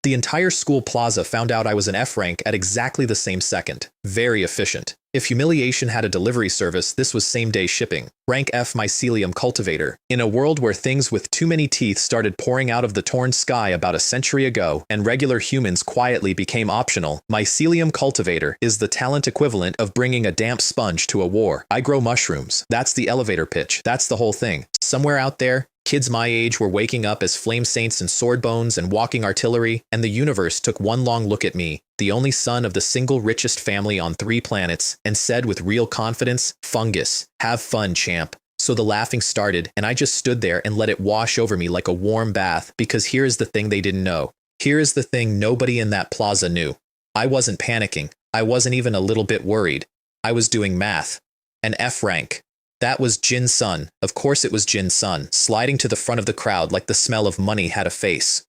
The entire school plaza found out I was an F rank at exactly the same second. Very efficient. If humiliation had a delivery service, this was same-day shipping. Rank F mycelium cultivator. In a world where things with too many teeth started pouring out of the torn sky about a century ago, and regular humans quietly became optional, mycelium cultivator is the talent equivalent of bringing a damp sponge to a war. I grow mushrooms. That's the elevator pitch. That's the whole thing. Somewhere out there, kids my age were waking up as flame saints and sword bones and walking artillery, and the universe took one long look at me, the only son of the single richest family on 3 planets, and said with real confidence, "Fungus, have fun, champ." So the laughing started, and I just stood there and let it wash over me like a warm bath, because here is the thing they didn't know. Here is the thing nobody in that plaza knew. I wasn't panicking. I wasn't even a little bit worried. I was doing math. An F rank. That was Jin's son. Of course it was Jin's son, sliding to the front of the crowd like the smell of money had a face.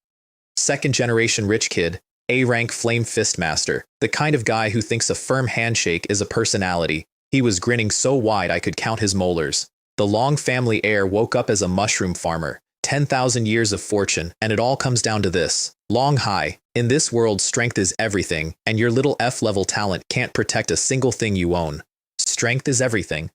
Second-generation rich kid, A-rank flame fist master, the kind of guy who thinks a firm handshake is a personality. He was grinning so wide I could count his molars. The Long family heir woke up as a mushroom farmer, 10,000 years of fortune, and it all comes down to this. Long high. In this world, strength is everything, and your little F-level talent can't protect a single thing you own. Strength is everything.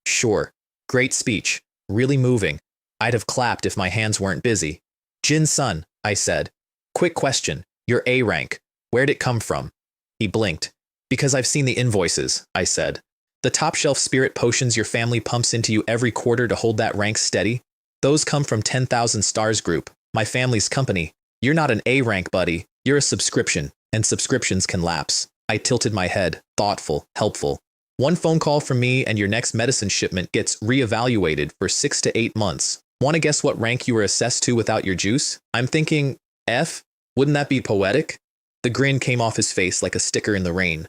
Sure. Great speech. Really moving. I'd have clapped if my hands weren't busy. Jin's son, I said. Quick question. Your A rank. Where'd it come from? He blinked. Because I've seen the invoices, I said. The top-shelf spirit potions your family pumps into you every quarter to hold that rank steady? Those come from 10,000 Stars Group, my family's company. You're not an A rank, buddy. You're a subscription, and subscriptions can lapse. I tilted my head, thoughtful, helpful. One phone call from me and your next medicine shipment gets reevaluated for 6 to 8 months. Want to guess what rank you were assessed to without your juice? I'm thinking, F? Wouldn't that be poetic? The grin came off his face like a sticker in the rain.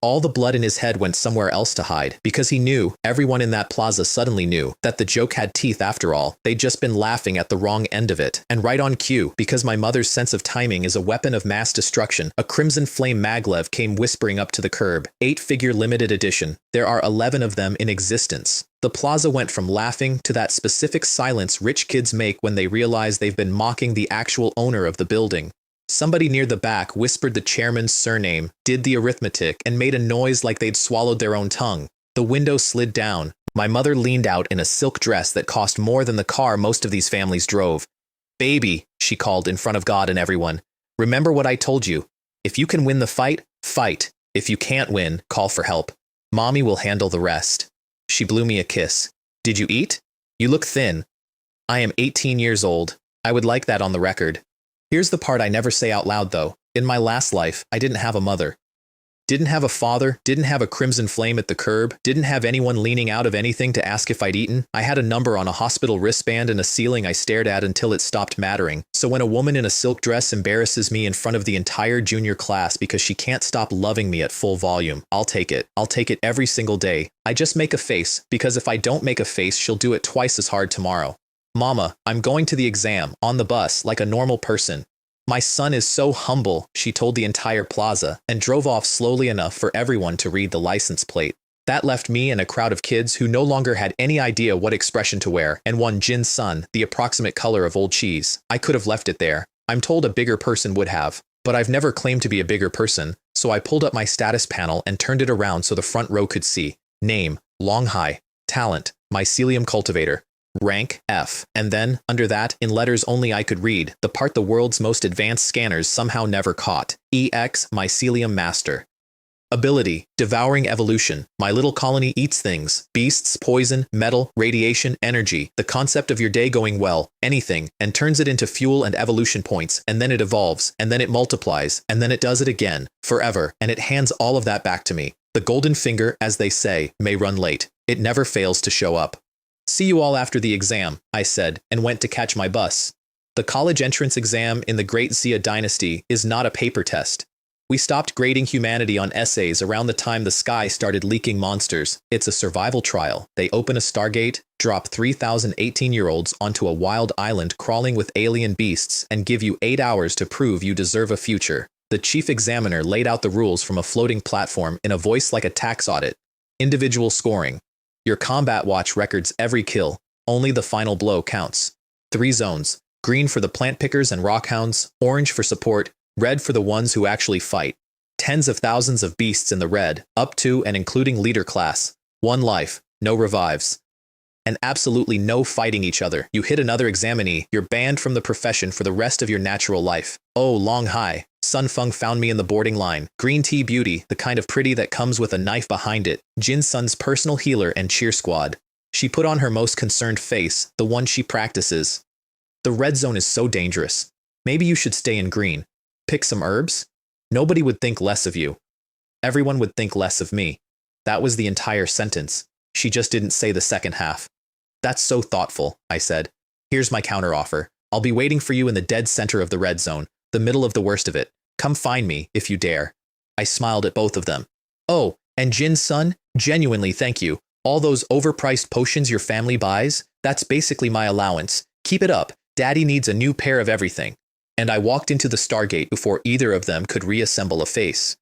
All the blood in his head went somewhere else to hide, because he knew, everyone in that plaza suddenly knew, that the joke had teeth after all. They'd just been laughing at the wrong end of it. And right on cue, because my mother's sense of timing is a weapon of mass destruction, a crimson flame maglev came whispering up to the curb. 8-figure limited edition. There are 11 of them in existence. The plaza went from laughing to that specific silence rich kids make when they realize they've been mocking the actual owner of the building. Somebody near the back whispered the chairman's surname, did the arithmetic, and made a noise like they'd swallowed their own tongue. The window slid down. My mother leaned out in a silk dress that cost more than the car most of these families drove. "Baby," she called in front of God and everyone, "remember what I told you. If you can win the fight, fight. If you can't win, call for help. Mommy will handle the rest." She blew me a kiss. "Did you eat? You look thin." I am 18 years old. I would like that on the record. Here's the part I never say out loud though. In my last life, I didn't have a mother. Didn't have a father, didn't have a crimson flame at the curb, didn't have anyone leaning out of anything to ask if I'd eaten. I had a number on a hospital wristband and a ceiling I stared at until it stopped mattering. So when a woman in a silk dress embarrasses me in front of the entire junior class because she can't stop loving me at full volume, I'll take it. I'll take it every single day. I just make a face, because if I don't make a face, she'll do it twice as hard tomorrow. "Mama, I'm going to the exam, on the bus, like a normal person. My son is so humble," she told the entire plaza, and drove off slowly enough for everyone to read the license plate. That left me and a crowd of kids who no longer had any idea what expression to wear, and one Jin's son, the approximate color of old cheese. I could have left it there. I'm told a bigger person would have. But I've never claimed to be a bigger person, so I pulled up my status panel and turned it around so the front row could see. Name, Long High. Talent, mycelium cultivator. Rank, F. And then, under that, in letters only I could read, the part the world's most advanced scanners somehow never caught. EX, mycelium master. Ability, devouring-evolution. My little colony eats things. Beasts, poison, metal, radiation, energy. The concept of your day going well, anything, and turns it into fuel and evolution points, and then it evolves, and then it multiplies, and then it does it again, forever, and it hands all of that back to me. The golden finger, as they say, may run late. It never fails to show up. "See you all after the exam," I said, and went to catch my bus. The college entrance exam in the Great Xia dynasty is not a paper test. We stopped grading humanity on essays around the time the sky started leaking monsters. It's a survival trial. They open a Stargate, drop 3,000 18-year-olds onto a wild island crawling with alien beasts, and give you 8 hours to prove you deserve a future. The chief examiner laid out the rules from a floating platform in a voice like a tax audit. Individual scoring. Your combat watch records every kill. Only the final blow counts. 3 zones. Green for the plant pickers and rockhounds, orange for support, Red for the ones who actually fight. Tens of thousands of beasts in the red, up to and including leader class. One life, no revives. And absolutely no fighting each other. You hit another examinee, you're banned from the profession for the rest of your natural life. Oh, long hi. Sun Feng found me in the boarding line. Green tea beauty, the kind of pretty that comes with a knife behind it. Jin Sun's personal healer and cheer squad. She put on her most concerned face, the one she practices. The red zone is so dangerous. Maybe you should stay in green. Pick some herbs? Nobody would think less of you. Everyone would think less of me. That was the entire sentence. She just didn't say the second half. That's so thoughtful, I said. Here's my counteroffer. I'll be waiting for you in the dead center of the red zone, the middle of the worst of it. Come find me, if you dare. I smiled at both of them. Oh, and Jin's son? Genuinely thank you. All those overpriced potions your family buys? That's basically my allowance. Keep it up. Daddy needs a new pair of everything. And I walked into the Stargate before either of them could reassemble a face.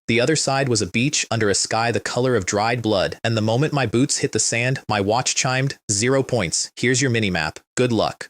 The other side was a beach under a sky the color of dried blood, and the moment my boots hit the sand, my watch chimed, 0 points, here's your minimap, good luck.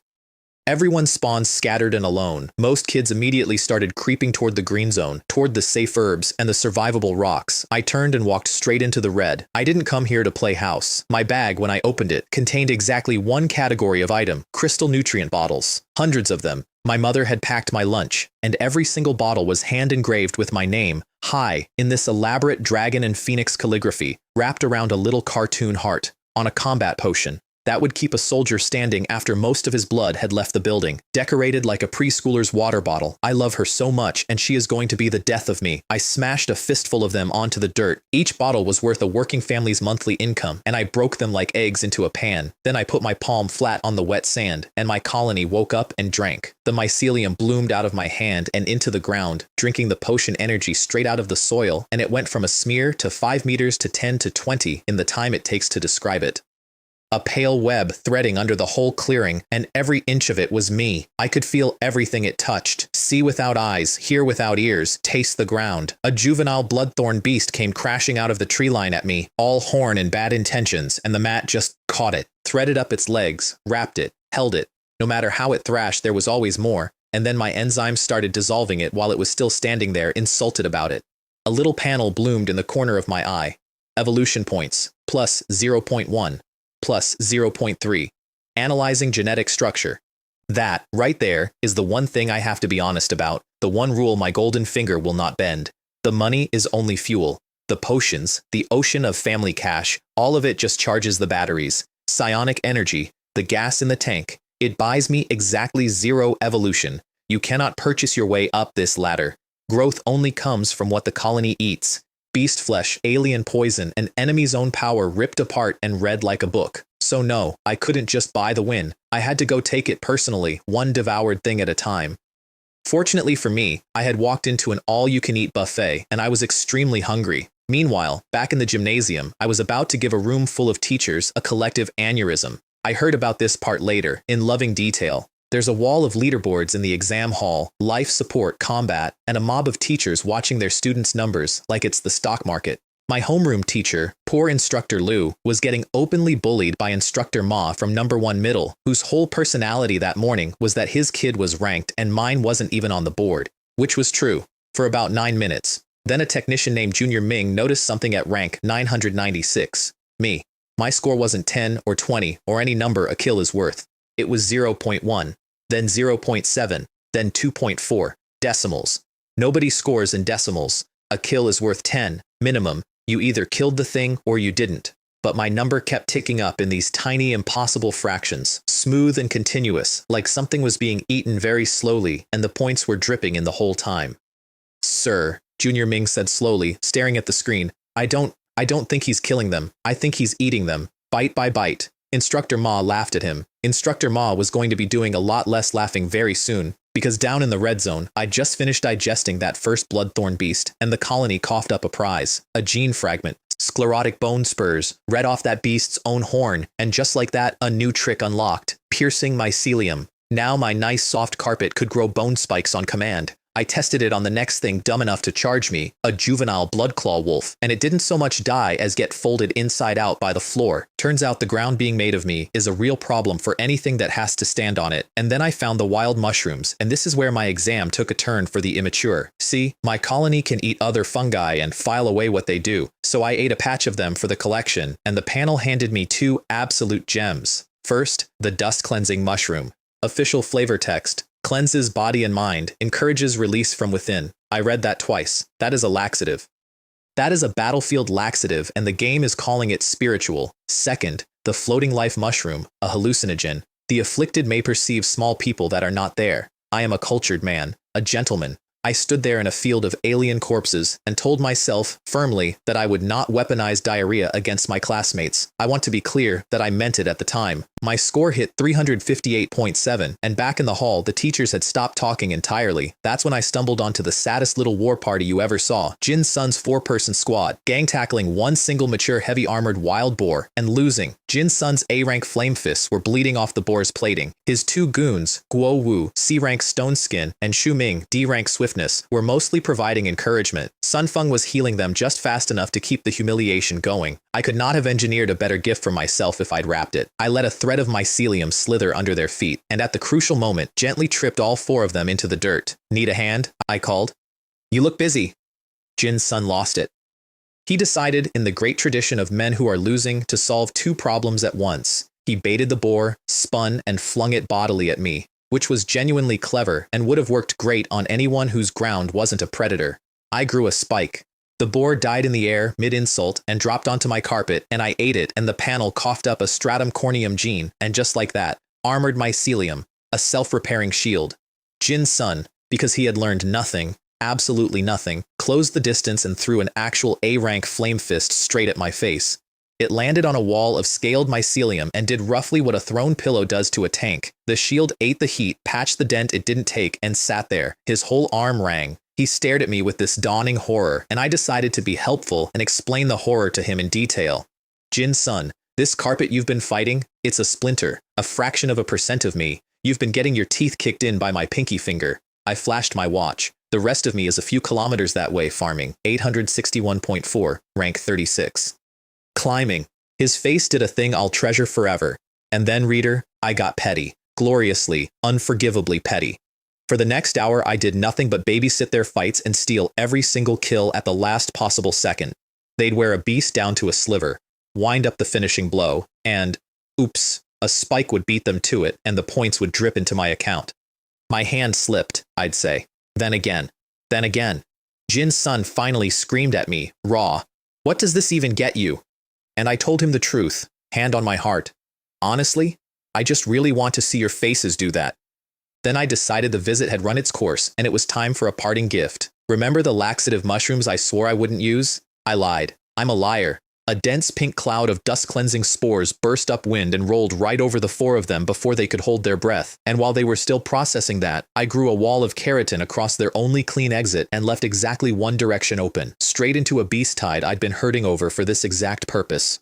Everyone spawned scattered and alone. Most kids immediately started creeping toward the green zone, toward the safe herbs and the survivable rocks. I turned and walked straight into the red. I didn't come here to play house. My bag, when I opened it, contained exactly one category of item, crystal nutrient bottles. Hundreds of them. My mother had packed my lunch, and every single bottle was hand-engraved with my name, Hi, in this elaborate dragon and phoenix calligraphy, wrapped around a little cartoon heart, on a combat potion. That would keep a soldier standing after most of his blood had left the building, decorated like a preschooler's water bottle. I love her so much, and she is going to be the death of me. I smashed a fistful of them onto the dirt. Each bottle was worth a working family's monthly income, and I broke them like eggs into a pan. Then I put my palm flat on the wet sand, and my colony woke up and drank. The mycelium bloomed out of my hand and into the ground, drinking the potion energy straight out of the soil, and it went from a smear to 5 meters to 10 to 20 in the time it takes to describe it. A pale web threading under the whole clearing, and every inch of it was me. I could feel everything it touched, see without eyes, hear without ears, taste the ground. A juvenile bloodthorn beast came crashing out of the tree line at me, all horn and bad intentions, and the mat just caught it, threaded up its legs, wrapped it, held it. No matter how it thrashed, there was always more, and then my enzymes started dissolving it while it was still standing there, insulted about it. A little panel bloomed in the corner of my eye. Evolution points, plus 0.1. plus 0.3. Analyzing genetic structure. That, right there, is the one thing I have to be honest about, the one rule my golden finger will not bend. The money is only fuel. The potions, the ocean of family cash, all of it just charges the batteries. Psionic energy, the gas in the tank. It buys me exactly 0 evolution. You cannot purchase your way up this ladder. Growth only comes from what the colony eats. Beast flesh, alien poison, and enemy's own power ripped apart and read like a book. So no, I couldn't just buy the win. I had to go take it personally, one devoured thing at a time. Fortunately for me, I had walked into an all-you-can-eat buffet, and I was extremely hungry. Meanwhile, back in the gymnasium, I was about to give a room full of teachers a collective aneurysm. I heard about this part later, in loving detail. There's a wall of leaderboards in the exam hall, life support, combat, and a mob of teachers watching their students' numbers like it's the stock market. My homeroom teacher, poor instructor Lou, was getting openly bullied by instructor Ma from number 1 middle, whose whole personality that morning was that his kid was ranked and mine wasn't even on the board. Which was true, for about 9 minutes. Then a technician named Junior Ming noticed something at rank 996. Me. My score wasn't 10 or 20 or any number a kill is worth. It was 0.1. Then 0.7, then 2.4, decimals. Nobody scores in decimals. A kill is worth 10, minimum. You either killed the thing or you didn't. But my number kept ticking up in these tiny impossible fractions, smooth and continuous, like something was being eaten very slowly and the points were dripping in the whole time. Sir, Junior Ming said slowly, staring at the screen, I don't think he's killing them. I think he's eating them, bite by bite. Instructor Ma laughed at him. Instructor Ma was going to be doing a lot less laughing very soon, because down in the red zone, I'd just finished digesting that first bloodthorn beast, and the colony coughed up a prize, a gene fragment, sclerotic bone spurs, read off that beast's own horn, and just like that, a new trick unlocked, piercing mycelium. Now my nice soft carpet could grow bone spikes on command. I tested it on the next thing dumb enough to charge me, a juvenile bloodclaw wolf, and it didn't so much die as get folded inside out by the floor. Turns out the ground being made of me is a real problem for anything that has to stand on it. And then I found the wild mushrooms, and this is where my exam took a turn for the immature. See, my colony can eat other fungi and file away what they do, so I ate a patch of them for the collection, and the panel handed me two absolute gems. First, the dust cleansing mushroom. Official flavor text. Cleanses body and mind, encourages release from within. I read that twice. That is a laxative. That is a battlefield laxative, and the game is calling it spiritual. Second, the floating life mushroom, a hallucinogen. The afflicted may perceive small people that are not there. I am a cultured man, a gentleman. I stood there in a field of alien corpses and told myself firmly that I would not weaponize diarrhea against my classmates. I want to be clear that I meant it at the time. My score hit 358.7, and back in the hall, the teachers had stopped talking entirely. That's when I stumbled onto the saddest little war party you ever saw. Jin Sun's 4-person squad, gang tackling one single mature heavy-armored wild boar, and losing. Jin Sun's A-rank flame fists were bleeding off the boar's plating. His two goons, Guo Wu, C-rank stone skin, and Xu Ming, D-rank swiftness, were mostly providing encouragement. Sun Feng was healing them just fast enough to keep the humiliation going. I could not have engineered a better gift for myself if I'd wrapped it. I let a thread of mycelium slither under their feet, and at the crucial moment, gently tripped all 4 of them into the dirt. Need a hand? I called. You look busy. Jin Sun lost it. He decided, in the great tradition of men who are losing, to solve 2 problems at once. He baited the boar, spun, and flung it bodily at me, which was genuinely clever and would have worked great on anyone whose ground wasn't a predator. I grew a spike. The boar died in the air mid-insult and dropped onto my carpet, and I ate it, and the panel coughed up a stratum corneum gene, and just like that, armored mycelium, a self-repairing shield. Jin Sun, because he had learned nothing, absolutely nothing, closed the distance and threw an actual A-rank flame fist straight at my face. It landed on a wall of scaled mycelium and did roughly what a thrown pillow does to a tank. The shield ate the heat, patched the dent it didn't take, and sat there. His whole arm rang. He stared at me with this dawning horror, and I decided to be helpful and explain the horror to him in detail. Jin Sun, this carpet you've been fighting, it's a splinter, a fraction of a percent of me. You've been getting your teeth kicked in by my pinky finger. I flashed my watch. The rest of me is a few kilometers that way farming. 861.4, rank 36. Climbing. His face did a thing I'll treasure forever. And then, reader, I got petty. Gloriously, unforgivably petty. For the next hour, I did nothing but babysit their fights and steal every single kill at the last possible second. They'd wear a beast down to a sliver, wind up the finishing blow, and, oops, a spike would beat them to it, and the points would drip into my account. My hand slipped, I'd say. Then again. Then again. Jin Sun finally screamed at me, raw. What does this even get you? And I told him the truth, hand on my heart. Honestly, I just really want to see your faces do that. Then I decided the visit had run its course, and it was time for a parting gift. Remember the laxative mushrooms I swore I wouldn't use? I lied. I'm a liar. A dense pink cloud of dust-cleansing spores burst upwind and rolled right over the 4 of them before they could hold their breath. And while they were still processing that, I grew a wall of keratin across their only clean exit and left exactly one direction open, straight into a beast hide I'd been herding over for this exact purpose.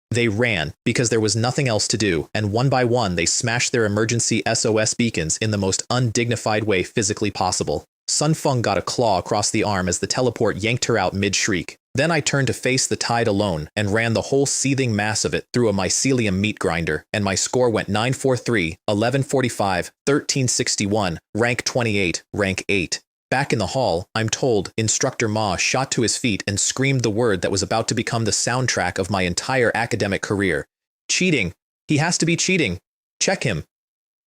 They ran, because there was nothing else to do, and one by one they smashed their emergency SOS beacons in the most undignified way physically possible. Sun Feng got a claw across the arm as the teleport yanked her out mid-shriek. Then I turned to face the tide alone and ran the whole seething mass of it through a mycelium meat grinder, and my score went 943, 1145, 1361, rank 28, rank 8. Back in the hall, I'm told, Instructor Ma shot to his feet and screamed the word that was about to become the soundtrack of my entire academic career. Cheating! He has to be cheating! Check him!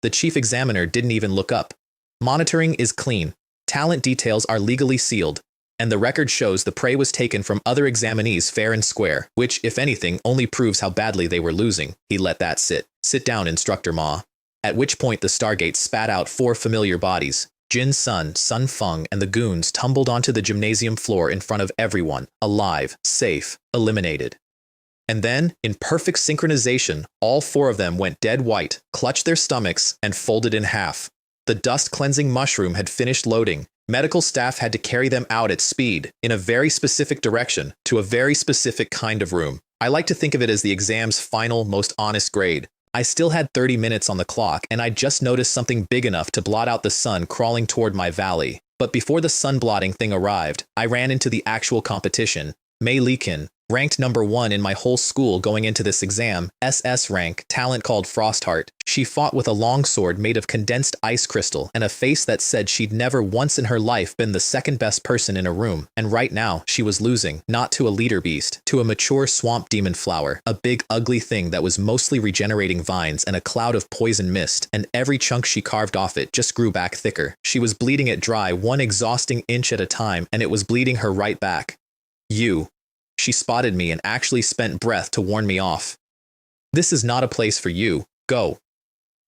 The chief examiner didn't even look up. Monitoring is clean. Talent details are legally sealed. And the record shows the prey was taken from other examinees fair and square, which, if anything, only proves how badly they were losing. He let that sit. Sit down, Instructor Ma. At which point the Stargate spat out 4 familiar bodies. Jin Sun, Sun Feng, and the goons tumbled onto the gymnasium floor in front of everyone, alive, safe, eliminated. And then, in perfect synchronization, all 4 of them went dead white, clutched their stomachs, and folded in half. The dust-cleansing mushroom had finished loading. Medical staff had to carry them out at speed, in a very specific direction, to a very specific kind of room. I like to think of it as the exam's final, most honest grade. I still had 30 minutes on the clock, and I'd just noticed something big enough to blot out the sun crawling toward my valley. But before the sun-blotting thing arrived, I ran into the actual competition. Mei Liqin, ranked number 1 in my whole school going into this exam, SS rank, talent called Frostheart. She fought with a longsword made of condensed ice crystal and a face that said she'd never once in her life been the second best person in a room, and right now she was losing, not to a leader beast, to a mature swamp demon flower, a big ugly thing that was mostly regenerating vines and a cloud of poison mist, and every chunk she carved off it just grew back thicker. She was bleeding it dry 1 exhausting inch at a time, and it was bleeding her right back. You. She spotted me and actually spent breath to warn me off. This is not a place for you. Go.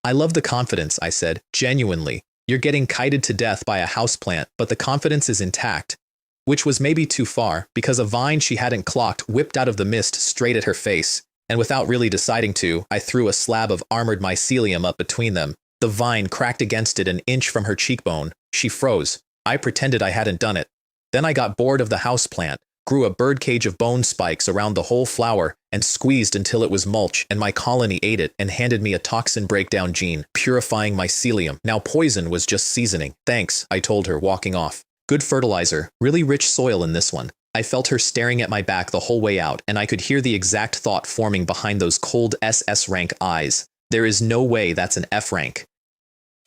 I love the confidence, I said, genuinely. You're getting kited to death by a houseplant, but the confidence is intact. Which was maybe too far, because a vine she hadn't clocked whipped out of the mist straight at her face, and without really deciding to, I threw a slab of armored mycelium up between them. The vine cracked against it an inch from her cheekbone. She froze. I pretended I hadn't done it. Then I got bored of the houseplant, grew a birdcage of bone spikes around the whole flower, and squeezed until it was mulch, and my colony ate it and handed me a toxin breakdown gene, purifying mycelium. Now poison was just seasoning. Thanks, I told her, walking off. Good fertilizer, really rich soil in this one. I felt her staring at my back the whole way out, and I could hear the exact thought forming behind those cold SS rank eyes. There is no way that's an F rank.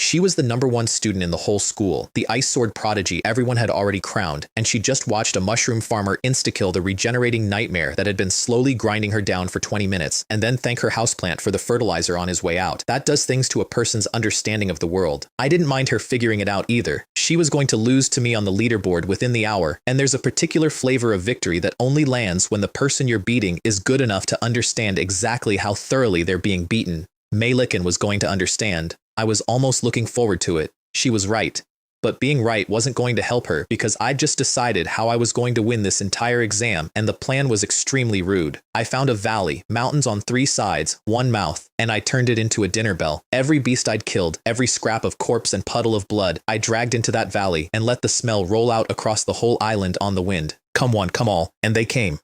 She was the number 1 student in the whole school, the ice sword prodigy everyone had already crowned, and she just watched a mushroom farmer insta-kill the regenerating nightmare that had been slowly grinding her down for 20 minutes, and then thank her houseplant for the fertilizer on his way out. That does things to a person's understanding of the world. I didn't mind her figuring it out either. She was going to lose to me on the leaderboard within the hour, and there's a particular flavor of victory that only lands when the person you're beating is good enough to understand exactly how thoroughly they're being beaten. Mei Liqin was going to understand. I was almost looking forward to it. She was right. But being right wasn't going to help her because I'd just decided how I was going to win this entire exam, and the plan was extremely rude. I found a valley, mountains on 3 sides, 1 mouth, and I turned it into a dinner bell. Every beast I'd killed, every scrap of corpse and puddle of blood, I dragged into that valley and let the smell roll out across the whole island on the wind. Come one, come all, and they came.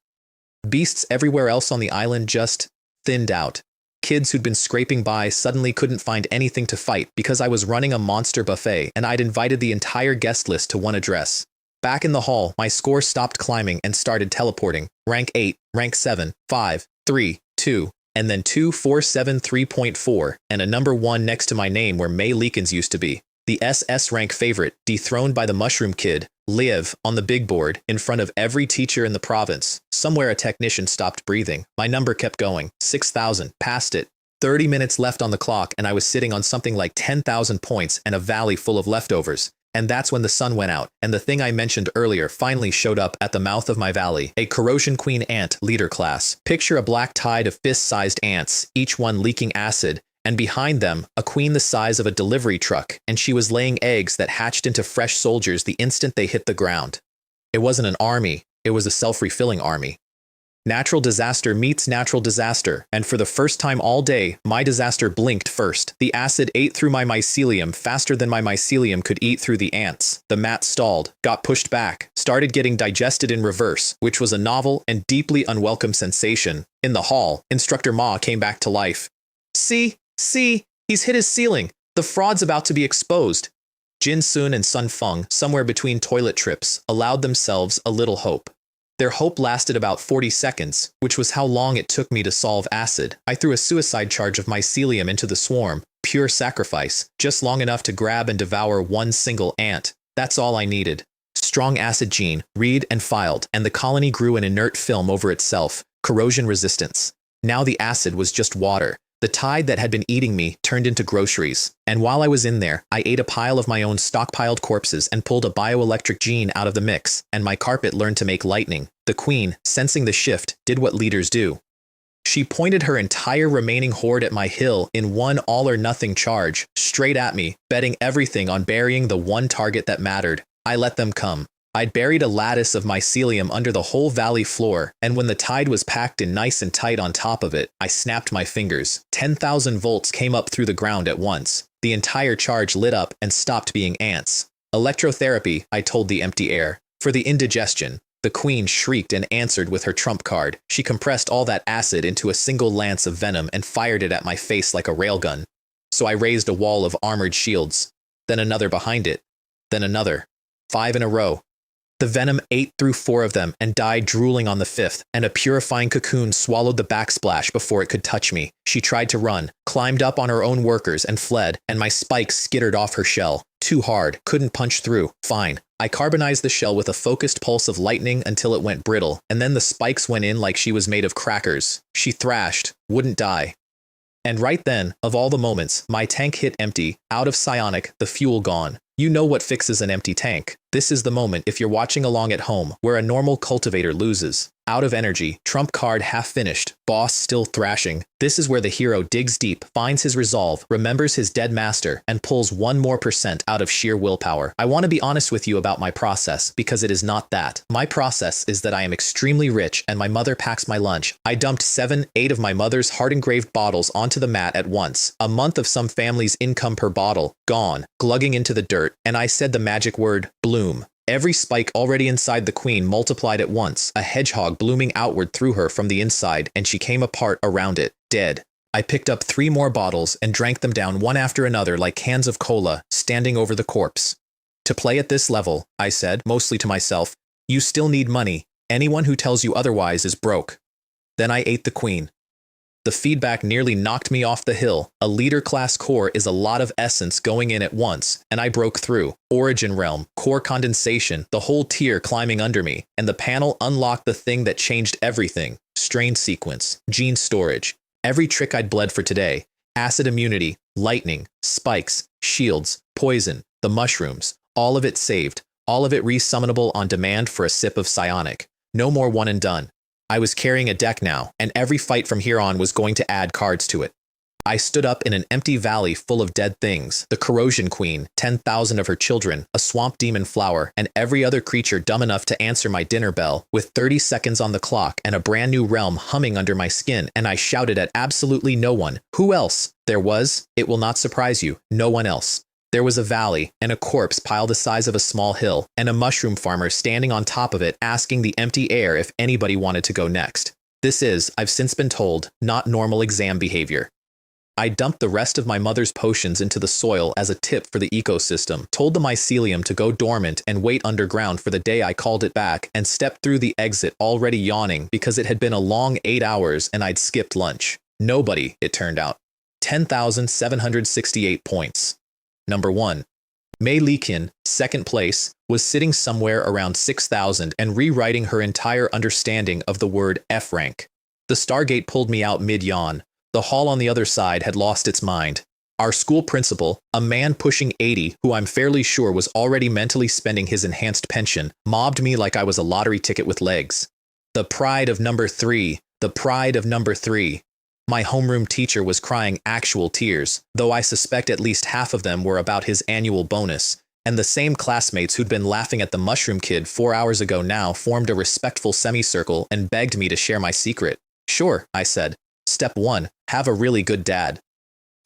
Beasts everywhere else on the island just thinned out. Kids who'd been scraping by suddenly couldn't find anything to fight because I was running a monster buffet and I'd invited the entire guest list to one address. Back in the hall, my score stopped climbing and started teleporting. Rank 8, rank 7, 5, 3, 2, and then 2, 4, 7, 3.4, and a number 1 next to my name where Mei Liqin's used to be. The SS rank favorite, dethroned by the mushroom kid, live on the big board in front of every teacher in the province. Somewhere a technician stopped breathing. My number kept going. 6,000. Passed it. 30 minutes left on the clock and I was sitting on something like 10,000 points and a valley full of leftovers. And that's when the sun went out, and the thing I mentioned earlier finally showed up at the mouth of my valley. A Corrosion Queen ant leader class. Picture a black tide of fist-sized ants, each one leaking acid, and behind them, a queen the size of a delivery truck, and she was laying eggs that hatched into fresh soldiers the instant they hit the ground. It wasn't an army, it was a self-refilling army. Natural disaster meets natural disaster, and for the first time all day, my disaster blinked first. The acid ate through my mycelium faster than my mycelium could eat through the ants. The mat stalled, got pushed back, started getting digested in reverse, which was a novel and deeply unwelcome sensation. In the hall, Instructor Ma came back to life. See, he's hit his ceiling. The fraud's about to be exposed. Jin Sun and Sun Feng, somewhere between toilet trips, allowed themselves a little hope. Their hope lasted about 40 seconds, which was how long it took me to solve acid. I threw a suicide charge of mycelium into the swarm, pure sacrifice, just long enough to grab and devour 1 single ant. That's all I needed. Strong acid gene, read and filed, and the colony grew an inert film over itself, corrosion resistance. Now the acid was just water. The tide that had been eating me turned into groceries, and while I was in there, I ate a pile of my own stockpiled corpses and pulled a bioelectric gene out of the mix, and my carpet learned to make lightning. The queen, sensing the shift, did what leaders do. She pointed her entire remaining horde at my hill in one all-or-nothing charge, straight at me, betting everything on burying the one target that mattered. I let them come. I'd buried a lattice of mycelium under the whole valley floor, and when the tide was packed in nice and tight on top of it, I snapped my fingers. 10,000 volts came up through the ground at once. The entire charge lit up and stopped being ants. Electrotherapy, I told the empty air. For the indigestion. The queen shrieked and answered with her trump card. She compressed all that acid into a single lance of venom and fired it at my face like a railgun. So I raised a wall of armored shields. Then another behind it. Then another. 5 in a row. The venom ate through 4 of them and died drooling on the 5th, and a purifying cocoon swallowed the backsplash before it could touch me. She tried to run, climbed up on her own workers and fled, and my spikes skittered off her shell. Too hard, couldn't punch through. Fine. I carbonized the shell with a focused pulse of lightning until it went brittle, and then the spikes went in like she was made of crackers. She thrashed, wouldn't die. And right then, of all the moments, my tank hit empty, out of psionic, the fuel gone. You know what fixes an empty tank. This is the moment, if you're watching along at home, where a normal cultivator loses. Out of energy, trump card half finished, boss still thrashing. This is where the hero digs deep, finds his resolve, remembers his dead master, and pulls 1 more % out of sheer willpower. I want to be honest with you about my process, because it is not that. My process is that I am extremely rich and my mother packs my lunch. I dumped 7, 8 of my mother's heart-engraved bottles onto the mat at once. A month of some family's income per bottle, gone, glugging into the dirt, and I said the magic word, bloom. Every spike already inside the queen multiplied at once, a hedgehog blooming outward through her from the inside, and she came apart around it, dead. I picked up 3 more bottles and drank them down one after another like cans of cola, standing over the corpse. To play at this level, I said, mostly to myself, you still need money. Anyone who tells you otherwise is broke. Then I ate the queen. The feedback nearly knocked me off the hill. A leader class core is a lot of essence going in at once, and I broke through. Origin realm, core condensation, the whole tier climbing under me, and the panel unlocked the thing that changed everything. Strain sequence, gene storage, every trick I'd bled for today. Acid immunity, lightning, spikes, shields, poison, the mushrooms, all of it saved, all of it resummonable on demand for a sip of psionic. No more one and done. I was carrying a deck now, and every fight from here on was going to add cards to it. I stood up in an empty valley full of dead things, the corrosion queen, 10,000 of her children, a swamp demon flower, and every other creature dumb enough to answer my dinner bell, with 30 seconds on the clock and a brand new realm humming under my skin, and I shouted at absolutely no one. Who else? There was, it will not surprise you, no one else. There was a valley, and a corpse piled the size of a small hill, and a mushroom farmer standing on top of it asking the empty air if anybody wanted to go next. This is, I've since been told, not normal exam behavior. I dumped the rest of my mother's potions into the soil as a tip for the ecosystem, told the mycelium to go dormant and wait underground for the day I called it back, and stepped through the exit already yawning because it had been a long 8 hours and I'd skipped lunch. Nobody, it turned out. 10,768 points. Number 1. Mei Liqin, second place, was sitting somewhere around 6,000 and rewriting her entire understanding of the word F rank. The Stargate pulled me out mid-yawn. The hall on the other side had lost its mind. Our school principal, a man pushing 80 who I'm fairly sure was already mentally spending his enhanced pension, mobbed me like I was a lottery ticket with legs. The pride of number 3, the pride of number 3. My homeroom teacher was crying actual tears, though I suspect at least half of them were about his annual bonus, and the same classmates who'd been laughing at the mushroom kid 4 hours ago now formed a respectful semicircle and begged me to share my secret. Sure, I said. Step 1, have a really good dad.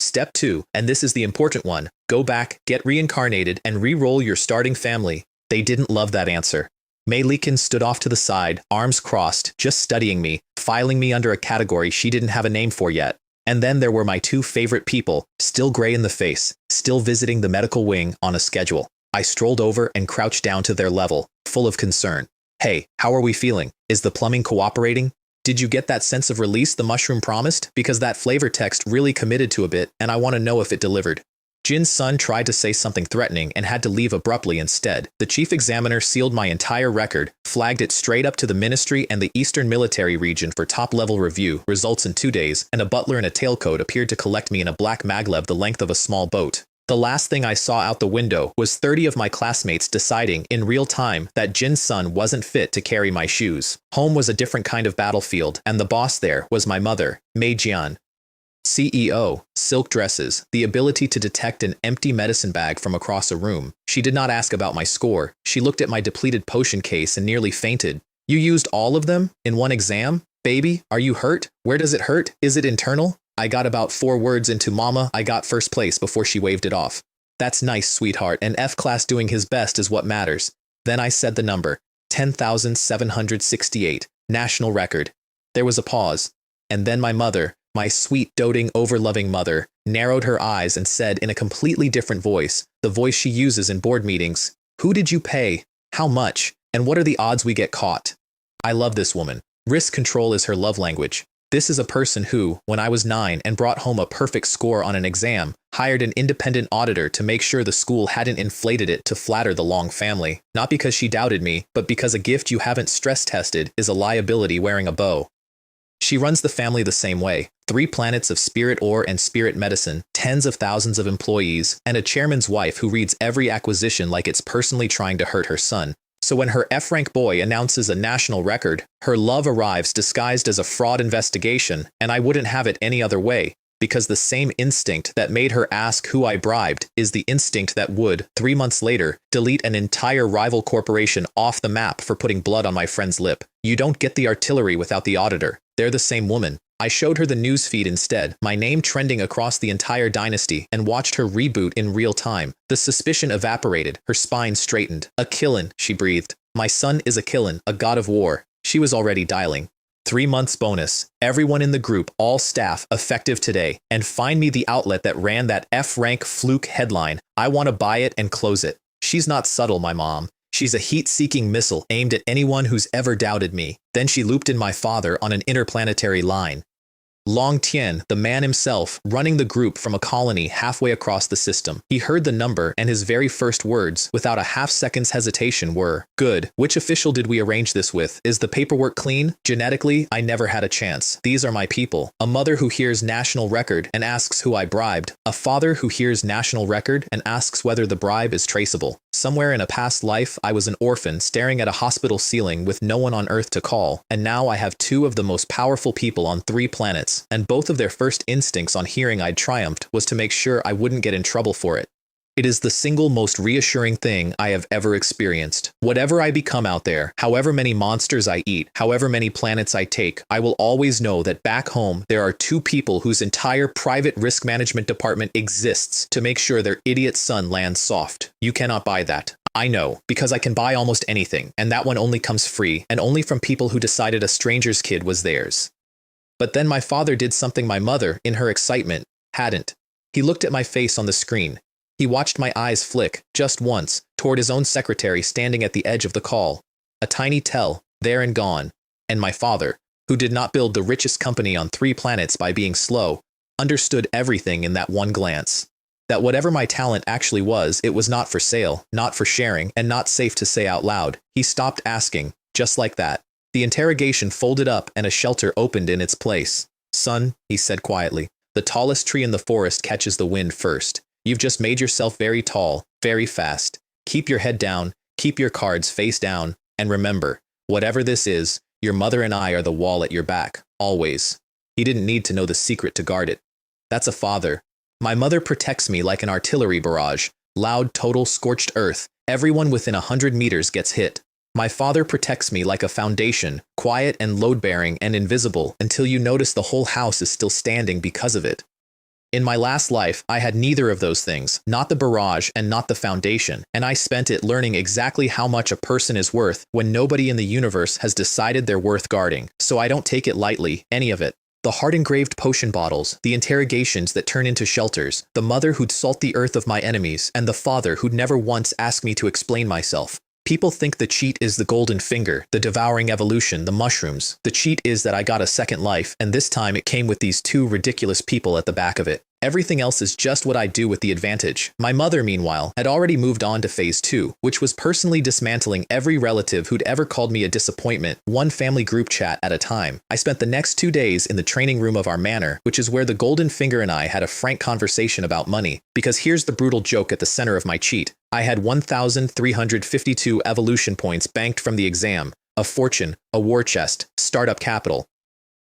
Step 2, and this is the important one, go back, get reincarnated, and re-roll your starting family. They didn't love that answer. Mei Liqin stood off to the side, arms crossed, just studying me, filing me under a category she didn't have a name for yet. And then there were my 2 favorite people, still gray in the face, still visiting the medical wing on a schedule. I strolled over and crouched down to their level, full of concern. Hey, how are we feeling? Is the plumbing cooperating? Did you get that sense of release the mushroom promised? Because that flavor text really committed to a bit, and I want to know if it delivered. Jin's son tried to say something threatening and had to leave abruptly instead. The chief examiner sealed my entire record, flagged it straight up to the ministry and the Eastern Military Region for top-level review, results in 2 days, and a butler in a tailcoat appeared to collect me in a black maglev the length of a small boat. The last thing I saw out the window was 30 of my classmates deciding, in real time, that Jin's son wasn't fit to carry my shoes. Home was a different kind of battlefield, and the boss there was my mother, Mei Jian. CEO, silk dresses, the ability to detect an empty medicine bag from across a room. She did not ask about my score. She looked at my depleted potion case and nearly fainted. You used all of them? In one exam? Baby, are you hurt? Where does it hurt? Is it internal? I got about 4 words into Mama, I got first place before she waved it off. That's nice, sweetheart, and F-class doing his best is what matters. Then I said the number, 10,768, national record. There was a pause, and then my mother, my sweet, doting, over-loving mother, narrowed her eyes and said in a completely different voice, the voice she uses in board meetings, Who did you pay? How much? And what are the odds we get caught? I love this woman. Risk control is her love language. This is a person who, when I was 9 and brought home a perfect score on an exam, hired an independent auditor to make sure the school hadn't inflated it to flatter the Long family. Not because she doubted me, but because a gift you haven't stress tested is a liability wearing a bow. She runs the family the same way. 3 planets of spirit ore and spirit medicine, tens of thousands of employees, and a chairman's wife who reads every acquisition like it's personally trying to hurt her son. So when her F-rank boy announces a national record, her love arrives disguised as a fraud investigation, and I wouldn't have it any other way, because the same instinct that made her ask who I bribed is the instinct that would, 3 months later, delete an entire rival corporation off the map for putting blood on my friend's lip. You don't get the artillery without the auditor. They're the same woman. I showed her the news feed instead, my name trending across the entire dynasty, and watched her reboot in real time. The suspicion evaporated, her spine straightened. A Killin, she breathed. My son is a Killin, a god of war. She was already dialing. 3 months bonus. Everyone in the group, all staff, effective today. And find me the outlet that ran that F-rank fluke headline. I want to buy it and close it. She's not subtle, my mom. She's a heat-seeking missile aimed at anyone who's ever doubted me. Then she looped in my father on an interplanetary line. Long Tien, the man himself, running the group from a colony halfway across the system. He heard the number, and his very first words, without a half-second's hesitation, were, "Good. Which official did we arrange this with? Is the paperwork clean? Genetically, I never had a chance. These are my people." A mother who hears national record and asks who I bribed. A father who hears national record and asks whether the bribe is traceable. Somewhere in a past life, I was an orphan staring at a hospital ceiling with no one on Earth to call, and now I have 2 of the most powerful people on 3 planets, and both of their first instincts on hearing I'd triumphed was to make sure I wouldn't get in trouble for it. It is the single most reassuring thing I have ever experienced. Whatever I become out there, however many monsters I eat, however many planets I take, I will always know that back home there are 2 people whose entire private risk management department exists to make sure their idiot son lands soft. You cannot buy that. I know, because I can buy almost anything, and that one only comes free, and only from people who decided a stranger's kid was theirs. But then my father did something my mother, in her excitement, hadn't. He looked at my face on the screen. He watched my eyes flick, just once, toward his own secretary standing at the edge of the call. A tiny tell, there and gone. And my father, who did not build the richest company on 3 planets by being slow, understood everything in that one glance. That whatever my talent actually was, it was not for sale, not for sharing, and not safe to say out loud. He stopped asking, just like that. The interrogation folded up and a shelter opened in its place. "Son," he said quietly, "the tallest tree in the forest catches the wind first. You've just made yourself very tall, very fast. Keep your head down, keep your cards face down, and remember, whatever this is, your mother and I are the wall at your back, always." He didn't need to know the secret to guard it. That's a father. My mother protects me like an artillery barrage. Loud, total, scorched earth. Everyone within 100 meters gets hit. My father protects me like a foundation, quiet and load-bearing and invisible until you notice the whole house is still standing because of it. In my last life, I had neither of those things, not the barrage and not the foundation, and I spent it learning exactly how much a person is worth when nobody in the universe has decided they're worth guarding, so I don't take it lightly, any of it. The heart-engraved potion bottles, the interrogations that turn into shelters, the mother who'd salt the earth of my enemies, and the father who'd never once asked me to explain myself. People think the cheat is the golden finger, the devouring evolution, the mushrooms. The cheat is that I got a second life, and this time it came with these 2 ridiculous people at the back of it. Everything else is just what I do with the advantage. My mother, meanwhile, had already moved on to phase 2, which was personally dismantling every relative who'd ever called me a disappointment, one family group chat at a time. I spent the next 2 days in the training room of our manor, which is where the Golden Finger and I had a frank conversation about money. Because here's the brutal joke at the center of my cheat. I had 1,352 evolution points banked from the exam, a fortune, a war chest, startup capital.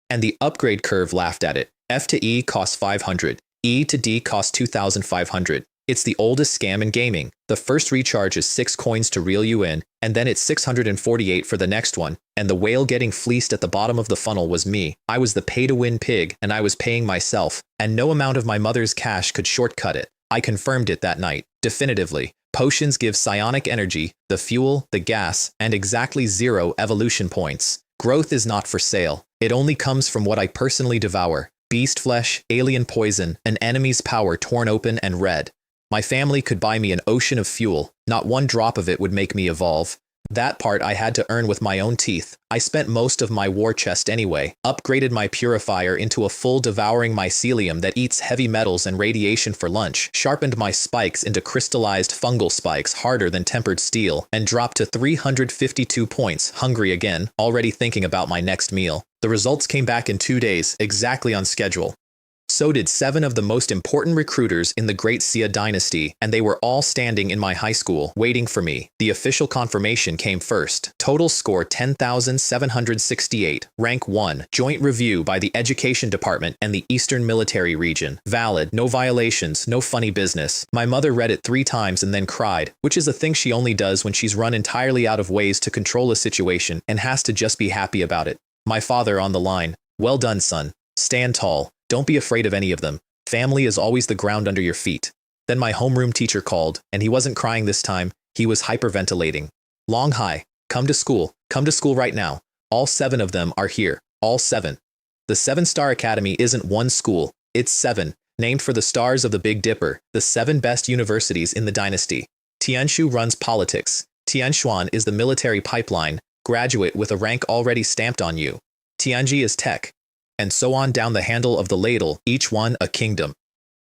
And the upgrade curve laughed at it. F to E costs 500. E to D costs 2,500. It's the oldest scam in gaming. The first recharge is 6 coins to reel you in, and then it's 648 for the next one, and the whale getting fleeced at the bottom of the funnel was me. I was the pay-to-win pig, and I was paying myself, and no amount of my mother's cash could shortcut it. I confirmed it that night, definitively. Potions give psionic energy, the fuel, the gas, and exactly 0 evolution points. Growth is not for sale. It only comes from what I personally devour. Beast flesh, alien poison, an enemy's power torn open and red. My family could buy me an ocean of fuel, Not one drop of it would make me evolve. That part I had to earn with my own teeth. I spent most of my war chest anyway, upgraded my purifier into a full devouring mycelium that eats heavy metals and radiation for lunch, sharpened my spikes into crystallized fungal spikes harder than tempered steel, and dropped to 352 points, hungry again, already thinking about my next meal. The results came back in 2 days, exactly on schedule. So did 7 of the most important recruiters in the Great Xia dynasty, and they were all standing in my high school, waiting for me. The official confirmation came first. Total score 10,768, rank 1, joint review by the Education Department and the Eastern Military Region. Valid, no violations, no funny business. My mother read it 3 times and then cried, which is a thing she only does when she's run entirely out of ways to control a situation and has to just be happy about it. My father on the line. Well done, son. Stand tall. Don't be afraid of any of them. Family is always the ground under your feet. Then my homeroom teacher called, and he wasn't crying this time, he was hyperventilating. Long Hai, come to school right now. All 7 of them are here, all 7. The 7-Star Academy isn't one school, it's 7, named for the stars of the Big Dipper, the 7 best universities in the dynasty. Tianshu runs politics. Tianshuan is the military pipeline, graduate with a rank already stamped on you. Tianji is tech. And so on down the handle of the ladle, each one a kingdom.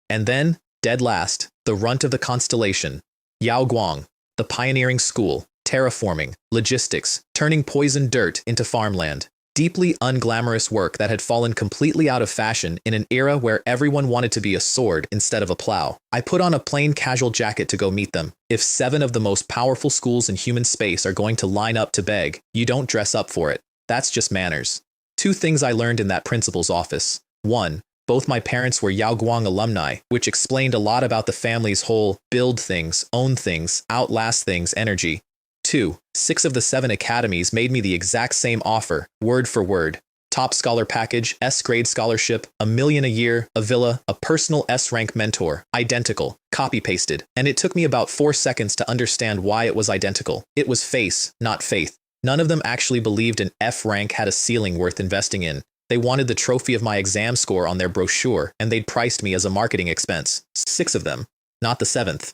And then, dead last, the runt of the constellation, Yao Guang, the pioneering school, terraforming, logistics, turning poisoned dirt into farmland. Deeply unglamorous work that had fallen completely out of fashion in an era where everyone wanted to be a sword instead of a plow. I put on a plain casual jacket to go meet them. If 7 of the most powerful schools in human space are going to line up to beg, you don't dress up for it. That's just manners. 2 things I learned in that principal's office. 1. Both my parents were Yao Guang alumni, which explained a lot about the family's whole build things, own things, outlast things energy. 2. 6 of the 7 academies made me the exact same offer, word for word. Top scholar package, S-grade scholarship, $1 million a year, a villa, a personal S-rank mentor. Identical. Copy-pasted. And it took me about 4 seconds to understand why it was identical. It was face, not faith. None of them actually believed an F rank had a ceiling worth investing in. They wanted the trophy of my exam score on their brochure, and they'd priced me as a marketing expense. 6 of them. Not the 7th.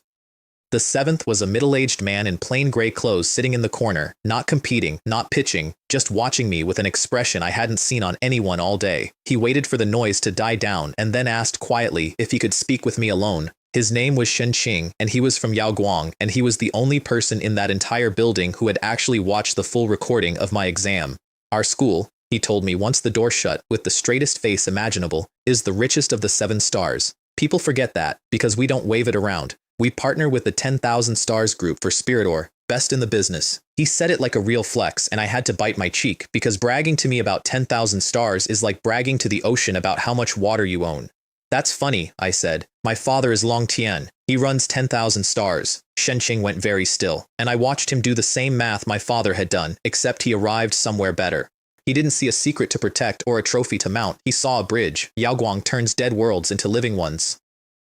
The 7th was a middle-aged man in plain gray clothes sitting in the corner, not competing, not pitching, just watching me with an expression I hadn't seen on anyone all day. He waited for the noise to die down and then asked quietly if he could speak with me alone. His name was Shen Qing, and he was from Yao Guang, and he was the only person in that entire building who had actually watched the full recording of my exam. Our school, he told me once the door shut with the straightest face imaginable, is the richest of the 7 stars. People forget that, because we don't wave it around. We partner with the 10,000 Stars group for Spirit Ore, best in the business. He said it like a real flex, and I had to bite my cheek, because bragging to me about 10,000 stars is like bragging to the ocean about how much water you own. That's funny, I said. My father is Long Tian. He runs 10,000 stars. Shenqing went very still, and I watched him do the same math my father had done, except he arrived somewhere better. He didn't see a secret to protect or a trophy to mount. He saw a bridge. Yao Guang turns dead worlds into living ones.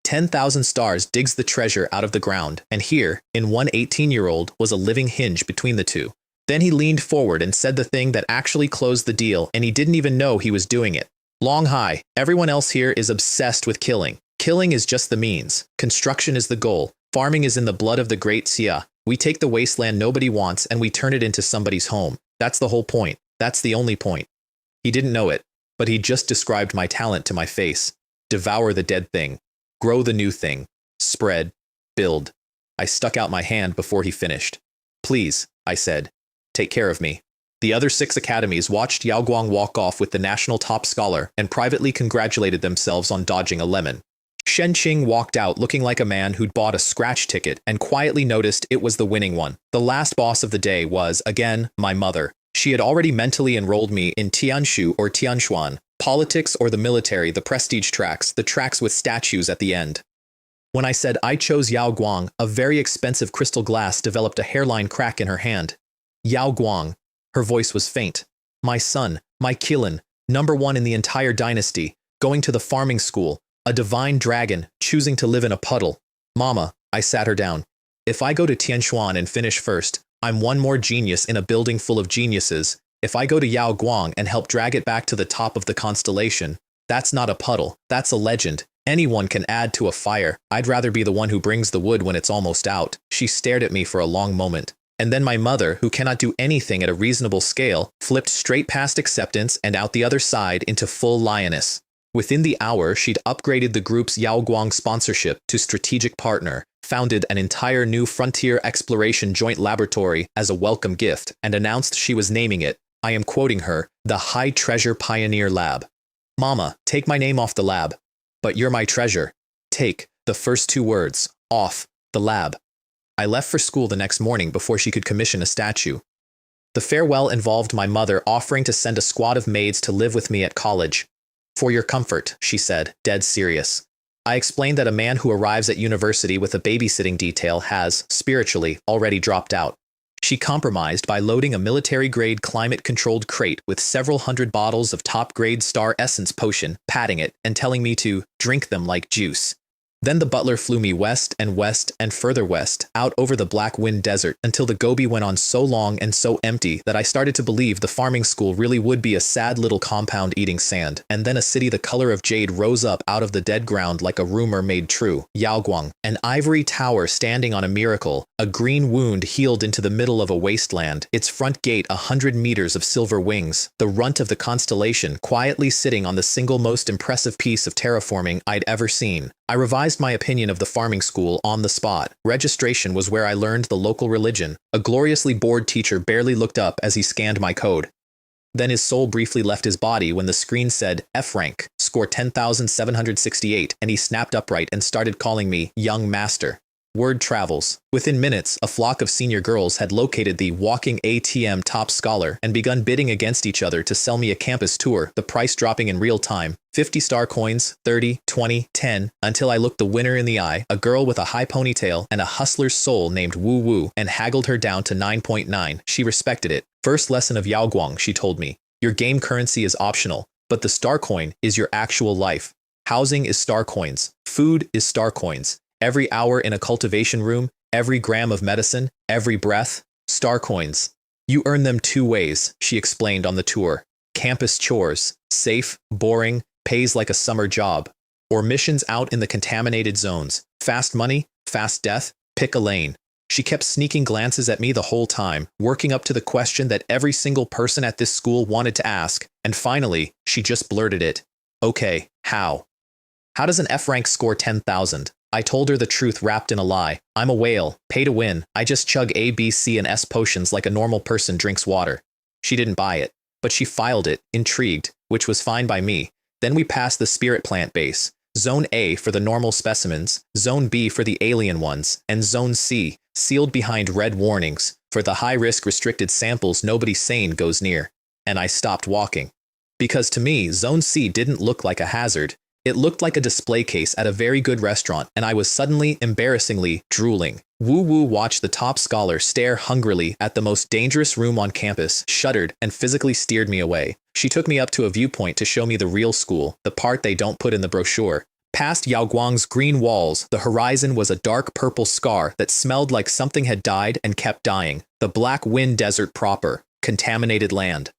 10,000 stars digs the treasure out of the ground, and here, in one 18-year-old, was a living hinge between the two. Then he leaned forward and said the thing that actually closed the deal, and he didn't even know he was doing it. Long Hai, everyone else here is obsessed with killing. Killing is just the means. Construction is the goal. Farming is in the blood of the Great Xia. We take the wasteland nobody wants and we turn it into somebody's home. That's the whole point. That's the only point. He didn't know it, but he just described my talent to my face. Devour the dead thing. Grow the new thing. Spread. Build. I stuck out my hand before he finished. Please, I said. Take care of me. The other 6 academies watched Yao Guang walk off with the national top scholar and privately congratulated themselves on dodging a lemon. Shen Qing walked out looking like a man who'd bought a scratch ticket and quietly noticed it was the winning one. The last boss of the day was, again, my mother. She had already mentally enrolled me in Tianshu or Tianshuan, politics or the military, the prestige tracks, the tracks with statues at the end. When I said I chose Yao Guang, a very expensive crystal glass developed a hairline crack in her hand. Yao Guang. Her voice was faint. My son, my Qilin, #1 in the entire dynasty, going to the farming school, a divine dragon, choosing to live in a puddle. Mama, I sat her down. If I go to Tianshuan and finish first, I'm one more genius in a building full of geniuses. If I go to Yao Guang and help drag it back to the top of the constellation, that's not a puddle, that's a legend. Anyone can add to a fire. I'd rather be the one who brings the wood when it's almost out. She stared at me for a long moment. And then my mother, who cannot do anything at a reasonable scale, flipped straight past acceptance and out the other side into full lioness. Within the hour, she'd upgraded the group's Yaoguang sponsorship to strategic partner, founded an entire new frontier exploration joint laboratory as a welcome gift, and announced she was naming it, I am quoting her, the High Treasure Pioneer Lab. Mama, take my name off the lab. But you're my treasure. Take, the first two words, off, the lab. I left for school the next morning before she could commission a statue. The farewell involved my mother offering to send a squad of maids to live with me at college. For your comfort, she said, dead serious. I explained that a man who arrives at university with a babysitting detail has, spiritually, already dropped out. She compromised by loading a military-grade climate-controlled crate with several hundred bottles of top-grade Star Essence potion, patting it, and telling me to drink them like juice. Then the butler flew me west and further west, out over the Black Wind Desert, until the Gobi went on so long and so empty that I started to believe the farming school really would be a sad little compound eating sand, and then a city the color of jade rose up out of the dead ground like a rumor made true, Yaoguang, an ivory tower standing on a miracle, a green wound healed into the middle of a wasteland, its front gate 100 meters of silver wings, the runt of the constellation quietly sitting on the single most impressive piece of terraforming I'd ever seen. I revised my opinion of the farming school on the spot. Registration was where I learned the local religion. A gloriously bored teacher barely looked up as he scanned my code. Then his soul briefly left his body when the screen said F rank, score 10,768, and he snapped upright and started calling me young master. Word travels. Within minutes, a flock of senior girls had located the walking ATM top scholar and begun bidding against each other to sell me a campus tour, the price dropping in real time. 50 star coins, 30, 20, 10, until I looked the winner in the eye, a girl with a high ponytail and a hustler's soul named Wu Wu, and haggled her down to 9.9. She respected it. First lesson of Yaoguang, she told me. Your game currency is optional, but the star coin is your actual life. Housing is star coins. Food is star coins. Every hour in a cultivation room, every gram of medicine, every breath, star coins. You earn them two ways, she explained on the tour. Campus chores, safe, boring, pays like a summer job. Or missions out in the contaminated zones. Fast money, fast death, pick a lane. She kept sneaking glances at me the whole time, working up to the question that every single person at this school wanted to ask, and finally, she just blurted it. Okay, how? How does an F rank score 10,000? I told her the truth wrapped in a lie. I'm a whale, pay to win. I just chug A, B, C, and S potions like a normal person drinks water. She didn't buy it, but she filed it, intrigued, which was fine by me. Then we passed the spirit plant base. Zone A for the normal specimens, Zone B for the alien ones, and Zone C, sealed behind red warnings, for the high-risk restricted samples nobody sane goes near. And I stopped walking. Because to me, Zone C didn't look like a hazard. It looked like a display case at a very good restaurant, and I was suddenly, embarrassingly, drooling. Wu Wu watched the top scholar stare hungrily at the most dangerous room on campus, shuddered, and physically steered me away. She took me up to a viewpoint to show me the real school, the part they don't put in the brochure. Past Yaoguang's green walls, the horizon was a dark purple scar that smelled like something had died and kept dying. The Black Wind Desert proper. Contaminated land.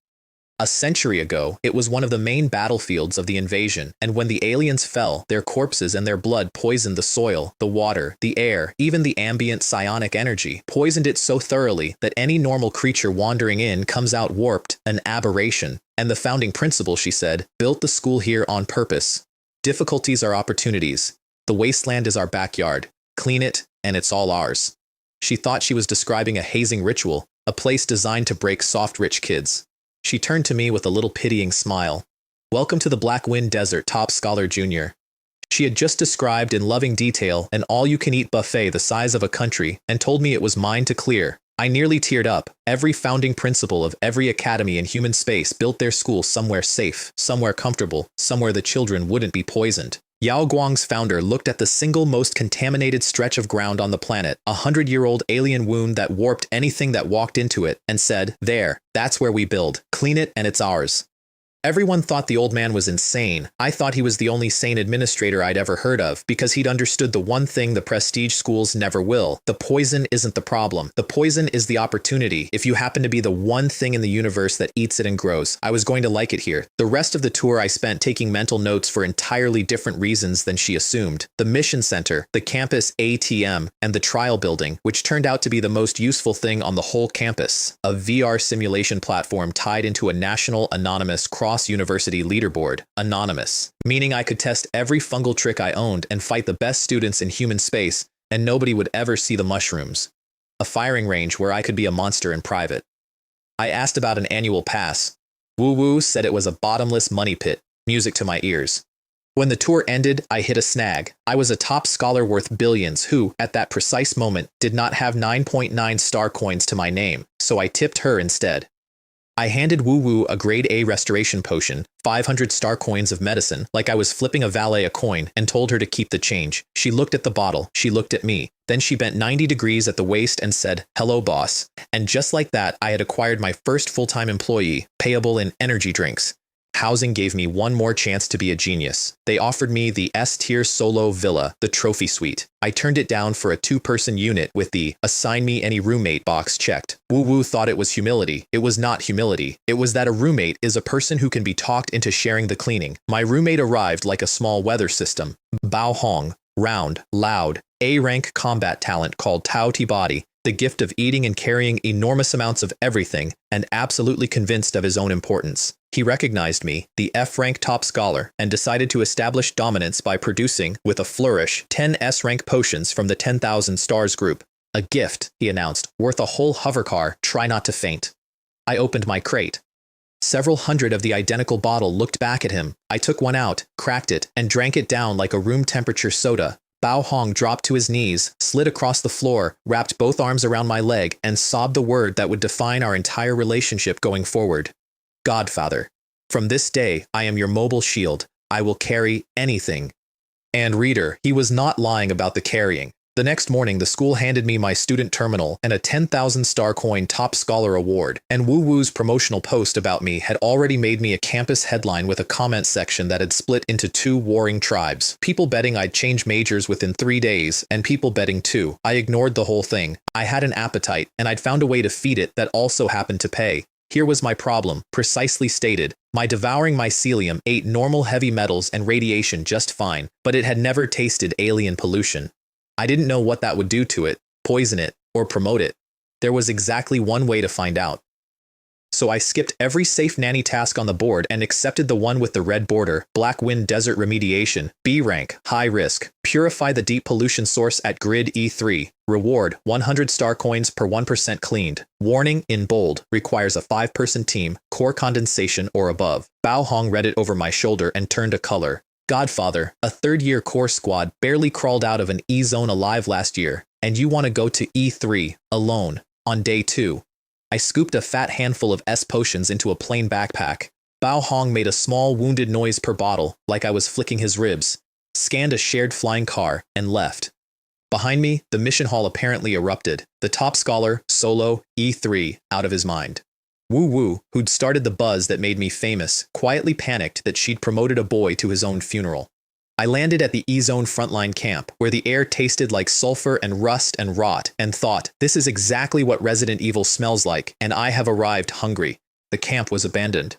A century ago, it was one of the main battlefields of the invasion, and when the aliens fell, their corpses and their blood poisoned the soil, the water, the air, even the ambient psionic energy, poisoned it so thoroughly that any normal creature wandering in comes out warped, an aberration. And the founding principle, she said, built the school here on purpose. Difficulties are opportunities. The wasteland is our backyard. Clean it, and it's all ours. She thought she was describing a hazing ritual, a place designed to break soft rich kids. She turned to me with a little pitying smile. Welcome to the Black Wind Desert, Top Scholar Jr. She had just described in loving detail an all-you-can-eat buffet the size of a country and told me it was mine to clear. I nearly teared up. Every founding principle of every academy in human space built their school somewhere safe, somewhere comfortable, somewhere the children wouldn't be poisoned. Yaoguang's founder looked at the single most contaminated stretch of ground on the planet, a 100-year-old alien wound that warped anything that walked into it, and said, there, that's where we build. Clean it and it's ours. Everyone thought the old man was insane. I thought he was the only sane administrator I'd ever heard of because he'd understood the one thing the prestige schools never will. The poison isn't the problem. The poison is the opportunity if you happen to be the one thing in the universe that eats it and grows. I was going to like it here. The rest of the tour I spent taking mental notes for entirely different reasons than she assumed. The mission center, the campus ATM, and the trial building, which turned out to be the most useful thing on the whole campus. A VR simulation platform tied into a national anonymous cross-university leaderboard, anonymous, meaning I could test every fungal trick I owned and fight the best students in human space, and nobody would ever see the mushrooms. A firing range where I could be a monster in private. I asked about an annual pass. Woo-woo said it was a bottomless money pit, music to my ears. When the tour ended, I hit a snag. I was a top scholar worth billions who, at that precise moment, did not have 9.9 star coins to my name, so I tipped her instead. I handed Woo-woo a grade A restoration potion, 500 star coins of medicine, like I was flipping a valet a coin, and told her to keep the change. She looked at the bottle, she looked at me. Then she bent 90 degrees at the waist and said, "Hello, boss." And just like that, I had acquired my first full-time employee, payable in energy drinks. Housing gave me one more chance to be a genius. They offered me the S-tier solo villa, the trophy suite. I turned it down for a 2-person unit with the "assign me any roommate" box checked. Woo-woo thought it was humility. It was not humility. It was that a roommate is a person who can be talked into sharing the cleaning. My roommate arrived like a small weather system. Bao Hong, round, loud, A-rank combat talent called Tao Ti Body, the gift of eating and carrying enormous amounts of everything, and absolutely convinced of his own importance. He recognized me, the F-rank top scholar, and decided to establish dominance by producing, with a flourish, 10 S-rank potions from the 10,000 stars group. A gift, he announced, worth a whole hovercar. Try not to faint. I opened my crate. Several hundred of the identical bottle looked back at him. I took one out, cracked it, and drank it down like a room-temperature soda. Bao Hong dropped to his knees, slid across the floor, wrapped both arms around my leg, and sobbed the word that would define our entire relationship going forward. Godfather. From this day, I am your mobile shield. I will carry anything. And reader, he was not lying about the carrying. The next morning, the school handed me my student terminal and a 10,000 star coin top scholar award, and Woo-woo's promotional post about me had already made me a campus headline with a comment section that had split into 2 warring tribes. People betting I'd change majors within 3 days, and people betting too. I ignored the whole thing. I had an appetite, and I'd found a way to feed it that also happened to pay. Here was my problem, precisely stated. My devouring mycelium ate normal heavy metals and radiation just fine, but it had never tasted alien pollution. I didn't know what that would do to it, poison it, or promote it. There was exactly one way to find out. So I skipped every safe nanny task on the board and accepted the one with the red border, Black Wind Desert Remediation, B rank, high risk, purify the deep pollution source at grid E3, reward 100 star coins per 1% cleaned, warning in bold, requires a 5-person team, core condensation or above. Bao Hong read it over my shoulder and turned a color. Godfather, a 3rd-year core squad barely crawled out of an E-zone alive last year, and you want to go to E3, alone, on day 2. I scooped a fat handful of S potions into a plain backpack. Bao Hong made a small wounded noise per bottle, like I was flicking his ribs, scanned a shared flying car, and left. Behind me, the mission hall apparently erupted, the top scholar, solo, E3, out of his mind. Woo-woo, who'd started the buzz that made me famous, quietly panicked that she'd promoted a boy to his own funeral. I landed at the E-Zone frontline camp, where the air tasted like sulfur and rust and rot, and thought, this is exactly what Resident Evil smells like, and I have arrived hungry. The camp was abandoned.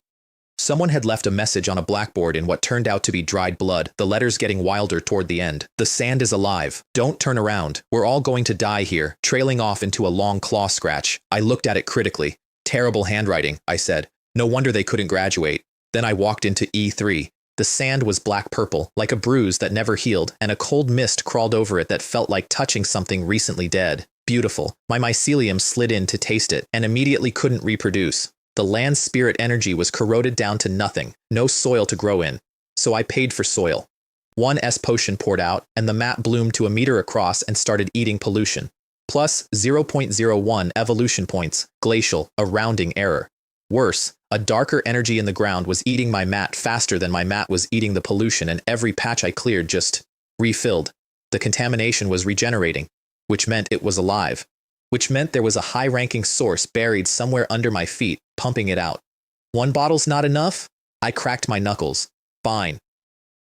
Someone had left a message on a blackboard in what turned out to be dried blood, the letters getting wilder toward the end. The sand is alive. Don't turn around. We're all going to die here, trailing off into a long claw scratch. I looked at it critically. Terrible handwriting, I said. No wonder they couldn't graduate. Then I walked into E3. The sand was black-purple, like a bruise that never healed, and a cold mist crawled over it that felt like touching something recently dead. Beautiful. My mycelium slid in to taste it, and immediately couldn't reproduce. The land's spirit energy was corroded down to nothing, no soil to grow in. So I paid for soil. 1 S potion poured out, and the mat bloomed to a meter across and started eating pollution. Plus 0.01 evolution points, glacial, a rounding error. Worse, a darker energy in the ground was eating my mat faster than my mat was eating the pollution, and every patch I cleared just refilled. The contamination was regenerating, which meant it was alive, which meant there was a high-ranking source buried somewhere under my feet, pumping it out. 1 bottle's not enough? I cracked my knuckles. Fine.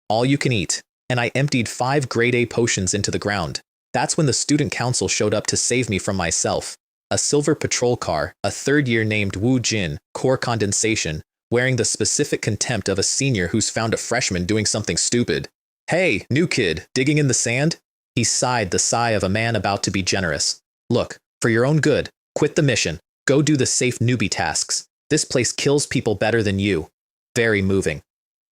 All you can eat. And I emptied 5 grade A potions into the ground. That's when the student council showed up to save me from myself. A silver patrol car, a third year named Wu Jin, core condensation, wearing the specific contempt of a senior who's found a freshman doing something stupid. Hey, new kid, digging in the sand? He sighed the sigh of a man about to be generous. Look, for your own good, quit the mission. Go do the safe newbie tasks. This place kills people better than you. Very moving.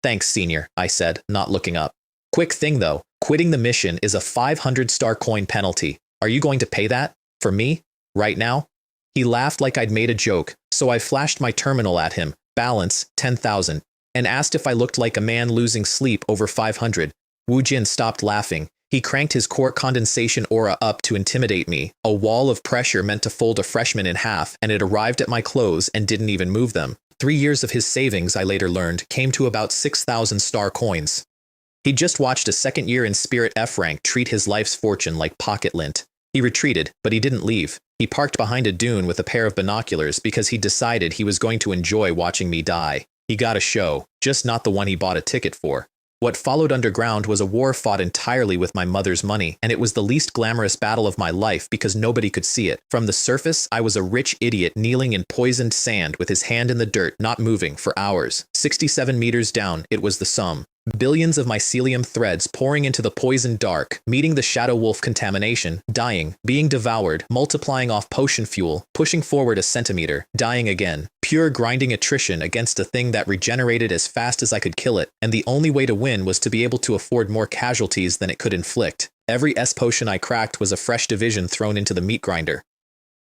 Thanks, senior, I said, not looking up. Quick thing though, quitting the mission is a 500 star coin penalty. Are you going to pay that? For me? Right now? He laughed like I'd made a joke, so I flashed my terminal at him, balance 10,000, and asked if I looked like a man losing sleep over 500. Wu Jin stopped laughing. He cranked his core condensation aura up to intimidate me, a wall of pressure meant to fold a freshman in half, and it arrived at my clothes and didn't even move them. 3 years of his savings, I later learned, came to about 6,000 star coins. He'd just watched a second year in Spirit F rank treat his life's fortune like pocket lint. He retreated, but he didn't leave. He parked behind a dune with a pair of binoculars because he decided he was going to enjoy watching me die. He got a show, just not the one he bought a ticket for. What followed underground was a war fought entirely with my mother's money, and it was the least glamorous battle of my life because nobody could see it. From the surface, I was a rich idiot kneeling in poisoned sand with his hand in the dirt, not moving, for hours. 67 meters down, it was the sum. Billions of mycelium threads pouring into the poisoned dark, meeting the shadow wolf contamination, dying, being devoured, multiplying off potion fuel, pushing forward a centimeter, dying again. Pure grinding attrition against a thing that regenerated as fast as I could kill it, and the only way to win was to be able to afford more casualties than it could inflict. Every S potion I cracked was a fresh division thrown into the meat grinder.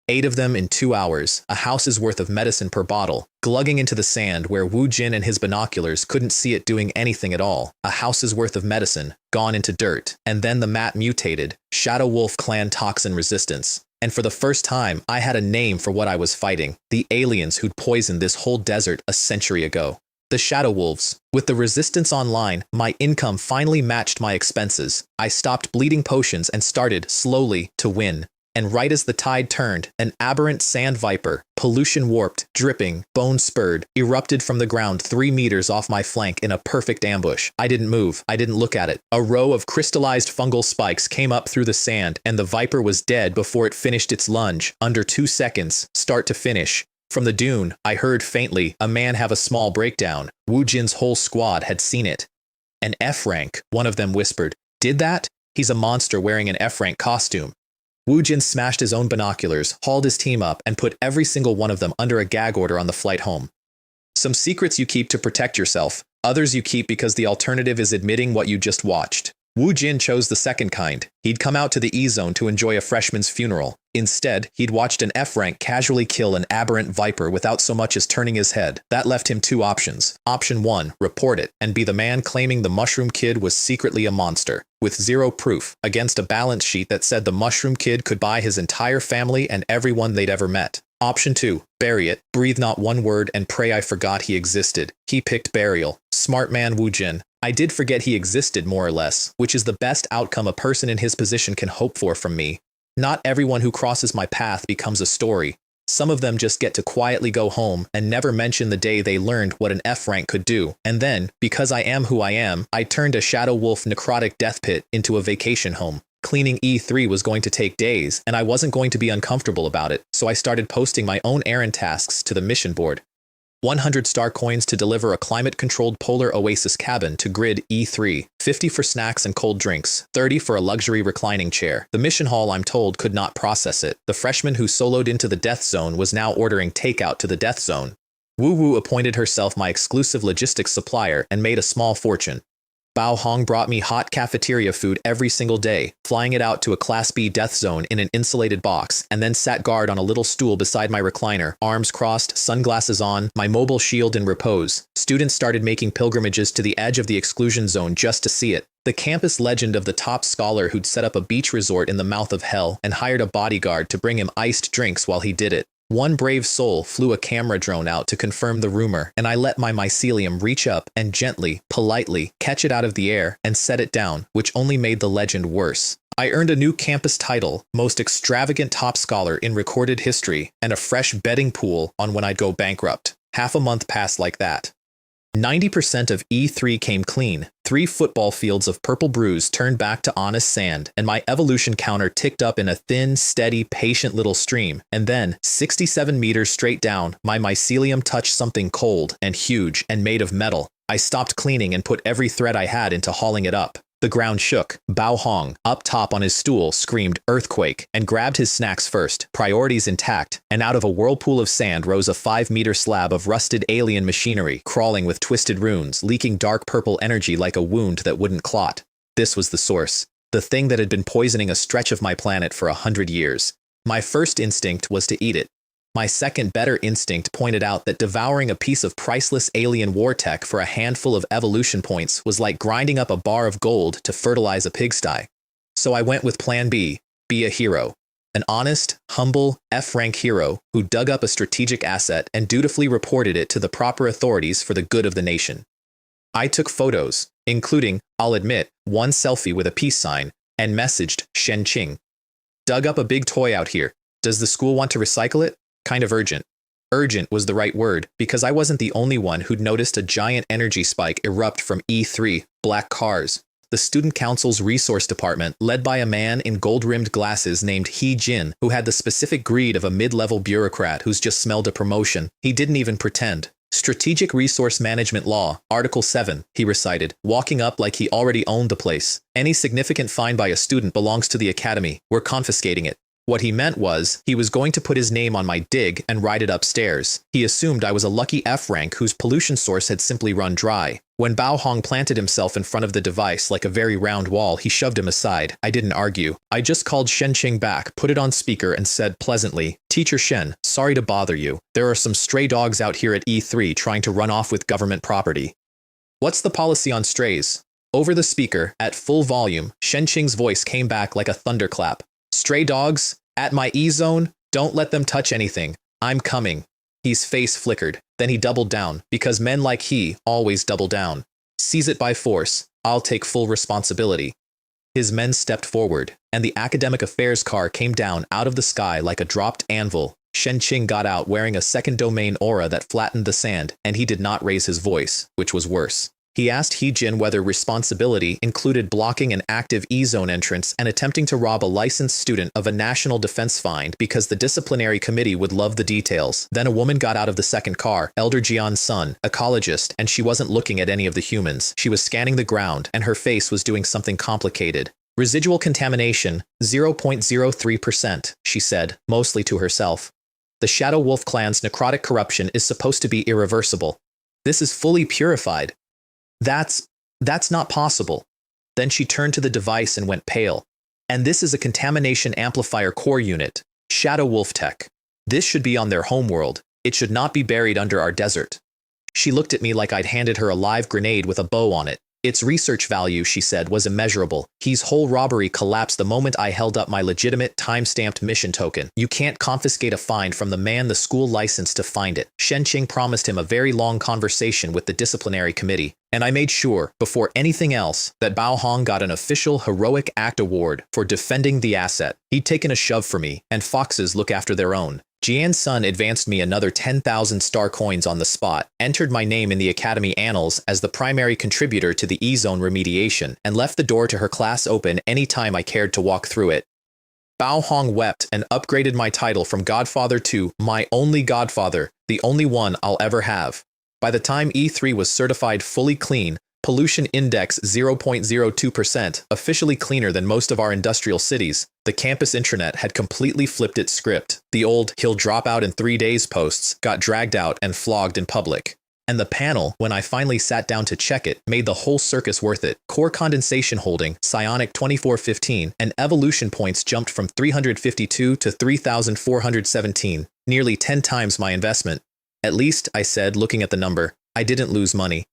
8 of them in 2 hours, a house's worth of medicine per bottle, glugging into the sand where Wu Jin and his binoculars couldn't see it doing anything at all. A house's worth of medicine, gone into dirt. And then the mat mutated, Shadow Wolf Clan Toxin Resistance. And for the first time, I had a name for what I was fighting. The aliens who'd poisoned this whole desert a century ago. The Shadow Wolves. With the resistance online, my income finally matched my expenses. I stopped bleeding potions and started, slowly, to win. And right as the tide turned, an aberrant sand viper, pollution-warped, dripping, bone-spurred, erupted from the ground 3 meters off my flank in a perfect ambush. I didn't move. I didn't look at it. A row of crystallized fungal spikes came up through the sand, and the viper was dead before it finished its lunge, under 2 seconds, start to finish. From the dune, I heard faintly a man have a small breakdown. Wu Jin's whole squad had seen it. An F rank, one of them whispered. Did that? He's a monster wearing an F rank costume. Wu Jin smashed his own binoculars, hauled his team up, and put every single one of them under a gag order on the flight home. Some secrets you keep to protect yourself, others you keep because the alternative is admitting what you just watched. Wu Jin chose the second kind. He'd come out to the E-Zone to enjoy a freshman's funeral. Instead, he'd watched an F-rank casually kill an aberrant viper without so much as turning his head. That left him 2 options. Option 1, report it, and be the man claiming the Mushroom Kid was secretly a monster, with 0 proof, against a balance sheet that said the Mushroom Kid could buy his entire family and everyone they'd ever met. Option 2, bury it, breathe not one word, and pray I forgot he existed. He picked burial. Smart man Wu Jin. I did forget he existed, more or less, which is the best outcome a person in his position can hope for from me. Not everyone who crosses my path becomes a story. Some of them just get to quietly go home and never mention the day they learned what an F rank could do. And then, because I am who I am, I turned a Shadow Wolf necrotic death pit into a vacation home. Cleaning E3 was going to take days, and I wasn't going to be uncomfortable about it, so I started posting my own errand tasks to the mission board. 100 star coins to deliver a climate-controlled polar oasis cabin to grid E3, 50 for snacks and cold drinks, 30 for a luxury reclining chair. The mission hall, I'm told, could not process it. The freshman who soloed into the death zone was now ordering takeout to the death zone. Wu Wu appointed herself my exclusive logistics supplier and made a small fortune. Bao Hong brought me hot cafeteria food every single day, flying it out to a Class B death zone in an insulated box, and then sat guard on a little stool beside my recliner, arms crossed, sunglasses on, my mobile shield in repose. Students started making pilgrimages to the edge of the exclusion zone just to see it. The campus legend of the top scholar who'd set up a beach resort in the mouth of hell and hired a bodyguard to bring him iced drinks while he did it. One brave soul flew a camera drone out to confirm the rumor, and I let my mycelium reach up and gently, politely, catch it out of the air and set it down, which only made the legend worse. I earned a new campus title, most extravagant top scholar in recorded history, and a fresh betting pool on when I'd go bankrupt. Half a month passed like that. 90% of E3 came clean, 3 football fields of purple bruise turned back to honest sand, and my evolution counter ticked up in a thin, steady, patient little stream, and then, 67 meters straight down, my mycelium touched something cold and huge and made of metal. I stopped cleaning and put every thread I had into hauling it up. The ground shook. Bao Hong, up top on his stool, screamed "Earthquake" and grabbed his snacks first, priorities intact, and out of a whirlpool of sand rose a 5-meter slab of rusted alien machinery, crawling with twisted runes, leaking dark purple energy like a wound that wouldn't clot. This was the source. The thing that had been poisoning a stretch of my planet for 100 years. My first instinct was to eat it. My second, better instinct pointed out that devouring a piece of priceless alien war tech for a handful of evolution points was like grinding up a bar of gold to fertilize a pigsty. So I went with plan B, be a hero. An honest, humble, F-rank hero who dug up a strategic asset and dutifully reported it to the proper authorities for the good of the nation. I took photos, including, I'll admit, one selfie with a peace sign, and messaged Shen Qing. Dug up a big toy out here. Does the school want to recycle it? Kind of urgent. Urgent was the right word, because I wasn't the only one who'd noticed a giant energy spike erupt from E3, black cars. The student council's resource department, led by a man in gold-rimmed glasses named He Jin, who had the specific greed of a mid-level bureaucrat who's just smelled a promotion. He didn't even pretend. Strategic Resource Management Law, Article 7, he recited, walking up like he already owned the place. Any significant fine by a student belongs to the academy. We're confiscating it. What he meant was, he was going to put his name on my dig and write it upstairs. He assumed I was a lucky F-rank whose pollution source had simply run dry. When Bao Hong planted himself in front of the device like a very round wall, he shoved him aside. I didn't argue. I just called Shen Qing back, put it on speaker, and said pleasantly, "Teacher Shen, sorry to bother you. There are some stray dogs out here at E3 trying to run off with government property." "What's the policy on strays?" Over the speaker, at full volume, Shen Qing's voice came back like a thunderclap. "Stray dogs? At my E-zone? Don't let them touch anything. I'm coming." His face flickered. Then he doubled down, because men like he always double down. "Seize it by force. I'll take full responsibility." His men stepped forward, and the academic affairs car came down out of the sky like a dropped anvil. Shen Qing got out wearing a second domain aura that flattened the sand, and he did not raise his voice, which was worse. He asked He Jin whether responsibility included blocking an active E-zone entrance and attempting to rob a licensed student of a national defense fine because the disciplinary committee would love the details. Then a woman got out of the second car, Elder Jian's son, ecologist, and she wasn't looking at any of the humans. She was scanning the ground, and her face was doing something complicated. "Residual contamination, 0.03%, she said, mostly to herself. "The Shadow Wolf clan's necrotic corruption is supposed to be irreversible. This is fully purified. That's not possible." Then she turned to the device and went pale. "And this is a contamination amplifier core unit. Shadow Wolf tech. This should be on their homeworld. It should not be buried under our desert." She looked at me like I'd handed her a live grenade with a bow on it. "Its research value," she said, "was immeasurable. His whole robbery collapsed the moment I held up my legitimate, time-stamped mission token. You can't confiscate a find from the man the school licensed to find it." Shen Qing promised him a very long conversation with the disciplinary committee, and I made sure, before anything else, that Bao Hong got an official Heroic Act award for defending the asset. He'd taken a shove for me, and foxes look after their own. Jian's son advanced me another 10,000 star coins on the spot, entered my name in the Academy annals as the primary contributor to the E-zone remediation, and left the door to her class open any time I cared to walk through it. Bao Hong wept and upgraded my title from Godfather to my only Godfather, the only one I'll ever have. By the time E3 was certified fully clean, pollution index 0.02%, officially cleaner than most of our industrial cities, the campus intranet had completely flipped its script. The old "he'll drop out in 3 days" posts got dragged out and flogged in public. And the panel, when I finally sat down to check it, made the whole circus worth it. Core condensation holding, psionic 2415, and evolution points jumped from 352 to 3,417, nearly 10 times my investment. At least, I said, looking at the number, I didn't lose money.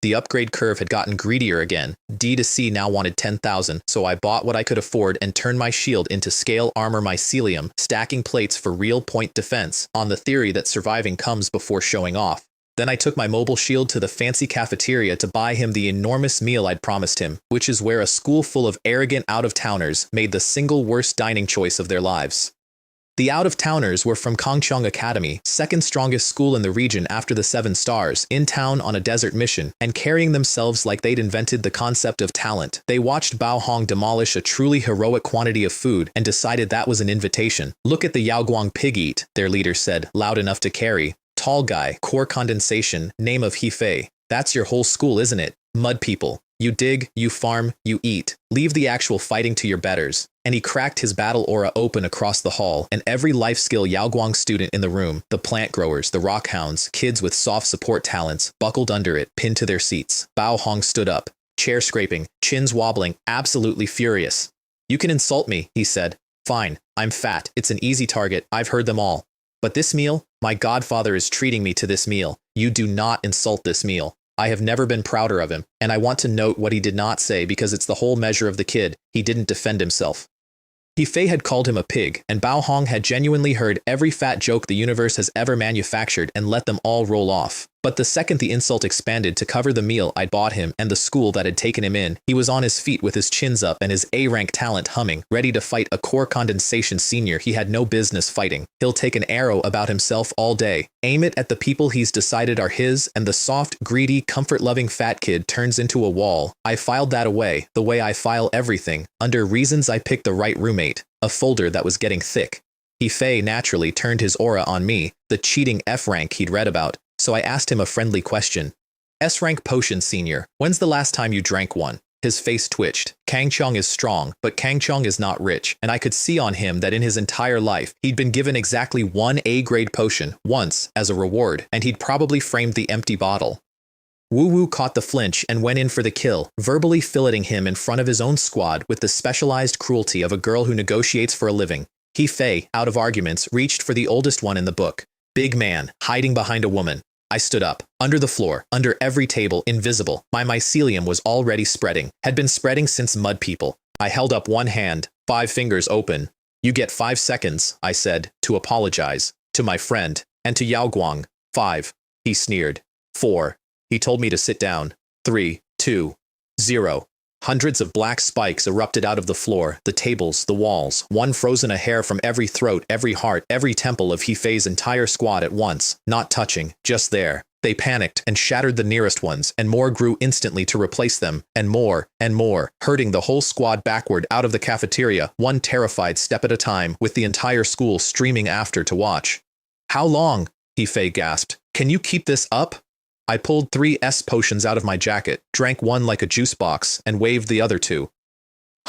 The upgrade curve had gotten greedier again. D2C now wanted 10,000, so I bought what I could afford and turned my shield into scale armor mycelium, stacking plates for real point defense, on the theory that surviving comes before showing off. Then I took my mobile shield to the fancy cafeteria to buy him the enormous meal I'd promised him, which is where a school full of arrogant out-of-towners made the single worst dining choice of their lives. The out-of-towners were from Kangchong Academy, second strongest school in the region after the 7 stars, in town on a desert mission, and carrying themselves like they'd invented the concept of talent. They watched Bao Hong demolish a truly heroic quantity of food and decided that was an invitation. "Look at the Yaoguang pig eat," their leader said, loud enough to carry. "Tall guy, core condensation, name of Hefei. That's your whole school, isn't it? Mud people. You dig, you farm, you eat. Leave the actual fighting to your betters." And he cracked his battle aura open across the hall, and every life skill Yaoguang student in the room, the plant growers, the rock hounds, kids with soft support talents, buckled under it, pinned to their seats. Bao Hong stood up, chair scraping, chins wobbling, absolutely furious. "You can insult me," he said. "Fine, I'm fat, it's an easy target, I've heard them all. But this meal, my godfather is treating me to this meal. You do not insult this meal. I have never been prouder of him, and I want to note what he did not say because it's the whole measure of the kid. He didn't defend himself." Hefei had called him a pig, and Bao Hong had genuinely heard every fat joke the universe has ever manufactured and let them all roll off. But the second the insult expanded to cover the meal I'd bought him and the school that had taken him in, he was on his feet with his chins up and his A-rank talent humming, ready to fight a core condensation senior he had no business fighting. He'll take an arrow about himself all day, aim it at the people he's decided are his, and the soft, greedy, comfort-loving fat kid turns into a wall. I filed that away, the way I file everything, under reasons I picked the right roommate, a folder that was getting thick. Hefei naturally turned his aura on me, the cheating F-rank he'd read about, so I asked him a friendly question. "S-rank potion, senior. When's the last time you drank one?" His face twitched. Kangchong is strong, but Kangchong is not rich, and I could see on him that in his entire life, he'd been given exactly one A-grade potion, once, as a reward, and he'd probably framed the empty bottle. Wu Wu caught the flinch and went in for the kill, verbally filleting him in front of his own squad with the specialized cruelty of a girl who negotiates for a living. Hefei, out of arguments, reached for the oldest one in the book. Big man, hiding behind a woman. I stood up, under the floor, under every table, invisible. My mycelium was already spreading, had been spreading since mud people. I held up one hand, 5 fingers open. "You get 5 seconds, I said, to apologize. To my friend, and to Yaoguang. 5. He sneered. 4. He told me to sit down. 3, 2, 0. Hundreds of black spikes erupted out of the floor, the tables, the walls. One frozen a hair from every throat, every heart, every temple of Hefei's entire squad at once, not touching, just there. They panicked and shattered the nearest ones, and more grew instantly to replace them, and more, hurting the whole squad backward out of the cafeteria, one terrified step at a time, with the entire school streaming after to watch. "How long?" Hefei gasped. "Can you keep this up?" I pulled 3 S potions out of my jacket, drank one like a juice box, and waved the other 2.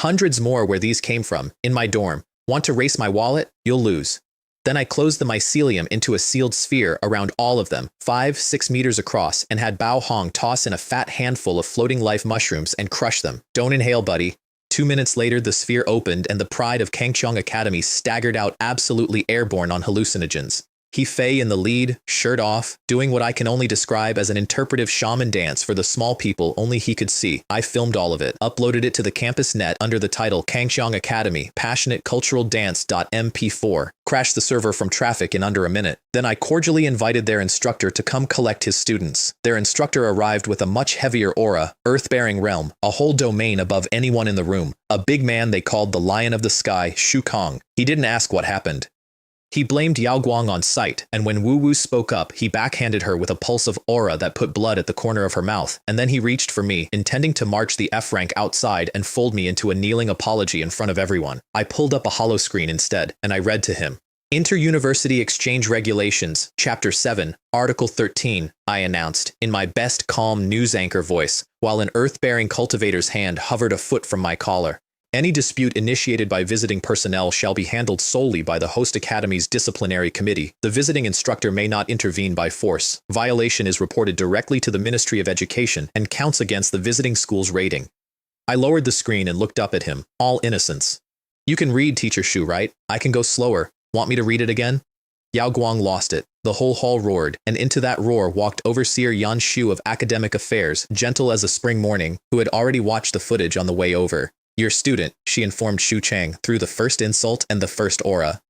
"Hundreds more where these came from, in my dorm. Want to race my wallet? You'll lose." Then I closed the mycelium into a sealed sphere around all of them, 5-6 meters across, and had Bao Hong toss in a fat handful of floating life mushrooms and crush them. "Don't inhale, buddy." 2 minutes later, the sphere opened and the pride of Kangchong Academy staggered out absolutely airborne on hallucinogens. Hefei in the lead, shirt off, doing what I can only describe as an interpretive shaman dance for the small people only he could see. I filmed all of it, uploaded it to the campus net under the title Kangchong Academy Passionate Cultural Dance.mp4. Crashed the server from traffic in under a minute. Then I cordially invited their instructor to come collect his students. Their instructor arrived with a much heavier aura, earth-bearing realm, a whole domain above anyone in the room. A big man they called the Lion of the Sky, Shu Kong. He didn't ask what happened. He blamed Yaoguang on sight, and when Wu Wu spoke up, he backhanded her with a pulse of aura that put blood at the corner of her mouth, and then he reached for me, intending to march the F-rank outside and fold me into a kneeling apology in front of everyone. I pulled up a holoscreen instead, and I read to him. "Inter-University Exchange Regulations, Chapter 7, Article 13, I announced, in my best calm news anchor voice, while an earth-bearing cultivator's hand hovered a foot from my collar. Any dispute initiated by visiting personnel shall be handled solely by the host academy's disciplinary committee. The visiting instructor may not intervene by force. Violation is reported directly to the Ministry of Education and counts against the visiting school's rating." I lowered the screen and looked up at him, all innocence. "You can read, Teacher Shu, right? I can go slower. Want me to read it again?" Yaoguang lost it. The whole hall roared, and into that roar walked Overseer Yan Shu of Academic Affairs, gentle as a spring morning, who had already watched the footage on the way over. "Your student," she informed Shu Chang, through the first insult and the first aura.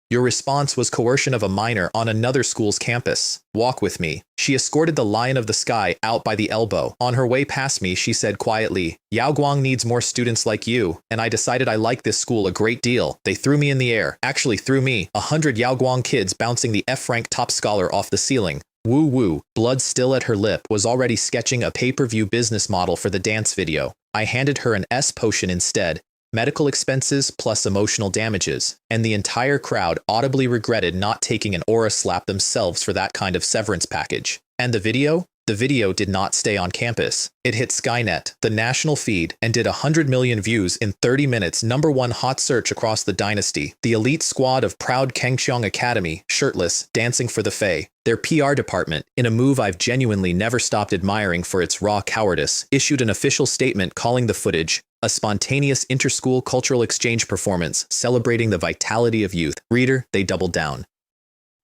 Your response was coercion of a minor on another school's campus. Walk with me. She escorted the lion of the sky out by the elbow. On her way past me, she said quietly, Yaoguang needs more students like you, and I decided I like this school a great deal. They threw me in the air. Actually threw me, 100 Yaoguang kids bouncing the F-rank top scholar off the ceiling. Woo woo, blood still at her lip, was already sketching a pay-per-view business model for the dance video. I handed her an S potion instead. Medical expenses plus emotional damages, and the entire crowd audibly regretted not taking an aura slap themselves for that kind of severance package. And the video? The video did not stay on campus. It hit Skynet, the national feed, and did 100 million views in 30 minutes, #1 hot search across the dynasty. The elite squad of proud Kangcheong Academy, shirtless, dancing for the Fae. Their PR department, in a move I've genuinely never stopped admiring for its raw cowardice, issued an official statement calling the footage a spontaneous interschool cultural exchange performance celebrating the vitality of youth. Reader, they doubled down.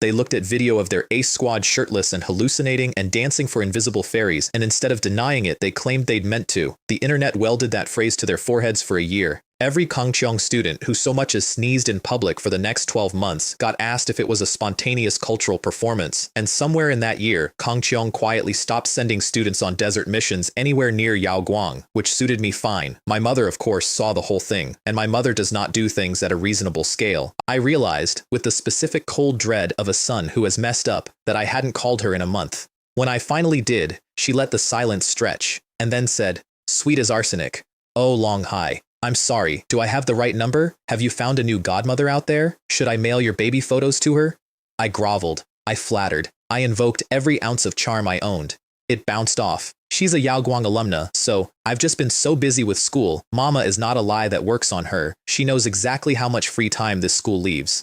They looked at video of their ace squad shirtless and hallucinating and dancing for invisible fairies, and instead of denying it, they claimed they'd meant to. The internet welded that phrase to their foreheads for a year. Every Kangcheong student who so much as sneezed in public for the next 12 months got asked if it was a spontaneous cultural performance, and somewhere in that year, Kangcheong quietly stopped sending students on desert missions anywhere near Yaoguang, which suited me fine. My mother, of course, saw the whole thing, and my mother does not do things at a reasonable scale. I realized, with the specific cold dread of a son who has messed up, that I hadn't called her in a month. When I finally did, she let the silence stretch, and then said, "Sweet as arsenic. Oh, long high. I'm sorry, do I have the right number? Have you found a new godmother out there? Should I mail your baby photos to her?" I groveled. I flattered. I invoked every ounce of charm I owned. It bounced off. She's a Yaoguang alumna, so I've just been so busy with school. Mama is not a lie that works on her. She knows exactly how much free time this school leaves.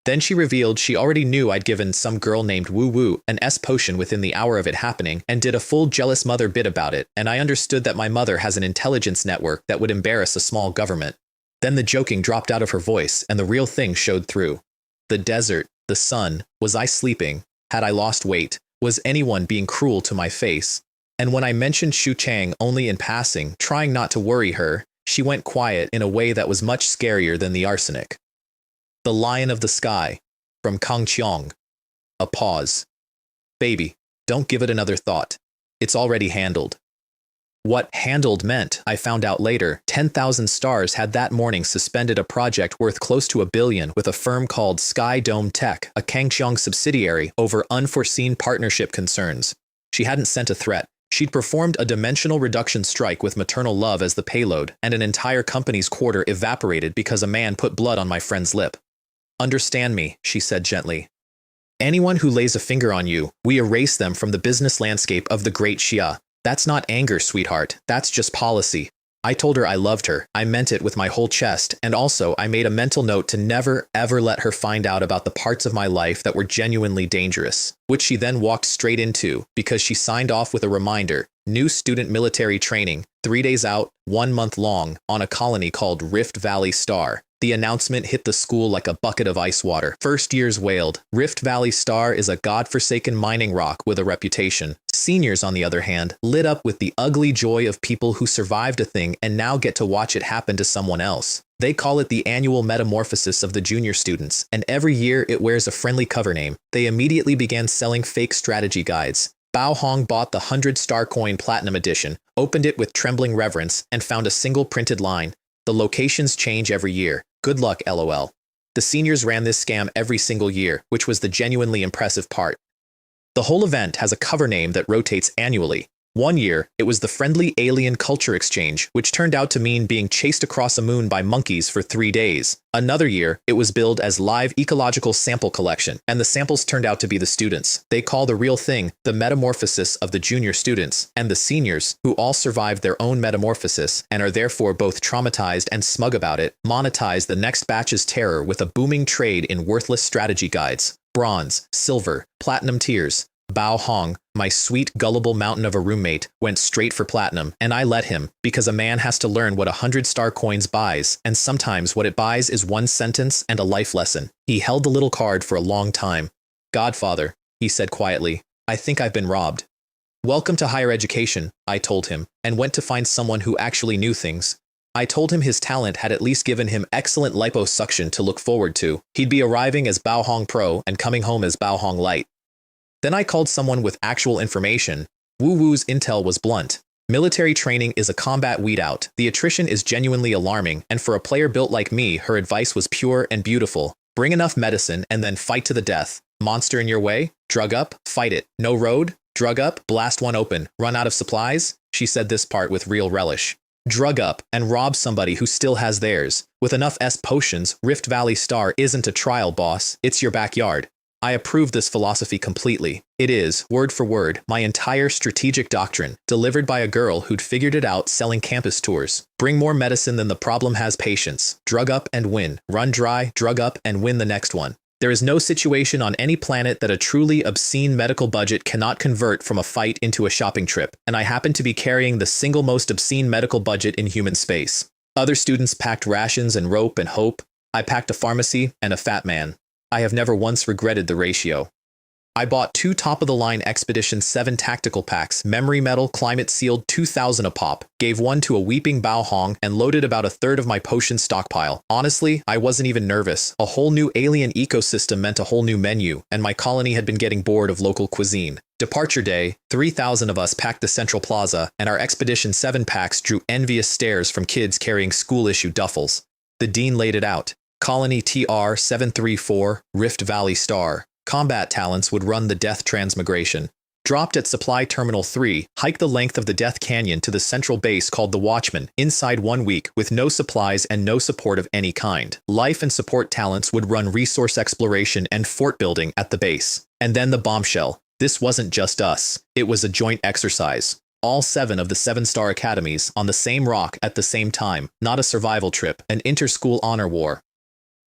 Then she revealed she already knew I'd given some girl named Woo Woo an S potion within the hour of it happening and did a full jealous mother bit about it, and I understood that my mother has an intelligence network that would embarrass a small government. Then the joking dropped out of her voice and the real thing showed through. The desert, the sun, was I sleeping? Had I lost weight? Was anyone being cruel to my face? And when I mentioned Shu Chang only in passing, trying not to worry her, she went quiet in a way that was much scarier than the arsenic. The Lion of the Sky, from Kangcheong. A pause. Baby, don't give it another thought. It's already handled. What handled meant, I found out later. 10,000 Stars had that morning suspended a project worth close to $1 billion with a firm called Sky Dome Tech, a Kangcheong subsidiary, over unforeseen partnership concerns. She hadn't sent a threat. She'd performed a dimensional reduction strike with maternal love as the payload, and an entire company's quarter evaporated because a man put blood on my friend's lip. "Understand me," she said gently. "Anyone who lays a finger on you, we erase them from the business landscape of the Great Xia. That's not anger, sweetheart. That's just policy." I told her I loved her. I meant it with my whole chest, and also I made a mental note to never, ever let her find out about the parts of my life that were genuinely dangerous, which she then walked straight into, because she signed off with a reminder: new student military training, 3 days out, 1 month long, on a colony called Rift Valley Star. The announcement hit the school like a bucket of ice water. First years wailed. Rift Valley Star is a godforsaken mining rock with a reputation. Seniors, on the other hand, lit up with the ugly joy of people who survived a thing and now get to watch it happen to someone else. They call it the annual metamorphosis of the junior students, and every year it wears a friendly cover name. They immediately began selling fake strategy guides. Bao Hong bought the 100-star coin Platinum Edition, opened it with trembling reverence, and found a single printed line: "The locations change every year. Good luck, LOL." The seniors ran this scam every single year, which was the genuinely impressive part. The whole event has a cover name that rotates annually. One year, it was the Friendly Alien Culture Exchange, which turned out to mean being chased across a moon by monkeys for 3 days. Another year, it was billed as Live Ecological Sample Collection, and the samples turned out to be the students. They call the real thing the metamorphosis of the junior students, and the seniors, who all survived their own metamorphosis and are therefore both traumatized and smug about it, monetize the next batch's terror with a booming trade in worthless strategy guides. Bronze, silver, platinum tiers. Bao Hong, my sweet, gullible mountain of a roommate, went straight for platinum, and I let him, because a man has to learn what 100-star coins buys, and sometimes what it buys is 1 sentence and a life lesson. He held the little card for a long time. "Godfather," he said quietly, "I think I've been robbed." "Welcome to higher education," I told him, and went to find someone who actually knew things. I told him his talent had at least given him excellent liposuction to look forward to. He'd be arriving as Bao Hong Pro and coming home as Bao Hong Light. Then I called someone with actual information. Wu Wu's intel was blunt. Military training is a combat weed-out. The attrition is genuinely alarming, and for a player built like me, her advice was pure and beautiful. Bring enough medicine and then fight to the death. Monster in your way? Drug up? Fight it. No road? Drug up? Blast one open. Run out of supplies? She said this part with real relish. Drug up and rob somebody who still has theirs. With enough S potions, Rift Valley Star isn't a trial, boss. It's your backyard. I approve this philosophy completely. It is, word for word, my entire strategic doctrine, delivered by a girl who'd figured it out selling campus tours. Bring more medicine than the problem has patience. Drug up and win. Run dry, drug up, and win the next one. There is no situation on any planet that a truly obscene medical budget cannot convert from a fight into a shopping trip, and I happen to be carrying the single most obscene medical budget in human space. Other students packed rations and rope and hope. I packed a pharmacy and a fat man. I have never once regretted the ratio. I bought 2 top-of-the-line Expedition 7 tactical packs, memory metal, climate-sealed, 2,000 a pop, gave one to a weeping Bao Hong, and loaded about a third of my potion stockpile. Honestly, I wasn't even nervous. A whole new alien ecosystem meant a whole new menu, and my colony had been getting bored of local cuisine. Departure day, 3,000 of us packed the Central Plaza, and our Expedition 7 packs drew envious stares from kids carrying school-issue duffels. The dean laid it out. Colony TR-734, Rift Valley Star. Combat talents would run the Death Transmigration. Dropped at Supply Terminal 3, hike the length of the Death Canyon to the central base called the Watchman, inside 1 week, with no supplies and no support of any kind. Life and support talents would run resource exploration and fort building at the base. And then the bombshell. This wasn't just us. It was a joint exercise. All 7 of the 7-star academies on the same rock at the same time, not a survival trip, an inter-school honor war.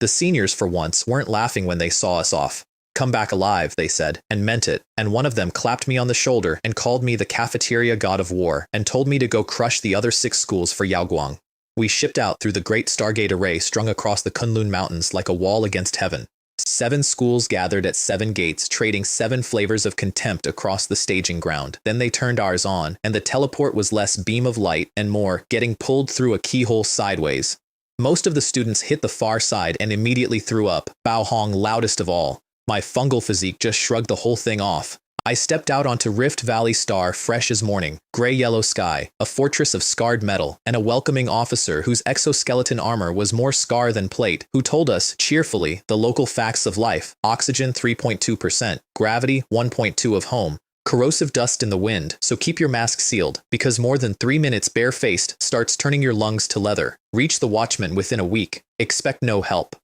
The seniors, for once, weren't laughing when they saw us off. Come back alive, they said, and meant it, and one of them clapped me on the shoulder and called me the cafeteria god of war and told me to go crush the other 6 schools for Yaoguang. We shipped out through the great Stargate array strung across the Kunlun Mountains like a wall against heaven. 7 schools gathered at 7 gates, trading 7 flavors of contempt across the staging ground. Then they turned ours on, and the teleport was less beam of light and more getting pulled through a keyhole sideways. Most of the students hit the far side and immediately threw up, Bao Hong loudest of all. My fungal physique just shrugged the whole thing off. I stepped out onto Rift Valley Star fresh as morning, gray-yellow sky, a fortress of scarred metal, and a welcoming officer whose exoskeleton armor was more scar than plate, who told us, cheerfully, the local facts of life: oxygen 3.2%, gravity 1.2 of home, corrosive dust in the wind, so keep your mask sealed, because more than 3 minutes bare-faced starts turning your lungs to leather. Reach the Watchman within a week. Expect no help.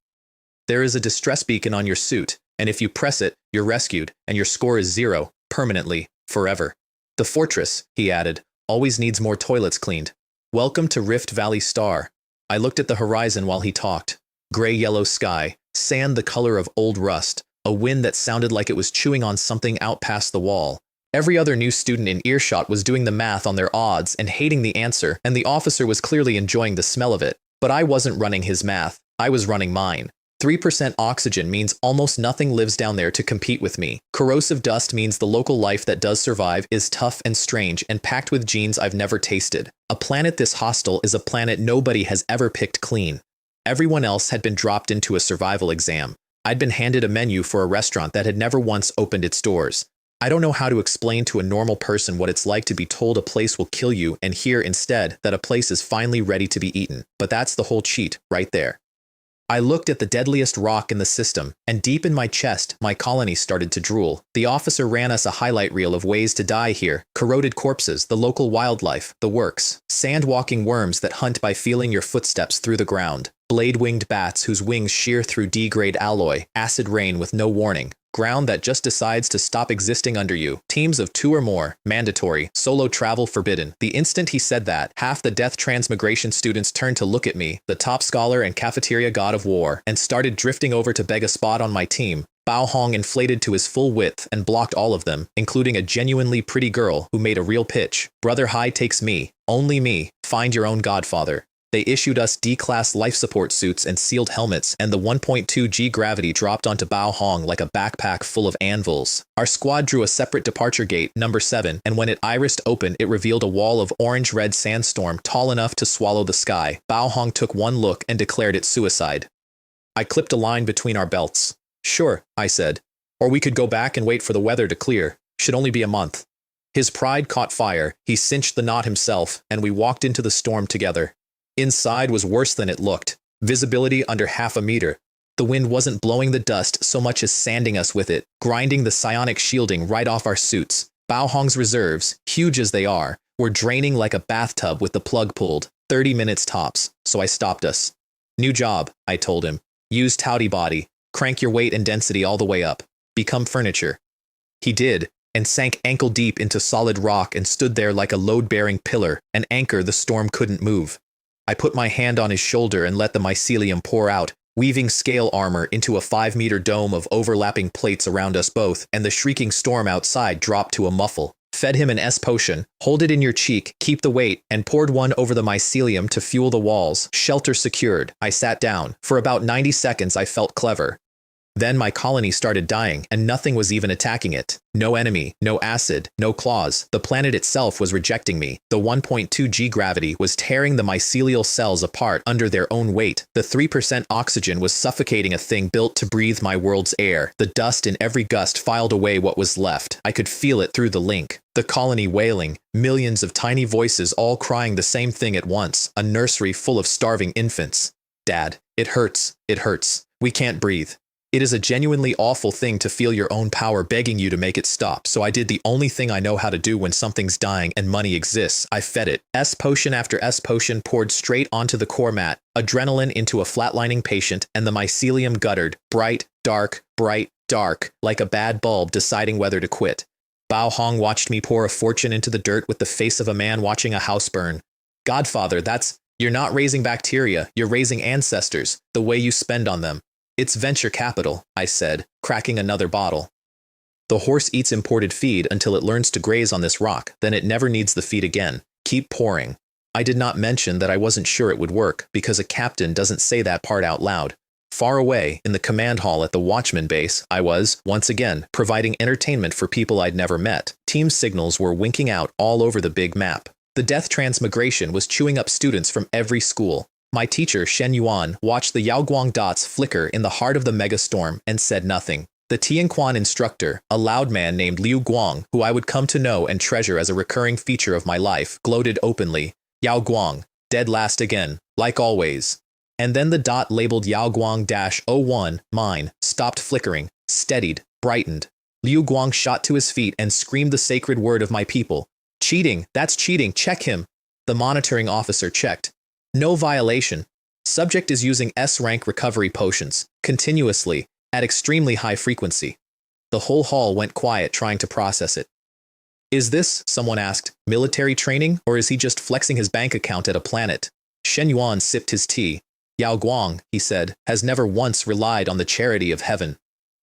There is a distress beacon on your suit, and if you press it, you're rescued, and your score is 0, permanently, forever. The fortress, he added, always needs more toilets cleaned. Welcome to Rift Valley Star. I looked at the horizon while he talked. Gray-yellow sky, sand the color of old rust, a wind that sounded like it was chewing on something out past the wall. Every other new student in earshot was doing the math on their odds and hating the answer, and the officer was clearly enjoying the smell of it. But I wasn't running his math, I was running mine. 3% oxygen means almost nothing lives down there to compete with me. Corrosive dust means the local life that does survive is tough and strange and packed with genes I've never tasted. A planet this hostile is a planet nobody has ever picked clean. Everyone else had been dropped into a survival exam. I'd been handed a menu for a restaurant that had never once opened its doors. I don't know how to explain to a normal person what it's like to be told a place will kill you and hear instead that a place is finally ready to be eaten. But that's the whole cheat, right there. I looked at the deadliest rock in the system, and deep in my chest, my colony started to drool. The officer ran us a highlight reel of ways to die here: corroded corpses, the local wildlife, the works, sand-walking worms that hunt by feeling your footsteps through the ground, blade-winged bats whose wings shear through D-grade alloy, acid rain with no warning, ground that just decides to stop existing under you, teams of 2 or more, mandatory, solo travel forbidden. The instant he said that, half the Death Transmigration students turned to look at me, the top scholar and cafeteria god of war, and started drifting over to beg a spot on my team. Bao Hong inflated to his full width and blocked all of them, including a genuinely pretty girl who made a real pitch. Brother Hai takes me, only me, find your own godfather. They issued us D-class life support suits and sealed helmets, and the 1.2 G gravity dropped onto Bao Hong like a backpack full of anvils. Our squad drew a separate departure gate, number 7, and when it irised open, it revealed a wall of orange-red sandstorm tall enough to swallow the sky. Bao Hong took one look and declared it suicide. I clipped a line between our belts. Sure, I said. Or we could go back and wait for the weather to clear. Should only be a month. His pride caught fire, he cinched the knot himself, and we walked into the storm together. Inside was worse than it looked. Visibility under half a meter. The wind wasn't blowing the dust so much as sanding us with it, grinding the psionic shielding right off our suits. Bao Hong's reserves, huge as they are, were draining like a bathtub with the plug pulled. 30 minutes tops, so I stopped us. New job, I told him. Use Touty Body. Crank your weight and density all the way up. Become furniture. He did, and sank ankle deep into solid rock and stood there like a load-bearing pillar, an anchor the storm couldn't move. I put my hand on his shoulder and let the mycelium pour out, weaving scale armor into a 5-meter dome of overlapping plates around us both, and the shrieking storm outside dropped to a muffle. Fed him an S potion, hold it in your cheek, keep the weight, and poured one over the mycelium to fuel the walls. Shelter secured. I sat down. For about 90 seconds I felt clever. Then my colony started dying, and nothing was even attacking it. No enemy, no acid, no claws. The planet itself was rejecting me. The 1.2 G gravity was tearing the mycelial cells apart under their own weight. The 3% oxygen was suffocating a thing built to breathe my world's air. The dust in every gust filed away what was left. I could feel it through the link. The colony wailing, millions of tiny voices all crying the same thing at once. A nursery full of starving infants. Dad, it hurts. It hurts. We can't breathe. It is a genuinely awful thing to feel your own power begging you to make it stop, so I did the only thing I know how to do when something's dying and money exists. I fed it. S potion after S potion poured straight onto the core mat, adrenaline into a flatlining patient, and the mycelium guttered, bright, dark, like a bad bulb deciding whether to quit. Bao Hong watched me pour a fortune into the dirt with the face of a man watching a house burn. Godfather, you're not raising bacteria, you're raising ancestors, the way you spend on them. It's venture capital, I said, cracking another bottle. The horse eats imported feed until it learns to graze on this rock, then it never needs the feed again. Keep pouring. I did not mention that I wasn't sure it would work, because a captain doesn't say that part out loud. Far away, in the command hall at the Watchman base, I was, once again, providing entertainment for people I'd never met. Team signals were winking out all over the big map. The death transmigration was chewing up students from every school. My teacher, Shen Yuan, watched the Yaoguang dots flicker in the heart of the megastorm and said nothing. The Tianquan instructor, a loud man named Liu Guang, who I would come to know and treasure as a recurring feature of my life, gloated openly. Yaoguang, dead last again, like always. And then the dot labeled Yaoguang-01, mine, stopped flickering, steadied, brightened. Liu Guang shot to his feet and screamed the sacred word of my people. Cheating, that's cheating, check him. The monitoring officer checked. No violation. Subject is using S-rank recovery potions, continuously, at extremely high frequency. The whole hall went quiet trying to process it. Is this, someone asked, military training, or is he just flexing his bank account at a planet? Shen Yuan sipped his tea. Yao Guang, he said, has never once relied on the charity of heaven.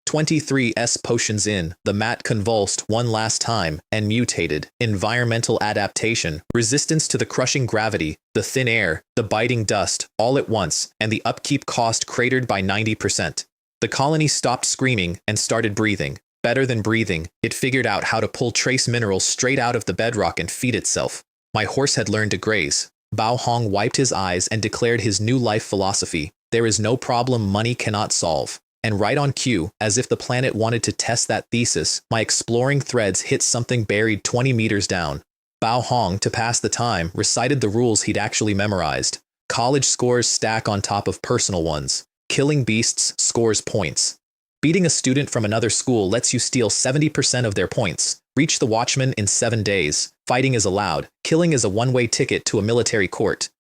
23 S potions in, the mat convulsed one last time and mutated. Environmental adaptation, resistance to the crushing gravity, the thin air, the biting dust, all at once, and the upkeep cost cratered by 90%. The colony stopped screaming and started breathing. Better than breathing, it figured out how to pull trace minerals straight out of the bedrock and feed itself. My horse had learned to graze. Bao Hong wiped his eyes and declared his new life philosophy. There is no problem money cannot solve. And right on cue, as if the planet wanted to test that thesis, my exploring threads hit something buried 20 meters down. Bao Hong, to pass the time, recited the rules he'd actually memorized. College scores stack on top of personal ones. Killing beasts scores points. Beating a student from another school lets you steal 70% of their points. Reach the Watchman in 7 days. Fighting is allowed. Killing is a one-way ticket to a military court.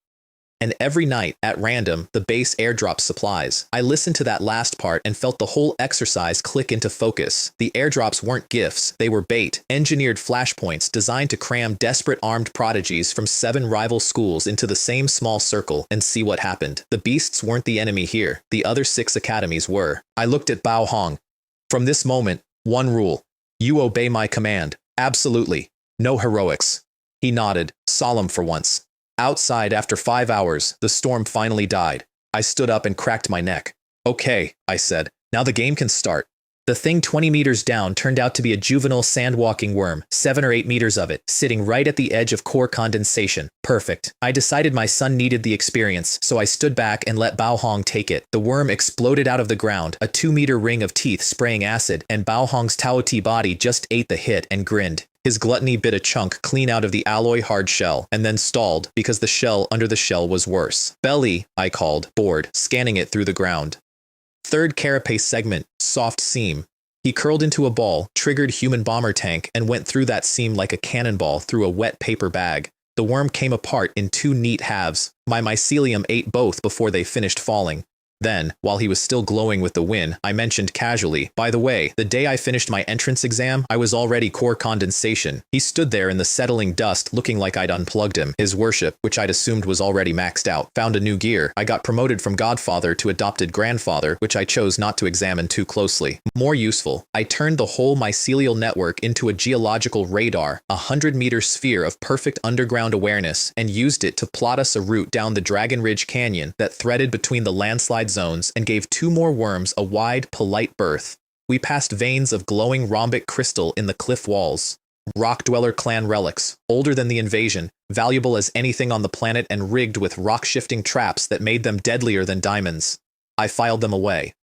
And every night, at random, the base airdrops supplies. I listened to that last part and felt the whole exercise click into focus. The airdrops weren't gifts, they were bait, engineered flashpoints designed to cram desperate armed prodigies from 7 rival schools into the same small circle and see what happened. The beasts weren't the enemy here, the other 6 academies were. I looked at Bao Hong. From this moment, one rule. You obey my command. Absolutely. No heroics. He nodded, solemn for once. Outside, after 5 hours, the storm finally died. I stood up and cracked my neck. Okay, I said, now the game can start. The thing 20 meters down turned out to be a juvenile sand-walking worm, 7 or 8 meters of it, sitting right at the edge of core condensation. Perfect. I decided my son needed the experience, so I stood back and let Bao Hong take it. The worm exploded out of the ground, a 2-meter ring of teeth spraying acid, and Bao Hong's Tao Ti body just ate the hit and grinned. His gluttony bit a chunk clean out of the alloy hard shell, and then stalled because the shell under the shell was worse. Belly, I called, bored, scanning it through the ground. Third carapace segment, soft seam. He curled into a ball, triggered human bomber tank, and went through that seam like a cannonball through a wet paper bag. The worm came apart in 2 neat halves. My mycelium ate both before they finished falling. Then, while he was still glowing with the win, I mentioned casually, by the way, the day I finished my entrance exam, I was already core condensation. He stood there in the settling dust looking like I'd unplugged him. His worship, which I'd assumed was already maxed out, found a new gear. I got promoted from godfather to adopted grandfather, which I chose not to examine too closely. More useful, I turned the whole mycelial network into a geological radar, a 100-meter sphere of perfect underground awareness, and used it to plot us a route down the Dragon Ridge Canyon that threaded between the landslide zones and gave 2 more worms a wide, polite berth. We passed veins of glowing rhombic crystal in the cliff walls. Rock Dweller clan relics, older than the invasion, valuable as anything on the planet and rigged with rock-shifting traps that made them deadlier than diamonds. I filed them away.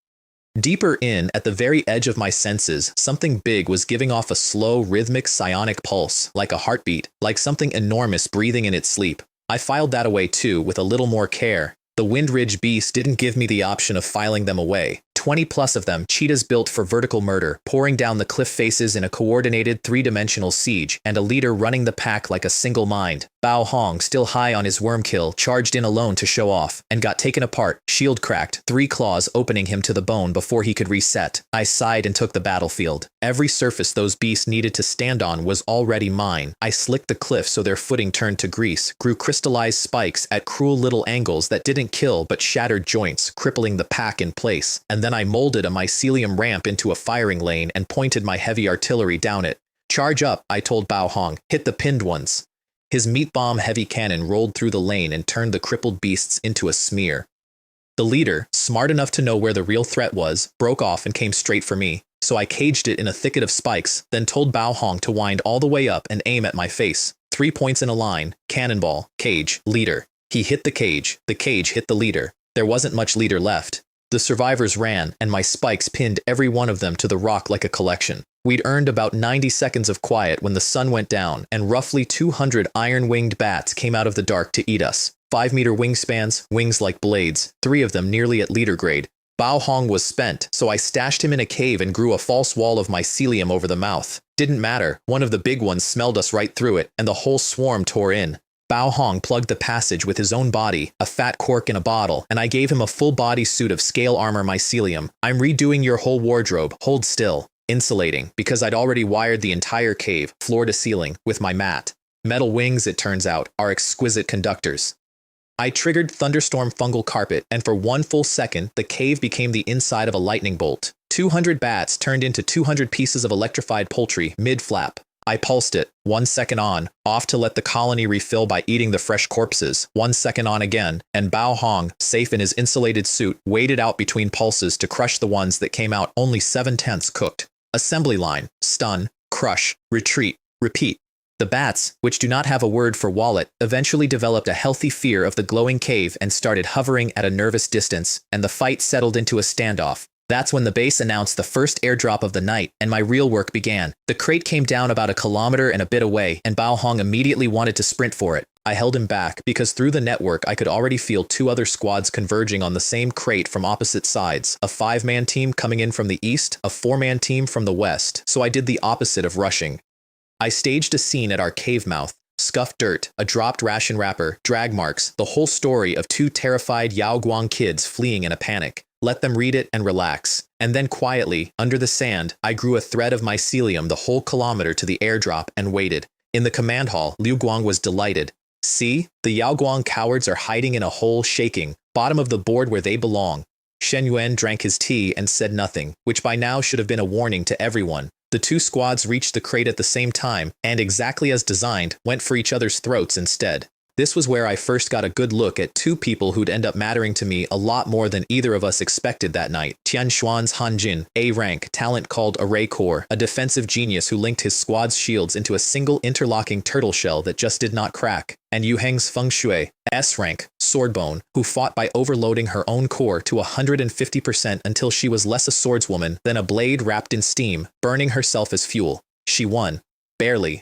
Deeper in, at the very edge of my senses, something big was giving off a slow, rhythmic psionic pulse, like a heartbeat, like something enormous breathing in its sleep. I filed that away too, with a little more care. The Wind Ridge beast didn't give me the option of filing them away. 20 plus of them, cheetahs built for vertical murder, pouring down the cliff faces in a coordinated 3-dimensional siege, and a leader running the pack like a single mind. Bao Hong, still high on his worm kill, charged in alone to show off, and got taken apart, shield cracked, 3 claws opening him to the bone before he could reset. I sighed and took the battlefield. Every surface those beasts needed to stand on was already mine. I slicked the cliff so their footing turned to grease, grew crystallized spikes at cruel little angles that didn't kill but shattered joints, crippling the pack in place, and then I molded a mycelium ramp into a firing lane and pointed my heavy artillery down it. Charge up, I told Bao Hong. Hit the pinned ones. His meat bomb heavy cannon rolled through the lane and turned the crippled beasts into a smear. The leader, smart enough to know where the real threat was, broke off and came straight for me, so I caged it in a thicket of spikes, then told Bao Hong to wind all the way up and aim at my face. 3 points in a line, cannonball, cage, leader. He hit the cage hit the leader. There wasn't much leader left. The survivors ran, and my spikes pinned every one of them to the rock like a collection. We'd earned about 90 seconds of quiet when the sun went down, and roughly 200 iron-winged bats came out of the dark to eat us. 5-meter wingspans, wings like blades, 3 of them nearly at leader grade. Bao Hong was spent, so I stashed him in a cave and grew a false wall of mycelium over the mouth. Didn't matter, one of the big ones smelled us right through it, and the whole swarm tore in. Bao Hong plugged the passage with his own body, a fat cork in a bottle, and I gave him a full-body suit of scale armor mycelium. I'm redoing your whole wardrobe, hold still. Insulating, because I'd already wired the entire cave, floor to ceiling, with my mat. Metal wings, it turns out, are exquisite conductors. I triggered Thunderstorm Fungal Carpet, and for 1 full second, the cave became the inside of a lightning bolt. 200 bats turned into 200 pieces of electrified poultry, mid-flap. I pulsed it, 1 second on, off to let the colony refill by eating the fresh corpses, 1 second on again, and Bao Hong, safe in his insulated suit, waited out between pulses to crush the ones that came out only 7/10 cooked. Assembly line, stun, crush, retreat, repeat. The bats, which do not have a word for wallet, eventually developed a healthy fear of the glowing cave and started hovering at a nervous distance, and the fight settled into a standoff. That's when the base announced the first airdrop of the night, and my real work began. The crate came down about 1 kilometer and a bit away, and Bao Hong immediately wanted to sprint for it. I held him back, because through the network I could already feel 2 other squads converging on the same crate from opposite sides. A 5-man team coming in from the east, a 4-man team from the west, so I did the opposite of rushing. I staged a scene at our cave mouth. Scuffed dirt, a dropped ration wrapper, drag marks, the whole story of 2 terrified Yaoguang kids fleeing in a panic. Let them read it and relax. And then quietly, under the sand, I grew a thread of mycelium the whole kilometer to the airdrop and waited. In the command hall, Liu Guang was delighted. See, the Yaoguang cowards are hiding in a hole shaking, bottom of the board where they belong. Shen Yuan drank his tea and said nothing, which by now should have been a warning to everyone. The 2 squads reached the crate at the same time, and exactly as designed, went for each other's throats instead. This was where I first got a good look at two people who'd end up mattering to me a lot more than either of us expected that night. Tian Xuan's Han Jin, A rank, talent called Array Core, a defensive genius who linked his squad's shields into a single interlocking turtle shell that just did not crack. And Yu Heng's Feng Shui, S rank, Swordbone, who fought by overloading her own core to 150% until she was less a swordswoman than a blade wrapped in steam, burning herself as fuel. She won. Barely.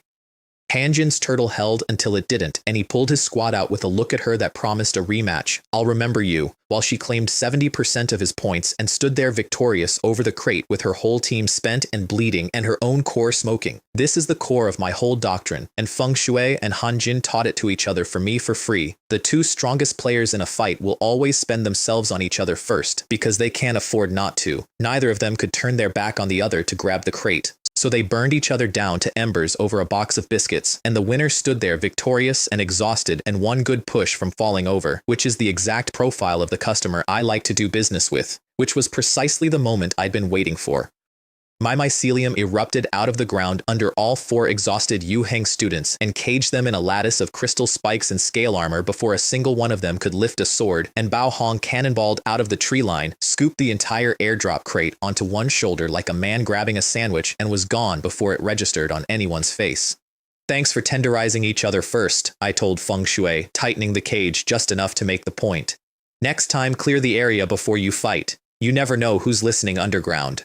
Hanjin's turtle held until it didn't, and he pulled his squad out with a look at her that promised a rematch. I'll remember you, while she claimed 70% of his points and stood there victorious over the crate with her whole team spent and bleeding and her own core smoking. This is the core of my whole doctrine, and Feng Shui and Hanjin taught it to each other for me for free. The two strongest players in a fight will always spend themselves on each other first, because they can't afford not to. Neither of them could turn their back on the other to grab the crate. So they burned each other down to embers over a box of biscuits, and the winner stood there victorious and exhausted and one good push from falling over, which is the exact profile of the customer I like to do business with, which was precisely the moment I'd been waiting for. My mycelium erupted out of the ground under all four exhausted Yu Heng students and caged them in a lattice of crystal spikes and scale armor before a single one of them could lift a sword, and Bao Hong cannonballed out of the tree line, scooped the entire airdrop crate onto one shoulder like a man grabbing a sandwich, and was gone before it registered on anyone's face. Thanks for tenderizing each other first, I told Feng Shui, tightening the cage just enough to make the point. Next time, clear the area before you fight. You never know who's listening underground.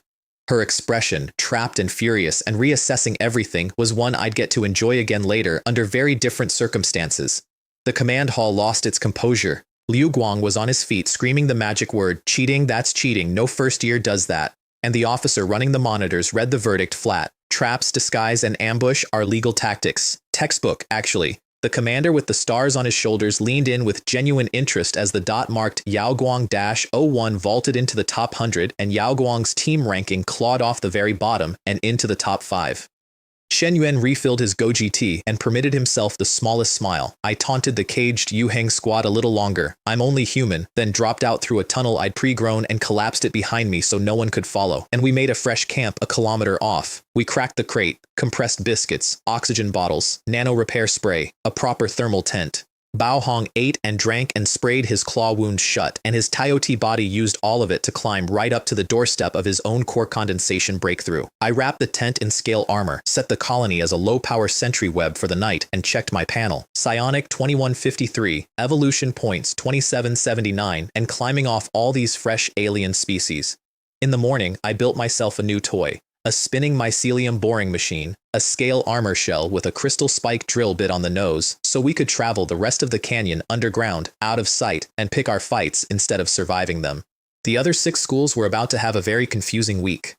Her expression, trapped and furious and reassessing everything, was one I'd get to enjoy again later under very different circumstances. The command hall lost its composure. Liu Guang was on his feet screaming the magic word, "Cheating, that's cheating, no first year does that." And the officer running the monitors read the verdict flat. Traps, disguise, and ambush are legal tactics. Textbook, actually. The commander with the stars on his shoulders leaned in with genuine interest as the dot marked Yao Guang-01 vaulted into the top 100 and Yao Guang's team ranking clawed off the very bottom and into the top 5. Shen Yuan refilled his goji tea and permitted himself the smallest smile. I taunted the caged Yu Heng squad a little longer. I'm only human, then dropped out through a tunnel I'd pre-grown and collapsed it behind me so no one could follow. And we made a fresh camp a kilometer off. We cracked the crate, compressed biscuits, oxygen bottles, nano repair spray, a proper thermal tent. Bao Hong ate and drank and sprayed his claw wound shut, and his Taioti body used all of it to climb right up to the doorstep of his own core condensation breakthrough. I wrapped the tent in scale armor, set the colony as a low-power sentry web for the night, and checked my panel. Psionic 2153, evolution points 2779, and climbing off all these fresh alien species. In the morning, I built myself a new toy. A spinning mycelium boring machine, a scale armor shell with a crystal spike drill bit on the nose, so we could travel the rest of the canyon underground, out of sight, and pick our fights instead of surviving them. The other 6 schools were about to have a very confusing week.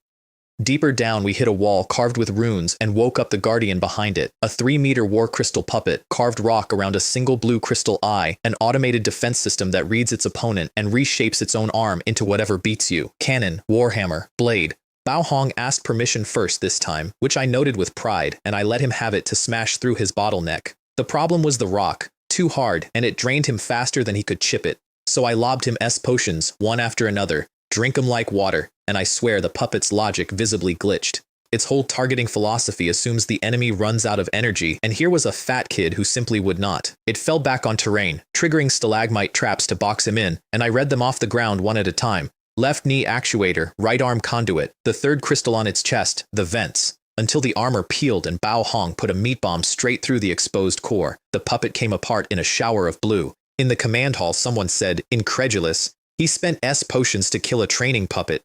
Deeper down, we hit a wall carved with runes and woke up the guardian behind it, a 3-meter war crystal puppet, carved rock around a single blue crystal eye, an automated defense system that reads its opponent and reshapes its own arm into whatever beats you. Cannon, warhammer, blade. Bao Hong asked permission first this time, which I noted with pride, and I let him have it to smash through his bottleneck. The problem was the rock, too hard, and it drained him faster than he could chip it. So I lobbed him potions, one after another, drink 'em like water, and I swear the puppet's logic visibly glitched. Its whole targeting philosophy assumes the enemy runs out of energy, and here was a fat kid who simply would not. It fell back on terrain, triggering stalagmite traps to box him in, and I read them off the ground one at a time. Left knee actuator, right arm conduit, the third crystal on its chest, the vents. Until the armor peeled and Bao Hong put a meat bomb straight through the exposed core. The puppet came apart in a shower of blue. In the command hall, someone said, incredulous, "He spent potions to kill a training puppet."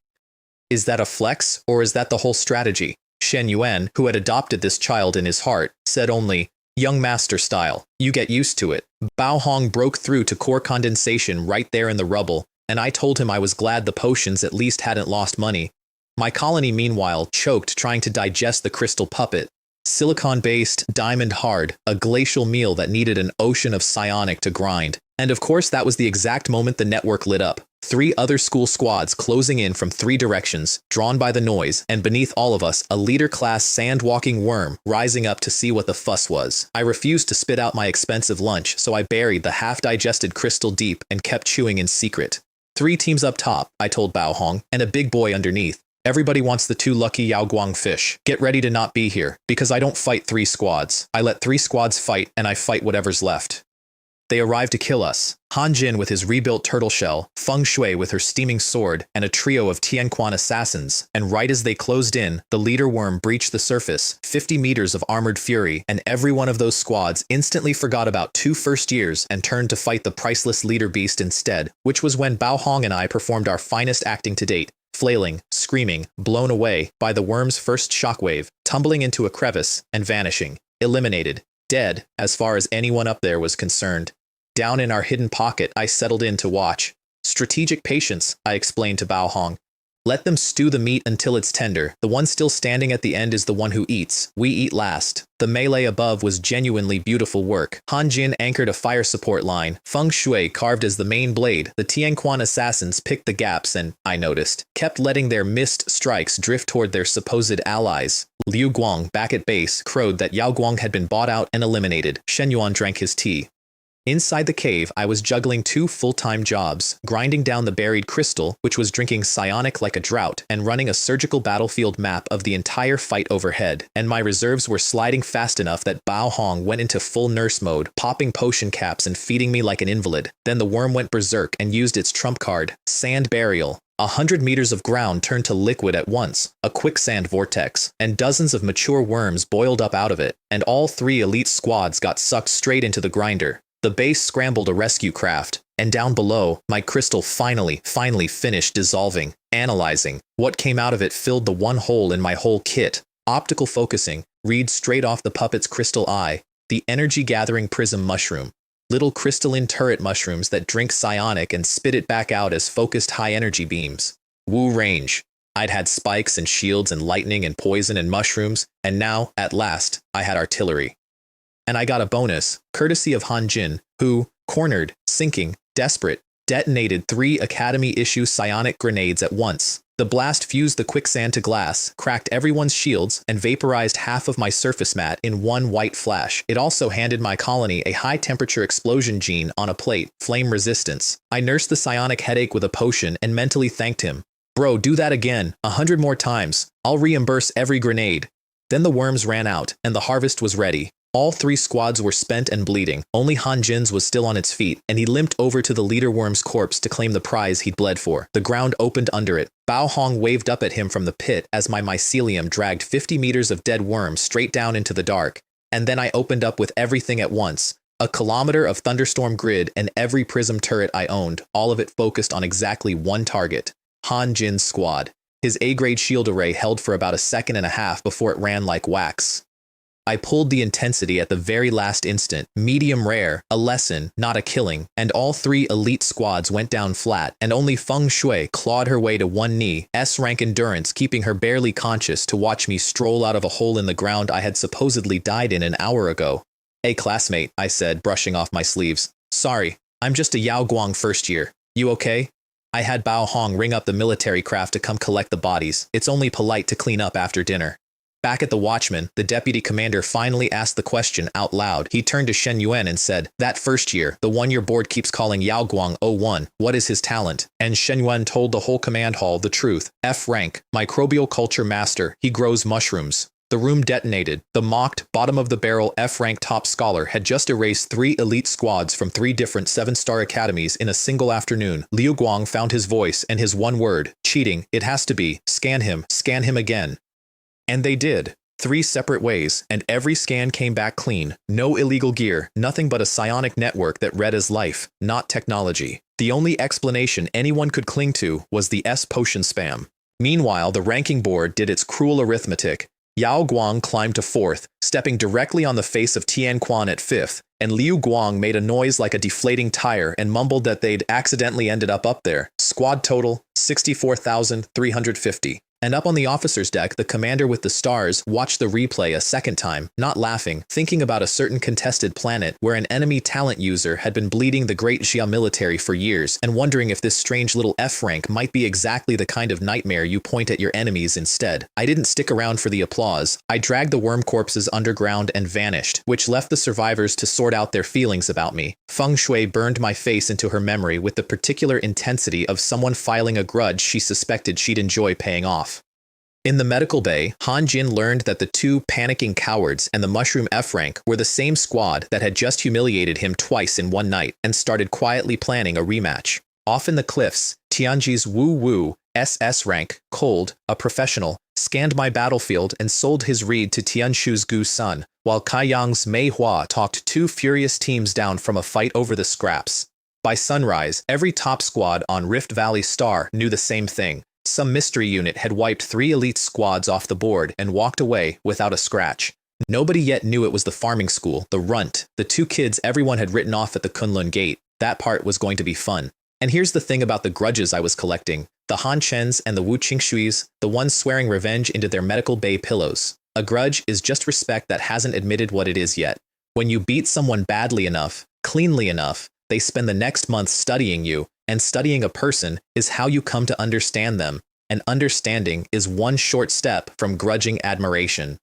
Is that a flex, or is that the whole strategy? Shen Yuan, who had adopted this child in his heart, said only, "Young master style, you get used to it." Bao Hong broke through to core condensation right there in the rubble, and I told him I was glad the potions at least hadn't lost money. My colony, meanwhile, choked trying to digest the crystal puppet. Silicon-based, diamond-hard, a glacial meal that needed an ocean of psionic to grind. And of course that was the exact moment the network lit up. 3 other school squads closing in from 3 directions, drawn by the noise, and beneath all of us, a leader-class sand-walking worm rising up to see what the fuss was. I refused to spit out my expensive lunch, so I buried the half-digested crystal deep and kept chewing in secret. 3 teams up top, I told Bao Hong, and a big boy underneath. Everybody wants the 2 lucky Yao Guang fish. Get ready to not be here, because I don't fight 3 squads. I let 3 squads fight, and I fight whatever's left. They arrived to kill us. Han Jin with his rebuilt turtle shell, Feng Shui with her steaming sword, and a trio of Tianquan assassins, and right as they closed in, the leader worm breached the surface, 50 meters of armored fury, and every one of those squads instantly forgot about 2 first years and turned to fight the priceless leader beast instead, which was when Bao Hong and I performed our finest acting to date, flailing, screaming, blown away by the worm's first shockwave, tumbling into a crevice, and vanishing, eliminated, dead, as far as anyone up there was concerned. Down in our hidden pocket, I settled in to watch. Strategic patience, I explained to Bao Hong. Let them stew the meat until it's tender. The one still standing at the end is the one who eats. We eat last. The melee above was genuinely beautiful work. Han Jin anchored a fire support line. Feng Shui carved as the main blade. The Tianquan assassins picked the gaps and, I noticed, kept letting their missed strikes drift toward their supposed allies. Liu Guang, back at base, crowed that Yao Guang had been bought out and eliminated. Shen Yuan drank his tea. Inside the cave, I was juggling 2 full-time jobs, grinding down the buried crystal, which was drinking psionic like a drought, and running a surgical battlefield map of the entire fight overhead, and my reserves were sliding fast enough that Bao Hong went into full nurse mode, popping potion caps and feeding me like an invalid. Then the worm went berserk and used its trump card, Sand Burial. 100 meters of ground turned to liquid at once, a quicksand vortex, and dozens of mature worms boiled up out of it, and all 3 elite squads got sucked straight into the grinder. The base scrambled a rescue craft, and down below, my crystal finally finished dissolving, analyzing. What came out of it filled the one hole in my whole kit. Optical focusing, read straight off the puppet's crystal eye, the energy-gathering prism mushroom. Little crystalline turret mushrooms that drink psionic and spit it back out as focused high-energy beams. Wu range. I'd had spikes and shields and lightning and poison and mushrooms, and now, at last, I had artillery. And I got a bonus, courtesy of Han Jin, who, cornered, sinking, desperate, detonated 3 Academy-issue psionic grenades at once. The blast fused the quicksand to glass, cracked everyone's shields, and vaporized half of my surface mat in one white flash. It also handed my colony a high-temperature explosion gene on a plate, flame resistance. I nursed the psionic headache with a potion and mentally thanked him. Bro, do that again, 100 more times. I'll reimburse every grenade. Then the worms ran out, and the harvest was ready. All 3 squads were spent and bleeding. Only Han Jin's was still on its feet, and he limped over to the leader worm's corpse to claim the prize he'd bled for. The ground opened under it. Bao Hong waved up at him from the pit as my mycelium dragged 50 meters of dead worms straight down into the dark. And then I opened up with everything at once. A kilometer of thunderstorm grid and every prism turret I owned, all of it focused on exactly one target. Han Jin's squad. His A-grade shield array held for about 1.5 seconds before it ran like wax. I pulled the intensity at the very last instant, medium rare, a lesson, not a killing, and all 3 elite squads went down flat, and only Feng Shui clawed her way to 1 knee, S-rank endurance keeping her barely conscious to watch me stroll out of a hole in the ground I had supposedly died in an hour ago. Hey classmate, I said, brushing off my sleeves. Sorry, I'm just a Yao Guang first year. You okay? I had Bao Hong ring up the military craft to come collect the bodies. It's only polite to clean up after dinner. Back at the Watchman, the deputy commander finally asked the question out loud. He turned to Shen Yuan and said, "That first year, the one your board keeps calling Yao Guang 01, what is his talent?" And Shen Yuan told the whole command hall the truth. F rank, microbial culture master, he grows mushrooms. The room detonated. The mocked, bottom-of-the-barrel F-rank top scholar had just erased 3 elite squads from 3 different 7-star academies in a single afternoon. Liu Guang found his voice and his one word, cheating, it has to be, scan him again. And they did. 3 separate ways, and every scan came back clean. No illegal gear, nothing but a psionic network that read as life, not technology. The only explanation anyone could cling to was the S-potion spam. Meanwhile, the ranking board did its cruel arithmetic. Yao Guang climbed to 4th, stepping directly on the face of Tianquan at 5th, and Liu Guang made a noise like a deflating tire and mumbled that they'd accidentally ended up there. Squad total, 64,350. And up on the officer's deck, the commander with the stars watched the replay a second time, not laughing, thinking about a certain contested planet where an enemy talent user had been bleeding the Great Xia military for years, and wondering if this strange little F rank might be exactly the kind of nightmare you point at your enemies instead. I didn't stick around for the applause. I dragged the worm corpses underground and vanished, which left the survivors to sort out their feelings about me. Feng Shui burned my face into her memory with the particular intensity of someone filing a grudge she suspected she'd enjoy paying off. In the medical bay, Han Jin learned that the two panicking cowards and the mushroom F rank were the same squad that had just humiliated him twice in one night and started quietly planning a rematch. Off in the cliffs, Tianji's Wu Wu, SS rank, Cold, a professional, scanned my battlefield and sold his reed to Tianshu's Gu Sun, while Kaiyang's Mei Hua talked two furious teams down from a fight over the scraps. By sunrise, every top squad on Rift Valley Star knew the same thing. Some mystery unit had wiped 3 elite squads off the board and walked away without a scratch. Nobody yet knew it was the farming school, the runt, the 2 kids everyone had written off at the Kunlun gate. That part was going to be fun. And here's the thing about the grudges I was collecting. The Han Chens and the Wu Qingshuis, the ones swearing revenge into their medical bay pillows. A grudge is just respect that hasn't admitted what it is yet. When you beat someone badly enough, cleanly enough, they spend the next month studying you, and studying a person is how you come to understand them, and understanding is one short step from grudging admiration.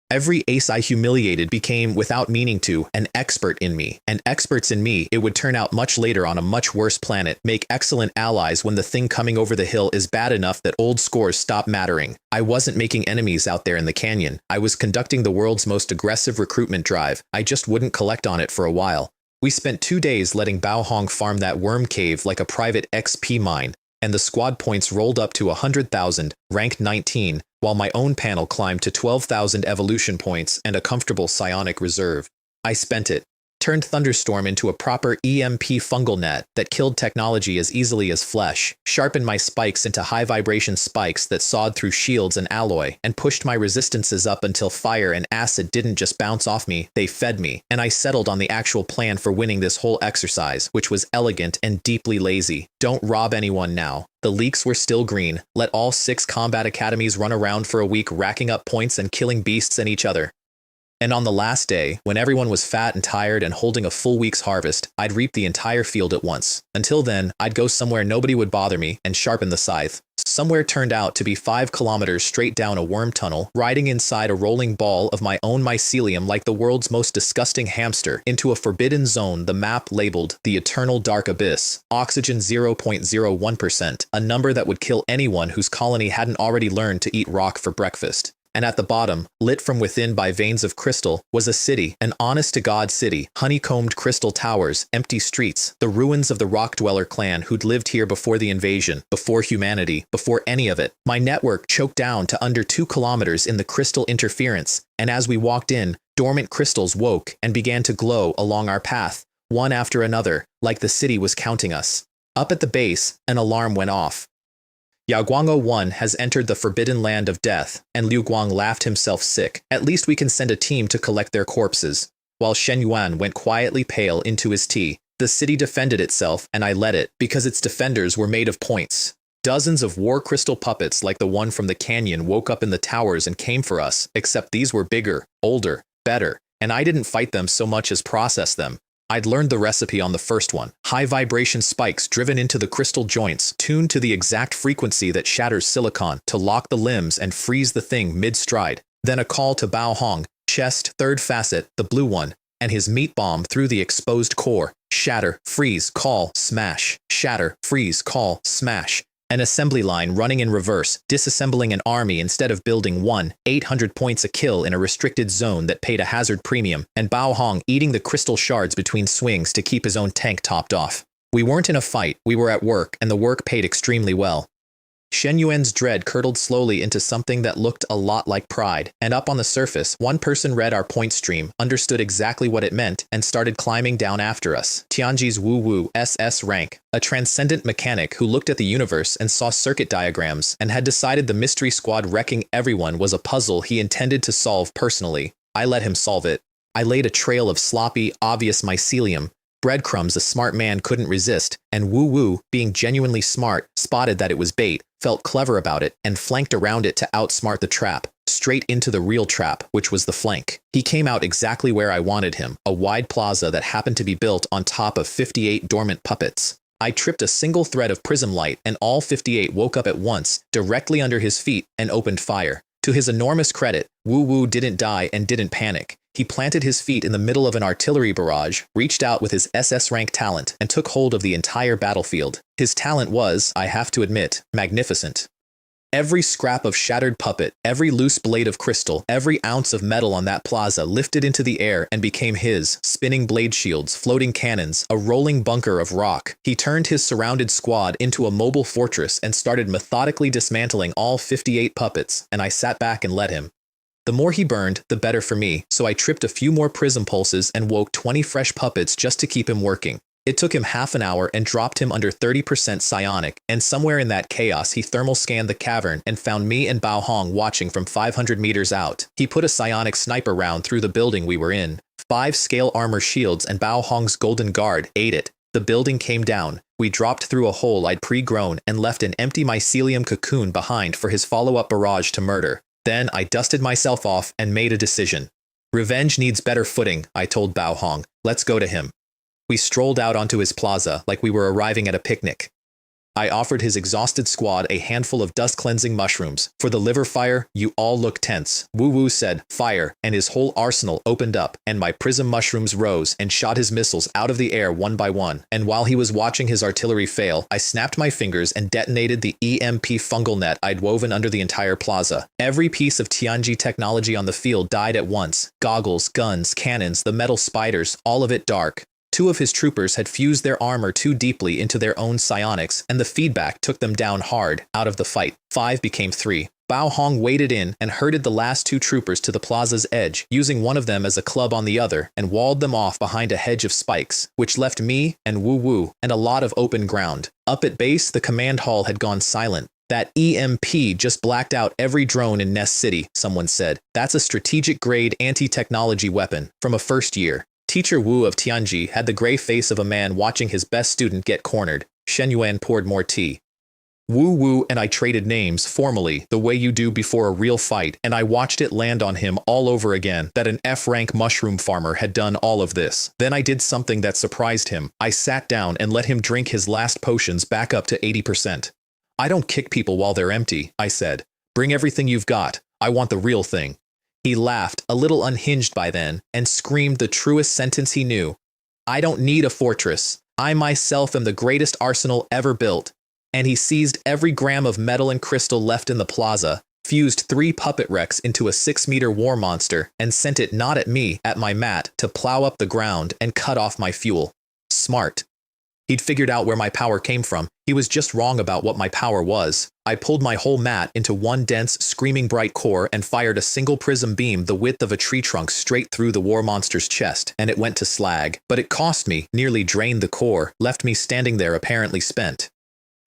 Every ace I humiliated became, without meaning to, an expert in me, and experts in me, it would turn out much later on a much worse planet, make excellent allies when the thing coming over the hill is bad enough that old scores stop mattering. I wasn't making enemies out there in the canyon. I was conducting the world's most aggressive recruitment drive. I just wouldn't collect on it for a while. We spent 2 days letting Bao Hong farm that worm cave like a private XP mine, and the squad points rolled up to 100,000, ranked 19, while my own panel climbed to 12,000 evolution points and a comfortable psionic reserve. I spent it. Turned Thunderstorm into a proper EMP fungal net that killed technology as easily as flesh, sharpened my spikes into high-vibration spikes that sawed through shields and alloy, and pushed my resistances up until fire and acid didn't just bounce off me, they fed me, and I settled on the actual plan for winning this whole exercise, which was elegant and deeply lazy. Don't rob anyone now. The leaks were still green. Let all 6 combat academies run around for a week racking up points and killing beasts and each other. And on the last day, when everyone was fat and tired and holding a full week's harvest, I'd reap the entire field at once. Until then, I'd go somewhere nobody would bother me and sharpen the scythe. Somewhere turned out to be 5 kilometers straight down a worm tunnel, riding inside a rolling ball of my own mycelium like the world's most disgusting hamster, into a forbidden zone the map labeled the Eternal Dark Abyss, oxygen 0.01%, a number that would kill anyone whose colony hadn't already learned to eat rock for breakfast. And at the bottom, lit from within by veins of crystal, was a city, an honest-to-God city, honeycombed crystal towers, empty streets, the ruins of the Rock Dweller clan who'd lived here before the invasion, before humanity, before any of it. My network choked down to under 2 kilometers in the crystal interference, and as we walked in, dormant crystals woke and began to glow along our path, one after another, like the city was counting us. Up at the base, an alarm went off. Yao Guang 01 has entered the forbidden land of death, and Liu Guang laughed himself sick. At least we can send a team to collect their corpses. While Shen Yuan went quietly pale into his tea, the city defended itself, and I led it, because its defenders were made of points. Dozens of war crystal puppets like the one from the canyon woke up in the towers and came for us, except these were bigger, older, better, and I didn't fight them so much as process them. I'd learned the recipe on the first one. High vibration spikes driven into the crystal joints, tuned to the exact frequency that shatters silicon to lock the limbs and freeze the thing mid-stride. Then a call to Bao Hong, chest, 3rd facet, the blue one, and his meat bomb through the exposed core. Shatter, freeze, call, smash. Shatter, freeze, call, smash. An assembly line running in reverse, disassembling an army instead of building one, 800 points a kill in a restricted zone that paid a hazard premium, and Bao Hong eating the crystal shards between swings to keep his own tank topped off. We weren't in a fight, we were at work, and the work paid extremely well. Shen Yuan's dread curdled slowly into something that looked a lot like pride, and up on the surface, one person read our point stream, understood exactly what it meant, and started climbing down after us. Tianji's Wu Wu SS rank, a transcendent mechanic who looked at the universe and saw circuit diagrams, and had decided the mystery squad wrecking everyone was a puzzle he intended to solve personally. I let him solve it. I laid a trail of sloppy, obvious mycelium, breadcrumbs a smart man couldn't resist, and Wu Wu, being genuinely smart, spotted that it was bait, felt clever about it, and flanked around it to outsmart the trap, straight into the real trap, which was the flank. He came out exactly where I wanted him, a wide plaza that happened to be built on top of 58 dormant puppets. I tripped a single thread of prism light, and all 58 woke up at once, directly under his feet, and opened fire. To his enormous credit, Wu Wu didn't die and didn't panic. He planted his feet in the middle of an artillery barrage, reached out with his SS rank talent, and took hold of the entire battlefield. His talent was, I have to admit, magnificent. Every scrap of shattered puppet, every loose blade of crystal, every ounce of metal on that plaza lifted into the air and became his, spinning blade shields, floating cannons, a rolling bunker of rock. He turned his surrounded squad into a mobile fortress and started methodically dismantling all 58 puppets, and I sat back and let him. The more he burned, the better for me, so I tripped a few more prism pulses and woke 20 fresh puppets just to keep him working. It took him half an hour and dropped him under 30% psionic, and somewhere in that chaos he thermal scanned the cavern and found me and Bao Hong watching from 500 meters out. He put a psionic sniper round through the building we were in. 5 scale armor shields and Bao Hong's golden guard ate it. The building came down. We dropped through a hole I'd pre-grown and left an empty mycelium cocoon behind for his follow-up barrage to murder. Then I dusted myself off and made a decision. Revenge needs better footing, I told Bao Hong. Let's go to him. We strolled out onto his plaza like we were arriving at a picnic. I offered his exhausted squad a handful of dust-cleansing mushrooms. For the liver fire, you all look tense. Wu Wu said, fire, and his whole arsenal opened up, and my prism mushrooms rose and shot his missiles out of the air one by one. And while he was watching his artillery fail, I snapped my fingers and detonated the EMP fungal net I'd woven under the entire plaza. Every piece of Tianji technology on the field died at once. Goggles, guns, cannons, the metal spiders, all of it dark. 2 of his troopers had fused their armor too deeply into their own psionics, and the feedback took them down hard, out of the fight. 5 became 3. Bao Hong waded in and herded the last 2 troopers to the plaza's edge, using one of them as a club on the other, and walled them off behind a hedge of spikes, which left me and Wu Wu and a lot of open ground. Up at base, the command hall had gone silent. That EMP just blacked out every drone in Nest City, someone said. That's a strategic-grade anti-technology weapon from a first year. Teacher Wu of Tianji had the gray face of a man watching his best student get cornered. Shen Yuan poured more tea. Wu Wu and I traded names formally, the way you do before a real fight, and I watched it land on him all over again that an F-rank mushroom farmer had done all of this. Then I did something that surprised him. I sat down and let him drink his last potions back up to 80%. I don't kick people while they're empty, I said. Bring everything you've got. I want the real thing. He laughed, a little unhinged by then, and screamed the truest sentence he knew. I don't need a fortress. I myself am the greatest arsenal ever built. And he seized every gram of metal and crystal left in the plaza, fused 3 puppet wrecks into a 6-meter war monster, and sent it not at me, at my mat, to plow up the ground and cut off my fuel. Smart. He'd figured out where my power came from. He was just wrong about what my power was. I pulled my whole mat into one dense, screaming bright core and fired a single prism beam the width of a tree trunk straight through the war monster's chest, and it went to slag. But it cost me, nearly drained the core, left me standing there apparently spent.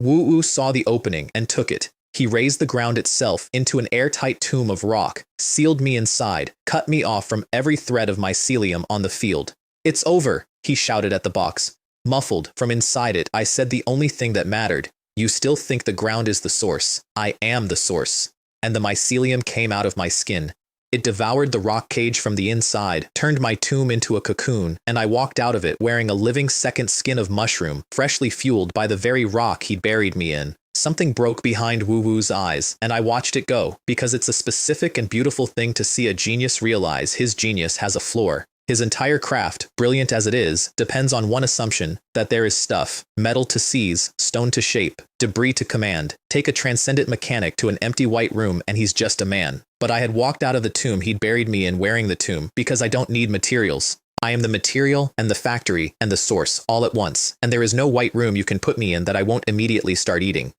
Wu Wu saw the opening and took it. He raised the ground itself into an airtight tomb of rock, sealed me inside, cut me off from every thread of mycelium on the field. It's over, he shouted at the box. Muffled from inside it, I said the only thing that mattered. You still think the ground is the source. I am the source. And the mycelium came out of my skin. It devoured the rock cage from the inside, turned my tomb into a cocoon, and I walked out of it wearing a living second skin of mushroom, freshly fueled by the very rock he'd buried me in. Something broke behind Wu Wu's eyes, and I watched it go, because it's a specific and beautiful thing to see a genius realize his genius has a floor. His entire craft, brilliant as it is, depends on one assumption, that there is stuff, metal to seize, stone to shape, debris to command. Take a transcendent mechanic to an empty white room and he's just a man. But I had walked out of the tomb he'd buried me in wearing the tomb, because I don't need materials. I am the material and the factory and the source all at once, and there is no white room you can put me in that I won't immediately start eating.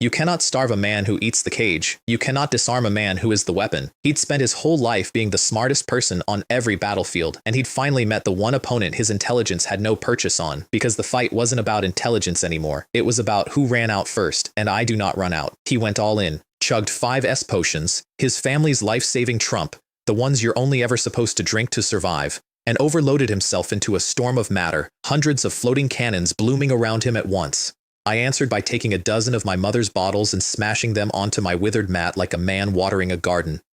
You cannot starve a man who eats the cage. You cannot disarm a man who is the weapon. He'd spent his whole life being the smartest person on every battlefield, and he'd finally met the one opponent his intelligence had no purchase on, because the fight wasn't about intelligence anymore. It was about who ran out first, and I do not run out. He went all in, chugged 5 S potions, his family's life-saving trump, the ones you're only ever supposed to drink to survive, and overloaded himself into a storm of matter, hundreds of floating cannons blooming around him at once. I answered by taking a dozen of my mother's bottles and smashing them onto my withered mat like a man watering a garden.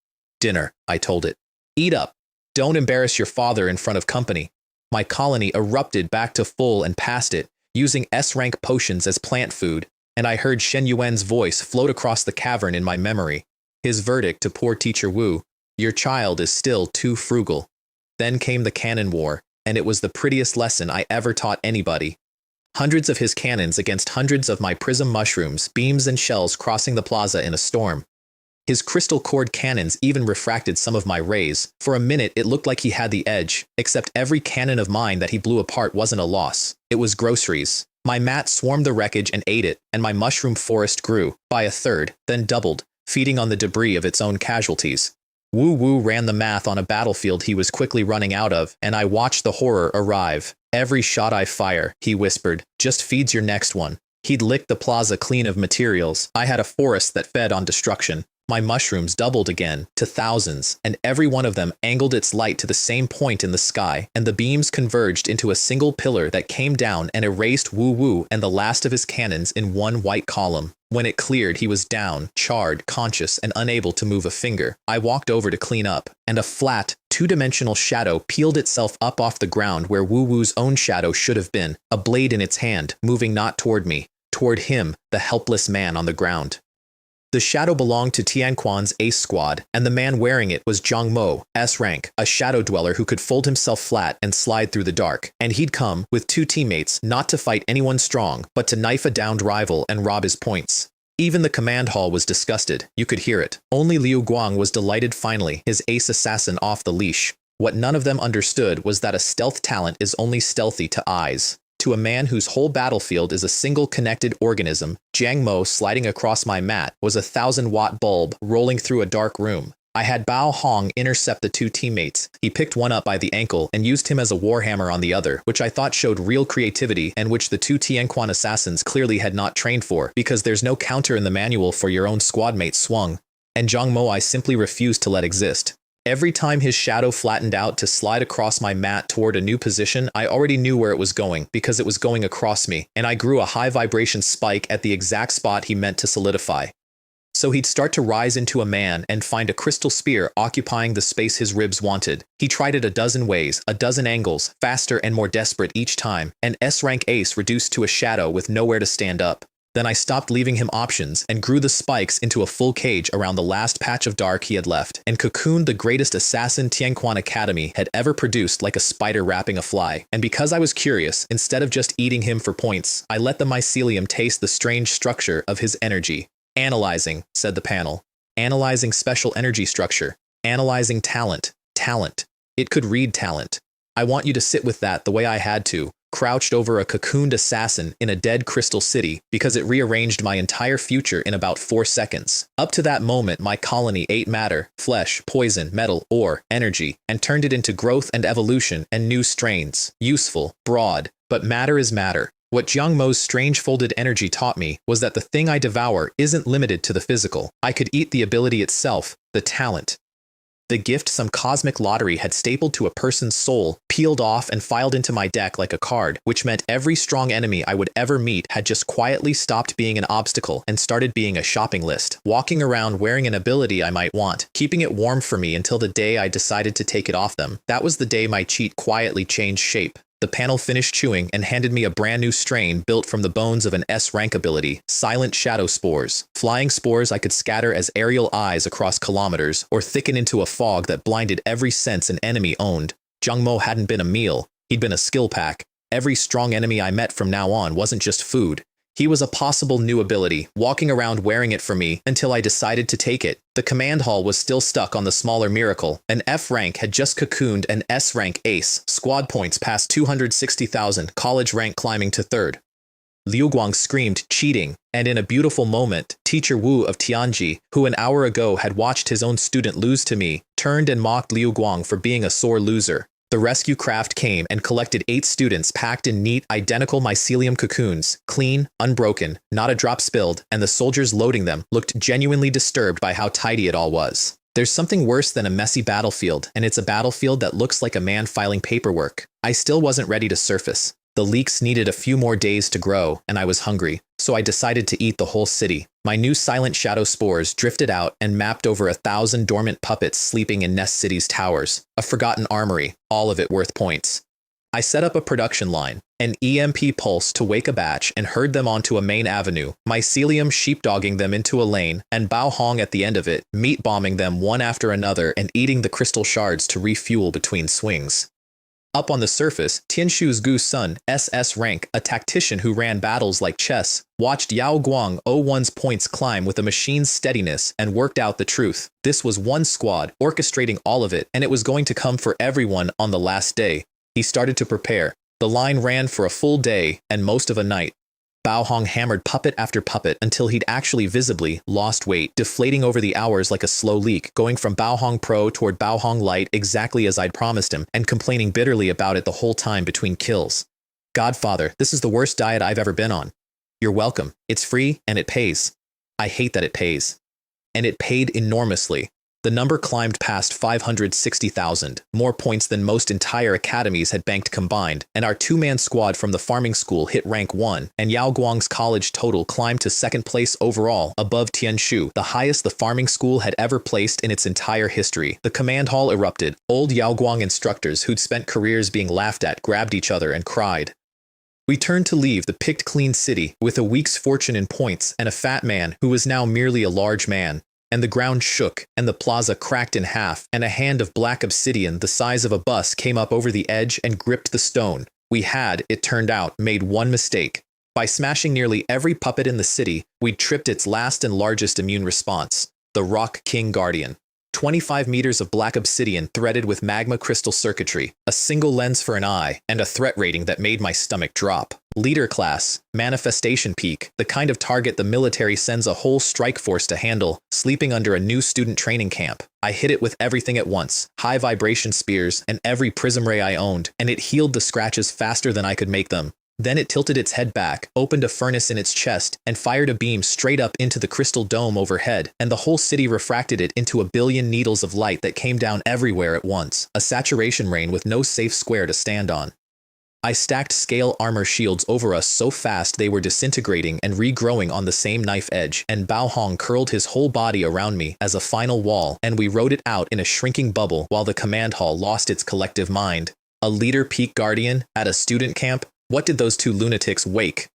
Dinner, I told it. Eat up. Don't embarrass your father in front of company. My colony erupted back to full and past it, using S-rank potions as plant food, and I heard Shen Yuan's voice float across the cavern in my memory. His verdict to poor Teacher Wu, your child is still too frugal. Then came the cannon war, and it was the prettiest lesson I ever taught anybody. hundreds of his cannons against hundreds of my prism mushrooms, beams and shells crossing the plaza in a storm. His crystal cord cannons even refracted some of my rays. For a minute it looked like he had the edge, except every cannon of mine that he blew apart wasn't a loss. It was groceries. My mat swarmed the wreckage and ate it, and my mushroom forest grew, by a third, then doubled, feeding on the debris of its own casualties. Wu Wu ran the math on a battlefield he was quickly running out of, and I watched the horror arrive. Every shot I fire, he whispered, just feeds your next one. He'd licked the plaza clean of materials. I had a forest that fed on destruction. My mushrooms doubled again, to thousands, and every one of them angled its light to the same point in the sky, and the beams converged into a single pillar that came down and erased Wu Wu and the last of his cannons in one white column. When it cleared, he was down, charred, conscious, and unable to move a finger. I walked over to clean up, and a flat, two-dimensional shadow peeled itself up off the ground where Wu Wu's own shadow should have been, a blade in its hand, moving not toward me, toward him, the helpless man on the ground. The shadow belonged to Tianquan's ace squad, and the man wearing it was Zhang Mo, S rank, a shadow dweller who could fold himself flat and slide through the dark. And he'd come, with two teammates, not to fight anyone strong, but to knife a downed rival and rob his points. Even the command hall was disgusted. You could hear it. Only Liu Guang was delighted finally, his ace assassin off the leash. What none of them understood was that a stealth talent is only stealthy to eyes. To a man whose whole battlefield is a single connected organism, Jiang Mo sliding across my mat was a 1,000-watt bulb rolling through a dark room. I had Bao Hong intercept the two teammates. He picked one up by the ankle and used him as a warhammer on the other, which I thought showed real creativity and which the two Tianquan assassins clearly had not trained for, because there's no counter in the manual for your own squadmate swung. And Zhang Mo I simply refused to let exist. Every time his shadow flattened out to slide across my mat toward a new position, I already knew where it was going, because it was going across me, and I grew a high vibration spike at the exact spot he meant to solidify. So he'd start to rise into a man and find a crystal spear occupying the space his ribs wanted. He tried it a dozen ways, a dozen angles, faster and more desperate each time, an S-rank ace reduced to a shadow with nowhere to stand up. Then I stopped leaving him options and grew the spikes into a full cage around the last patch of dark he had left, and cocooned the greatest assassin Tianquan Academy had ever produced like a spider wrapping a fly. And because I was curious, instead of just eating him for points, I let the mycelium taste the strange structure of his energy. Analyzing, said the panel. Analyzing special energy structure. Analyzing talent. Talent. It could read talent. I want you to sit with that the way I had to, crouched over a cocooned assassin in a dead crystal city, because it rearranged my entire future in about 4 seconds. Up to that moment, my colony ate matter, flesh, poison, metal, ore, energy, and turned it into growth and evolution and new strains. Useful, broad, but matter is matter. What Jiang Mo's strange folded energy taught me was that the thing I devour isn't limited to the physical. I could eat the ability itself, the talent. The gift some cosmic lottery had stapled to a person's soul, peeled off and filed into my deck like a card, which meant every strong enemy I would ever meet had just quietly stopped being an obstacle and started being a shopping list, walking around wearing an ability I might want, keeping it warm for me until the day I decided to take it off them. That was the day my cheat quietly changed shape. The panel finished chewing and handed me a brand new strain built from the bones of an S-rank ability, silent shadow spores. Flying spores I could scatter as aerial eyes across kilometers, or thicken into a fog that blinded every sense an enemy owned. Zhang Mo hadn't been a meal, he'd been a skill pack. Every strong enemy I met from now on wasn't just food. He was a possible new ability, walking around wearing it for me until I decided to take it. The command hall was still stuck on the smaller miracle. An F rank had just cocooned an S rank ace, squad points past 260,000, college rank climbing to 3rd. Liu Guang screamed, cheating, and in a beautiful moment, Teacher Wu of Tianji, who an hour ago had watched his own student lose to me, turned and mocked Liu Guang for being a sore loser. The rescue craft came and collected 8 students packed in neat, identical mycelium cocoons, clean, unbroken, not a drop spilled, and the soldiers loading them looked genuinely disturbed by how tidy it all was. There's something worse than a messy battlefield, and it's a battlefield that looks like a man filing paperwork. I still wasn't ready to surface. The leaks needed a few more days to grow, and I was hungry, so I decided to eat the whole city. My new silent shadow spores drifted out and mapped over 1,000 dormant puppets sleeping in Nest City's towers, a forgotten armory, all of it worth points. I set up a production line, an EMP pulse to wake a batch, and herd them onto a main avenue, mycelium sheepdogging them into a lane, and Bao Hong at the end of it, meat bombing them one after another and eating the crystal shards to refuel between swings. Up on the surface, Tianshu's Gu's son, SS rank, a tactician who ran battles like chess, watched Yao Guang 01's points climb with a machine's steadiness and worked out the truth. This was one squad, orchestrating all of it, and it was going to come for everyone on the last day. He started to prepare. The line ran for a full day and most of a night. Bao Hong hammered puppet after puppet until he'd actually visibly lost weight, deflating over the hours like a slow leak, going from Bao Hong Pro toward Bao Hong Light exactly as I'd promised him, and complaining bitterly about it the whole time between kills. Godfather, this is the worst diet I've ever been on. You're welcome. It's free and it pays. I hate that it pays. And it paid enormously. The number climbed past 560,000, more points than most entire academies had banked combined, and our two-man squad from the farming school hit rank 1, and Yao Guang's college total climbed to second place overall, above Tianshu, the highest the farming school had ever placed in its entire history. The command hall erupted. Old Yao Guang instructors who'd spent careers being laughed at grabbed each other and cried. We turned to leave the picked clean city with a week's fortune in points and a fat man who was now merely a large man. And the ground shook, and the plaza cracked in half, and a hand of black obsidian the size of a bus came up over the edge and gripped the stone. We had, it turned out, made one mistake. By smashing nearly every puppet in the city, we'd tripped its last and largest immune response, the Rock King Guardian. 25 meters of black obsidian threaded with magma crystal circuitry, a single lens for an eye, and a threat rating that made my stomach drop. Leader class, manifestation peak, the kind of target the military sends a whole strike force to handle, sleeping under a new student training camp. I hit it with everything at once, high vibration spears, and every prism ray I owned, and it healed the scratches faster than I could make them. Then it tilted its head back, opened a furnace in its chest, and fired a beam straight up into the crystal dome overhead, and the whole city refracted it into a billion needles of light that came down everywhere at once, a saturation rain with no safe square to stand on. I stacked scale armor shields over us so fast they were disintegrating and regrowing on the same knife edge, and Bao Hong curled his whole body around me as a final wall, and we rode it out in a shrinking bubble while the command hall lost its collective mind. A leader peak guardian at a student camp? What did those two lunatics wake?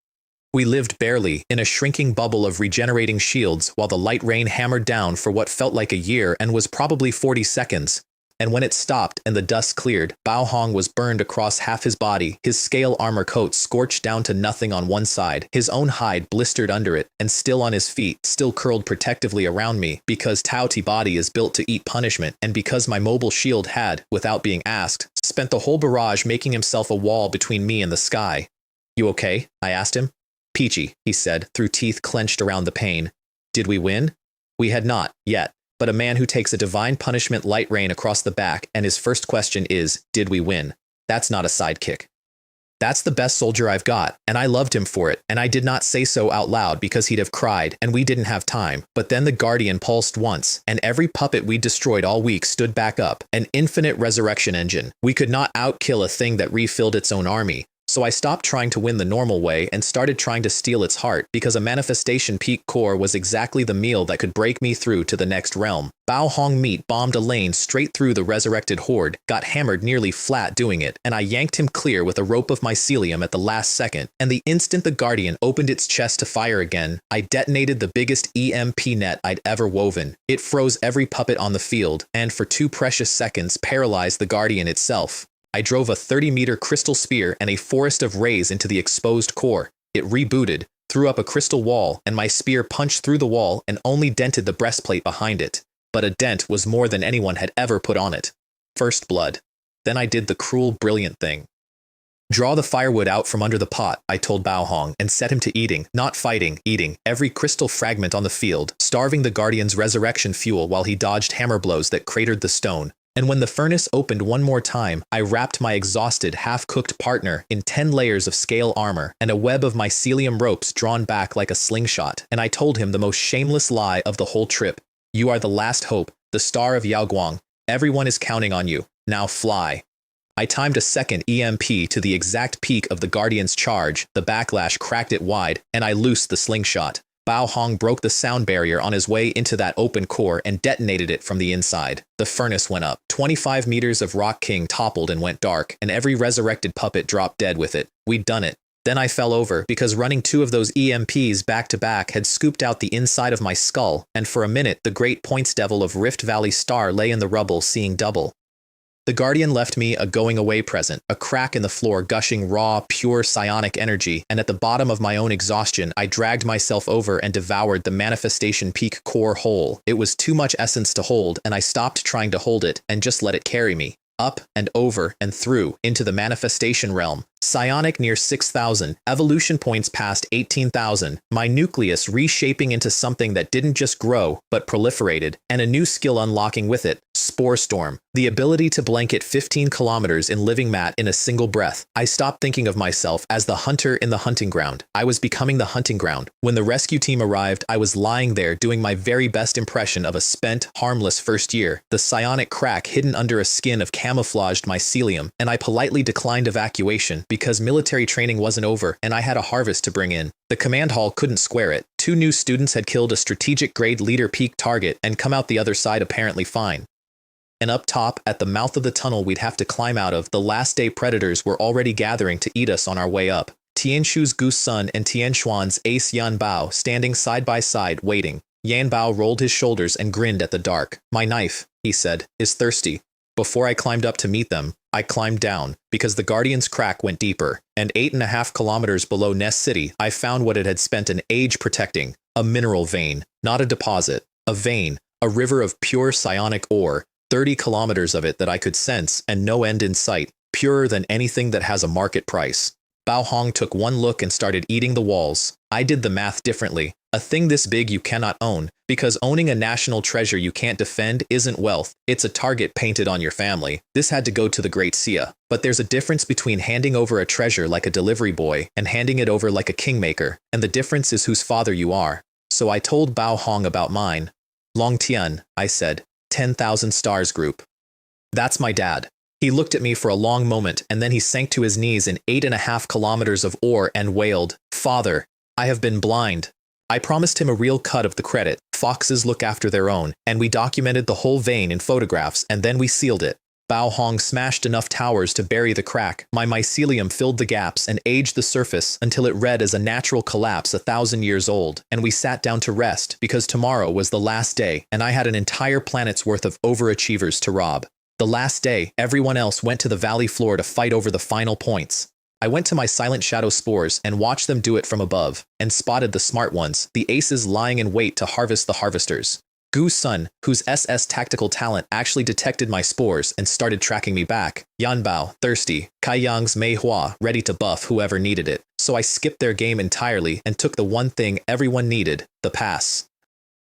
We lived barely in a shrinking bubble of regenerating shields while the light rain hammered down for what felt like a year and was probably 40 seconds. And when it stopped and the dust cleared, Bao Hong was burned across half his body, his scale armor coat scorched down to nothing on one side, his own hide blistered under it, and still on his feet, still curled protectively around me, because Tao Ti body is built to eat punishment, and because my mobile shield had, without being asked, spent the whole barrage making himself a wall between me and the sky. You okay? I asked him. Peachy, he said, through teeth clenched around the pain. Did we win? We had not, yet. But a man who takes a divine punishment light rain across the back and his first question is, did we win? That's not a sidekick. That's the best soldier I've got, and I loved him for it, and I did not say so out loud because he'd have cried, and we didn't have time. But then the Guardian pulsed once, and every puppet we destroyed all week stood back up, an infinite resurrection engine. We could not outkill a thing that refilled its own army. So I stopped trying to win the normal way and started trying to steal its heart, because a manifestation peak core was exactly the meal that could break me through to the next realm. Bao Hong meat bombed a lane straight through the resurrected horde, got hammered nearly flat doing it, and I yanked him clear with a rope of mycelium at the last second, and the instant the Guardian opened its chest to fire again, I detonated the biggest EMP net I'd ever woven. It froze every puppet on the field, and for 2 precious seconds paralyzed the Guardian itself. I drove a 30-meter crystal spear and a forest of rays into the exposed core. It rebooted, threw up a crystal wall, and my spear punched through the wall and only dented the breastplate behind it. But a dent was more than anyone had ever put on it. First blood. Then I did the cruel, brilliant thing. Draw the firewood out from under the pot, I told Bao Hong, and set him to eating, not fighting, eating, every crystal fragment on the field, starving the Guardian's resurrection fuel while he dodged hammer blows that cratered the stone. And when the furnace opened one more time, I wrapped my exhausted, half-cooked partner in 10 layers of scale armor and a web of mycelium ropes drawn back like a slingshot, and I told him the most shameless lie of the whole trip. You are the last hope, the star of Yaoguang. Everyone is counting on you. Now fly. I timed a second EMP to the exact peak of the Guardian's charge, the backlash cracked it wide, and I loosed the slingshot. Bao Hong broke the sound barrier on his way into that open core and detonated it from the inside. The furnace went up. 25 meters of Rock King toppled and went dark, and every resurrected puppet dropped dead with it. We'd done it. Then I fell over because running 2 of those EMPs back to back had scooped out the inside of my skull, and for a minute the great points devil of Rift Valley Star lay in the rubble seeing double. The Guardian left me a going-away present, a crack in the floor gushing raw, pure psionic energy, and at the bottom of my own exhaustion, I dragged myself over and devoured the manifestation peak core whole. It was too much essence to hold, and I stopped trying to hold it and just let it carry me. Up and over and through into the manifestation realm. Psionic near 6,000, evolution points past 18,000, my nucleus reshaping into something that didn't just grow, but proliferated, and a new skill unlocking with it, Spore Storm, the ability to blanket 15 kilometers in living mat in a single breath. I stopped thinking of myself as the hunter in the hunting ground. I was becoming the hunting ground. When the rescue team arrived, I was lying there doing my very best impression of a spent, harmless first year, the psionic crack hidden under a skin of camouflaged mycelium, and I politely declined evacuation because military training wasn't over and I had a harvest to bring in. The command hall couldn't square it. 2 new students had killed a strategic grade leader peak target and come out the other side apparently fine. And up top, at the mouth of the tunnel we'd have to climb out of, the last day predators were already gathering to eat us on our way up. Tianshu's Goose Sun and Tianshuan's ace Yan Bao standing side by side waiting. Yan Bao rolled his shoulders and grinned at the dark. My knife, he said, is thirsty. Before I climbed up to meet them, I climbed down, because the Guardian's crack went deeper, and 8.5 kilometers below Nest City, I found what it had spent an age protecting, a mineral vein, not a deposit, a vein, a river of pure psionic ore, 30 kilometers of it that I could sense and no end in sight, purer than anything that has a market price. Bao Hong took one look and started eating the walls. I did the math differently. A thing this big you cannot own, because owning a national treasure you can't defend isn't wealth, it's a target painted on your family. This had to go to the great Sia. But there's a difference between handing over a treasure like a delivery boy and handing it over like a kingmaker, and the difference is whose father you are. So I told Bao Hong about mine. Long Tian, I said, 10,000 Stars Group. That's my dad. He looked at me for a long moment and then he sank to his knees in 8.5 kilometers of ore and wailed, Father, I have been blind. I promised him a real cut of the credit. Foxes look after their own, and we documented the whole vein in photographs and then we sealed it. Bao Hong smashed enough towers to bury the crack. My mycelium filled the gaps and aged the surface until it read as a natural collapse 1,000 years old, and we sat down to rest because tomorrow was the last day and I had an entire planet's worth of overachievers to rob. The last day, everyone else went to the valley floor to fight over the final points. I went to my silent shadow spores and watched them do it from above, and spotted the smart ones, the aces lying in wait to harvest the harvesters. Gu Sun, whose SS tactical talent actually detected my spores and started tracking me back. Yan Bao, thirsty. Kai Yang's Manhua, ready to buff whoever needed it. So I skipped their game entirely and took the one thing everyone needed, the pass.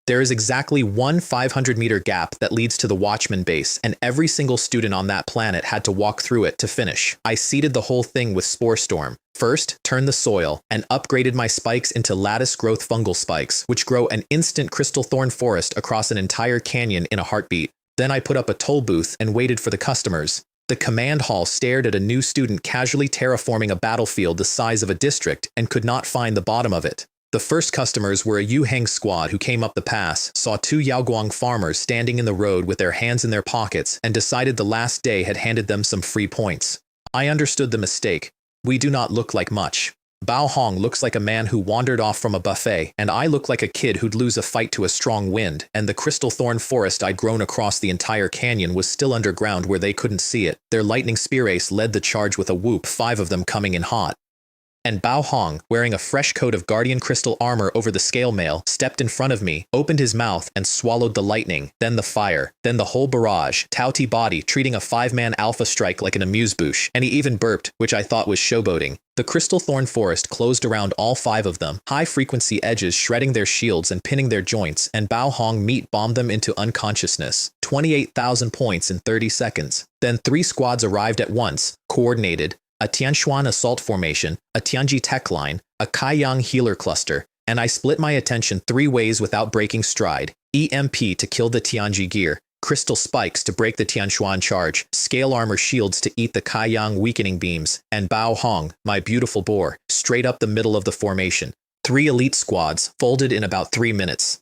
There is exactly one 500-meter gap that leads to the Watchman base, and every single student on that planet had to walk through it to finish. I seeded the whole thing with Spore Storm. First, turned the soil, and upgraded my spikes into lattice-growth fungal spikes, which grow an instant crystal thorn forest across an entire canyon in a heartbeat. Then I put up a toll booth and waited for the customers. The command hall stared at a new student casually terraforming a battlefield the size of a district and could not find the bottom of it. The first customers were a Yu Heng squad who came up the pass, saw 2 Yaoguang farmers standing in the road with their hands in their pockets, and decided the last day had handed them some free points. I understood the mistake. We do not look like much. Bao Hong looks like a man who wandered off from a buffet, and I look like a kid who'd lose a fight to a strong wind, and the crystal thorn forest I'd grown across the entire canyon was still underground where they couldn't see it. Their lightning spear ace led the charge with a whoop, 5 of them coming in hot. And Bao Hong, wearing a fresh coat of guardian crystal armor over the scale mail, stepped in front of me, opened his mouth, and swallowed the lightning, then the fire, then the whole barrage, Tauti body treating a 5-man alpha strike like an amuse-bouche, and he even burped, which I thought was showboating. The crystal thorn forest closed around all 5 of them, high-frequency edges shredding their shields and pinning their joints, and Bao Hong meat-bombed them into unconsciousness. 28,000 points in 30 seconds. Then 3 squads arrived at once, coordinated, a Tianshuan assault formation, a Tianji tech line, a Kaiyang healer cluster, and I split my attention 3 ways without breaking stride. EMP to kill the Tianji gear, crystal spikes to break the Tianshuan charge, scale armor shields to eat the Kaiyang weakening beams, and Bao Hong, my beautiful boar, straight up the middle of the formation. 3 elite squads, folded in about 3 minutes.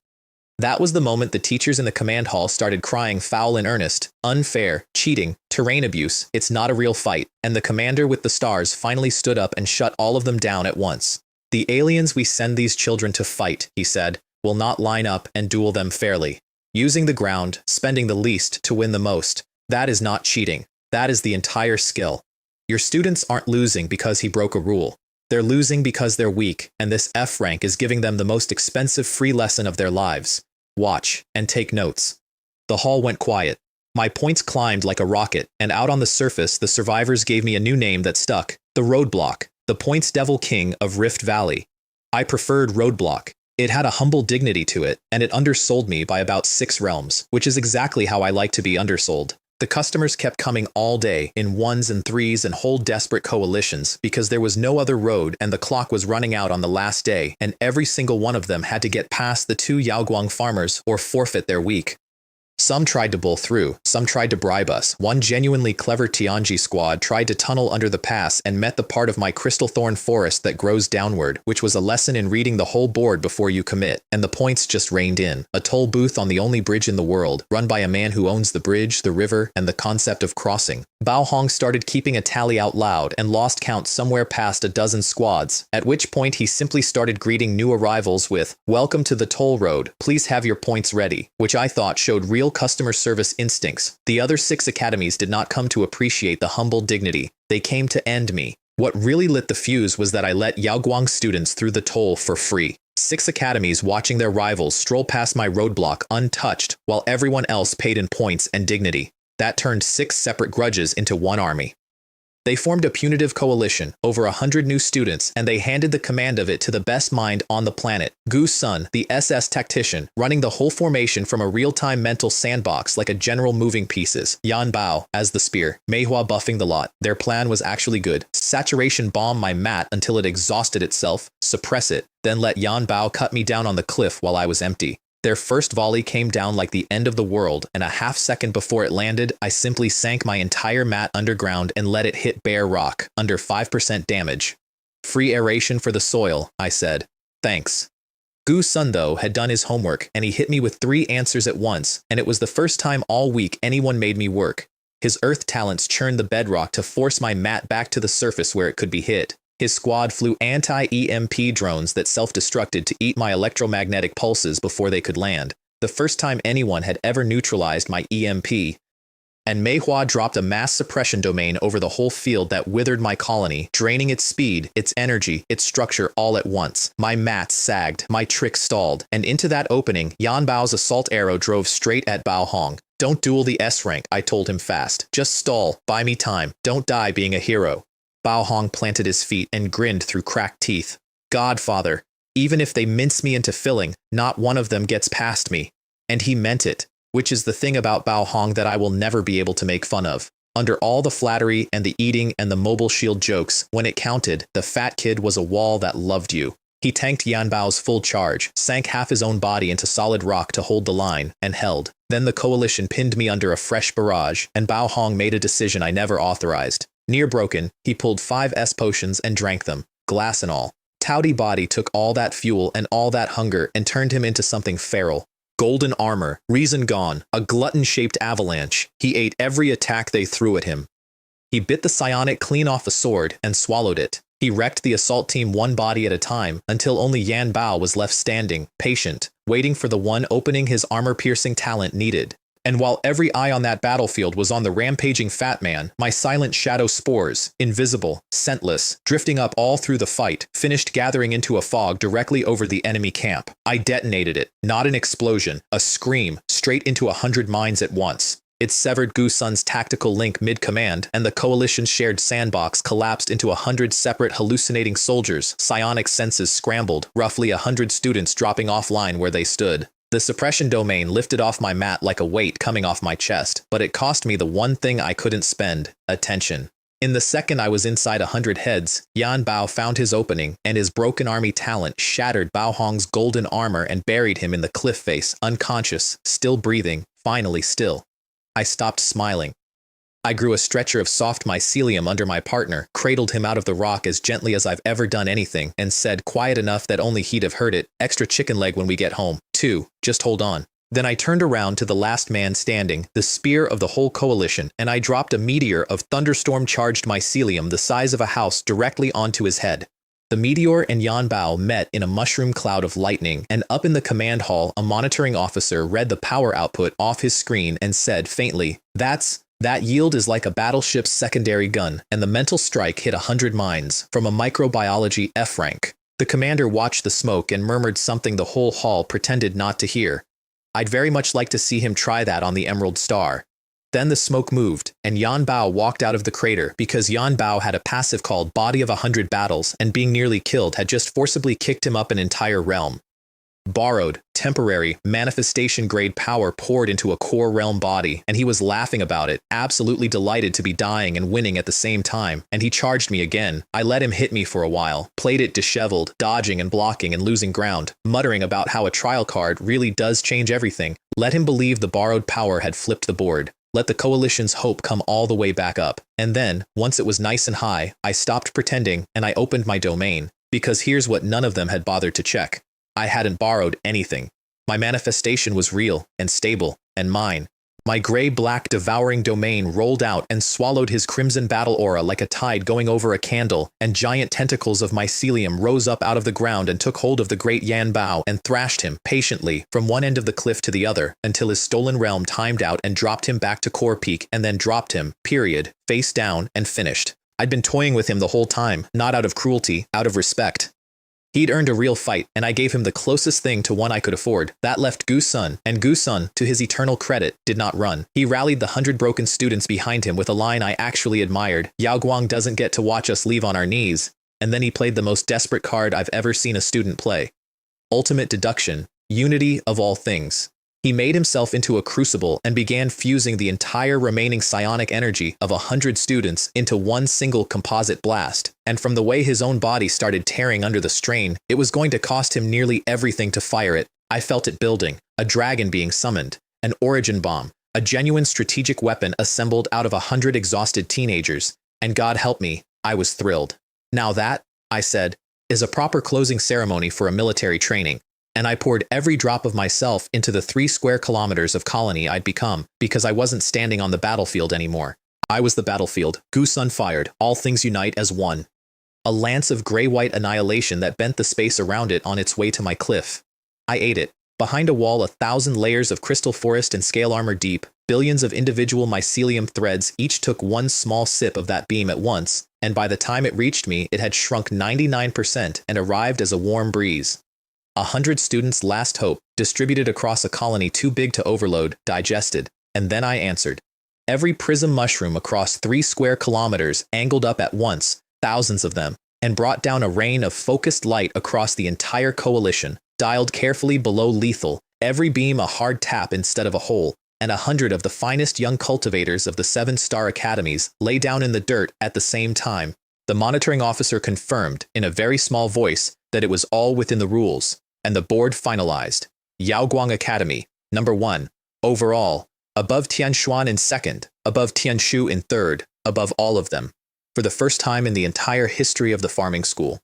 That was the moment the teachers in the command hall started crying foul in earnest, unfair, cheating, terrain abuse, it's not a real fight, and the commander with the stars finally stood up and shut all of them down at once. The aliens we send these children to fight, he said, will not line up and duel them fairly. Using the ground, spending the least to win the most, that is not cheating. That is the entire skill. Your students aren't losing because he broke a rule. They're losing because they're weak, and this F rank is giving them the most expensive free lesson of their lives. Watch, and take notes. The hall went quiet. My points climbed like a rocket, and out on the surface the survivors gave me a new name that stuck, the Roadblock, the Points Devil King of Rift Valley. I preferred Roadblock. It had a humble dignity to it, and it undersold me by about 6 realms, which is exactly how I like to be undersold. The customers kept coming all day, in 1s and 3s and whole desperate coalitions, because there was no other road and the clock was running out on the last day, and every single one of them had to get past the 2 Yaoguang farmers or forfeit their week. Some tried to bull through, some tried to bribe us. One genuinely clever Tianji squad tried to tunnel under the pass and met the part of my crystal thorn forest that grows downward, which was a lesson in reading the whole board before you commit, and the points just rained in. A toll booth on the only bridge in the world, run by a man who owns the bridge, the river, and the concept of crossing. Bao Hong started keeping a tally out loud and lost count somewhere past a dozen squads, at which point he simply started greeting new arrivals with, "Welcome to the toll road, please have your points ready," which I thought showed real customer service instincts. The other 6 academies did not come to appreciate the humble dignity. They came to end me. What really lit the fuse was that I let Yaoguang students through the toll for free. 6 academies watching their rivals stroll past my roadblock untouched, while everyone else paid in points and dignity. That turned 6 separate grudges into one army. They formed a punitive coalition, over 100 new students, and they handed the command of it to the best mind on the planet, Gu Sun, the SS tactician, running the whole formation from a real-time mental sandbox like a general moving pieces. Yan Bao as the spear, Manhua buffing the lot. Their plan was actually good. Saturation bomb my mat until it exhausted itself, suppress it, then let Yan Bao cut me down on the cliff while I was empty. Their first volley came down like the end of the world, and a half second before it landed, I simply sank my entire mat underground and let it hit bare rock, under 5% damage. "Free aeration for the soil," I said. "Thanks." Gu Sun, though, had done his homework, and he hit me with 3 answers at once, and it was the first time all week anyone made me work. His earth talents churned the bedrock to force my mat back to the surface where it could be hit. His squad flew anti-EMP drones that self-destructed to eat my electromagnetic pulses before they could land, the first time anyone had ever neutralized my EMP. And Manhua dropped a mass suppression domain over the whole field that withered my colony, draining its speed, its energy, its structure all at once. My mats sagged, my trick stalled, and into that opening, Yan Bao's assault arrow drove straight at Bao Hong. "Don't duel the S rank," I told him fast. "Just stall, buy me time, don't die being a hero." Bao Hong planted his feet and grinned through cracked teeth. "Godfather, even if they mince me into filling, not one of them gets past me." And he meant it, which is the thing about Bao Hong that I will never be able to make fun of. Under all the flattery and the eating and the mobile shield jokes, when it counted, the fat kid was a wall that loved you. He tanked Yan Bao's full charge, sank half his own body into solid rock to hold the line, and held. Then the coalition pinned me under a fresh barrage, and Bao Hong made a decision I never authorized. Near broken, he pulled 5 S potions and drank them, glass and all. Touty body took all that fuel and all that hunger and turned him into something feral. Golden armor, reason gone, a glutton-shaped avalanche. He ate every attack they threw at him. He bit the psionic clean off a sword and swallowed it. He wrecked the assault team one body at a time until only Yan Bao was left standing, patient, waiting for the one opening his armor-piercing talent needed. And while every eye on that battlefield was on the rampaging fat man, my silent shadow spores, invisible, scentless, drifting up all through the fight, finished gathering into a fog directly over the enemy camp. I detonated it, not an explosion, a scream, straight into 100 minds at once. It severed Gu Sun's tactical link mid-command, and the coalition's shared sandbox collapsed into 100 separate hallucinating soldiers, psionic senses scrambled, roughly 100 students dropping offline where they stood. The suppression domain lifted off my mat like a weight coming off my chest, but it cost me the one thing I couldn't spend, attention. In the second I was inside 100 heads, Yan Bao found his opening, and his broken army talent shattered Bao Hong's golden armor and buried him in the cliff face, unconscious, still breathing, finally still. I stopped smiling. I grew a stretcher of soft mycelium under my partner, cradled him out of the rock as gently as I've ever done anything, and said, quiet enough that only he'd have heard it, "Extra chicken leg when we get home, too, just hold on." Then I turned around to the last man standing, the spear of the whole coalition, and I dropped a meteor of thunderstorm-charged mycelium the size of a house directly onto his head. The meteor and Yan Bao met in a mushroom cloud of lightning, and up in the command hall, a monitoring officer read the power output off his screen and said faintly, "That's That yield is like a battleship's secondary gun, and the mental strike hit 100 mines from a microbiology F rank. The commander watched the smoke and murmured something the whole hall pretended not to hear. I'd very much like to see him try that on the Emerald Star. Then the smoke moved, and Yan Bao walked out of the crater because Yan Bao had a passive called Body of 100 Battles, and being nearly killed had just forcibly kicked him up an entire realm. Borrowed, temporary, manifestation-grade power poured into a core realm body, and he was laughing about it, absolutely delighted to be dying and winning at the same time, and he charged me again. I let him hit me for a while, played it disheveled, dodging and blocking and losing ground, muttering about how a trial card really does change everything, let him believe the borrowed power had flipped the board. Let the coalition's hope come all the way back up. And then, once it was nice and high, I stopped pretending and I opened my domain, because here's what none of them had bothered to check. I hadn't borrowed anything. My manifestation was real and stable and mine. My gray-black devouring domain rolled out and swallowed his crimson battle aura like a tide going over a candle, and giant tentacles of mycelium rose up out of the ground and took hold of the great Yan Bao and thrashed him, patiently, from one end of the cliff to the other, until his stolen realm timed out and dropped him back to core peak and then dropped him, period, face down, and finished. I'd been toying with him the whole time, not out of cruelty, out of respect. He'd earned a real fight, and I gave him the closest thing to one I could afford. That left Gu Sun, and Gu Sun, to his eternal credit, did not run. He rallied the 100 broken students behind him with a line I actually admired. Yao Guang doesn't get to watch us leave on our knees. And then he played the most desperate card I've ever seen a student play. Ultimate deduction, unity of all things. He made himself into a crucible and began fusing the entire remaining psionic energy of 100 students into one single composite blast, and from the way his own body started tearing under the strain, it was going to cost him nearly everything to fire it. I felt it building, a dragon being summoned, an origin bomb, a genuine strategic weapon assembled out of 100 exhausted teenagers, and God help me, I was thrilled. Now that, I said, is a proper closing ceremony for a military training. And I poured every drop of myself into the 3 square kilometers of colony I'd become, because I wasn't standing on the battlefield anymore. I was the battlefield. Gu Sun fired. All things unite as one. A lance of gray-white annihilation that bent the space around it on its way to my cliff. I ate it. Behind a wall 1,000 layers of crystal forest and scale armor deep, billions of individual mycelium threads each took one small sip of that beam at once, and by the time it reached me, it had shrunk 99% and arrived as a warm breeze. 100 students' last hope, distributed across a colony too big to overload, digested, and then I answered. Every prism mushroom across 3 square kilometers angled up at once, thousands of them, and brought down a rain of focused light across the entire coalition, dialed carefully below lethal, every beam a hard tap instead of a hole, and 100 of the finest young cultivators of the 7-star academies lay down in the dirt at the same time. The monitoring officer confirmed, in a very small voice, that it was all within the rules, and the board finalized. Yaoguang Academy, number 1, overall, above Tianshuan in 2nd, above Tianshu in 3rd, above all of them, for the first time in the entire history of the farming school.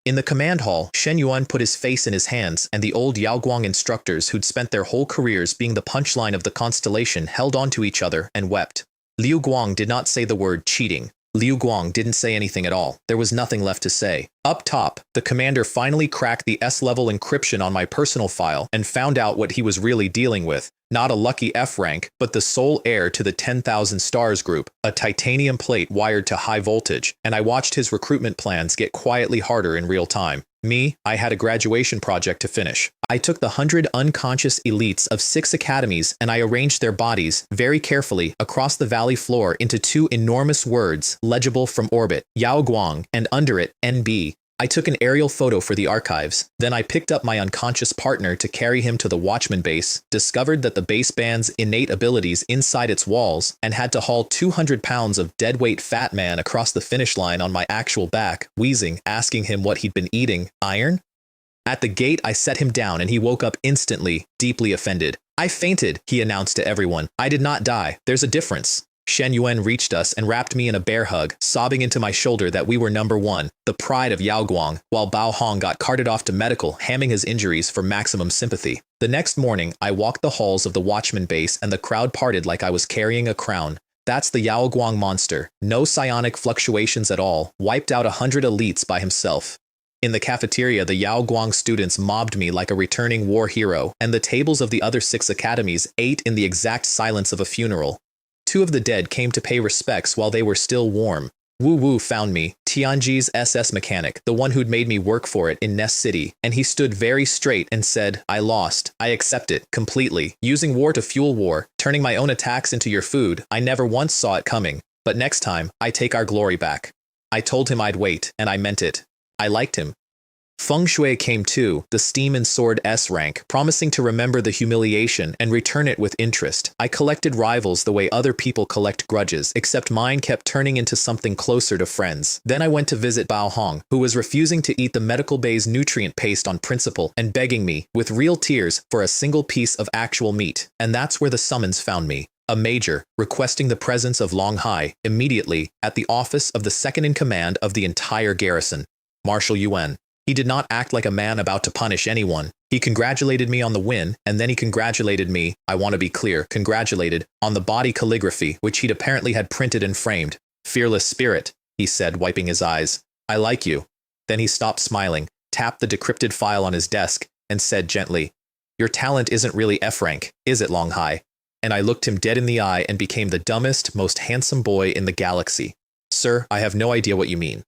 In the command hall, Shen Yuan put his face in his hands, and the old Yaoguang instructors who'd spent their whole careers being the punchline of the constellation held on to each other and wept. Liu Guang did not say the word cheating. Liu Guang didn't say anything at all. There was nothing left to say. Up top, the commander finally cracked the S-level encryption on my personal file and found out what he was really dealing with. Not a lucky F rank, but the sole heir to the 10,000 stars group, a titanium plate wired to high voltage, and I watched his recruitment plans get quietly harder in real time. Me, I had a graduation project to finish. I took the 100 unconscious elites of 6 academies and I arranged their bodies, very carefully, across the valley floor into 2 enormous words, legible from orbit, Yao Guang, and under it, NB. I took an aerial photo for the archives. Then I picked up my unconscious partner to carry him to the Watchman base, discovered that the base band's innate abilities inside its walls, and had to haul 200 pounds of deadweight fat man across the finish line on my actual back, wheezing, asking him what he'd been eating. Iron? At the gate, I set him down and he woke up instantly, deeply offended. I fainted, he announced to everyone. I did not die. There's a difference. Shen Yuan reached us and wrapped me in a bear hug, sobbing into my shoulder that we were number 1, the pride of Yaoguang, while Bao Hong got carted off to medical, hamming his injuries for maximum sympathy. The next morning, I walked the halls of the Watchman base and the crowd parted like I was carrying a crown. That's the Yaoguang monster, no psionic fluctuations at all, wiped out 100 elites by himself. In the cafeteria, the Yaoguang students mobbed me like a returning war hero, and the tables of the other 6 academies ate in the exact silence of a funeral. 2 of the dead came to pay respects while they were still warm. Wu Wu found me, Tianji's SS mechanic, the one who'd made me work for it in Nest City, and he stood very straight and said, I lost. I accept it, completely. Using war to fuel war, turning my own attacks into your food, I never once saw it coming. But next time, I take our glory back. I told him I'd wait, and I meant it. I liked him. Feng Shui came too, the steam and sword S rank, promising to remember the humiliation and return it with interest. I collected rivals the way other people collect grudges, except mine kept turning into something closer to friends. Then I went to visit Bao Hong, who was refusing to eat the medical bay's nutrient paste on principle and begging me, with real tears, for a single piece of actual meat. And that's where the summons found me. A major, requesting the presence of Long Hai, immediately, at the office of the second-in-command of the entire garrison, Marshal Yuan. He did not act like a man about to punish anyone. He congratulated me on the win, and then he congratulated me, I want to be clear, congratulated, on the body calligraphy which he'd apparently had printed and framed. Fearless spirit, he said, wiping his eyes. I like you. Then he stopped smiling, tapped the decrypted file on his desk, and said gently, Your talent isn't really F rank, is it, Long Hai? And I looked him dead in the eye and became the dumbest, most handsome boy in the galaxy. Sir, I have no idea what you mean.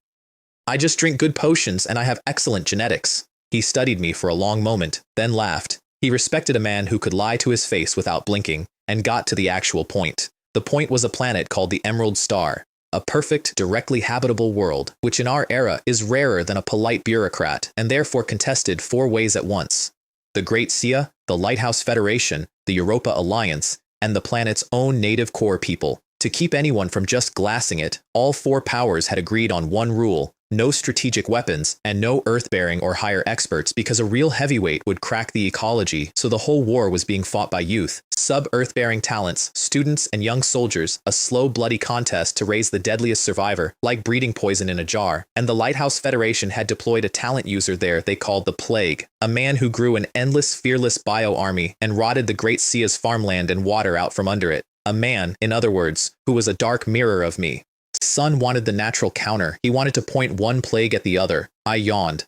I just drink good potions and I have excellent genetics. He studied me for a long moment, then laughed. He respected a man who could lie to his face without blinking, and got to the actual point. The point was a planet called the Emerald Star, a perfect, directly habitable world, which in our era is rarer than a polite bureaucrat, and therefore contested 4 ways at once. The Great Sia, the Lighthouse Federation, the Europa Alliance, and the planet's own native core people. To keep anyone from just glassing it, all 4 powers had agreed on one rule: no strategic weapons, and no earth-bearing or higher experts, because a real heavyweight would crack the ecology, so the whole war was being fought by youth, sub-earth-bearing talents, students, and young soldiers, a slow, bloody contest to raise the deadliest survivor, like breeding poison in a jar. And the Lighthouse Federation had deployed a talent user there they called the Plague, a man who grew an endless, fearless bio-army and rotted the Great Sia's farmland and water out from under it. A man, in other words, who was a dark mirror of me. Sun wanted the natural counter. He wanted to point one plague at the other. I yawned.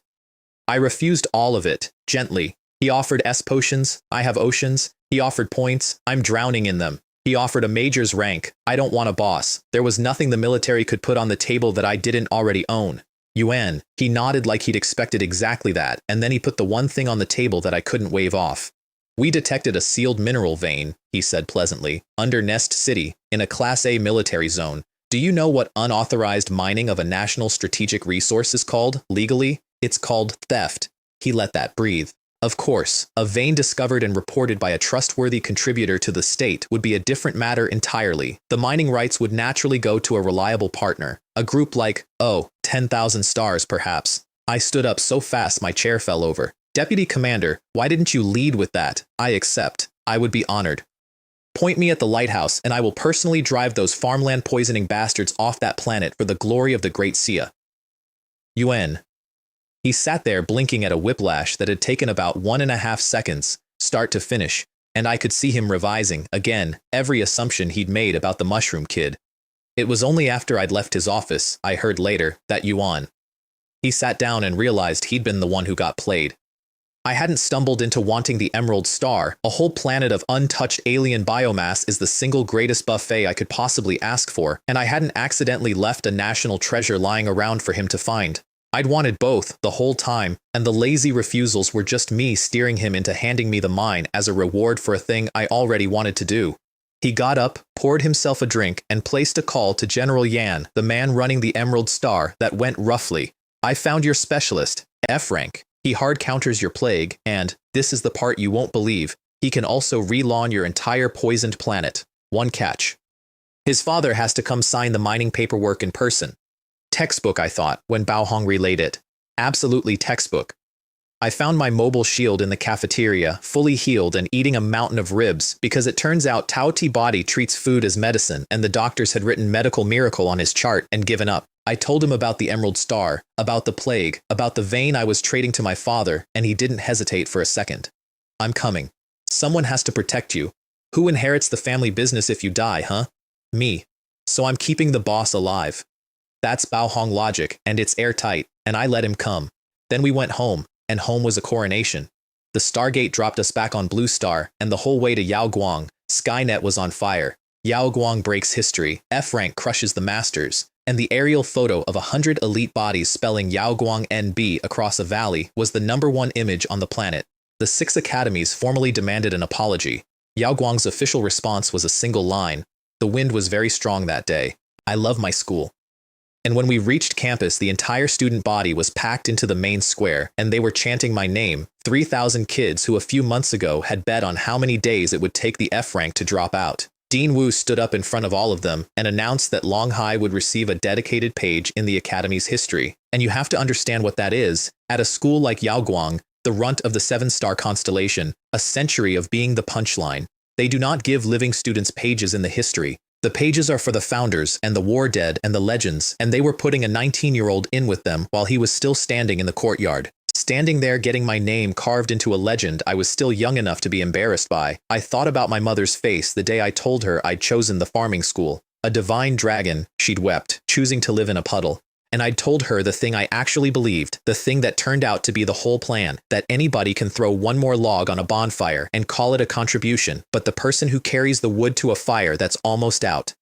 I refused all of it, gently. He offered S potions. I have oceans. He offered points. I'm drowning in them. He offered a major's rank. I don't want a boss. There was nothing the military could put on the table that I didn't already own. Yuan. He nodded like he'd expected exactly that, and then he put the one thing on the table that I couldn't wave off. We detected a sealed mineral vein, he said pleasantly, under Nest City, in a Class A military zone. Do you know what unauthorized mining of a national strategic resource is called, legally? It's called theft. He let that breathe. Of course, a vein discovered and reported by a trustworthy contributor to the state would be a different matter entirely. The mining rights would naturally go to a reliable partner, a group like, 10,000 stars perhaps. I stood up so fast my chair fell over. Deputy Commander, why didn't you lead with that? I accept. I would be honored. Point me at the lighthouse, and I will personally drive those farmland poisoning bastards off that planet for the glory of the Great Sia. Yuan. He sat there blinking at a whiplash that had taken about 1.5 seconds, start to finish, and I could see him revising, again, every assumption he'd made about the Mushroom Kid. It was only after I'd left his office, I heard later, that Yuan. He sat down and realized he'd been the one who got played. I hadn't stumbled into wanting the Emerald Star. A whole planet of untouched alien biomass is the single greatest buffet I could possibly ask for, and I hadn't accidentally left a national treasure lying around for him to find. I'd wanted both the whole time, and the lazy refusals were just me steering him into handing me the mine as a reward for a thing I already wanted to do. He got up, poured himself a drink, and placed a call to General Yan, the man running the Emerald Star, that went roughly. I found your specialist, F rank. He hard counters your plague, and, this is the part you won't believe, he can also relawn your entire poisoned planet. One catch. His father has to come sign the mining paperwork in person. Textbook, I thought, when Bao Hong relayed it. Absolutely textbook. I found my mobile shield in the cafeteria, fully healed and eating a mountain of ribs, because it turns out Tao Ti Body treats food as medicine, and the doctors had written medical miracle on his chart and given up. I told him about the Emerald Star, about the plague, about the vein I was trading to my father, and he didn't hesitate for a second. I'm coming. Someone has to protect you. Who inherits the family business if you die, huh? Me. So I'm keeping the boss alive. That's Bao Hong logic, and it's airtight, and I let him come. Then we went home, and home was a coronation. The Stargate dropped us back on Blue Star, and the whole way to Yao Guang, Skynet was on fire. Yao Guang breaks history, F rank crushes the masters, and the aerial photo of 100 elite bodies spelling Yao Guang NB across a valley was the #1 image on the planet. The 6 academies formally demanded an apology. Yao Guang's official response was a single line. The wind was very strong that day. I love my school. And when we reached campus, the entire student body was packed into the main square, and they were chanting my name, 3,000 kids who a few months ago had bet on how many days it would take the F rank to drop out. Dean Wu stood up in front of all of them and announced that Longhai would receive a dedicated page in the Academy's history. And you have to understand what that is. At a school like Yao Guang, the runt of the 7-star constellation, a century of being the punchline, they do not give living students pages in the history. The pages are for the founders and the war dead and the legends, and they were putting a 19-year-old in with them while he was still standing in the courtyard. Standing there getting my name carved into a legend I was still young enough to be embarrassed by. I thought about my mother's face the day I told her I'd chosen the farming school. A divine dragon, she'd wept, choosing to live in a puddle. And I'd told her the thing I actually believed, the thing that turned out to be the whole plan, that anybody can throw one more log on a bonfire and call it a contribution, but the person who carries the wood to a fire that's almost out,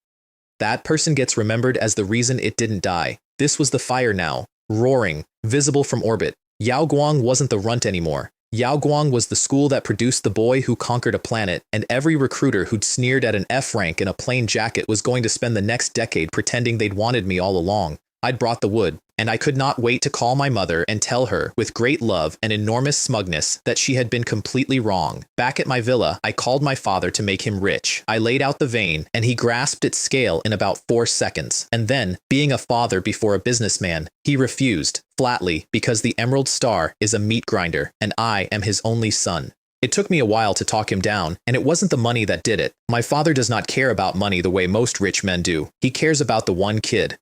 that person gets remembered as the reason it didn't die. This was the fire now, roaring, visible from orbit. Yao Guang wasn't the runt anymore. Yao Guang was the school that produced the boy who conquered a planet, and every recruiter who'd sneered at an F rank in a plain jacket was going to spend the next decade pretending they'd wanted me all along. I'd brought the wood, and I could not wait to call my mother and tell her, with great love and enormous smugness, that she had been completely wrong. Back at my villa, I called my father to make him rich. I laid out the vein, and he grasped its scale in about 4 seconds. And then, being a father before a businessman, he refused, flatly, because the Emerald Star is a meat grinder, and I am his only son. It took me a while to talk him down, and it wasn't the money that did it. My father does not care about money the way most rich men do. He cares about the one kid.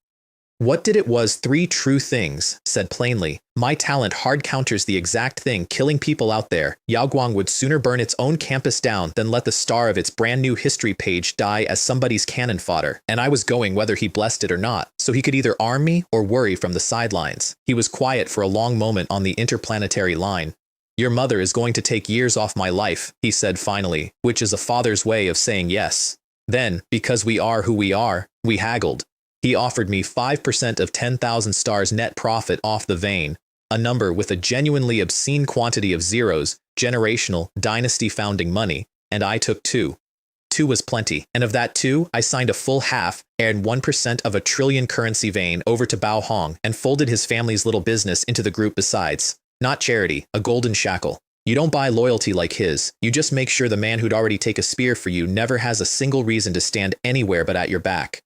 What did it was 3 true things, said plainly. My talent hard counters the exact thing killing people out there. Yao Guang would sooner burn its own campus down than let the star of its brand new history page die as somebody's cannon fodder. And I was going whether he blessed it or not, so he could either arm me or worry from the sidelines. He was quiet for a long moment on the interplanetary line. Your mother is going to take years off my life, he said finally, which is a father's way of saying yes. Then, because we are who we are, we haggled. He offered me 5% of 10,000 stars net profit off the vein, a number with a genuinely obscene quantity of zeros, generational, dynasty founding money, and I took 2. 2 was plenty, and of that 2, I signed a full half and 1% of a trillion currency vein over to Bao Hong and folded his family's little business into the group besides. Not charity, a golden shackle. You don't buy loyalty like his, you just make sure the man who'd already take a spear for you never has a single reason to stand anywhere but at your back.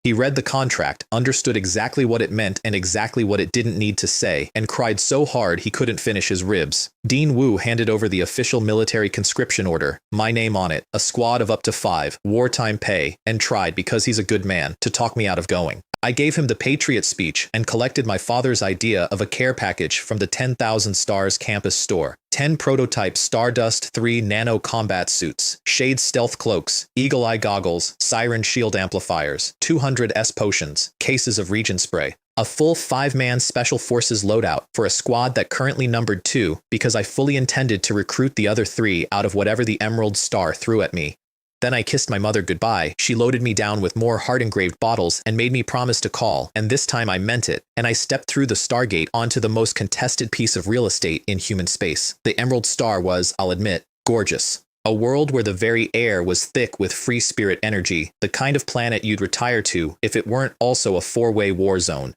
He read the contract, understood exactly what it meant and exactly what it didn't need to say, and cried so hard he couldn't finish his ribs. Dean Wu handed over the official military conscription order, my name on it, a squad of up to 5, wartime pay, and tried, because he's a good man, to talk me out of going. I gave him the Patriot speech and collected my father's idea of a care package from the 10,000 Stars campus store. 10 prototype Stardust 3 nano combat suits, Shade stealth cloaks, Eagle Eye goggles, Siren shield amplifiers, 200 S potions, cases of Regen spray, a full 5-man special forces loadout for a squad that currently numbered 2 because I fully intended to recruit the other 3 out of whatever the Emerald Star threw at me. Then I kissed my mother goodbye. She loaded me down with more heart-engraved bottles and made me promise to call, and this time I meant it, and I stepped through the Stargate onto the most contested piece of real estate in human space. The Emerald Star was, I'll admit, gorgeous. A world where the very air was thick with free spirit energy, the kind of planet you'd retire to if it weren't also a 4-way war zone.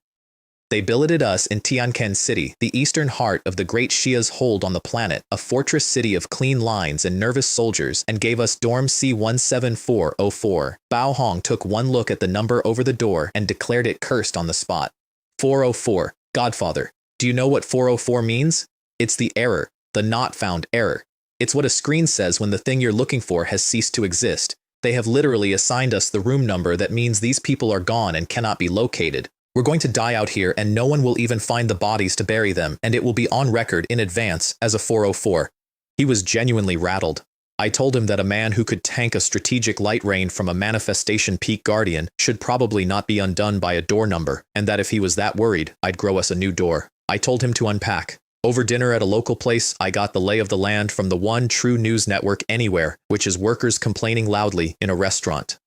They billeted us in Tianquan City, the eastern heart of the Great Shia's hold on the planet, a fortress city of clean lines and nervous soldiers, and gave us dorm C17404. Bao Hong took one look at the number over the door and declared it cursed on the spot. 404. Godfather. Do you know what 404 means? It's the error, the not found error. It's what a screen says when the thing you're looking for has ceased to exist. They have literally assigned us the room number that means these people are gone and cannot be located. We're going to die out here and no one will even find the bodies to bury them, and it will be on record in advance as a 404. He was genuinely rattled. I told him that a man who could tank a strategic light rain from a manifestation peak guardian should probably not be undone by a door number, and that if he was that worried, I'd grow us a new door. I told him to unpack. Over dinner at a local place, I got the lay of the land from the one true news network anywhere, which is workers complaining loudly in a restaurant.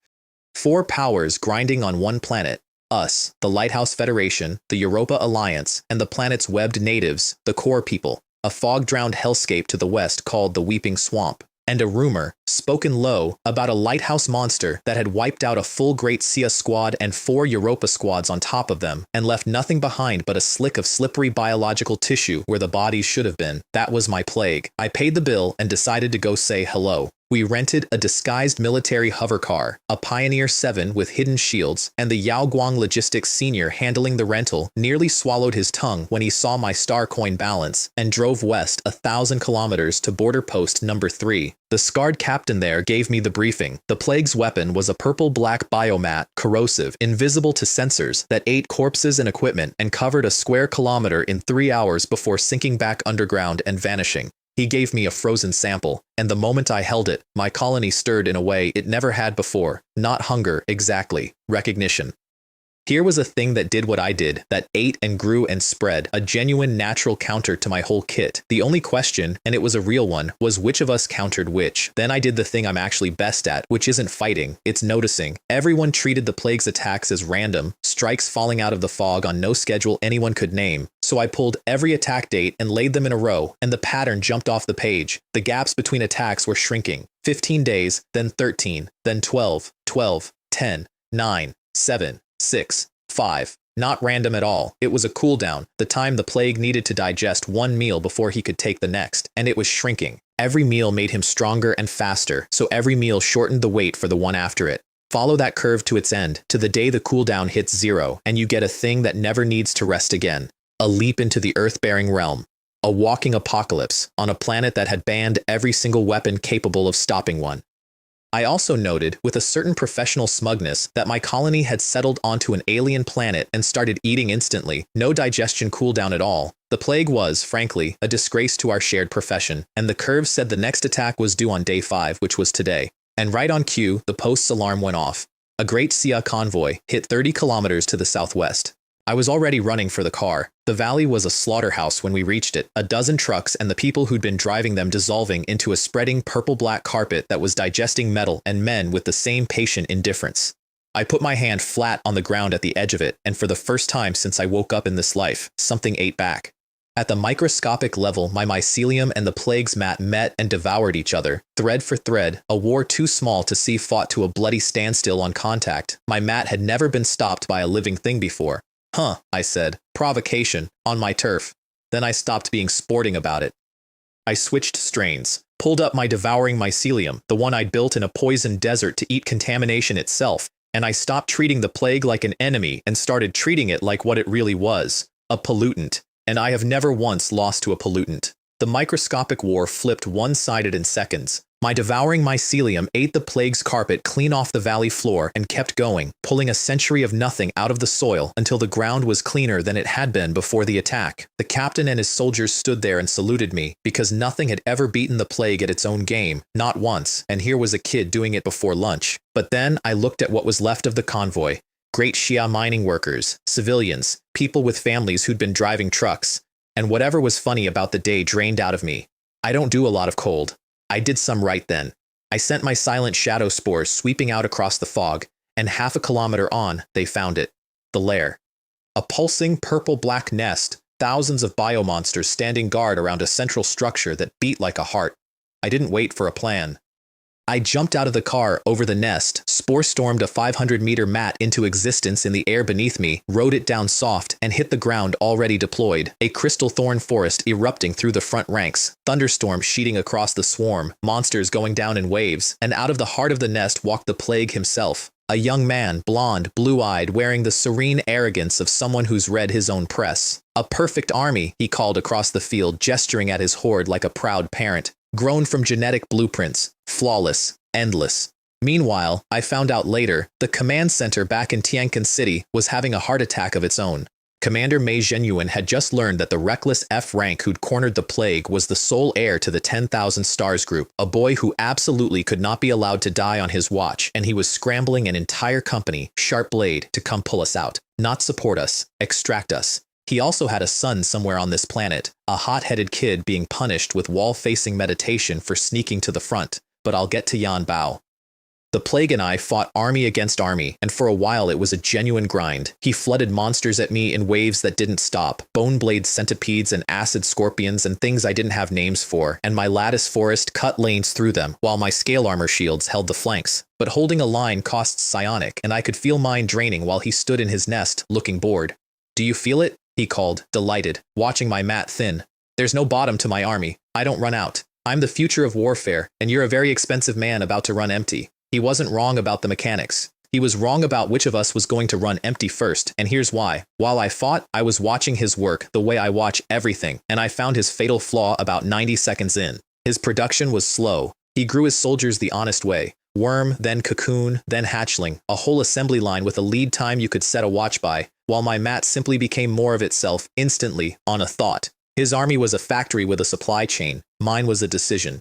4 powers grinding on one planet. Us, the Lighthouse Federation, the Europa Alliance, and the planet's webbed natives, the Core People. A fog-drowned hellscape to the west called the Weeping Swamp. And a rumor, spoken low, about a lighthouse monster that had wiped out a full Great Sia squad and 4 Europa squads on top of them, and left nothing behind but a slick of slippery biological tissue where the bodies should have been. That was my plague. I paid the bill and decided to go say hello. We rented a disguised military hover car, a Pioneer 7 with hidden shields, and the Yaoguang Logistics senior handling the rental nearly swallowed his tongue when he saw my star coin balance and drove west 1,000 kilometers to border post number 3. The scarred captain there gave me the briefing. The plague's weapon was a purple-black biomat, corrosive, invisible to sensors, that ate corpses and equipment and covered a square kilometer in 3 hours before sinking back underground and vanishing. He gave me a frozen sample, and the moment I held it, my colony stirred in a way it never had before. Not hunger, exactly. Recognition. Here was a thing that did what I did, that ate and grew and spread, a genuine natural counter to my whole kit. The only question, and it was a real one, was which of us countered which. Then I did the thing I'm actually best at, which isn't fighting, it's noticing. Everyone treated the plague's attacks as random, strikes falling out of the fog on no schedule anyone could name. So I pulled every attack date and laid them in a row, and the pattern jumped off the page. The gaps between attacks were shrinking. 15 days, then 13, then 12, 12, 10, 9, 7, 6, 5. Not random at all. It was a cooldown, the time the plague needed to digest one meal before he could take the next, and it was shrinking. Every meal made him stronger and faster, so every meal shortened the wait for the one after it. Follow that curve to its end, to the day the cooldown hits 0, and you get a thing that never needs to rest again. A leap into the earth-bearing realm. A walking apocalypse, on a planet that had banned every single weapon capable of stopping one. I also noted, with a certain professional smugness, that my colony had settled onto an alien planet and started eating instantly, no digestion cooldown at all. The plague was, frankly, a disgrace to our shared profession, and the curve said the next attack was due on day 5, which was today. And right on cue, the post's alarm went off. A Great Sia convoy hit 30 kilometers to the southwest. I was already running for the car. The valley was a slaughterhouse when we reached it, a dozen trucks and the people who'd been driving them dissolving into a spreading purple-black carpet that was digesting metal and men with the same patient indifference. I put my hand flat on the ground at the edge of it, and for the first time since I woke up in this life, something ate back. At the microscopic level, my mycelium and the plague's mat met and devoured each other, thread for thread, a war too small to see fought to a bloody standstill on contact. My mat had never been stopped by a living thing before. Huh, I said. Provocation. On my turf. Then I stopped being sporting about it. I switched strains, pulled up my devouring mycelium, the one I'd built in a poisoned desert to eat contamination itself, and I stopped treating the plague like an enemy and started treating it like what it really was, a pollutant. And I have never once lost to a pollutant. The microscopic war flipped one-sided in seconds. My devouring mycelium ate the plague's carpet clean off the valley floor and kept going, pulling a century of nothing out of the soil until the ground was cleaner than it had been before the attack. The captain and his soldiers stood there and saluted me, because nothing had ever beaten the plague at its own game, not once, and here was a kid doing it before lunch. But then I looked at what was left of the convoy. Great Shia mining workers, civilians, people with families who'd been driving trucks, and whatever was funny about the day drained out of me. I don't do a lot of cold. I did some right then. I sent my silent shadow spores sweeping out across the fog, and half a kilometer on, they found it. The lair. A pulsing purple-black nest, thousands of biomonsters standing guard around a central structure that beat like a heart. I didn't wait for a plan. I jumped out of the car over the nest, spore-stormed a 500-meter mat into existence in the air beneath me, rode it down soft, and hit the ground already deployed, a crystal thorn forest erupting through the front ranks, thunderstorms sheeting across the swarm, monsters going down in waves, and out of the heart of the nest walked the plague himself. A young man, blonde, blue-eyed, wearing the serene arrogance of someone who's read his own press. A perfect army, he called across the field, gesturing at his horde like a proud parent. Grown from genetic blueprints, flawless, endless. Meanwhile, I found out later, the command center back in Tianquin City was having a heart attack of its own. Commander Mei Zhenyuan had just learned that the reckless F rank who'd cornered the plague was the sole heir to the 10,000 Stars group, a boy who absolutely could not be allowed to die on his watch, and he was scrambling an entire company, Sharp Blade, to come pull us out, not support us, extract us. He also had a son somewhere on this planet, a hot-headed kid being punished with wall-facing meditation for sneaking to the front, but I'll get to Yan Bao. The plague and I fought army against army, and for a while it was a genuine grind. He flooded monsters at me in waves that didn't stop, bone blade centipedes and acid scorpions and things I didn't have names for, and my lattice forest cut lanes through them, while my scale armor shields held the flanks. But holding a line costs psionic, and I could feel mine draining while he stood in his nest, looking bored. "Do you feel it?" he called, delighted, watching my mat thin. "There's no bottom to my army. I don't run out. I'm the future of warfare, and you're a very expensive man about to run empty." He wasn't wrong about the mechanics. He was wrong about which of us was going to run empty first, and here's why. While I fought, I was watching his work the way I watch everything, and I found his fatal flaw about 90 seconds in. His production was slow. He grew his soldiers the honest way. Worm, then cocoon, then hatchling, a whole assembly line with a lead time you could set a watch by, while my mat simply became more of itself, instantly, on a thought. His army was a factory with a supply chain. Mine was a decision.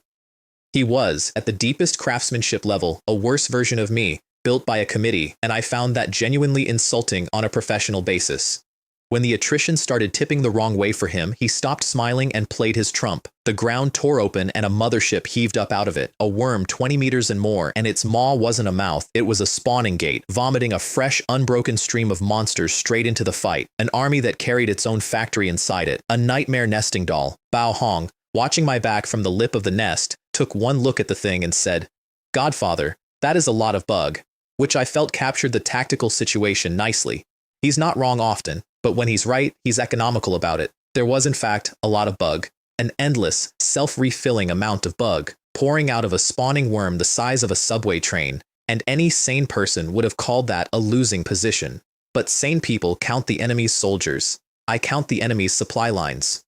He was, at the deepest craftsmanship level, a worse version of me, built by a committee, and I found that genuinely insulting on a professional basis. When the attrition started tipping the wrong way for him, he stopped smiling and played his trump. The ground tore open and a mothership heaved up out of it, a worm 20 meters and more, and its maw wasn't a mouth, it was a spawning gate, vomiting a fresh, unbroken stream of monsters straight into the fight, an army that carried its own factory inside it, a nightmare nesting doll. Bao Hong, watching my back from the lip of the nest, took one look at the thing and said, "Godfather, that is a lot of bug," which I felt captured the tactical situation nicely. He's not wrong often, but when he's right, he's economical about it. There was, in fact, a lot of bug, an endless, self-refilling amount of bug, pouring out of a spawning worm the size of a subway train, and any sane person would have called that a losing position. But sane people count the enemy's soldiers. I count the enemy's supply lines.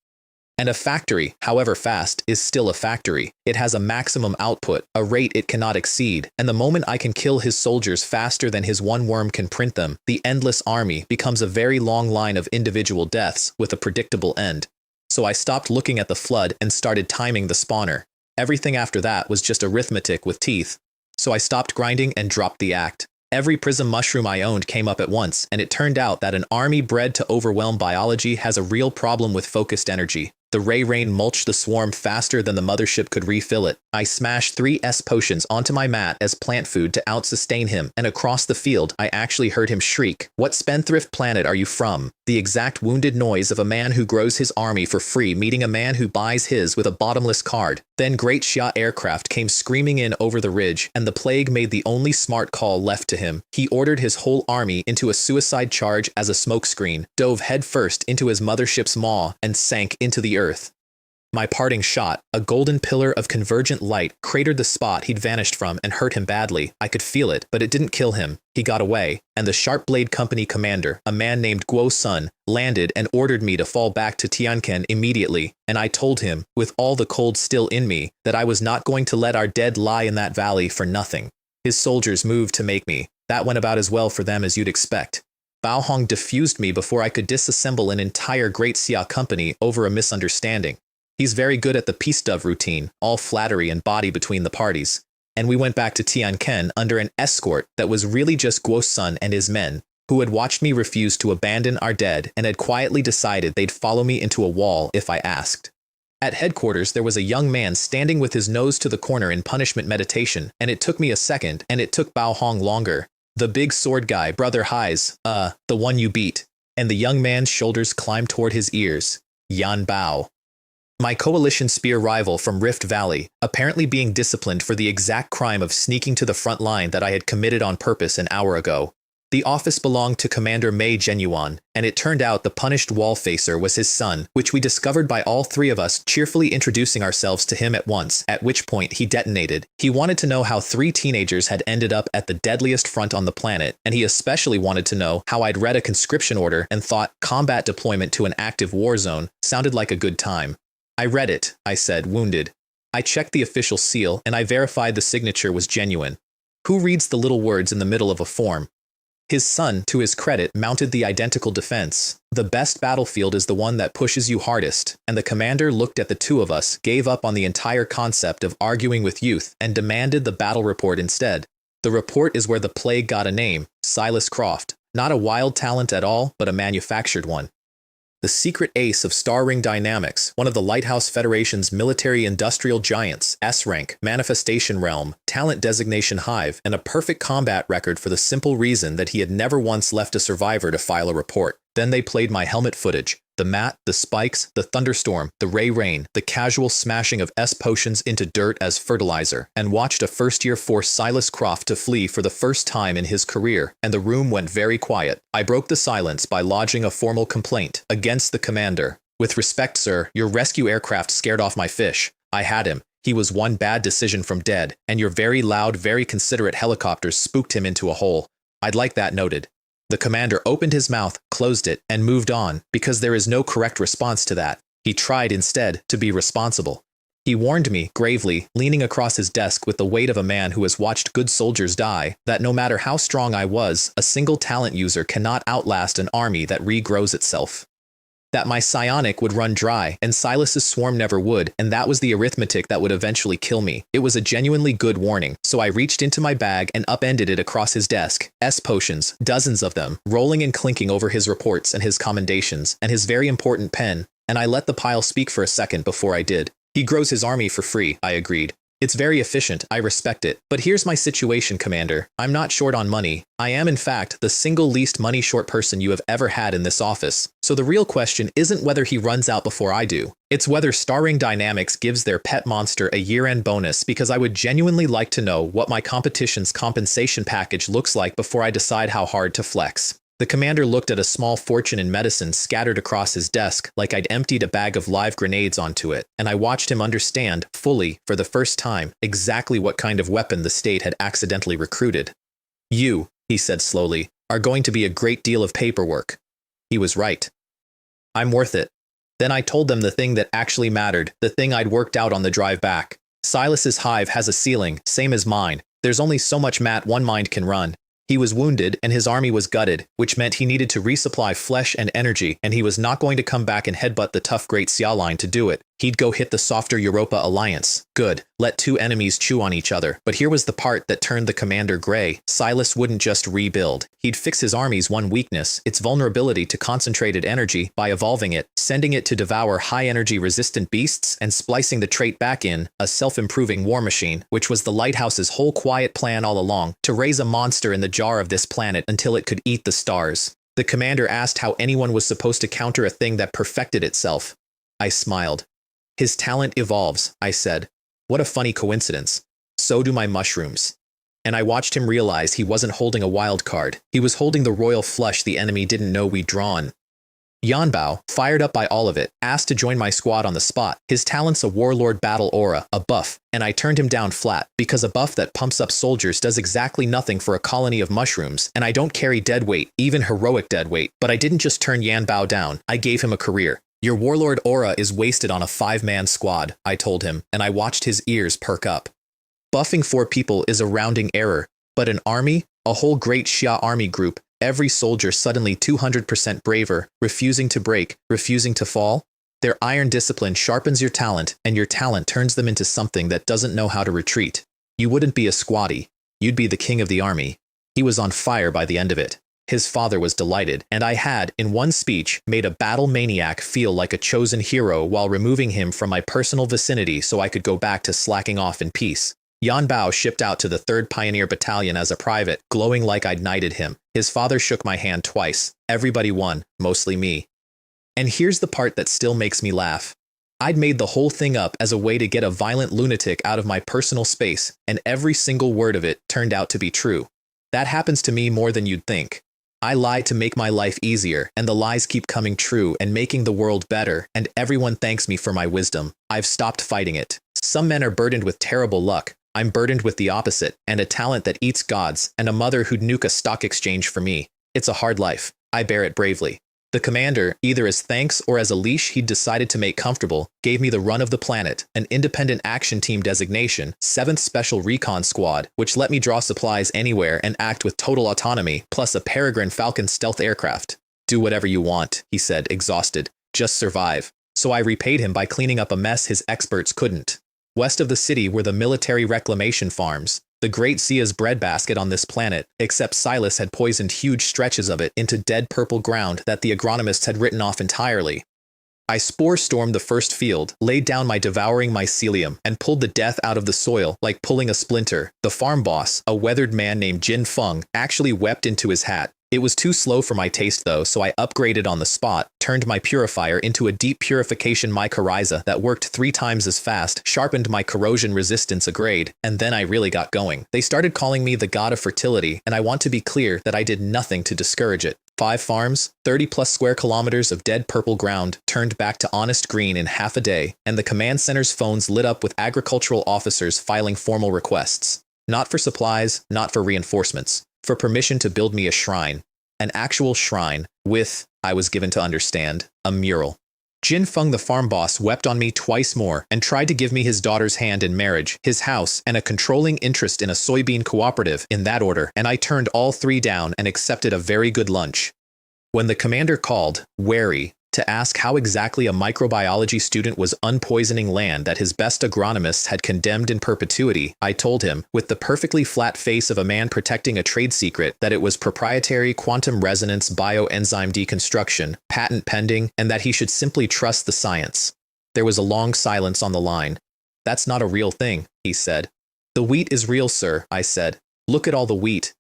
And a factory, however fast, is still a factory. It has a maximum output, a rate it cannot exceed, and the moment I can kill his soldiers faster than his one worm can print them, the endless army becomes a very long line of individual deaths with a predictable end. So I stopped looking at the flood and started timing the spawner. Everything after that was just arithmetic with teeth. So I stopped grinding and dropped the act. Every prism mushroom I owned came up at once, and it turned out that an army bred to overwhelm biology has a real problem with focused energy. The ray rain mulched the swarm faster than the mothership could refill it. I smashed 3 S potions onto my mat as plant food to out-sustain him, and across the field I actually heard him shriek, "What spendthrift planet are you from?" The exact wounded noise of a man who grows his army for free meeting a man who buys his with a bottomless card. Then great Xia aircraft came screaming in over the ridge, and the plague made the only smart call left to him. He ordered his whole army into a suicide charge as a smokescreen, dove headfirst into his mothership's maw, and sank into the earth. My parting shot, a golden pillar of convergent light, cratered the spot he'd vanished from and hurt him badly. I could feel it, but it didn't kill him. He got away, and the Sharp Blade Company commander, a man named Guo Sun, landed and ordered me to fall back to Tianquan immediately, and I told him, with all the cold still in me, that I was not going to let our dead lie in that valley for nothing. His soldiers moved to make me. That went about as well for them as you'd expect. Bao Hong diffused me before I could disassemble an entire Great Xia company over a misunderstanding. He's very good at the peace dove routine, all flattery and body between the parties. And we went back to Tianquan under an escort that was really just Guo Sun and his men, who had watched me refuse to abandon our dead and had quietly decided they'd follow me into a wall if I asked. At headquarters there was a young man standing with his nose to the corner in punishment meditation, and it took me a second, and it took Bao Hong longer. "The big sword guy, Brother Hai's, the one you beat." And the young man's shoulders climbed toward his ears. Yan Bao. My coalition spear rival from Rift Valley, apparently being disciplined for the exact crime of sneaking to the front line that I had committed on purpose an hour ago. The office belonged to Commander Mei Genuan, and it turned out the punished wall-facer was his son, which we discovered by all 3 of us cheerfully introducing ourselves to him at once, at which point he detonated. He wanted to know how 3 teenagers had ended up at the deadliest front on the planet, and he especially wanted to know how I'd read a conscription order and thought combat deployment to an active war zone sounded like a good time. "I read it," I said, wounded. I checked the official seal, and I verified the signature was genuine. Who reads the little words in the middle of a form? His son, to his credit, mounted the identical defense. The best battlefield is the one that pushes you hardest, and the commander looked at the 2 of us, gave up on the entire concept of arguing with youth, and demanded the battle report instead. The report is where the plague got a name, Silas Croft. Not a wild talent at all, but a manufactured one. the secret ace of Star Ring Dynamics, one of the Lighthouse Federation's military-industrial giants, S-rank, manifestation realm, talent designation hive, and a perfect combat record for the simple reason that he had never once left a survivor to file a report. Then they played my helmet footage. The mat, the spikes, the thunderstorm, the ray rain, the casual smashing of S-potions into dirt as fertilizer, and watched a first-year force Silas Croft to flee for the first time in his career, and the room went very quiet. I broke the silence by lodging a formal complaint against the commander. With respect, sir, your rescue aircraft scared off my fish. I had him. He was one bad decision from dead, and your very loud, very considerate helicopters spooked him into a hole. I'd like that noted. The commander opened his mouth, closed it, and moved on, because there is no correct response to that. He tried, instead, to be responsible. He warned me, gravely, leaning across his desk with the weight of a man who has watched good soldiers die, that no matter how strong I was, a single talent user cannot outlast an army that regrows itself. That my psionic would run dry, and Silas's swarm never would, and that was the arithmetic that would eventually kill me. It was a genuinely good warning, so I reached into my bag and upended it across his desk. S-potions, dozens of them, rolling and clinking over his reports and his commendations, and his very important pen, and I let the pile speak for a second before I did. He grows his army for free, I agreed. It's very efficient, I respect it. But here's my situation, Commander. I'm not short on money. I am, in fact, the single least money-short person you have ever had in this office. So the real question isn't whether he runs out before I do. It's whether Star Ring Dynamics gives their pet monster a year-end bonus, because I would genuinely like to know what my competition's compensation package looks like before I decide how hard to flex. The commander looked at a small fortune in medicine scattered across his desk like I'd emptied a bag of live grenades onto it, and I watched him understand, fully, for the first time, exactly what kind of weapon the state had accidentally recruited. You, he said slowly, are going to be a great deal of paperwork. He was right. I'm worth it. Then I told them the thing that actually mattered, the thing I'd worked out on the drive back. Silas's hive has a ceiling, same as mine. There's only so much mat one mind can run. He was wounded, and his army was gutted, which meant he needed to resupply flesh and energy, and he was not going to come back and headbutt the tough Great Xia line to do it. He'd go hit the softer Europa Alliance. Good. Let two enemies chew on each other. But here was the part that turned the commander gray. Silas wouldn't just rebuild. He'd fix his army's one weakness, its vulnerability to concentrated energy, by evolving it, sending it to devour high-energy resistant beasts, and splicing the trait back in, a self-improving war machine, which was the Lighthouse's whole quiet plan all along, to raise a monster in the jar of this planet until it could eat the stars. The commander asked how anyone was supposed to counter a thing that perfected itself. I smiled. His talent evolves, I said. What a funny coincidence. So do my mushrooms. And I watched him realize he wasn't holding a wild card. He was holding the royal flush the enemy didn't know we'd drawn. Yanbao, fired up by all of it, asked to join my squad on the spot. His talent's a warlord battle aura, a buff, and I turned him down flat, because a buff that pumps up soldiers does exactly nothing for a colony of mushrooms, and I don't carry dead weight, even heroic dead weight. But I didn't just turn Yanbao down, I gave him a career. Your warlord aura is wasted on a 5-man squad, I told him, and I watched his ears perk up. Buffing 4 people is a rounding error, but an army, a whole Great Xia army group, every soldier suddenly 200% braver, refusing to break, refusing to fall? Their iron discipline sharpens your talent, and your talent turns them into something that doesn't know how to retreat. You wouldn't be a squatty. You'd be the king of the army. He was on fire by the end of it. His father was delighted, and I had, in one speech, made a battle maniac feel like a chosen hero while removing him from my personal vicinity so I could go back to slacking off in peace. Yanbao shipped out to the 3rd Pioneer Battalion as a private, glowing like I'd knighted him. His father shook my hand twice. Everybody won, mostly me. And here's the part that still makes me laugh. I'd made the whole thing up as a way to get a violent lunatic out of my personal space, and every single word of it turned out to be true. That happens to me more than you'd think. I lie to make my life easier, and the lies keep coming true and making the world better, and everyone thanks me for my wisdom. I've stopped fighting it. Some men are burdened with terrible luck. I'm burdened with the opposite, and a talent that eats gods, and a mother who'd nuke a stock exchange for me. It's a hard life. I bear it bravely. The commander, either as thanks or as a leash he'd decided to make comfortable, gave me the run of the planet, an independent action team designation, 7th Special Recon Squad, which let me draw supplies anywhere and act with total autonomy, plus a Peregrine Falcon stealth aircraft. Do whatever you want, he said, exhausted. Just survive. So I repaid him by cleaning up a mess his experts couldn't. West of the city were the military reclamation farms. The Great Sia's breadbasket on this planet, except Silas had poisoned huge stretches of it into dead purple ground that the agronomists had written off entirely. I spore-stormed the first field, laid down my devouring mycelium, and pulled the death out of the soil like pulling a splinter. The farm boss, a weathered man named Jin Feng, actually wept into his hat. It was too slow for my taste though, so I upgraded on the spot, turned my purifier into a deep purification mycorrhiza that worked 3 times as fast, sharpened my corrosion resistance a grade, and then I really got going. They started calling me the god of fertility, and I want to be clear that I did nothing to discourage it. 5 farms, 30+ square kilometers of dead purple ground turned back to honest green in half a day, and the command center's phones lit up with agricultural officers filing formal requests. Not for supplies, not for reinforcements, for permission to build me a shrine. An actual shrine, with, I was given to understand, a mural. Jin Feng the farm boss wept on me twice more and tried to give me his daughter's hand in marriage, his house, and a controlling interest in a soybean cooperative, in that order, and I turned all 3 down and accepted a very good lunch. When the commander called, wary, to ask how exactly a microbiology student was unpoisoning land that his best agronomists had condemned in perpetuity, I told him, with the perfectly flat face of a man protecting a trade secret, that it was proprietary quantum resonance bioenzyme deconstruction, patent pending, and that he should simply trust the science. There was a long silence on the line. That's not a real thing, he said. The wheat is real, sir, I said. Look at all the wheat.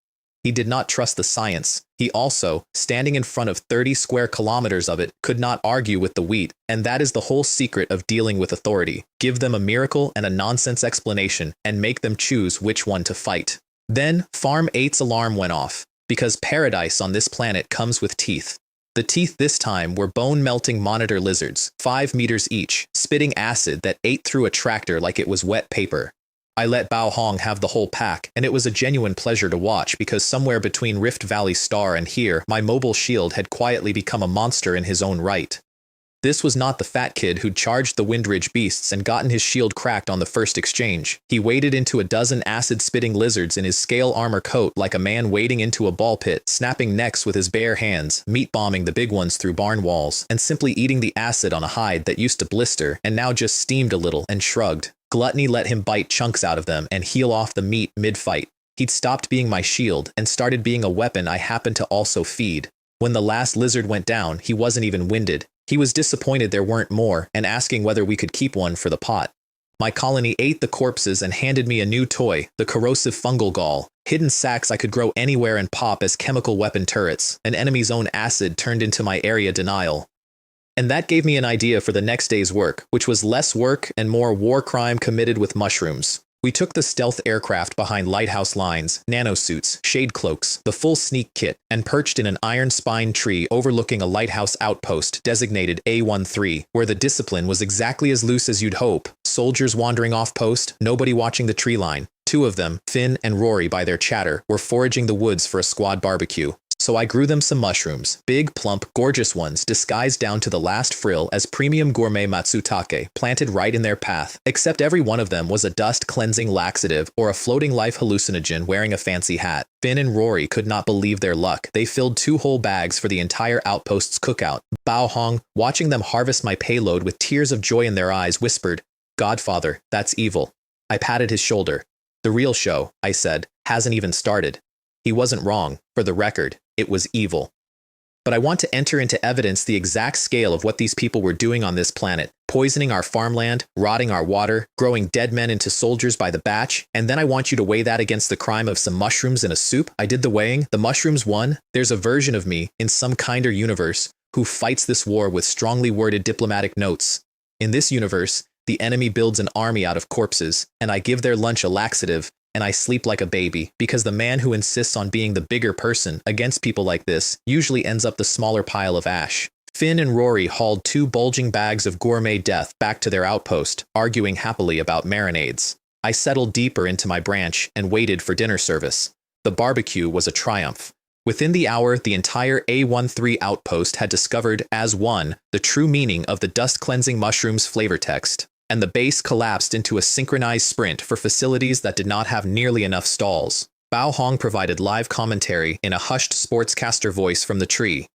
He did not trust the science. He also, standing in front of 30 square kilometers of it, could not argue with the wheat, and that is the whole secret of dealing with authority. Give them a miracle and a nonsense explanation, and make them choose which one to fight. Then, Farm 8's alarm went off, because paradise on this planet comes with teeth. The teeth this time were bone-melting monitor lizards, 5 meters each, spitting acid that ate through a tractor like it was wet paper. I let Bao Hong have the whole pack, and it was a genuine pleasure to watch because somewhere between Rift Valley Star and here, my mobile shield had quietly become a monster in his own right. This was not the fat kid who'd charged the Windridge beasts and gotten his shield cracked on the first exchange. He waded into a dozen acid-spitting lizards in his scale armor coat like a man wading into a ball pit, snapping necks with his bare hands, meat-bombing the big ones through barn walls, and simply eating the acid on a hide that used to blister and now just steamed a little and shrugged. Gluttony let him bite chunks out of them and heal off the meat mid-fight. He'd stopped being my shield and started being a weapon I happened to also feed. When the last lizard went down, he wasn't even winded. He was disappointed there weren't more and asking whether we could keep one for the pot. My colony ate the corpses and handed me a new toy, the corrosive fungal gall. Hidden sacks I could grow anywhere and pop as chemical weapon turrets. An enemy's own acid turned into my area denial. And that gave me an idea for the next day's work, which was less work and more war crime committed with mushrooms. We took the stealth aircraft behind lighthouse lines, nanosuits, shade cloaks, the full sneak kit, and perched in an iron spine tree overlooking a lighthouse outpost designated A13, where the discipline was exactly as loose as you'd hope. Soldiers wandering off post, nobody watching the tree line. 2 of them, Finn and Rory by their chatter, were foraging the woods for a squad barbecue. So I grew them some mushrooms, big, plump, gorgeous ones, disguised down to the last frill as premium gourmet matsutake, planted right in their path, except every one of them was a dust-cleansing laxative or a floating life hallucinogen wearing a fancy hat. Finn and Rory could not believe their luck. They filled 2 whole bags for the entire outpost's cookout. Bao Hong, watching them harvest my payload with tears of joy in their eyes, whispered, "Godfather, that's evil." I patted his shoulder. "The real show," I said, "hasn't even started." He wasn't wrong. For the record, it was evil. But I want to enter into evidence the exact scale of what these people were doing on this planet, poisoning our farmland, rotting our water, growing dead men into soldiers by the batch, and then I want you to weigh that against the crime of some mushrooms in a soup. I did the weighing, the mushrooms won. There's a version of me, in some kinder universe, who fights this war with strongly worded diplomatic notes. In this universe, the enemy builds an army out of corpses, and I give their lunch a laxative, and I sleep like a baby, because the man who insists on being the bigger person against people like this usually ends up the smaller pile of ash. Finn and Rory hauled 2 bulging bags of gourmet death back to their outpost, arguing happily about marinades. I settled deeper into my branch and waited for dinner service. The barbecue was a triumph. Within the hour, the entire A13 outpost had discovered, as one, the true meaning of the dust-cleansing mushrooms flavor text, and the base collapsed into a synchronized sprint for facilities that did not have nearly enough stalls. Bao Hong provided live commentary in a hushed sportscaster voice from the tree.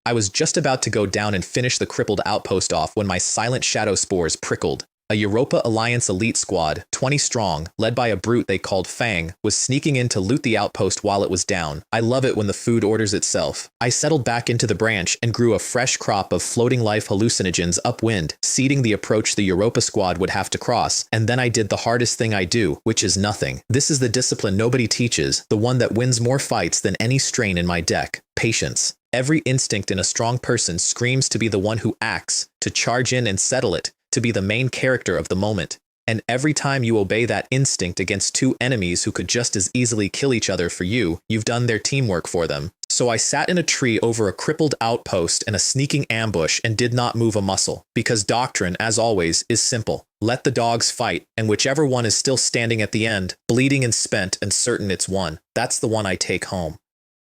I was just about to go down and finish the crippled outpost off when my silent shadow spores prickled. A Europa Alliance elite squad, 20 strong, led by a brute they called Fang, was sneaking in to loot the outpost while it was down. I love it when the food orders itself. I settled back into the branch and grew a fresh crop of floating life hallucinogens upwind, seeding the approach the Europa squad would have to cross, and then I did the hardest thing I do, which is nothing. This is the discipline nobody teaches, the one that wins more fights than any strain in my deck: patience. Every instinct in a strong person screams to be the one who acts, to charge in and settle it, to be the main character of the moment. And every time you obey that instinct against two enemies who could just as easily kill each other for you, you've done their teamwork for them. So I sat in a tree over a crippled outpost and a sneaking ambush and did not move a muscle, because doctrine, as always, is simple. Let the dogs fight, and whichever one is still standing at the end, bleeding and spent and certain it's won, that's the one I take home.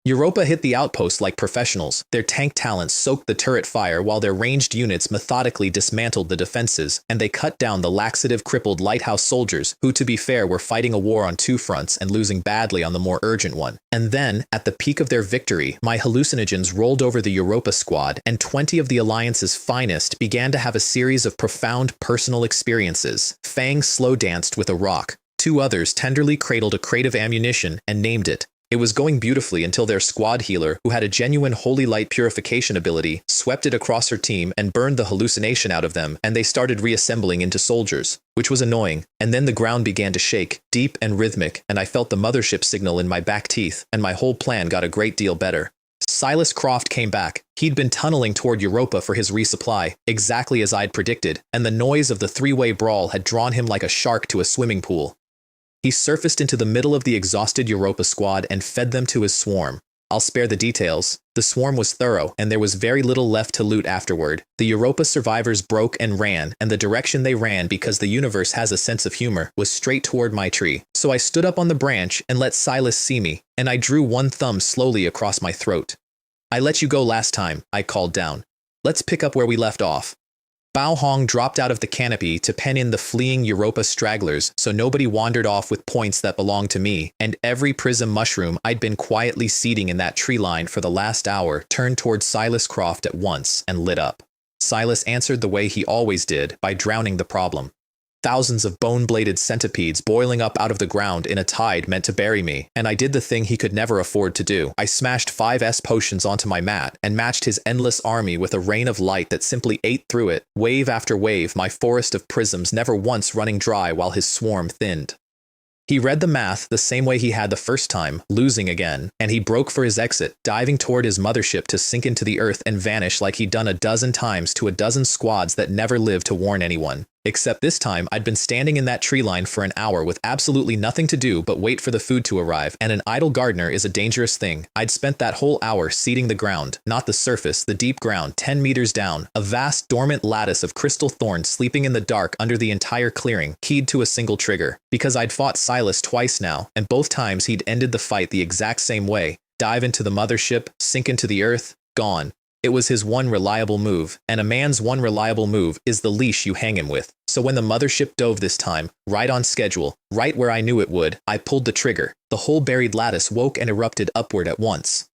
Europa hit the outpost like professionals. Their tank talents soaked the turret fire while their ranged units methodically dismantled the defenses, and they cut down the laxative crippled lighthouse soldiers who, to be fair, were fighting a war on two fronts and losing badly on the more urgent one. And then, at the peak of their victory, my hallucinogens rolled over the Europa squad, and 20 of the Alliance's finest began to have a series of profound personal experiences. Fang slow danced with a rock. Two others tenderly cradled a crate of ammunition and named it. It was going beautifully until their squad healer, who had a genuine holy light purification ability, swept it across her team and burned the hallucination out of them, and they started reassembling into soldiers, which was annoying. And then the ground began to shake, deep and rhythmic, and I felt the mothership signal in my back teeth, and my whole plan got a great deal better. Silas Croft came back. He'd been tunneling toward Europa for his resupply, exactly as I'd predicted, and the noise of the three-way brawl had drawn him like a shark to a swimming pool. He surfaced into the middle of the exhausted Europa squad and fed them to his swarm. I'll spare the details. The swarm was thorough, and there was very little left to loot afterward. The Europa survivors broke and ran, and the direction they ran, because the universe has a sense of humor, was straight toward my tree. So I stood up on the branch and let Silas see me, and I drew one thumb slowly across my throat. "I let you go last time," I called down. "Let's pick up where we left off." Bao Hong dropped out of the canopy to pen in the fleeing Europa stragglers so nobody wandered off with points that belonged to me, and every prism mushroom I'd been quietly seeding in that tree line for the last hour turned toward Silas Croft at once and lit up. Silas answered the way he always did, by drowning the problem. Thousands of bone-bladed centipedes boiling up out of the ground in a tide meant to bury me, and I did the thing he could never afford to do. I smashed 5S potions onto my mat and matched his endless army with a rain of light that simply ate through it, wave after wave, my forest of prisms never once running dry while his swarm thinned. He read the math the same way he had the first time, losing again, and he broke for his exit, diving toward his mothership to sink into the earth and vanish like he'd done a dozen times to a dozen squads that never lived to warn anyone. Except this time, I'd been standing in that tree line for an hour with absolutely nothing to do but wait for the food to arrive, and an idle gardener is a dangerous thing. I'd spent that whole hour seeding the ground, not the surface, the deep ground, 10 meters down, a vast dormant lattice of crystal thorns sleeping in the dark under the entire clearing, keyed to a single trigger. Because I'd fought Silas twice now, and both times he'd ended the fight the exact same way: dive into the mothership, sink into the earth, gone. It was his one reliable move, and a man's one reliable move is the leash you hang him with. So when the mothership dove this time, right on schedule, right where I knew it would, I pulled the trigger. The whole buried lattice woke and erupted upward at once.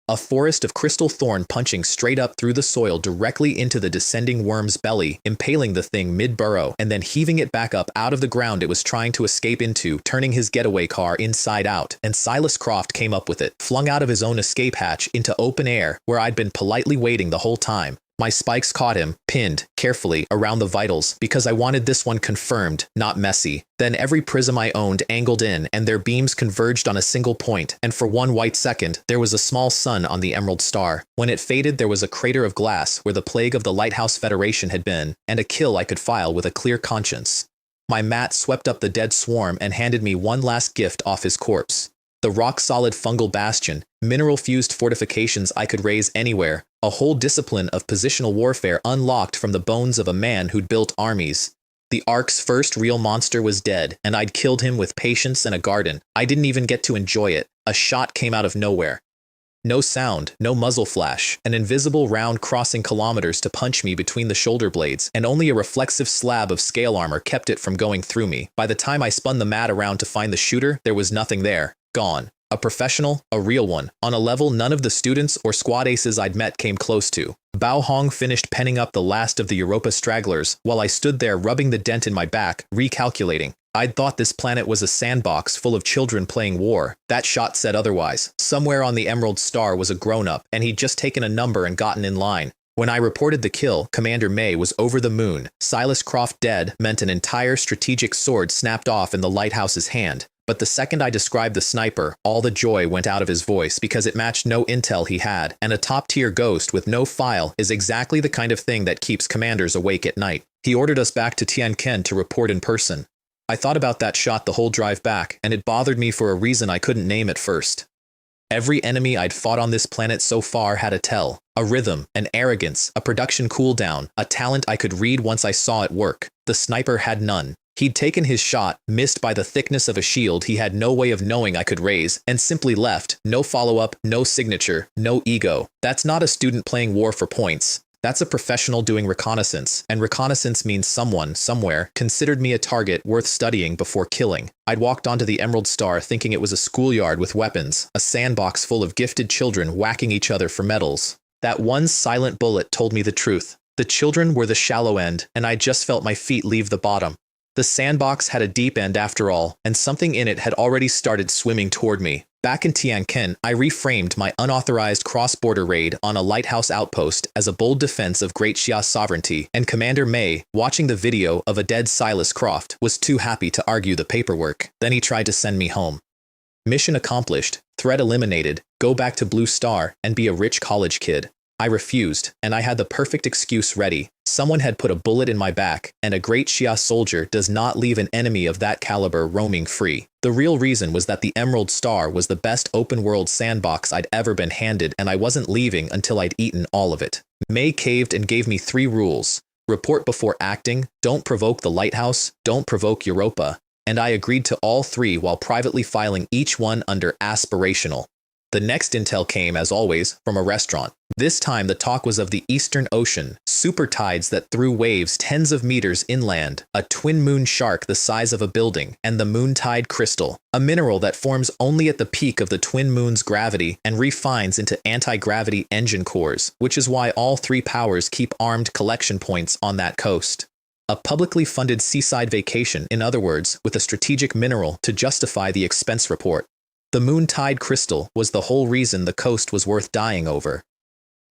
A forest of crystal thorn punching straight up through the soil directly into the descending worm's belly, impaling the thing mid-burrow, and then heaving it back up out of the ground it was trying to escape into, turning his getaway car inside out, and Silas Croft came up with it, flung out of his own escape hatch into open air, where I'd been politely waiting the whole time. My spikes caught him, pinned, carefully, around the vitals, because I wanted this one confirmed, not messy. Then every prism I owned angled in, and their beams converged on a single point, and for one white second, there was a small sun on the emerald star. When it faded, there was a crater of glass where the plague of the Lighthouse Federation had been, and a kill I could file with a clear conscience. My mat swept up the dead swarm and handed me one last gift off his corpse. The rock-solid fungal bastion, mineral-fused fortifications I could raise anywhere, a whole discipline of positional warfare unlocked from the bones of a man who'd built armies. The Ark's first real monster was dead, and I'd killed him with patience and a garden. I didn't even get to enjoy it. A shot came out of nowhere. No sound, no muzzle flash, an invisible round crossing kilometers to punch me between the shoulder blades, and only a reflexive slab of scale armor kept it from going through me. By the time I spun the mat around to find the shooter, there was nothing there. Gone. A professional, a real one, on a level none of the students or squad aces I'd met came close to. Bao Hong finished penning up the last of the Europa stragglers while I stood there rubbing the dent in my back, recalculating. I'd thought this planet was a sandbox full of children playing war. That shot said otherwise. Somewhere on the Emerald Star was a grown-up, and he'd just taken a number and gotten in line. When I reported the kill, Commander May was over the moon. Silas Croft dead meant an entire strategic sword snapped off in the lighthouse's hand. But the second I described the sniper, all the joy went out of his voice because it matched no intel he had, and a top-tier ghost with no file is exactly the kind of thing that keeps commanders awake at night. He ordered us back to Tianquan to report in person. I thought about that shot the whole drive back, and it bothered me for a reason I couldn't name at first. Every enemy I'd fought on this planet so far had a tell, a rhythm, an arrogance, a production cooldown, a talent I could read once I saw it work. The sniper had none. He'd taken his shot, missed by the thickness of a shield he had no way of knowing I could raise, and simply left. No follow-up, no signature, no ego. That's not a student playing war for points. That's a professional doing reconnaissance, and reconnaissance means someone, somewhere, considered me a target worth studying before killing. I'd walked onto the Emerald Star thinking it was a schoolyard with weapons, a sandbox full of gifted children whacking each other for medals. That one silent bullet told me the truth. The children were the shallow end, and I just felt my feet leave the bottom. The sandbox had a deep end after all, and something in it had already started swimming toward me. Back in Tianquan, I reframed my unauthorized cross-border raid on a lighthouse outpost as a bold defense of Great Xia's sovereignty, and Commander May, watching the video of a dead Silas Croft, was too happy to argue the paperwork. Then he tried to send me home. Mission accomplished, threat eliminated, go back to Blue Star and be a rich college kid. I refused, and I had the perfect excuse ready. Someone had put a bullet in my back, and a Great Xia soldier does not leave an enemy of that caliber roaming free. The real reason was that the Emerald Star was the best open-world sandbox I'd ever been handed, and I wasn't leaving until I'd eaten all of it. May caved and gave me 3 rules. Report before acting, don't provoke the lighthouse, don't provoke Europa. And I agreed to all 3 while privately filing each one under aspirational. The next intel came, as always, from a restaurant. This time the talk was of the Eastern Ocean, super tides that threw waves tens of meters inland, a twin moon shark the size of a building, and the moontide crystal, a mineral that forms only at the peak of the twin moon's gravity and refines into anti-gravity engine cores, which is why all 3 powers keep armed collection points on that coast. A publicly funded seaside vacation, in other words, with a strategic mineral to justify the expense report. The moontide crystal was the whole reason the coast was worth dying over.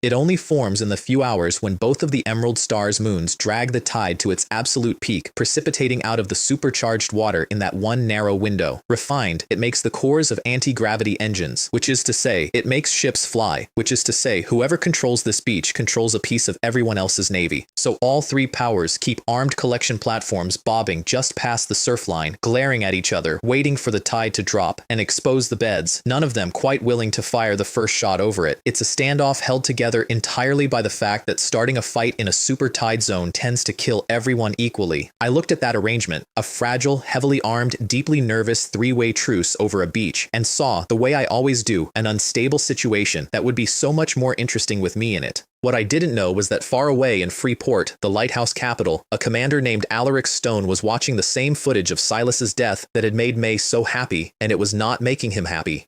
It only forms in the few hours when both of the Emerald Star's moons drag the tide to its absolute peak, precipitating out of the supercharged water in that one narrow window. Refined, it makes the cores of anti-gravity engines, which is to say, it makes ships fly, which is to say, whoever controls this beach controls a piece of everyone else's navy. So all 3 powers keep armed collection platforms bobbing just past the surf line, glaring at each other, waiting for the tide to drop and expose the beds, none of them quite willing to fire the first shot over it. It's a standoff held together entirely by the fact that starting a fight in a super tide zone tends to kill everyone equally. I looked at that arrangement, a fragile, heavily armed, deeply nervous 3-way truce over a beach, and saw, the way I always do, an unstable situation that would be so much more interesting with me in it. What I didn't know was that far away in Freeport, the lighthouse capital, a commander named Alaric Stone was watching the same footage of Silas's death that had made May so happy, and it was not making him happy.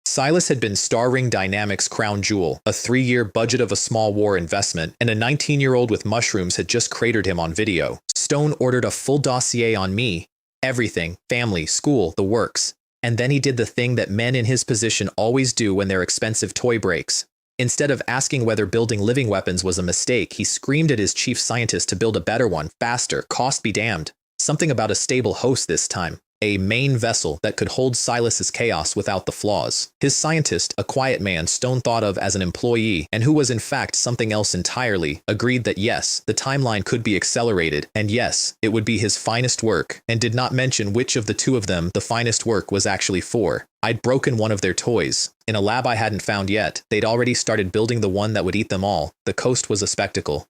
Silas had been Star Ring Dynamics' crown jewel, a 3-year budget of a small war investment, and a 19-year-old with mushrooms had just cratered him on video. Stone ordered a full dossier on me. Everything, family, school, the works. And then he did the thing that men in his position always do when their expensive toy breaks. Instead of asking whether building living weapons was a mistake, he screamed at his chief scientist to build a better one, faster, cost be damned. Something about a stable host this time. A main vessel that could hold Silas's chaos without the flaws. His scientist, a quiet man Stone thought of as an employee, and who was in fact something else entirely, agreed that yes, the timeline could be accelerated, and yes, it would be his finest work, and did not mention which of the 2 of them the finest work was actually for. I'd broken one of their toys. In a lab I hadn't found yet, they'd already started building the one that would eat them all. The coast was a spectacle.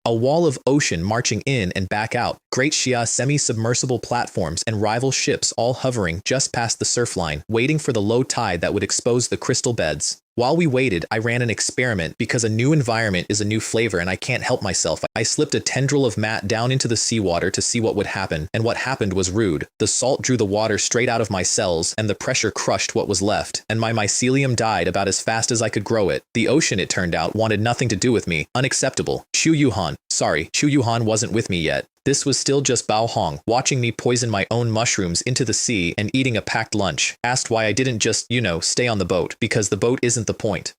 A wall of ocean marching in and back out, Great Xia semi-submersible platforms and rival ships all hovering just past the surf line, waiting for the low tide that would expose the crystal beds. While we waited, I ran an experiment because a new environment is a new flavor and I can't help myself. I slipped a tendril of mat down into the seawater to see what would happen, and what happened was rude. The salt drew the water straight out of my cells, and the pressure crushed what was left, and my mycelium died about as fast as I could grow it. The ocean, it turned out, wanted nothing to do with me. Unacceptable. Shu Yuhan. Sorry, Shu Yuhan wasn't with me yet. This was still just Bao Hong, watching me poison my own mushrooms into the sea and eating a packed lunch. Asked why I didn't just, stay on the boat, because the boat isn't the point.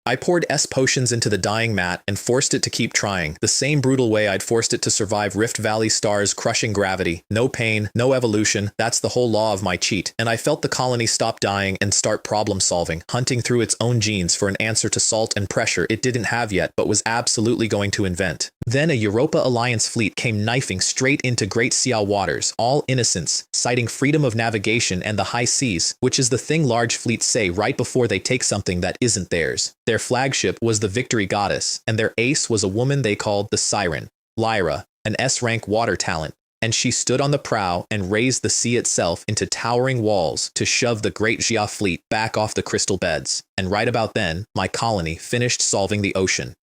I poured potions into the dying mat and forced it to keep trying, the same brutal way I'd forced it to survive Rift Valley Star's crushing gravity. No pain, no evolution, that's the whole law of my cheat. And I felt the colony stop dying and start problem solving, hunting through its own genes for an answer to salt and pressure it didn't have yet but was absolutely going to invent. Then a Europa Alliance fleet came knifing straight into Great Xiao waters, all innocents, citing freedom of navigation and the high seas, which is the thing large fleets say right before they take something that isn't theirs. Their flagship was the Victory Goddess, and their ace was a woman they called the Siren, Lyra, an S-rank water talent, and she stood on the prow and raised the sea itself into towering walls to shove the Great Xia fleet back off the crystal beds. And right about then, my colony finished solving the ocean.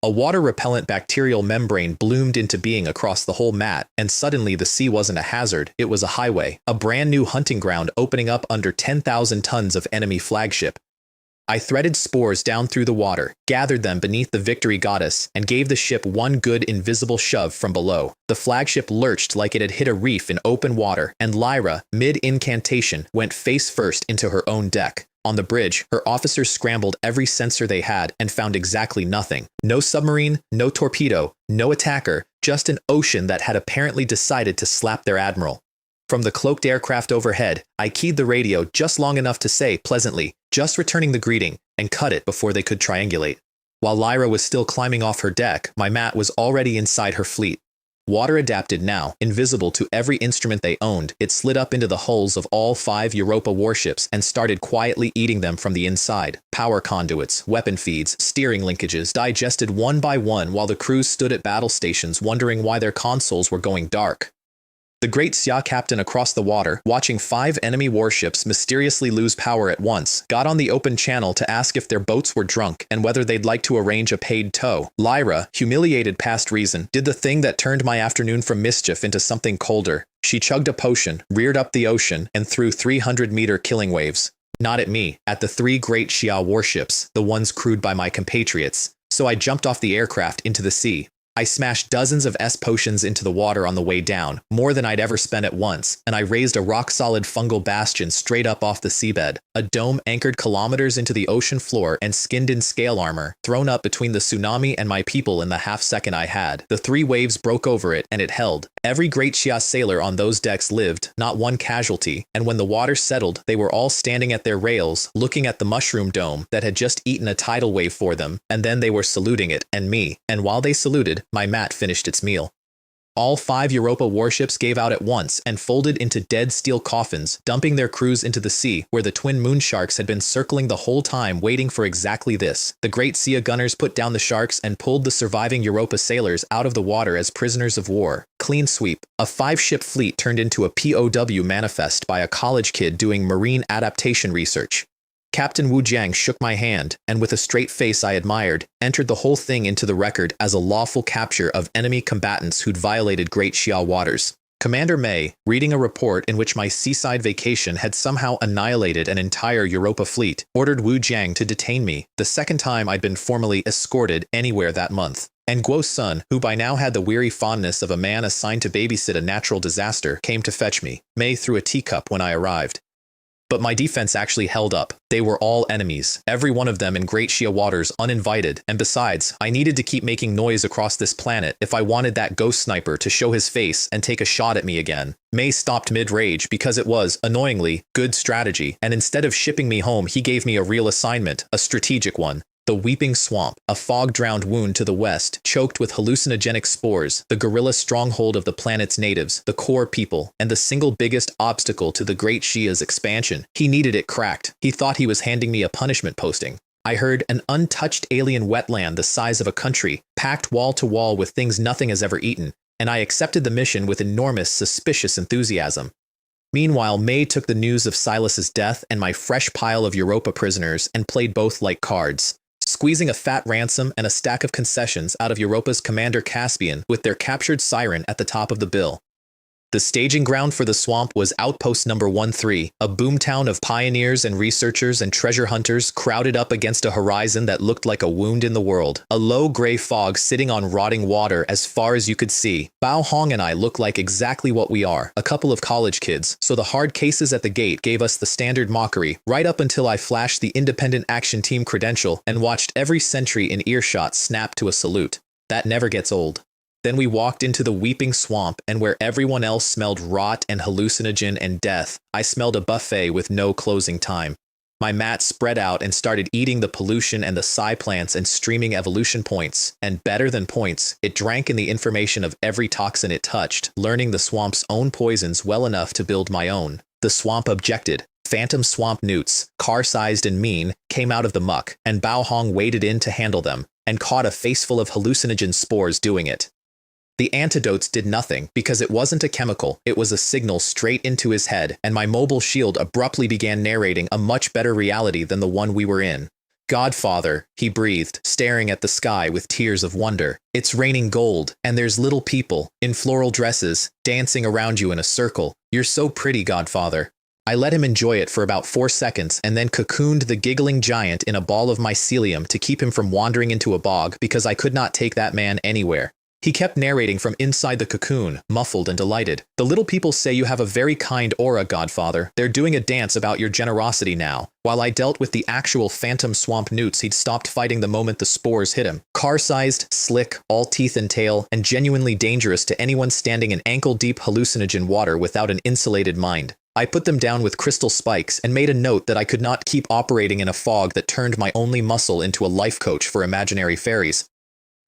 A water-repellent bacterial membrane bloomed into being across the whole mat, and suddenly the sea wasn't a hazard, it was a highway, a brand new hunting ground opening up under 10,000 tons of enemy flagship. I threaded spores down through the water, gathered them beneath the Victory Goddess, and gave the ship one good invisible shove from below. The flagship lurched like it had hit a reef in open water, and Lyra, mid-incantation, went face first into her own deck. On the bridge, her officers scrambled every sensor they had and found exactly nothing. No submarine, no torpedo, no attacker, just an ocean that had apparently decided to slap their admiral. From the cloaked aircraft overhead, I keyed the radio just long enough to say, pleasantly, just returning the greeting, and cut it before they could triangulate. While Lyra was still climbing off her deck, my mat was already inside her fleet. Water adapted now, invisible to every instrument they owned, it slid up into the hulls of all 5 Europa warships and started quietly eating them from the inside. Power conduits, weapon feeds, steering linkages digested one by one while the crews stood at battle stations wondering why their consoles were going dark. The Great Xia captain across the water, watching 5 enemy warships mysteriously lose power at once, got on the open channel to ask if their boats were drunk and whether they'd like to arrange a paid tow. Lyra, humiliated past reason, did the thing that turned my afternoon from mischief into something colder. She chugged a potion, reared up the ocean, and threw 300-meter killing waves. Not at me, at the 3 Great Xia warships, the ones crewed by my compatriots. So I jumped off the aircraft into the sea. I smashed dozens of potions into the water on the way down, more than I'd ever spent at once, and I raised a rock-solid fungal bastion straight up off the seabed, a dome anchored kilometers into the ocean floor and skinned in scale armor, thrown up between the tsunami and my people in the half-second I had. The 3 waves broke over it, and it held. Every Great Xia sailor on those decks lived, not one casualty, and when the water settled, they were all standing at their rails, looking at the mushroom dome that had just eaten a tidal wave for them, and then they were saluting it, and me, and while they saluted, my mat finished its meal. All 5 Europa warships gave out at once and folded into dead steel coffins, dumping their crews into the sea, where the twin moon sharks had been circling the whole time waiting for exactly this. The Great Xia gunners put down the sharks and pulled the surviving Europa sailors out of the water as prisoners of war. Clean sweep. A 5-ship fleet turned into a POW manifest by a college kid doing marine adaptation research. Captain Wu Jiang shook my hand, and with a straight face I admired, entered the whole thing into the record as a lawful capture of enemy combatants who'd violated Great Xia waters. Commander Mei, reading a report in which my seaside vacation had somehow annihilated an entire Europa fleet, ordered Wu Jiang to detain me, the second time I'd been formally escorted anywhere that month. And Guo Sun, who by now had the weary fondness of a man assigned to babysit a natural disaster, came to fetch me. Mei threw a teacup when I arrived. But my defense actually held up. They were all enemies, every one of them in Great Xia waters uninvited, and besides, I needed to keep making noise across this planet if I wanted that ghost sniper to show his face and take a shot at me again. Mei stopped mid-rage because it was, annoyingly, good strategy, and instead of shipping me home he gave me a real assignment, a strategic one. The Weeping Swamp, a fog-drowned wound to the west, choked with hallucinogenic spores, the guerrilla stronghold of the planet's natives, the core people, and the single biggest obstacle to the Great Xia's expansion. He needed it cracked. He thought he was handing me a punishment posting. I heard an untouched alien wetland the size of a country, packed wall to wall with things nothing has ever eaten, and I accepted the mission with enormous, suspicious enthusiasm. Meanwhile, May took the news of Silas's death and my fresh pile of Europa prisoners and played both like cards, squeezing a fat ransom and a stack of concessions out of Europa's commander Caspian with their captured siren at the top of the bill. The staging ground for the swamp was Outpost Number 13, a boomtown of pioneers and researchers and treasure hunters crowded up against a horizon that looked like a wound in the world. A low gray fog sitting on rotting water as far as you could see. Bao Hong and I look like exactly what we are, a couple of college kids, so the hard cases at the gate gave us the standard mockery, right up until I flashed the Independent Action Team credential and watched every sentry in earshot snap to a salute. That never gets old. Then we walked into the weeping swamp, and where everyone else smelled rot and hallucinogen and death, I smelled a buffet with no closing time. My mat spread out and started eating the pollution and the psi plants and streaming evolution points. And better than points, it drank in the information of every toxin it touched, learning the swamp's own poisons well enough to build my own. The swamp objected. Phantom swamp newts, car-sized and mean, came out of the muck, and Bao Hong waded in to handle them, and caught a faceful of hallucinogen spores doing it. The antidotes did nothing, because it wasn't a chemical, it was a signal straight into his head, and my mobile shield abruptly began narrating a much better reality than the one we were in. "Godfather," he breathed, staring at the sky with tears of wonder. "It's raining gold, and there's little people, in floral dresses, dancing around you in a circle. You're so pretty, Godfather." I let him enjoy it for about 4 seconds and then cocooned the giggling giant in a ball of mycelium to keep him from wandering into a bog because I could not take that man anywhere. He kept narrating from inside the cocoon, muffled and delighted. "The little people say you have a very kind aura, Godfather. They're doing a dance about your generosity now." While I dealt with the actual phantom swamp newts, he'd stopped fighting the moment the spores hit him. Car-sized, slick, all teeth and tail, and genuinely dangerous to anyone standing in ankle-deep hallucinogen water without an insulated mind. I put them down with crystal spikes and made a note that I could not keep operating in a fog that turned my only muscle into a life coach for imaginary fairies.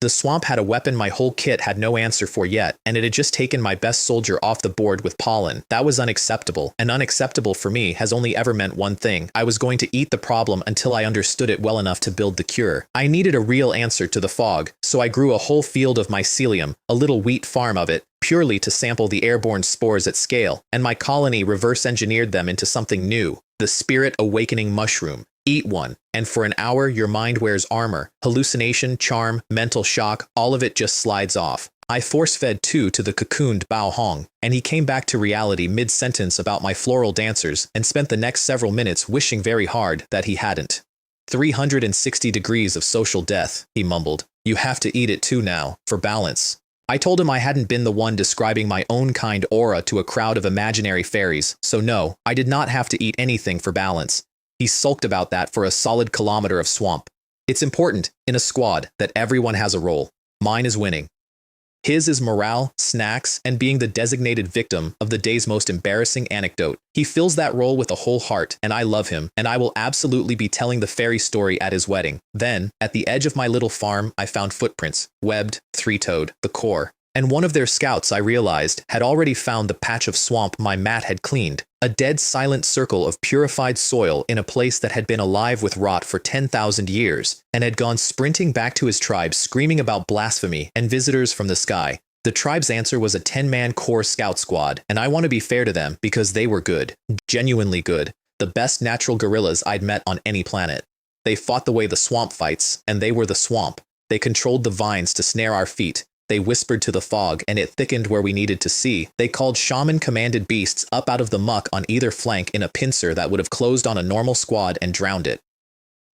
The swamp had a weapon my whole kit had no answer for yet, and it had just taken my best soldier off the board with pollen. That was unacceptable, and unacceptable for me has only ever meant one thing. I was going to eat the problem until I understood it well enough to build the cure. I needed a real answer to the fog, so I grew a whole field of mycelium, a little wheat farm of it, purely to sample the airborne spores at scale, and my colony reverse-engineered them into something new, the Spirit Awakening Mushroom. Eat one, and for an hour your mind wears armor. Hallucination, charm, mental shock, all of it just slides off. I force-fed 2 to the cocooned Bao Hong, and he came back to reality mid-sentence about my floral dancers and spent the next several minutes wishing very hard that he hadn't. 360 degrees of social death, he mumbled. "You have to eat it too now, for balance." I told him I hadn't been the one describing my own kind aura to a crowd of imaginary fairies, so no, I did not have to eat anything for balance. He sulked about that for a solid kilometer of swamp. It's important, in a squad, that everyone has a role. Mine is winning. His is morale, snacks, and being the designated victim of the day's most embarrassing anecdote. He fills that role with a whole heart, and I love him, and I will absolutely be telling the fairy story at his wedding. Then, at the edge of my little farm, I found footprints, webbed, three-toed, the core. And one of their scouts, I realized, had already found the patch of swamp my mat had cleaned. A dead silent circle of purified soil in a place that had been alive with rot for 10,000 years, and had gone sprinting back to his tribe screaming about blasphemy and visitors from the sky. The tribe's answer was a 10-man core scout squad, and I want to be fair to them because they were good. Genuinely good. The best natural guerrillas I'd met on any planet. They fought the way the swamp fights, and they were the swamp. They controlled the vines to snare our feet. They whispered to the fog, and it thickened where we needed to see. They called shaman-commanded beasts up out of the muck on either flank in a pincer that would have closed on a normal squad and drowned it.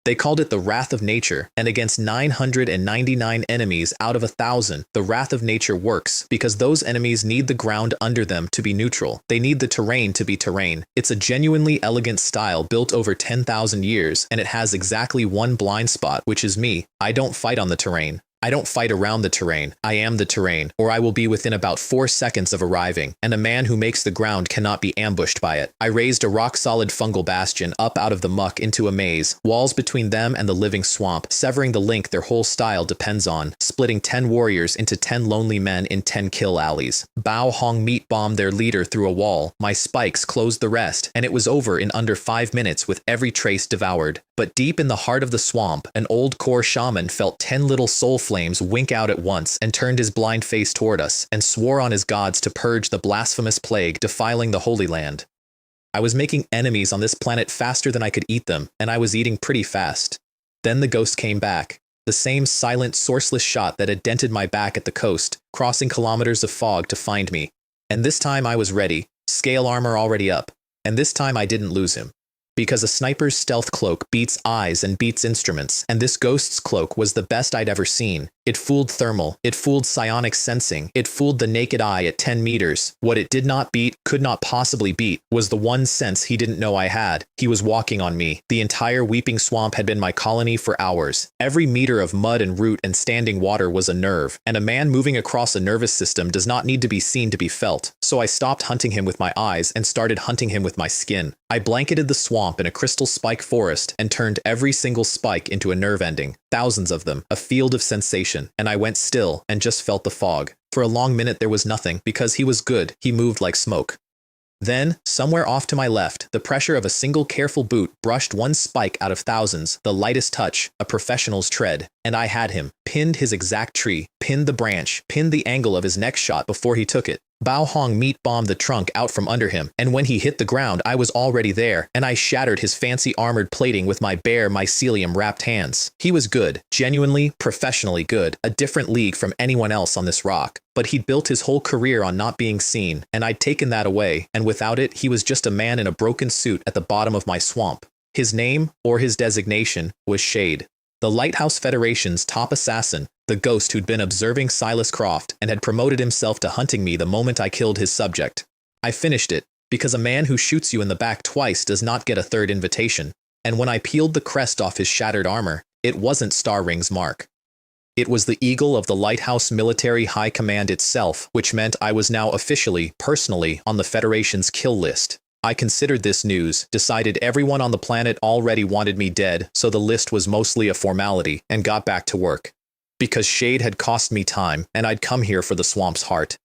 They called it the Wrath of Nature, and against 999 enemies out of 1,000, the Wrath of Nature works, because those enemies need the ground under them to be neutral. They need the terrain to be terrain. It's a genuinely elegant style built over 10,000 years, and it has exactly one blind spot, which is me. I don't fight on the terrain. I don't fight around the terrain. I am the terrain, or I will be within about 4 seconds of arriving, and a man who makes the ground cannot be ambushed by it. I raised a rock-solid fungal bastion up out of the muck into a maze, walls between them and the living swamp, severing the link their whole style depends on, splitting 10 warriors into 10 lonely men in 10 kill alleys. Bao Hong meat-bombed their leader through a wall, my spikes closed the rest, and it was over in under 5 minutes with every trace devoured. But deep in the heart of the swamp, an old core shaman felt 10 little soul flames wink out at once and turned his blind face toward us and swore on his gods to purge the blasphemous plague defiling the Holy Land. I was making enemies on this planet faster than I could eat them, and I was eating pretty fast. Then the ghost came back. The same silent, sourceless shot that had dented my back at the coast, crossing kilometers of fog to find me. And this time I was ready, scale armor already up. And this time I didn't lose him. Because a sniper's stealth cloak beats eyes and beats instruments, and this ghost's cloak was the best I'd ever seen. It fooled thermal, it fooled psionic sensing, it fooled the naked eye at 10 meters. What it did not beat, could not possibly beat, was the one sense he didn't know I had. He was walking on me. The entire weeping swamp had been my colony for hours. Every meter of mud and root and standing water was a nerve, and a man moving across a nervous system does not need to be seen to be felt. So I stopped hunting him with my eyes and started hunting him with my skin. I blanketed the swamp in a crystal spike forest and turned every single spike into a nerve ending. Thousands of them, a field of sensation, and I went still and just felt the fog. For a long minute there was nothing, because he was good, he moved like smoke. Then, somewhere off to my left, the pressure of a single careful boot brushed one spike out of thousands, the lightest touch, a professional's tread, and I had him, pinned his exact tree, pinned the branch, pinned the angle of his next shot before he took it. Bao Hong meat bombed the trunk out from under him, and when he hit the ground I was already there, and I shattered his fancy armored plating with my bare mycelium-wrapped hands. He was good, genuinely, professionally good, a different league from anyone else on this rock. But he'd built his whole career on not being seen, and I'd taken that away, and without it he was just a man in a broken suit at the bottom of my swamp. His name, or his designation, was Shade. The Lighthouse Federation's top assassin, the ghost who'd been observing Silas Croft and had promoted himself to hunting me the moment I killed his subject. I finished it, because a man who shoots you in the back twice does not get a third invitation, and when I peeled the crest off his shattered armor, it wasn't Star Ring's mark. It was the eagle of the Lighthouse Military High Command itself, which meant I was now officially, personally, on the Federation's kill list. I considered this news, decided everyone on the planet already wanted me dead, so the list was mostly a formality, and got back to work. Because Shade had cost me time, and I'd come here for the swamp's heart.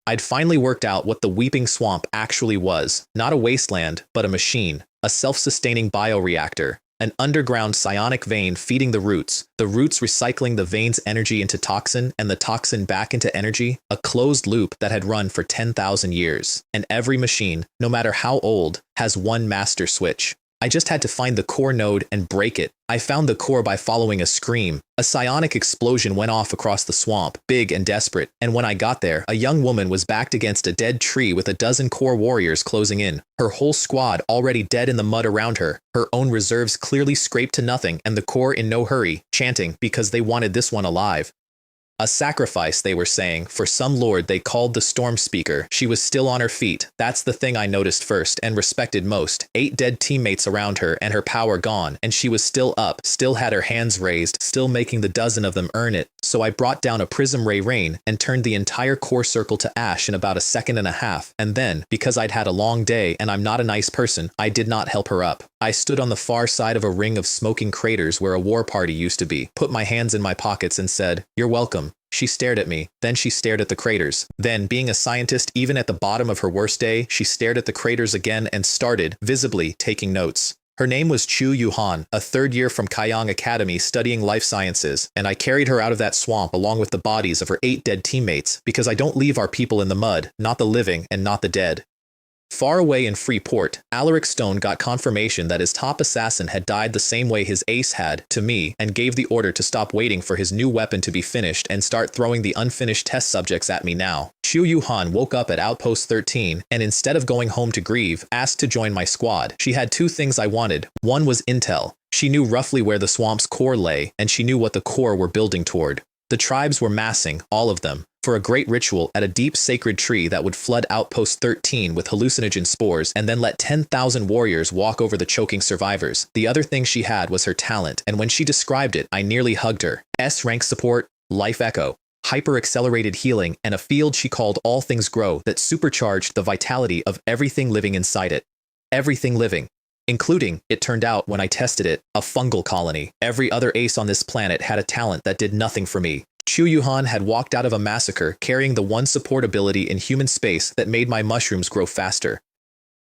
I'd finally worked out what the Weeping Swamp actually was, not a wasteland, but a machine, a self-sustaining bioreactor, an underground psionic vein feeding the roots recycling the vein's energy into toxin and the toxin back into energy, a closed loop that had run for 10,000 years. And every machine, no matter how old, has one master switch. I just had to find the core node and break it. I found the core by following a scream. A psionic explosion went off across the swamp, big and desperate, and when I got there, a young woman was backed against a dead tree with a dozen core warriors closing in. Her whole squad already dead in the mud around her, her own reserves clearly scraped to nothing, and the core in no hurry, chanting because they wanted this one alive. A sacrifice, they were saying, for some lord they called the Storm Speaker. She was still on her feet. That's the thing I noticed first and respected most. 8 dead teammates around her and her power gone, and she was still up, still had her hands raised, still making the dozen of them earn it. So I brought down a prism ray rain and turned the entire core circle to ash in about a second and a half, and then, because I'd had a long day and I'm not a nice person, I did not help her up. I stood on the far side of a ring of smoking craters where a war party used to be, put my hands in my pockets and said, "You're welcome." She stared at me, then she stared at the craters. Then, being a scientist even at the bottom of her worst day, she stared at the craters again and started, visibly, taking notes. Her name was Chu Yuhan, a third year from Kaiyang Academy studying life sciences, and I carried her out of that swamp along with the bodies of her 8 dead teammates, because I don't leave our people in the mud, not the living and not the dead. Far away in Freeport, Alaric Stone got confirmation that his top assassin had died the same way his ace had, to me, and gave the order to stop waiting for his new weapon to be finished and start throwing the unfinished test subjects at me now. Chu Yuhan woke up at Outpost 13, and instead of going home to grieve, asked to join my squad. She had 2 things I wanted. One was intel. She knew roughly where the swamp's core lay, and she knew what the core were building toward. The tribes were massing, all of them, for a great ritual at a deep sacred tree that would flood Outpost 13 with hallucinogen spores and then let 10,000 warriors walk over the choking survivors. The other thing she had was her talent, and when she described it, I nearly hugged her. S-rank support, life echo, hyper-accelerated healing, and a field she called All Things Grow that supercharged the vitality of everything living inside it. Everything living. Including, it turned out when I tested it, a fungal colony. Every other ace on this planet had a talent that did nothing for me. Chu Yuhan had walked out of a massacre carrying the one support ability in human space that made my mushrooms grow faster.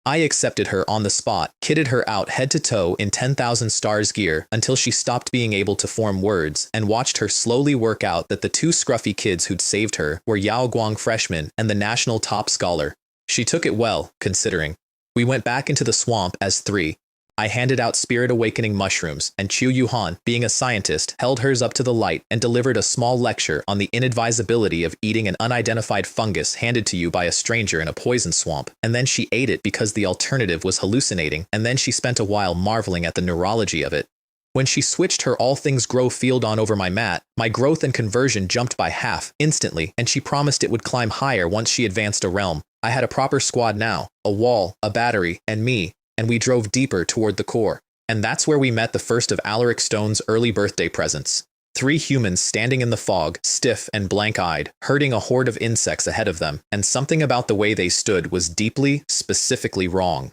I accepted her on the spot, kitted her out head to toe in 10,000 stars gear until she stopped being able to form words, and watched her slowly work out that the 2 scruffy kids who'd saved her were Yao Guang freshmen and the national top scholar. She took it well, considering. We went back into the swamp as three. I handed out spirit awakening mushrooms, and Chu Yuhan, being a scientist, held hers up to the light and delivered a small lecture on the inadvisability of eating an unidentified fungus handed to you by a stranger in a poison swamp. And then she ate it because the alternative was hallucinating, and then she spent a while marveling at the neurology of it. When she switched her all things grow field on over my mat, my growth and conversion jumped by half, instantly, and she promised it would climb higher once she advanced a realm. I had a proper squad now, a wall, a battery, and me, and we drove deeper toward the core. And that's where we met the first of Alaric Stone's early birthday presents. 3 humans standing in the fog, stiff and blank-eyed, herding a horde of insects ahead of them, and something about the way they stood was deeply, specifically wrong.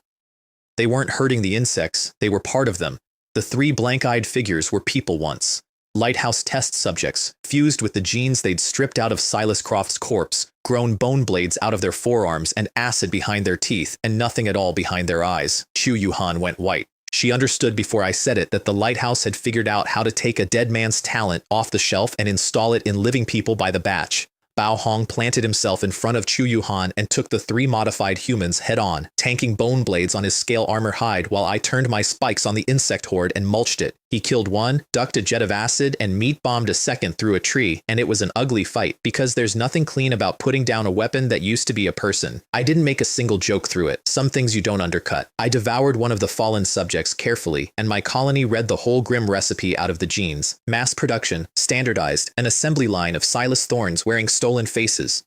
They weren't herding the insects, they were part of them. The 3 blank-eyed figures were people once. Lighthouse test subjects, fused with the genes they'd stripped out of Silas Croft's corpse, grown bone blades out of their forearms and acid behind their teeth, and nothing at all behind their eyes. Chu Yuhan went white. She understood before I said it that the lighthouse had figured out how to take a dead man's talent off the shelf and install it in living people by the batch. Bao Hong planted himself in front of Chu Yuhan and took the 3 modified humans head-on, tanking bone blades on his scale armor hide while I turned my spikes on the insect horde and mulched it. He killed one, ducked a jet of acid, and meat-bombed a second through a tree, and it was an ugly fight, because there's nothing clean about putting down a weapon that used to be a person. I didn't make a single joke through it, some things you don't undercut. I devoured one of the fallen subjects carefully, and my colony read the whole grim recipe out of the genes. Mass production, standardized, an assembly line of Silas Thorns wearing stolen faces.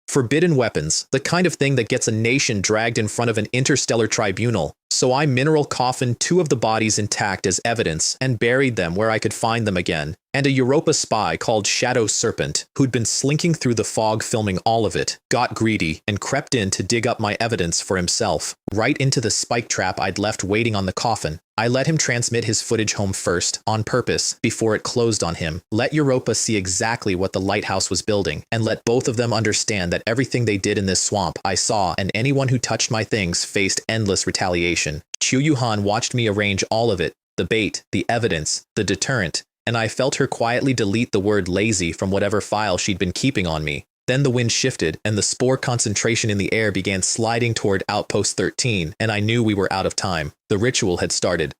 Forbidden weapons, the kind of thing that gets a nation dragged in front of an interstellar tribunal. So I mineral coffined 2 of the bodies intact as evidence and buried them where I could find them again. And a Europa spy called Shadow Serpent, who'd been slinking through the fog filming all of it, got greedy and crept in to dig up my evidence for himself, right into the spike trap I'd left waiting on the coffin. I let him transmit his footage home first, on purpose, before it closed on him. Let Europa see exactly what the lighthouse was building, and let both of them understand that everything they did in this swamp I saw, and anyone who touched my things faced endless retaliation. Chu Yuhan watched me arrange all of it, the bait, the evidence, the deterrent, and I felt her quietly delete the word lazy from whatever file she'd been keeping on me. Then the wind shifted, and the spore concentration in the air began sliding toward Outpost 13, and I knew we were out of time. The ritual had started.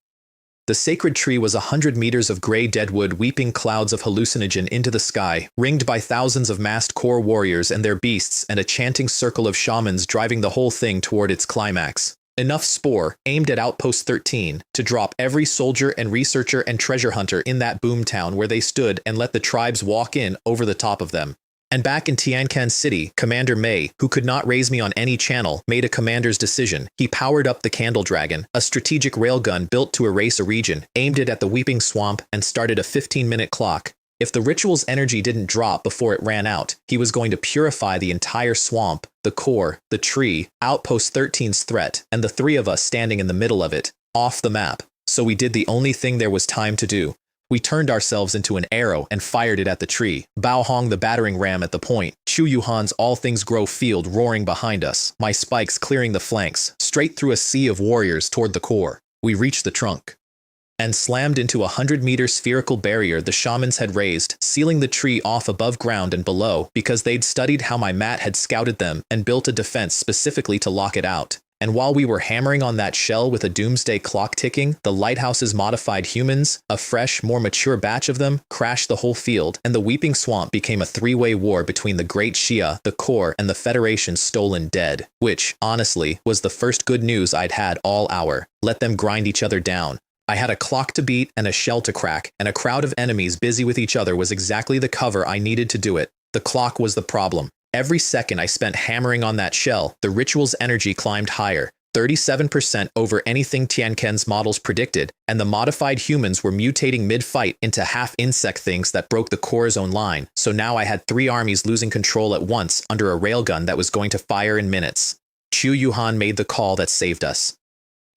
The sacred tree was 100 meters of gray deadwood weeping clouds of hallucinogen into the sky, ringed by thousands of masked core warriors and their beasts and a chanting circle of shamans driving the whole thing toward its climax. Enough spore, aimed at Outpost 13, to drop every soldier and researcher and treasure hunter in that boomtown where they stood and let the tribes walk in over the top of them. And back in Tianquan City, Commander Mei, who could not raise me on any channel, made a commander's decision. He powered up the Candle Dragon, a strategic railgun built to erase a region, aimed it at the Weeping Swamp, and started a 15-minute clock. If the ritual's energy didn't drop before it ran out, he was going to purify the entire swamp, the core, the tree, Outpost 13's threat, and the 3 of us standing in the middle of it, off the map. So we did the only thing there was time to do. We turned ourselves into an arrow and fired it at the tree. Bao Hong the battering ram at the point. Chu Yuhan's all things grow field roaring behind us. My spikes clearing the flanks, straight through a sea of warriors toward the core. We reached the trunk and slammed into a 100-meter spherical barrier the shamans had raised, sealing the tree off above ground and below because they'd studied how my mat had scouted them and built a defense specifically to lock it out. And while we were hammering on that shell with a doomsday clock ticking, the lighthouse's modified humans, a fresh, more mature batch of them, crashed the whole field, and the Weeping Swamp became a 3-way war between the Great Shia, the Core, and the Federation's stolen dead, which, honestly, was the first good news I'd had all hour. Let them grind each other down. I had a clock to beat and a shell to crack, and a crowd of enemies busy with each other was exactly the cover I needed to do it. The clock was the problem. Every second I spent hammering on that shell, the ritual's energy climbed higher, 37% over anything Tianquan's models predicted, and the modified humans were mutating mid-fight into half-insect things that broke the core's own line, so now I had 3 armies losing control at once under a railgun that was going to fire in minutes. Chu Yuhan made the call that saved us.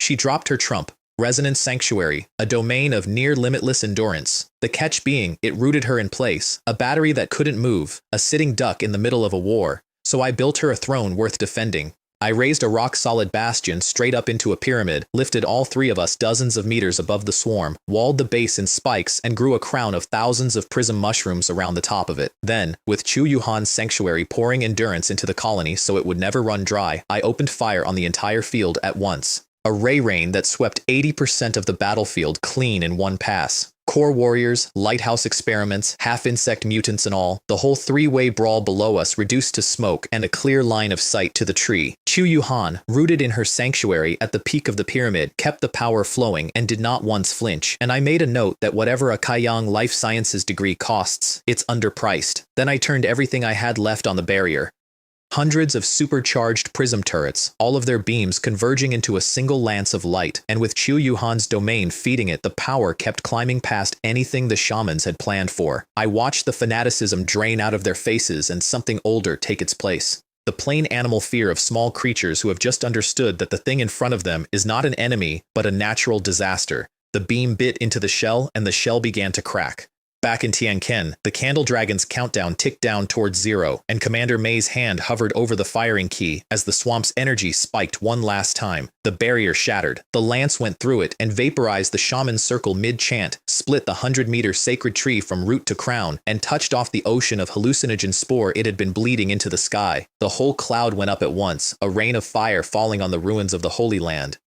She dropped her trump, Resonance Sanctuary, a domain of near-limitless endurance. The catch being, it rooted her in place, a battery that couldn't move, a sitting duck in the middle of a war. So I built her a throne worth defending. I raised a rock-solid bastion straight up into a pyramid, lifted all three of us dozens of meters above the swarm, walled the base in spikes, and grew a crown of thousands of prism mushrooms around the top of it. Then, with Chu Yuhan's sanctuary pouring endurance into the colony so it would never run dry, I opened fire on the entire field at once. A ray rain that swept 80% of the battlefield clean in one pass. Core warriors, lighthouse experiments, half-insect mutants and all, the whole three-way brawl below us reduced to smoke and a clear line of sight to the tree. Chu Yuhan, rooted in her sanctuary at the peak of the pyramid, kept the power flowing and did not once flinch, and I made a note that whatever a Kaiyang life sciences degree costs, it's underpriced. Then I turned everything I had left on the barrier. Hundreds of supercharged prism turrets, all of their beams converging into a single lance of light, and with Chu Yuhan's domain feeding it, the power kept climbing past anything the shamans had planned for. I watched the fanaticism drain out of their faces and something older take its place. The plain animal fear of small creatures who have just understood that the thing in front of them is not an enemy, but a natural disaster. The beam bit into the shell, and the shell began to crack. Back in Tianquan, the Candle Dragon's countdown ticked down towards 0, and Commander May's hand hovered over the firing key as the swamp's energy spiked one last time. The barrier shattered. The lance went through it and vaporized the shaman's circle mid-chant, split the 100-meter sacred tree from root to crown, and touched off the ocean of hallucinogen spore it had been bleeding into the sky. The whole cloud went up at once, a rain of fire falling on the ruins of the Holy Land.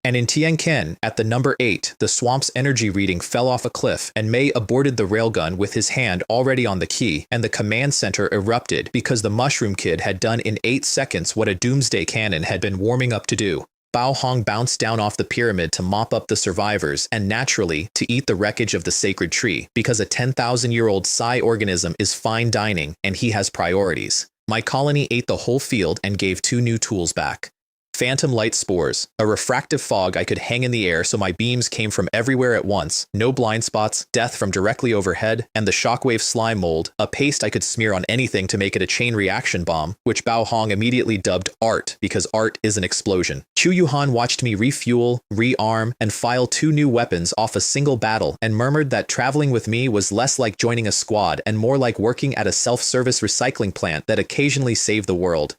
And in Tianquan, at the number 8, the swamp's energy reading fell off a cliff, and May aborted the railgun with his hand already on the key, and the command center erupted because the Mushroom Kid had done in 8 seconds what a doomsday cannon had been warming up to do. Bao Hong bounced down off the pyramid to mop up the survivors, and naturally, to eat the wreckage of the sacred tree, because a 10,000-year-old psi organism is fine dining, and he has priorities. My colony ate the whole field and gave 2 new tools back. Phantom light spores, a refractive fog I could hang in the air so my beams came from everywhere at once, no blind spots, death from directly overhead, and the shockwave slime mold, a paste I could smear on anything to make it a chain reaction bomb, which Bao Hong immediately dubbed art because art is an explosion. Chu Yuhan watched me refuel, rearm, and file 2 new weapons off a single battle and murmured that traveling with me was less like joining a squad and more like working at a self-service recycling plant that occasionally saved the world.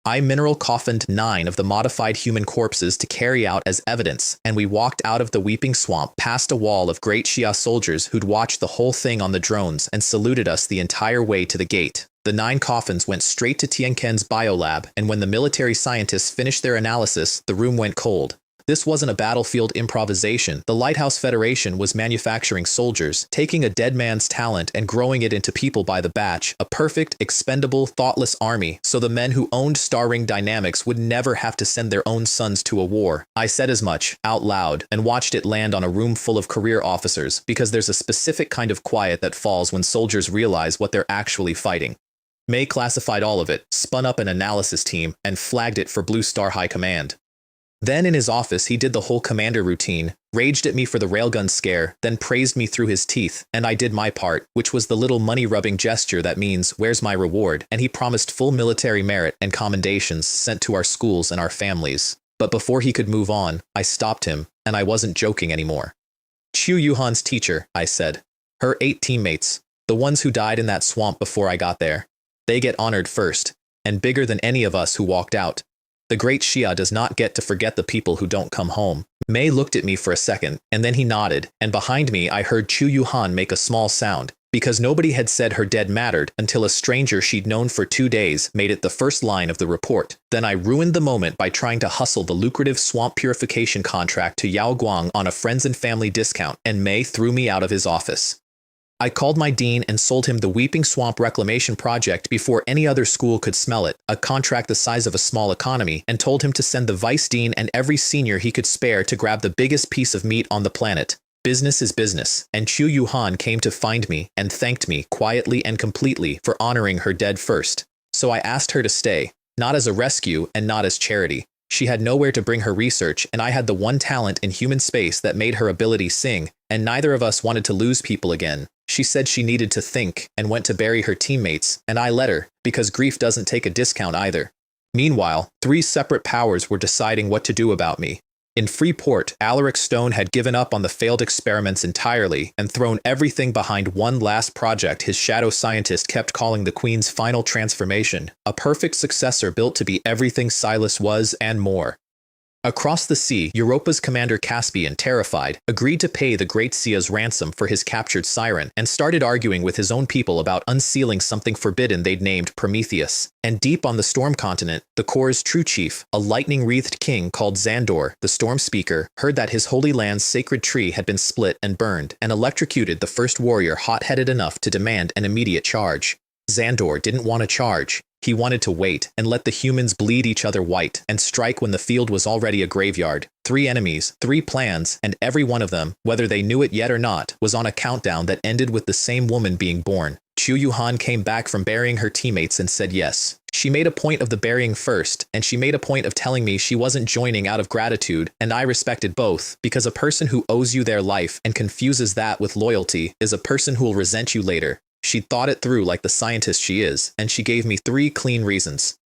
I mineral coffined 9 of the modified human corpses to carry out as evidence, and we walked out of the weeping swamp past a wall of great Xia soldiers who'd watched the whole thing on the drones and saluted us the entire way to the gate. The 9 coffins went straight to Tianquan's biolab, and when the military scientists finished their analysis, the room went cold. This wasn't a battlefield improvisation. The Lighthouse Federation was manufacturing soldiers, taking a dead man's talent and growing it into people by the batch, a perfect, expendable, thoughtless army, so the men who owned Star Ring Dynamics would never have to send their own sons to a war. I said as much, out loud, and watched it land on a room full of career officers, because there's a specific kind of quiet that falls when soldiers realize what they're actually fighting. May classified all of it, spun up an analysis team, and flagged it for Blue Star High Command. Then in his office he did the whole commander routine, raged at me for the railgun scare, then praised me through his teeth, and I did my part, which was the little money-rubbing gesture that means, where's my reward, and he promised full military merit and commendations sent to our schools and our families. But before he could move on, I stopped him, and I wasn't joking anymore. Chu Yuhan's teacher, I said. Her 8 teammates, the ones who died in that swamp before I got there. They get honored first, and bigger than any of us who walked out. The great Xia does not get to forget the people who don't come home. May looked at me for a second, and then he nodded, and behind me I heard Chu Yuhan make a small sound, because nobody had said her dead mattered until a stranger she'd known for 2 days made it the first line of the report. Then I ruined the moment by trying to hustle the lucrative swamp purification contract to Yao Guang on a friends and family discount, and May threw me out of his office. I called my dean and sold him the Weeping Swamp Reclamation Project before any other school could smell it, a contract the size of a small economy, and told him to send the vice dean and every senior he could spare to grab the biggest piece of meat on the planet. Business is business, and Chu Yuhan came to find me and thanked me quietly and completely for honoring her dead first. So I asked her to stay, not as a rescue and not as charity. She had nowhere to bring her research, and I had the one talent in human space that made her ability sing, and neither of us wanted to lose people again. She said she needed to think and went to bury her teammates, and I let her, because grief doesn't take a discount either. Meanwhile, 3 separate powers were deciding what to do about me. In Freeport, Alaric Stone had given up on the failed experiments entirely and thrown everything behind one last project his shadow scientist kept calling the Queen's final transformation, a perfect successor built to be everything Silas was and more. Across the sea, Europa's commander Caspian, terrified, agreed to pay the Great Sia's ransom for his captured siren and started arguing with his own people about unsealing something forbidden they'd named Prometheus. And deep on the Storm Continent, the Corps' true chief, a lightning-wreathed king called Xandor, the Storm Speaker, heard that his holy land's sacred tree had been split and burned and electrocuted the first warrior hot-headed enough to demand an immediate charge. Xandor didn't want to charge. He wanted to wait and let the humans bleed each other white and strike when the field was already a graveyard. 3 enemies, 3 plans, and every one of them, whether they knew it yet or not, was on a countdown that ended with the same woman being born. Chu Yuhan came back from burying her teammates and said yes. She made a point of the burying first, and she made a point of telling me she wasn't joining out of gratitude, and I respected both, because a person who owes you their life and confuses that with loyalty is a person who will resent you later. She thought it through like the scientist she is, and she gave me 3 clean reasons.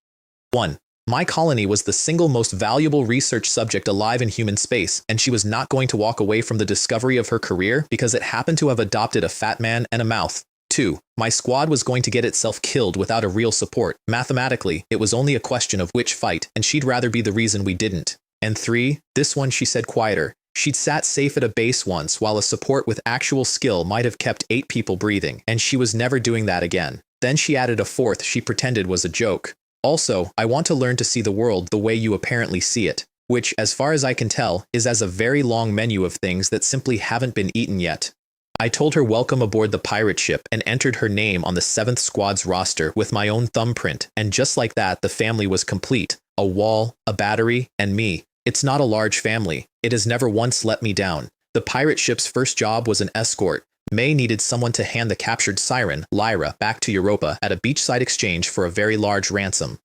1. My colony was the single most valuable research subject alive in human space, and she was not going to walk away from the discovery of her career because it happened to have adopted a fat man and a mouth. 2. My squad was going to get itself killed without a real support. Mathematically, it was only a question of which fight, and she'd rather be the reason we didn't. And 3, this one she said quieter. She'd sat safe at a base once while a support with actual skill might have kept 8 people breathing, and she was never doing that again. Then she added a 4th she pretended was a joke. Also, I want to learn to see the world the way you apparently see it, which, as far as I can tell, is as a very long menu of things that simply haven't been eaten yet. I told her welcome aboard the pirate ship and entered her name on the 7th Squad's roster with my own thumbprint, and just like that the family was complete. A wall, a battery, and me. It's not a large family. It has never once let me down. The pirate ship's first job was an escort. May needed someone to hand the captured siren, Lyra, back to Europa at a beachside exchange for a very large ransom.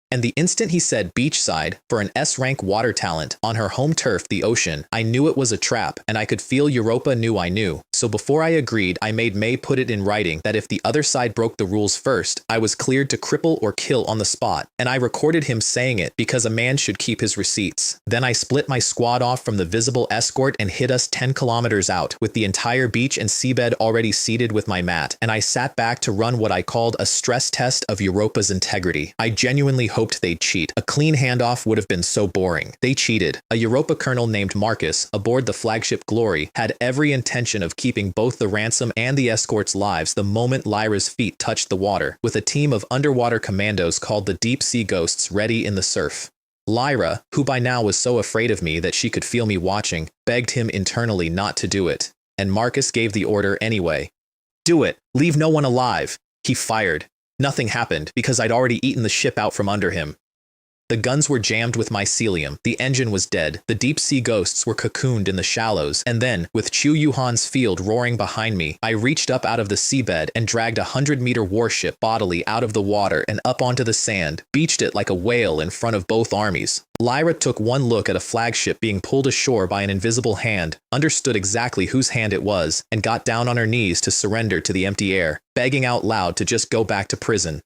And the instant he said beachside for an S-rank water talent on her home turf, the ocean, I knew it was a trap, and I could feel Europa knew I knew. So before I agreed, I made May put it in writing that if the other side broke the rules first, I was cleared to cripple or kill on the spot, and I recorded him saying it because a man should keep his receipts. Then I split my squad off from the visible escort and hid us 10 kilometers out, with the entire beach and seabed already seeded with my mat, and I sat back to run what I called a stress test of Europa's integrity. I genuinely hoped they'd cheat. A clean handoff would have been so boring. They cheated. A Europa colonel named Marcus, aboard the flagship Glory, had every intention of keeping both the ransom and the escort's lives the moment Lyra's feet touched the water, with a team of underwater commandos called the Deep Sea Ghosts ready in the surf. Lyra, who by now was so afraid of me that she could feel me watching, begged him internally not to do it. And Marcus gave the order anyway. Do it. Leave no one alive. He fired. Nothing happened because I'd already eaten the ship out from under him. The guns were jammed with mycelium, the engine was dead, the deep-sea ghosts were cocooned in the shallows, and then, with Chu Yuhan's field roaring behind me, I reached up out of the seabed and dragged a 100-meter warship bodily out of the water and up onto the sand, beached it like a whale in front of both armies. Lyra took one look at a flagship being pulled ashore by an invisible hand, understood exactly whose hand it was, and got down on her knees to surrender to the empty air, begging out loud to just go back to prison.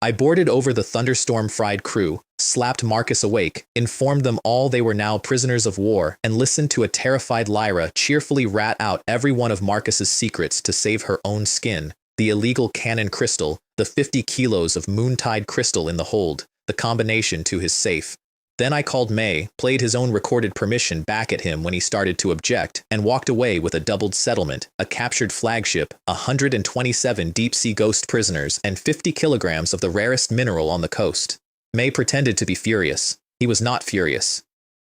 I boarded over the thunderstorm-fried crew, slapped Marcus awake, informed them all they were now prisoners of war, and listened to a terrified Lyra cheerfully rat out every one of Marcus's secrets to save her own skin. The illegal cannon crystal, the 50 kilos of moontide crystal in the hold, the combination to his safe. Then I called May, played his own recorded permission back at him when he started to object, and walked away with a doubled settlement, a captured flagship, 127 deep-sea ghost prisoners, and 50 kilograms of the rarest mineral on the coast. May pretended to be furious. He was not furious.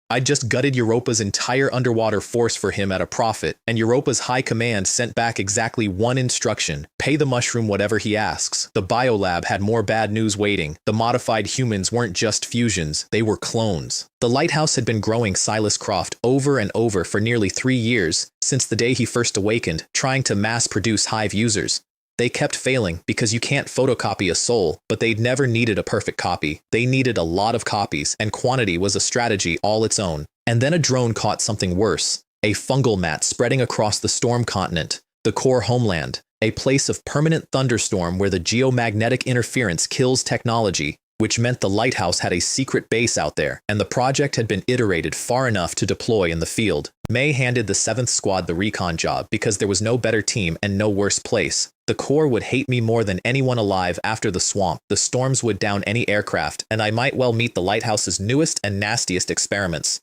I'd just gutted Europa's entire underwater force for him at a profit, and Europa's high command sent back exactly one instruction: pay the mushroom whatever he asks. The biolab had more bad news waiting. The modified humans weren't just fusions, they were clones. The lighthouse had been growing Silas Croft over and over for nearly 3 years, since the day he first awakened, trying to mass-produce Hive users. They kept failing because you can't photocopy a soul, but they'd never needed a perfect copy. They needed a lot of copies, and quantity was a strategy all its own. And then a drone caught something worse. A fungal mat spreading across the storm continent, the core homeland, a place of permanent thunderstorm where the geomagnetic interference kills technology, which meant the lighthouse had a secret base out there, and the project had been iterated far enough to deploy in the field. May handed the 7th Squad the recon job because there was no better team and no worse place. The Corps would hate me more than anyone alive after the swamp. The storms would down any aircraft, and I might well meet the lighthouse's newest and nastiest experiments.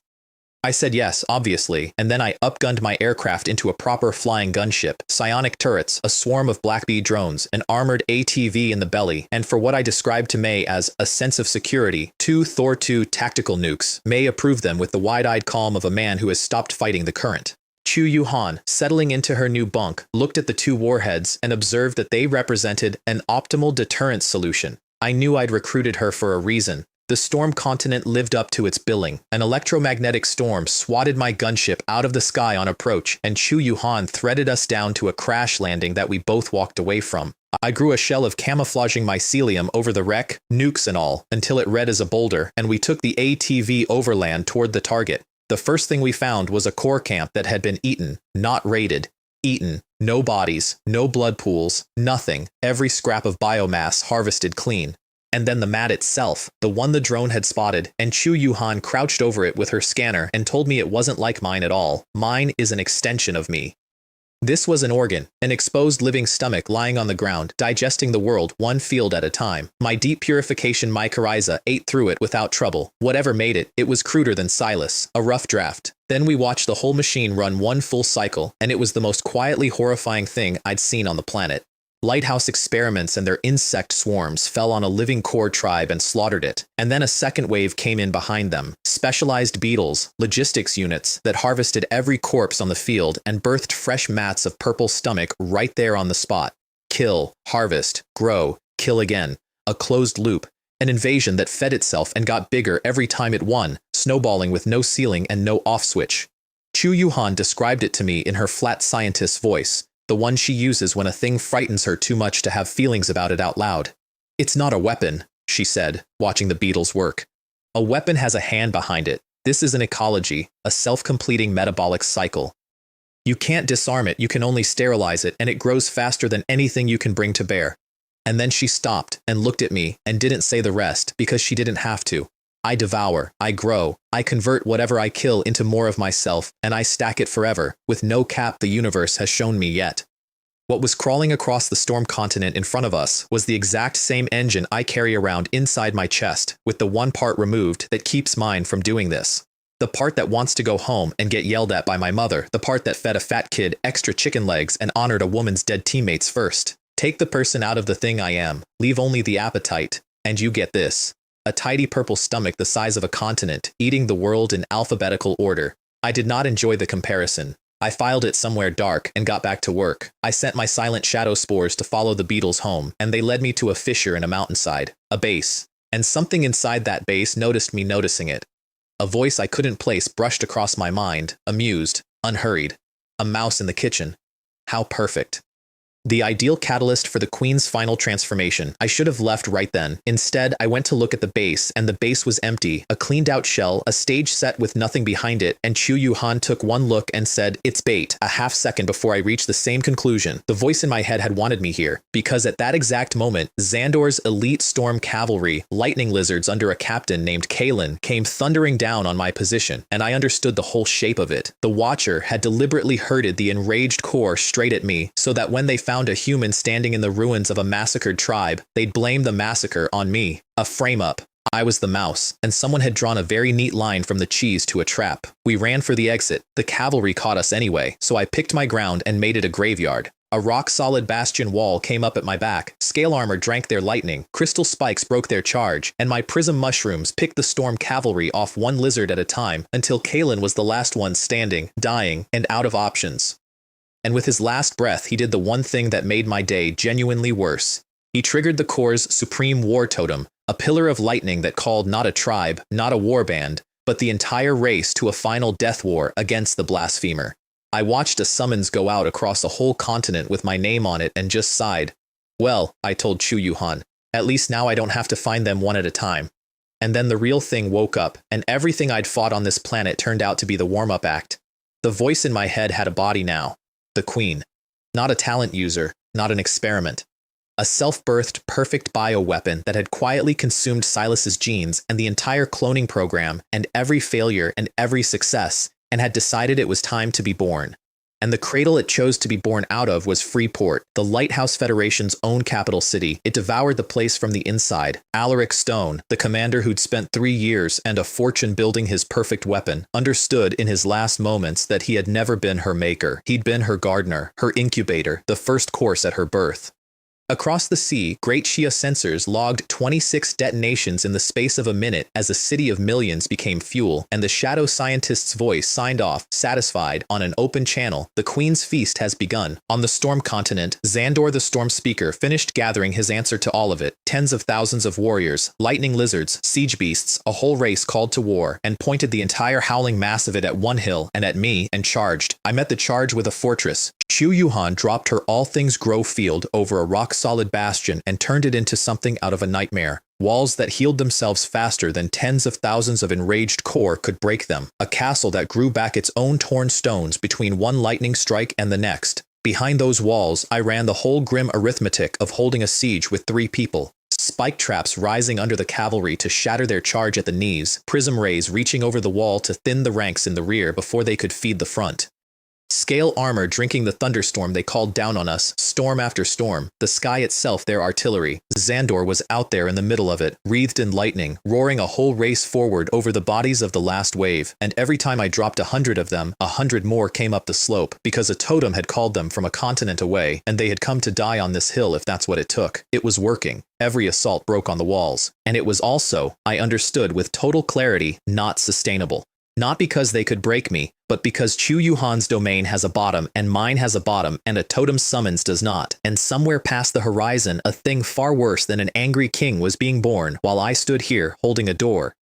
I said yes, obviously, and then I upgunned my aircraft into a proper flying gunship, psionic turrets, a swarm of Black Bee drones, an armored ATV in the belly, and for what I described to May as a sense of security, 2 Thor 2 tactical nukes. May approved them with the wide-eyed calm of a man who has stopped fighting the current. Chu Yu-han, settling into her new bunk, looked at the 2 warheads and observed that they represented an optimal deterrence solution. I knew I'd recruited her for a reason. The storm continent lived up to its billing. An electromagnetic storm swatted my gunship out of the sky on approach, and Chu Yu-han threaded us down to a crash landing that we both walked away from. I grew a shell of camouflaging mycelium over the wreck, nukes and all, until it read as a boulder, and we took the ATV overland toward the target. The first thing we found was a core camp that had been eaten, not raided. Eaten. No bodies, no blood pools, nothing. Every scrap of biomass harvested clean. And then the mat itself, the one the drone had spotted, and Chu Yu-han crouched over it with her scanner and told me it wasn't like mine at all. Mine is an extension of me. This was an organ, an exposed living stomach lying on the ground, digesting the world one field at a time. My deep purification mycorrhiza ate through it without trouble. Whatever made it, it was cruder than Silas, a rough draft. Then we watched the whole machine run one full cycle, and it was the most quietly horrifying thing I'd seen on the planet. Lighthouse experiments and their insect swarms fell on a living core tribe and slaughtered it, and then a second wave came in behind them. Specialized beetles, logistics units that harvested every corpse on the field and birthed fresh mats of purple stomach right there on the spot. Kill, harvest, grow, kill again. A closed loop. An invasion that fed itself and got bigger every time it won, snowballing with no ceiling and no off switch. Chu Yu-han described it to me in her flat scientist's voice, the one she uses when a thing frightens her too much to have feelings about it out loud. It's not a weapon, she said, watching the beetles work. A weapon has a hand behind it. This is an ecology, a self-completing metabolic cycle. You can't disarm it, you can only sterilize it, and it grows faster than anything you can bring to bear. And then she stopped and looked at me and didn't say the rest because she didn't have to. I devour, I grow, I convert whatever I kill into more of myself, and I stack it forever, with no cap the universe has shown me yet. What was crawling across the storm continent in front of us was the exact same engine I carry around inside my chest, with the one part removed that keeps mine from doing this. The part that wants to go home and get yelled at by my mother, the part that fed a fat kid extra chicken legs and honored a woman's dead teammates first. Take the person out of the thing I am, leave only the appetite, and you get this. A tidy purple stomach the size of a continent, eating the world in alphabetical order. I did not enjoy the comparison. I filed it somewhere dark and got back to work. I sent my silent shadow spores to follow the beetles home, and they led me to a fissure in a mountainside, a base. And something inside that base noticed me noticing it. A voice I couldn't place brushed across my mind, amused, unhurried. A mouse in the kitchen. How perfect. The ideal catalyst for the Queen's final transformation. I should have left right then. Instead, I went to look at the base, and the base was empty, a cleaned-out shell, a stage set with nothing behind it, and Chu Yu-han took one look and said, "It's bait," a half second before I reached the same conclusion. The voice in my head had wanted me here, because at that exact moment, Xandor's elite storm cavalry, lightning lizards under a captain named Kalen, came thundering down on my position, and I understood the whole shape of it. The Watcher had deliberately herded the enraged Corps straight at me, so that when they found a human standing in the ruins of a massacred tribe, they'd blame the massacre on me. A frame-up. I was the mouse, and someone had drawn a very neat line from the cheese to a trap. We ran for the exit. The cavalry caught us anyway, so I picked my ground and made it a graveyard. A rock-solid bastion wall came up at my back, scale armor drank their lightning, crystal spikes broke their charge, and my prism mushrooms picked the storm cavalry off one lizard at a time until Kalen was the last one standing, dying, and out of options. And with his last breath, he did the one thing that made my day genuinely worse. He triggered the Corps' supreme war totem, a pillar of lightning that called not a tribe, not a warband, but the entire race to a final death war against the blasphemer. I watched a summons go out across a whole continent with my name on it and just sighed. Well, I told Chu Yu-han, at least now I don't have to find them one at a time. And then the real thing woke up, and everything I'd fought on this planet turned out to be the warm-up act. The voice in my head had a body now. The Queen. Not a talent user, not an experiment. A self-birthed perfect bioweapon that had quietly consumed Silas's genes and the entire cloning program and every failure and every success, and had decided it was time to be born. And the cradle it chose to be born out of was Freeport, the Lighthouse Federation's own capital city. It devoured the place from the inside. Alaric Stone, the commander who'd spent 3 years and a fortune building his perfect weapon, understood in his last moments that he had never been her maker. He'd been her gardener, her incubator, the first course at her birth. Across the sea, Great Shia sensors logged 26 detonations in the space of a minute as a city of millions became fuel, and the shadow scientist's voice signed off, satisfied, on an open channel. The Queen's feast has begun. On the Storm continent, Xandor the Storm Speaker finished gathering his answer to all of it. Tens of thousands of warriors, lightning lizards, siege beasts, a whole race called to war, and pointed the entire howling mass of it at one hill and at me, and charged. I met the charge with a fortress. Chu Yuhan dropped her all things grow field over a rock-solid bastion and turned it into something out of a nightmare. Walls that healed themselves faster than tens of thousands of enraged core could break them. A castle that grew back its own torn stones between one lightning strike and the next. Behind those walls, I ran the whole grim arithmetic of holding a siege with 3 people. Spike traps rising under the cavalry to shatter their charge at the knees, prism rays reaching over the wall to thin the ranks in the rear before they could feed the front. Scale armor drinking the thunderstorm they called down on us, storm after storm, the sky itself their artillery. Xandor was out there in the middle of it, wreathed in lightning, roaring a whole race forward over the bodies of the last wave, and every time I dropped 100 of them, 100 more came up the slope, because a totem had called them from a continent away, and they had come to die on this hill if that's what it took. It was working. Every assault broke on the walls. And it was also, I understood with total clarity, not sustainable. Not because they could break me, but because Chu Yuhan's domain has a bottom, and mine has a bottom, and a totem's summons does not. And somewhere past the horizon, a thing far worse than an angry king was being born, while I stood here, holding a door.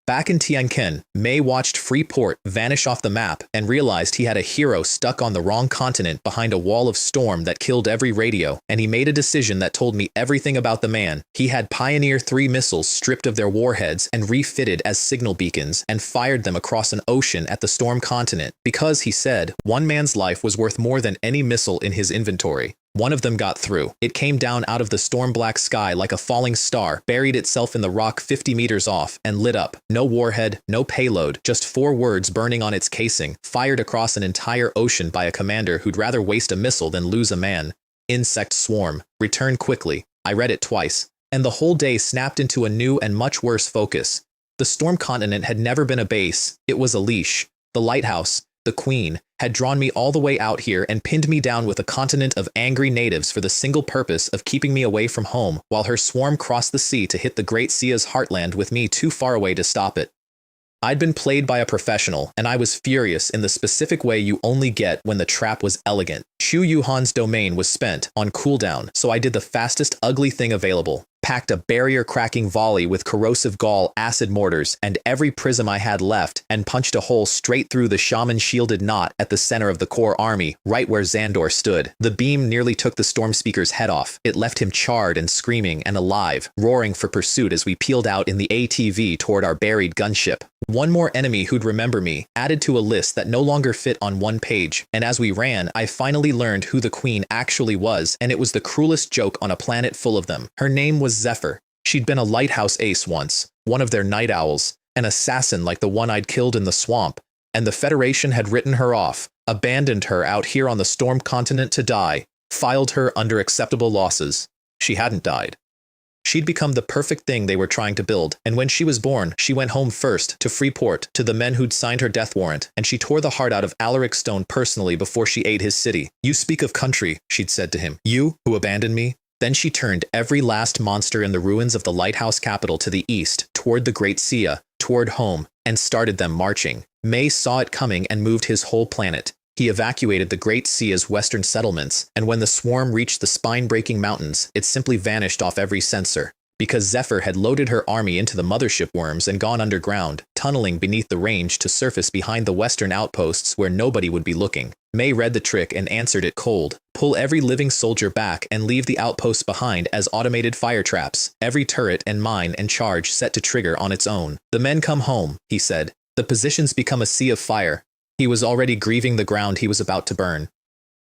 Back in Tianquan, Mei watched Freeport vanish off the map and realized he had a hero stuck on the wrong continent behind a wall of storm that killed every radio, and he made a decision that told me everything about the man. He had Pioneer 3 missiles stripped of their warheads and refitted as signal beacons and fired them across an ocean at the storm continent because, he said, one man's life was worth more than any missile in his inventory. One of them got through. It came down out of the storm-black sky like a falling star, buried itself in the rock 50 meters off, and lit up. No warhead, no payload, just 4 words burning on its casing, fired across an entire ocean by a commander who'd rather waste a missile than lose a man. Insect swarm. Return quickly. I read it twice. And the whole day snapped into a new and much worse focus. The storm continent had never been a base. It was a leash. The lighthouse, the Queen, had drawn me all the way out here and pinned me down with a continent of angry natives for the single purpose of keeping me away from home, while her swarm crossed the sea to hit the Great Sia's heartland with me too far away to stop it. I'd been played by a professional, and I was furious in the specific way you only get when the trap was elegant. Chu Yuhan's domain was spent, on cooldown, so I did the fastest ugly thing available. Packed a barrier-cracking volley with corrosive gall acid mortars and every prism I had left, and punched a hole straight through the shaman-shielded knot at the center of the core army, right where Xandor stood. The beam nearly took the Storm Speaker's head off. It left him charred and screaming and alive, roaring for pursuit as we peeled out in the ATV toward our buried gunship. One more enemy who'd remember me, added to a list that no longer fit on one page, and as we ran, I finally learned who the Queen actually was, and it was the cruelest joke on a planet full of them. Her name was Zephyr. She'd been a lighthouse ace once, one of their night owls, an assassin like the one I'd killed in the swamp, and the Federation had written her off, abandoned her out here on the storm continent to die, filed her under acceptable losses. She hadn't died. She'd become the perfect thing they were trying to build, and when she was born, she went home first, to Freeport, to the men who'd signed her death warrant, and she tore the heart out of Alaric Stone personally before she ate his city. "You speak of country," she'd said to him. "You, who abandoned me?" Then she turned every last monster in the ruins of the lighthouse capital to the east, toward the Great Sia, toward home, and started them marching. Mei saw it coming and moved his whole planet. He evacuated the Great Sia's western settlements, and when the swarm reached the spine-breaking mountains, it simply vanished off every sensor. Because Zephyr had loaded her army into the mothership worms and gone underground, tunneling beneath the range to surface behind the western outposts where nobody would be looking. Mei read the trick and answered it cold. Pull every living soldier back and leave the outposts behind as automated fire traps, every turret and mine and charge set to trigger on its own. "The men come home," he said. "The positions become a sea of fire." He was already grieving the ground he was about to burn.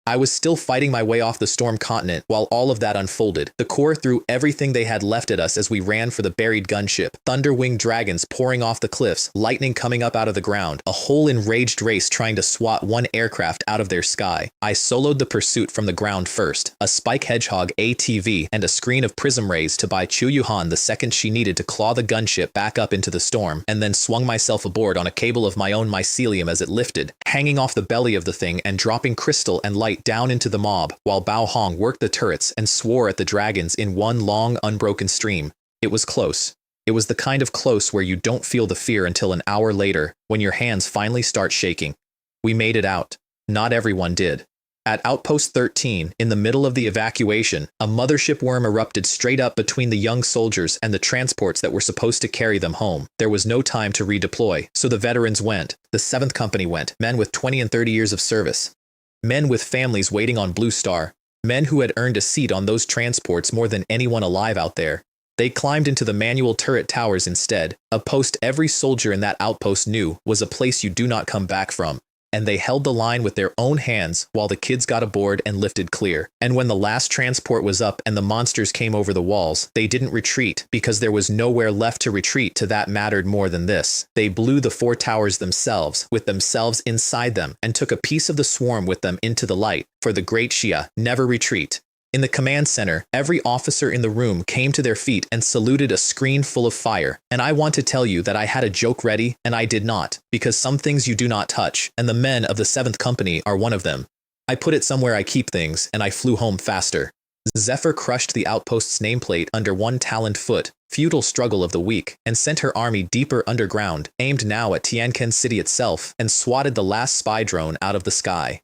I was still fighting my way off the storm continent while all of that unfolded. The Corps threw everything they had left at us as we ran for the buried gunship. Thunder-winged dragons pouring off the cliffs, lightning coming up out of the ground, a whole enraged race trying to swat one aircraft out of their sky. I soloed the pursuit from the ground first, a Spike Hedgehog ATV and a screen of prism rays to buy Chu Yuhan the second she needed to claw the gunship back up into the storm, and then swung myself aboard on a cable of my own mycelium as it lifted, hanging off the belly of the thing and dropping crystal and light down into the mob, while Bao Hong worked the turrets and swore at the dragons in one long, unbroken stream. It was close. It was the kind of close where you don't feel the fear until an hour later, when your hands finally start shaking. We made it out. Not everyone did. At Outpost 13, in the middle of the evacuation, a mothership worm erupted straight up between the young soldiers and the transports that were supposed to carry them home. There was no time to redeploy, so the veterans went. The 7th Company went, men with 20 and 30 years of service. Men with families waiting on Blue Star. Men who had earned a seat on those transports more than anyone alive out there. They climbed into the manual turret towers instead, a post every soldier in that outpost knew was a place you do not come back from. And they held the line with their own hands while the kids got aboard and lifted clear. And when the last transport was up and the monsters came over the walls, they didn't retreat because there was nowhere left to retreat to that mattered more than this. They blew the 4 towers themselves, with themselves inside them, and took a piece of the swarm with them into the light, for the great Shia, never retreat. In the command center, every officer in the room came to their feet and saluted a screen full of fire. And I want to tell you that I had a joke ready, and I did not, because some things you do not touch, and the men of the 7th Company are one of them. I put it somewhere I keep things, and I flew home faster. Zephyr crushed the outpost's nameplate under one taloned foot, futile struggle of the weak, and sent her army deeper underground, aimed now at Tianquan City itself, and swatted the last spy drone out of the sky.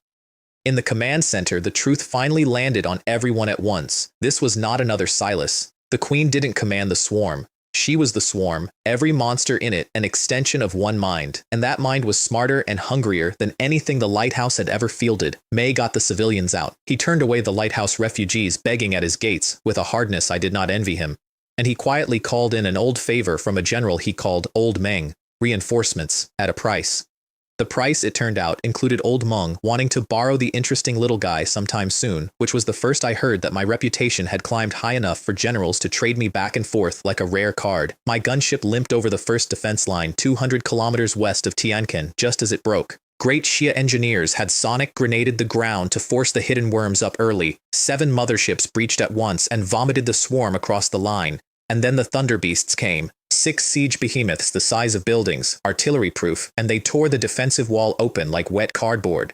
In the command center, the truth finally landed on everyone at once. This was not another Silas. The Queen didn't command the swarm. She was the swarm, every monster in it an extension of one mind, and that mind was smarter and hungrier than anything the lighthouse had ever fielded. May got the civilians out. He turned away the lighthouse refugees begging at his gates, with a hardness I did not envy him. And he quietly called in an old favor from a general he called Old Meng, reinforcements, at a price. The price, it turned out, included Old Meng wanting to borrow the interesting little guy sometime soon, which was the first I heard that my reputation had climbed high enough for generals to trade me back and forth like a rare card. My gunship limped over the first defense line 200 kilometers west of Tianquan just as it broke. Great Shia engineers had sonic grenaded the ground to force the hidden worms up early. 7 motherships breached at once and vomited the swarm across the line. And then the thunder beasts came. 6 siege behemoths the size of buildings, artillery-proof, and they tore the defensive wall open like wet cardboard.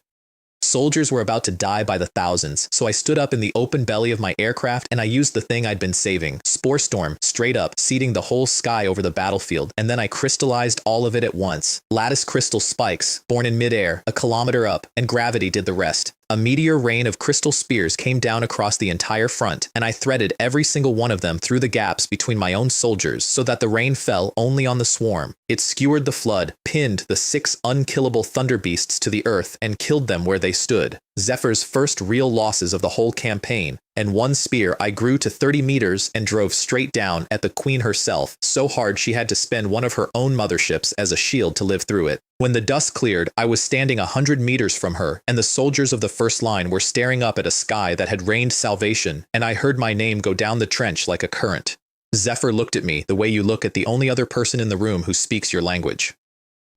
Soldiers were about to die by the thousands, so I stood up in the open belly of my aircraft and I used the thing I'd been saving, Spore Storm, straight up, seeding the whole sky over the battlefield, and then I crystallized all of it at once. Lattice crystal spikes, born in midair, a kilometer up, and gravity did the rest. A meteor rain of crystal spears came down across the entire front, and I threaded every single one of them through the gaps between my own soldiers so that the rain fell only on the swarm. It skewered the flood, pinned the 6 unkillable thunder beasts to the earth, and killed them where they stood. Zephyr's first real losses of the whole campaign, and one spear I grew to 30 meters and drove straight down at the Queen herself, so hard she had to spend one of her own motherships as a shield to live through it. When the dust cleared, I was standing 100 meters from her, and the soldiers of the first line were staring up at a sky that had rained salvation, and I heard my name go down the trench like a current. Zephyr looked at me the way you look at the only other person in the room who speaks your language.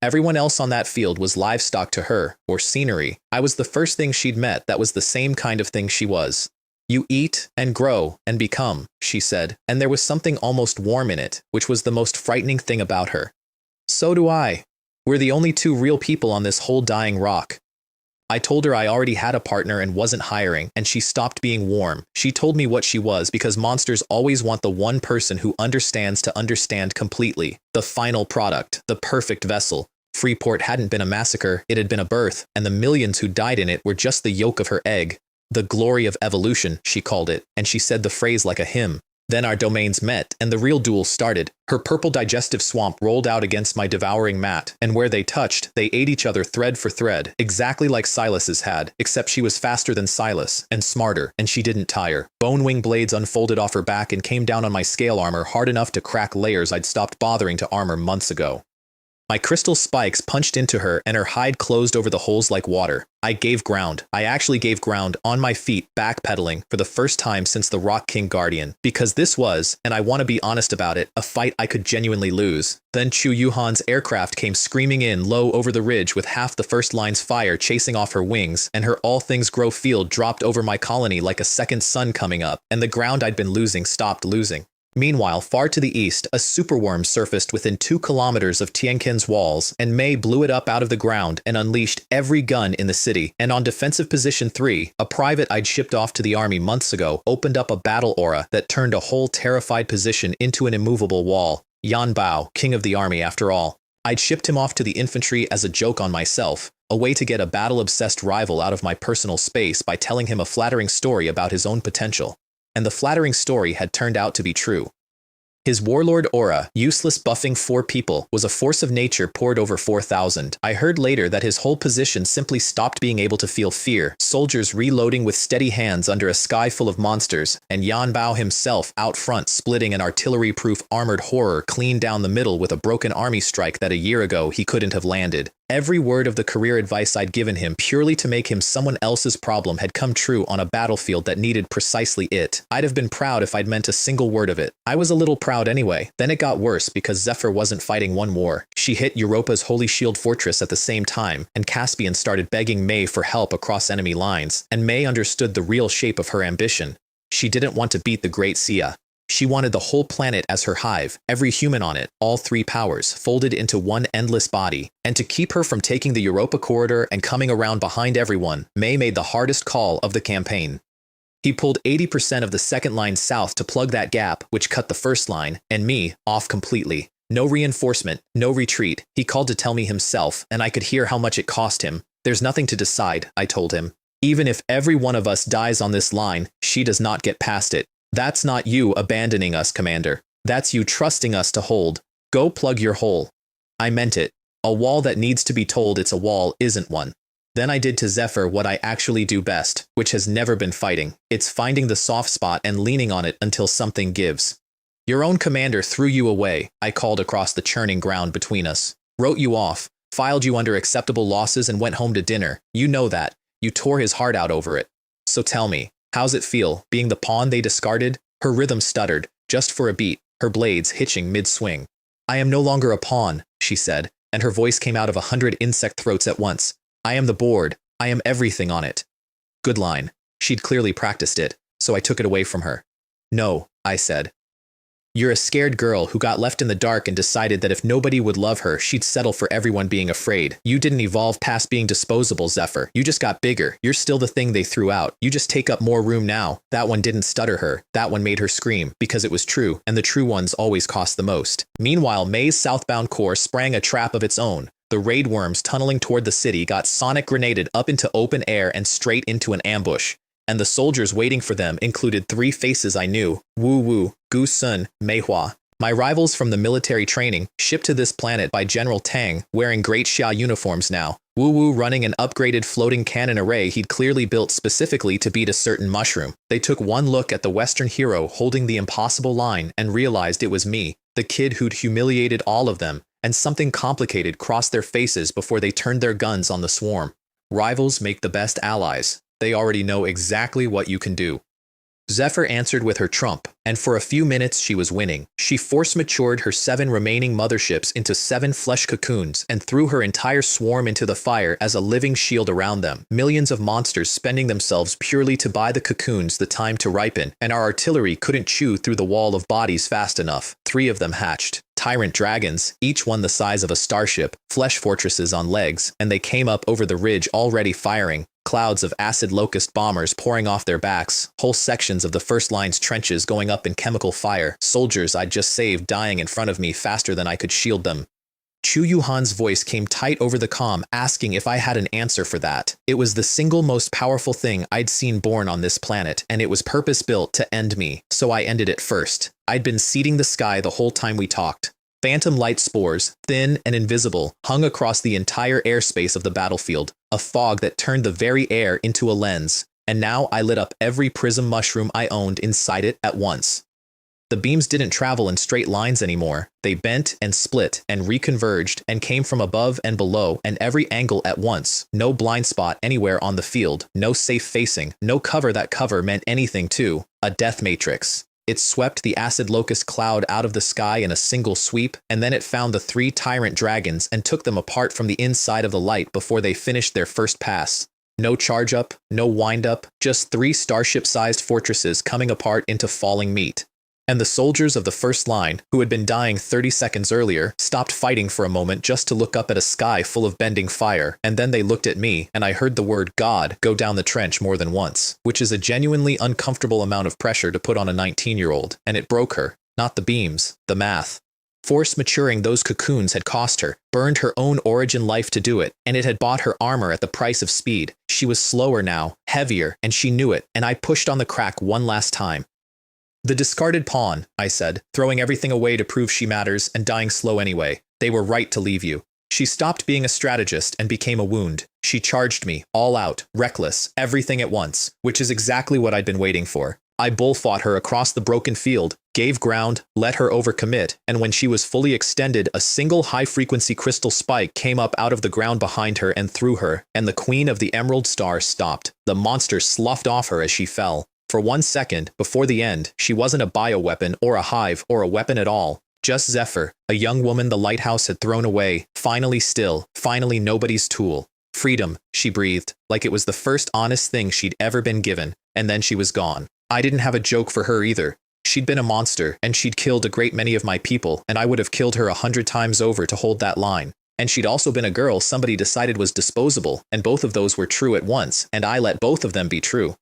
Everyone else on that field was livestock to her, or scenery. I was the first thing she'd met that was the same kind of thing she was. You eat and grow and become, she said, and there was something almost warm in it, which was the most frightening thing about her. So do I. We're the only 2 real people on this whole dying rock. I told her I already had a partner and wasn't hiring, and she stopped being warm. She told me what she was because monsters always want the one person who understands to understand completely. The final product, the perfect vessel. Freeport hadn't been a massacre, it had been a birth, and the millions who died in it were just the yolk of her egg. The glory of evolution, she called it, and she said the phrase like a hymn. Then our domains met, and the real duel started. Her purple digestive swamp rolled out against my devouring mat, and where they touched, they ate each other thread for thread, exactly like Silas's had, except she was faster than Silas, and smarter, and she didn't tire. Bone-wing blades unfolded off her back and came down on my scale armor hard enough to crack layers I'd stopped bothering to armor months ago. My crystal spikes punched into her and her hide closed over the holes like water. I gave ground. I actually gave ground on my feet, backpedaling for the first time since the Rock King Guardian. Because this was, and I want to be honest about it, a fight I could genuinely lose. Then Chu Yuhan's aircraft came screaming in low over the ridge with half the first line's fire chasing off her wings, and her all things grow field dropped over my colony like a second sun coming up, and the ground I'd been losing stopped losing. Meanwhile, far to the east, a superworm surfaced within 2 kilometers of Tianqin's walls, and Mei blew it up out of the ground and unleashed every gun in the city. And on defensive position 3, a private I'd shipped off to the army months ago opened up a battle aura that turned a whole terrified position into an immovable wall. Yan Bao, king of the army after all. I'd shipped him off to the infantry as a joke on myself, a way to get a battle-obsessed rival out of my personal space by telling him a flattering story about his own potential. And the flattering story had turned out to be true. His warlord aura, useless buffing 4 people, was a force of nature poured over 4,000. I heard later that his whole position simply stopped being able to feel fear, soldiers reloading with steady hands under a sky full of monsters, and Yan Bao himself out front splitting an artillery-proof armored horror clean down the middle with a broken army strike that a year ago he couldn't have landed. Every word of the career advice I'd given him purely to make him someone else's problem had come true on a battlefield that needed precisely it. I'd have been proud if I'd meant a single word of it. I was a little proud anyway. Then it got worse because Zephyr wasn't fighting one war. She hit Europa's Holy Shield Fortress at the same time, and Caspian started begging Mei for help across enemy lines, and Mei understood the real shape of her ambition. She didn't want to beat the Great Sia. She wanted the whole planet as her hive, every human on it, all 3 powers, folded into one endless body. And to keep her from taking the Europa corridor and coming around behind everyone, Mei made the hardest call of the campaign. He pulled 80% of the second line south to plug that gap, which cut the first line, and me off completely. No reinforcement, no retreat. He called to tell me himself, and I could hear how much it cost him. There's nothing to decide, I told him. Even if every one of us dies on this line, she does not get past it. That's not you abandoning us, Commander. That's you trusting us to hold. Go plug your hole. I meant it. A wall that needs to be told it's a wall isn't one. Then I did to Zephyr what I actually do best, which has never been fighting. It's finding the soft spot and leaning on it until something gives. Your own commander threw you away, I called across the churning ground between us. Wrote you off, filed you under acceptable losses and went home to dinner. You know that. You tore his heart out over it. So tell me. How's it feel, being the pawn they discarded? Her rhythm stuttered, just for a beat, her blades hitching mid-swing. I am no longer a pawn, she said, and her voice came out of 100 insect throats at once. I am the board. I am everything on it. Good line. She'd clearly practiced it, so I took it away from her. No, I said. You're a scared girl who got left in the dark and decided that if nobody would love her, she'd settle for everyone being afraid. You didn't evolve past being disposable, Zephyr. You just got bigger. You're still the thing they threw out. You just take up more room now. That one didn't stutter her. That one made her scream, because it was true, and the true ones always cost the most. Meanwhile, Mei's southbound core sprang a trap of its own. The raid worms tunneling toward the city got sonic grenaded up into open air and straight into an ambush. And the soldiers waiting for them included 3 faces I knew, Wu Wu, Gu Sun, Manhua. My rivals from the military training, shipped to this planet by General Tang, wearing great Xia uniforms now. Wu Wu running an upgraded floating cannon array he'd clearly built specifically to beat a certain mushroom. They took one look at the Western hero holding the impossible line and realized it was me, the kid who'd humiliated all of them, and something complicated crossed their faces before they turned their guns on the swarm. Rivals make the best allies. They already know exactly what you can do. Zephyr answered with her trump, and for a few minutes she was winning. She force-matured her 7 remaining motherships into 7 flesh cocoons and threw her entire swarm into the fire as a living shield around them, millions of monsters spending themselves purely to buy the cocoons the time to ripen, and our artillery couldn't chew through the wall of bodies fast enough. 3 of them hatched. Tyrant dragons, each one the size of a starship, flesh fortresses on legs, and they came up over the ridge already firing. Clouds of acid locust bombers pouring off their backs, whole sections of the first line's trenches going up in chemical fire, soldiers I'd just saved dying in front of me faster than I could shield them. Chu Yuhan's voice came tight over the comm, asking if I had an answer for that. It was the single most powerful thing I'd seen born on this planet, and it was purpose-built to end me, so I ended it first. I'd been seeding the sky the whole time we talked. Phantom light spores, thin and invisible, hung across the entire airspace of the battlefield, a fog that turned the very air into a lens, and now I lit up every prism mushroom I owned inside it at once. The beams didn't travel in straight lines anymore. They bent and split and reconverged and came from above and below and every angle at once. No blind spot anywhere on the field, no safe facing, no cover that cover meant anything to. A death matrix. It swept the acid locust cloud out of the sky in a single sweep, and then it found the 3 tyrant dragons and took them apart from the inside of the light before they finished their first pass. No charge up, no wind up, just 3 starship-sized fortresses coming apart into falling meat. And the soldiers of the first line, who had been dying 30 seconds earlier, stopped fighting for a moment just to look up at a sky full of bending fire, and then they looked at me, and I heard the word God go down the trench more than once, which is a genuinely uncomfortable amount of pressure to put on a 19-year-old, and it broke her. Not the beams, the math. Force maturing those cocoons had cost her, burned her own origin life to do it, and it had bought her armor at the price of speed. She was slower now, heavier, and she knew it, and I pushed on the crack one last time. The discarded pawn, I said, throwing everything away to prove she matters and dying slow anyway. They were right to leave you. She stopped being a strategist and became a wound. She charged me, all out, reckless, everything at once, which is exactly what I'd been waiting for. I bullfought her across the broken field, gave ground, let her overcommit, and when she was fully extended, a single high-frequency crystal spike came up out of the ground behind her and through her, and the Queen of the Emerald Star stopped. The monster sloughed off her as she fell. For 1 second, before the end, she wasn't a bioweapon or a hive or a weapon at all. Just Zephyr, a young woman the lighthouse had thrown away, finally still, finally nobody's tool. Freedom, she breathed, like it was the first honest thing she'd ever been given, and then she was gone. I didn't have a joke for her either. She'd been a monster, and she'd killed a great many of my people, and I would have killed her 100 times over to hold that line. And she'd also been a girl somebody decided was disposable, and both of those were true at once, and I let both of them be true.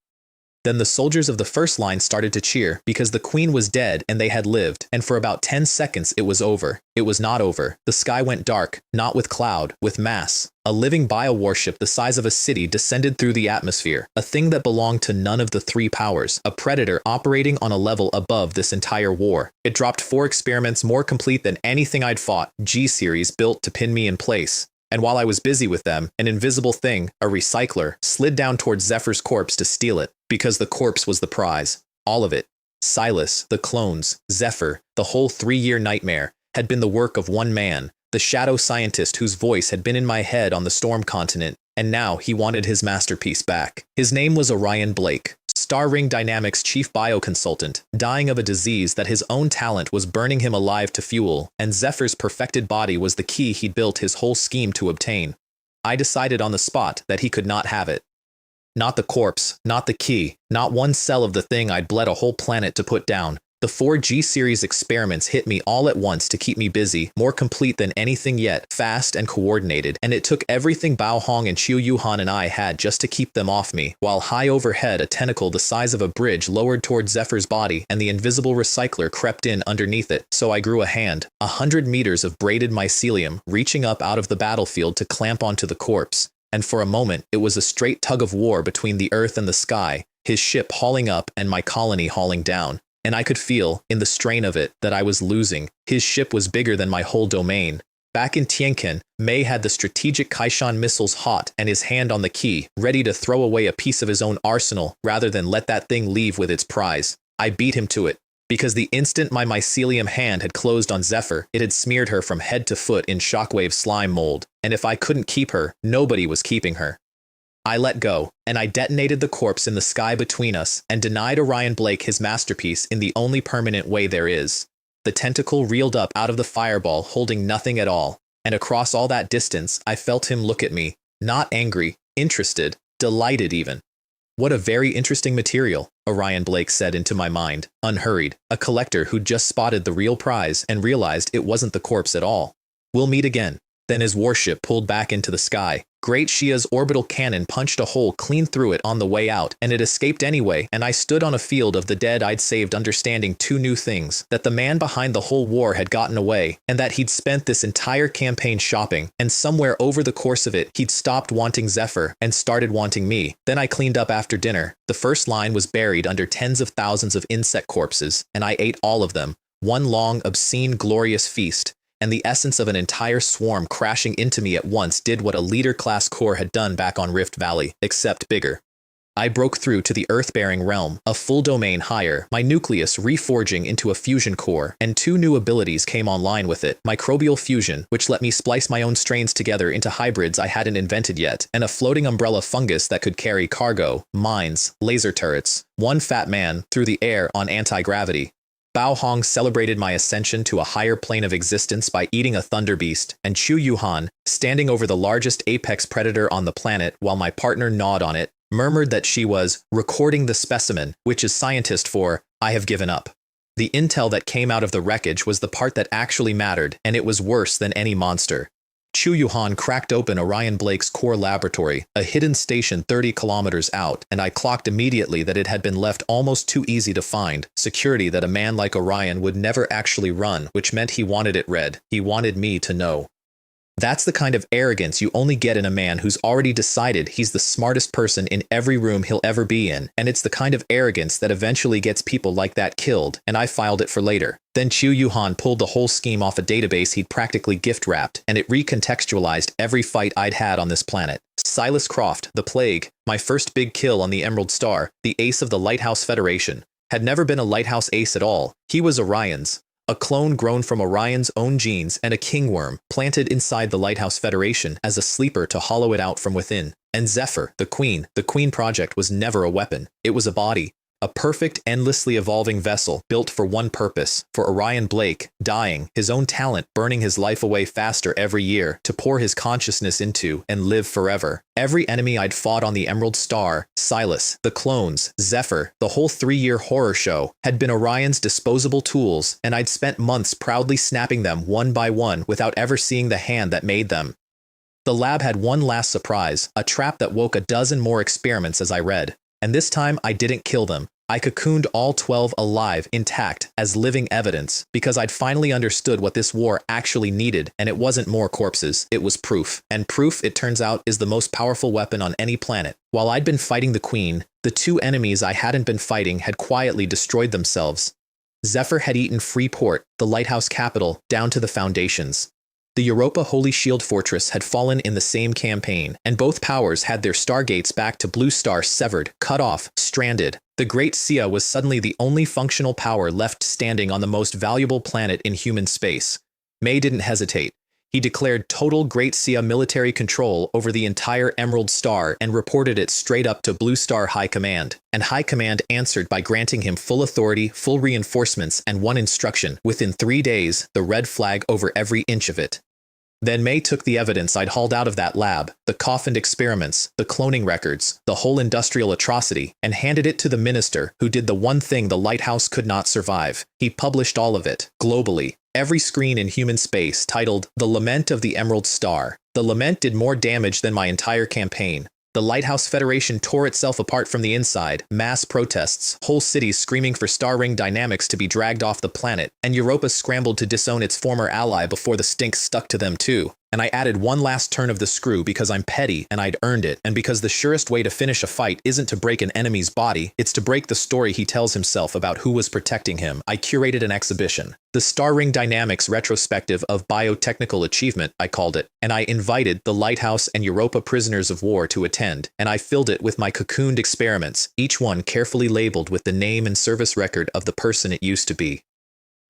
Then the soldiers of the first line started to cheer, because the queen was dead and they had lived, and for about 10 seconds it was over. It was not over. The sky went dark, not with cloud, with mass. A living biowarship the size of a city descended through the atmosphere, a thing that belonged to none of the 3 powers, a predator operating on a level above this entire war. It dropped 4 experiments more complete than anything I'd fought, G-series built to pin me in place. And while I was busy with them, an invisible thing, a recycler, slid down towards Zephyr's corpse to steal it, because the corpse was the prize. All of it. Silas, the clones, Zephyr, the whole 3-year nightmare, had been the work of one man, the shadow scientist whose voice had been in my head on the Storm Continent, and now he wanted his masterpiece back. His name was Orion Blake, Star Ring Dynamics chief bioconsultant, dying of a disease that his own talent was burning him alive to fuel, and Zephyr's perfected body was the key he'd built his whole scheme to obtain. I decided on the spot that he could not have it. Not the corpse, not the key, not one cell of the thing I'd bled a whole planet to put down. The 4 G-series experiments hit me all at once to keep me busy, more complete than anything yet, fast and coordinated, and it took everything Bao Hong and Qiu Yuhan and I had just to keep them off me, while high overhead a tentacle the size of a bridge lowered toward Zephyr's body and the invisible recycler crept in underneath it, so I grew a hand, 100 meters of braided mycelium, reaching up out of the battlefield to clamp onto the corpse. And for a moment, it was a straight tug of war between the earth and the sky, his ship hauling up and my colony hauling down. And I could feel, in the strain of it, that I was losing. His ship was bigger than my whole domain. Back in Tianquan, Mei had the strategic Kaishan missiles hot and his hand on the key, ready to throw away a piece of his own arsenal rather than let that thing leave with its prize. I beat him to it. Because the instant my mycelium hand had closed on Zephyr, it had smeared her from head to foot in shockwave slime mold, and if I couldn't keep her, nobody was keeping her. I let go, and I detonated the corpse in the sky between us and denied Orion Blake his masterpiece in the only permanent way there is. The tentacle reeled up out of the fireball holding nothing at all, and across all that distance I felt him look at me, not angry, interested, delighted even. What a very interesting material, Orion Blake said into my mind, unhurried, a collector who'd just spotted the real prize and realized it wasn't the corpse at all. We'll meet again. Then his warship pulled back into the sky. Great Shia's orbital cannon punched a hole clean through it on the way out, and it escaped anyway, and I stood on a field of the dead I'd saved understanding 2 new things, that the man behind the whole war had gotten away, and that he'd spent this entire campaign shopping, and somewhere over the course of it, he'd stopped wanting Zephyr and started wanting me. Then I cleaned up after dinner. The first line was buried under tens of thousands of insect corpses, and I ate all of them, one long, obscene, glorious feast. And the essence of an entire swarm crashing into me at once did what a leader-class corps had done back on Rift Valley, except bigger. I broke through to the Earth-bearing realm, a full domain higher, my nucleus reforging into a fusion core, and 2 new abilities came online with it: microbial fusion, which let me splice my own strains together into hybrids I hadn't invented yet, and a floating umbrella fungus that could carry cargo, mines, laser turrets, one fat man through the air on anti-gravity. Bao Hong celebrated my ascension to a higher plane of existence by eating a thunder beast, and Chu Yuhan, standing over the largest apex predator on the planet while my partner gnawed on it, murmured that she was recording the specimen, which is scientist for, I have given up. The intel that came out of the wreckage was the part that actually mattered, and it was worse than any monster. Chu Yuhan cracked open Orion Blake's core laboratory, a hidden station 30 kilometers out, and I clocked immediately that it had been left almost too easy to find, security that a man like Orion would never actually run, which meant he wanted it read. He wanted me to know. That's the kind of arrogance you only get in a man who's already decided he's the smartest person in every room he'll ever be in, and it's the kind of arrogance that eventually gets people like that killed, and I filed it for later. Then Chu Yuhan pulled the whole scheme off a database he'd practically gift-wrapped, and it recontextualized every fight I'd had on this planet. Silas Croft, the Plague, my first big kill on the Emerald Star, the ace of the Lighthouse Federation, had never been a Lighthouse ace at all. He was Orion's. A clone grown from Orion's own genes and a kingworm planted inside the Lighthouse Federation as a sleeper to hollow it out from within. And Zephyr, the Queen Project was never a weapon. It was a body. A perfect, endlessly evolving vessel built for one purpose, for Orion Blake, dying, his own talent burning his life away faster every year to pour his consciousness into and live forever. Every enemy I'd fought on the Emerald Star, Silas, the clones, Zephyr, the whole 3-year horror show, had been Orion's disposable tools, and I'd spent months proudly snapping them one by one without ever seeing the hand that made them. The lab had one last surprise, a trap that woke a dozen more experiments as I read. And this time, I didn't kill them. I cocooned all 12 alive, intact, as living evidence, because I'd finally understood what this war actually needed, and it wasn't more corpses, it was proof. And proof, it turns out, is the most powerful weapon on any planet. While I'd been fighting the Queen, the 2 enemies I hadn't been fighting had quietly destroyed themselves. Zephyr had eaten Freeport, the lighthouse capital, down to the foundations. The Europa Holy Shield Fortress had fallen in the same campaign, and both powers had their stargates back to Blue Star severed, cut off, stranded. The Great Sia was suddenly the only functional power left standing on the most valuable planet in human space. May didn't hesitate. He declared total Great Sia military control over the entire Emerald Star and reported it straight up to Blue Star High Command. And High Command answered by granting him full authority, full reinforcements, and one instruction: within 3 days, the red flag over every inch of it. Then May took the evidence I'd hauled out of that lab, the coffined experiments, the cloning records, the whole industrial atrocity, and handed it to the minister who did the one thing the Lighthouse could not survive. He published all of it, globally. Every screen in human space, titled The Lament of the Emerald Star. The lament did more damage than my entire campaign. The Lighthouse Federation tore itself apart from the inside, mass protests, whole cities screaming for Star Ring Dynamics to be dragged off the planet, and Europa scrambled to disown its former ally before the stink stuck to them too. And I added one last turn of the screw because I'm petty and I'd earned it, and because the surest way to finish a fight isn't to break an enemy's body, it's to break the story he tells himself about who was protecting him. I curated an exhibition. The Star Ring Dynamics Retrospective of Biotechnical Achievement, I called it, and I invited the Lighthouse and Europa prisoners of war to attend, and I filled it with my cocooned experiments, each one carefully labeled with the name and service record of the person it used to be.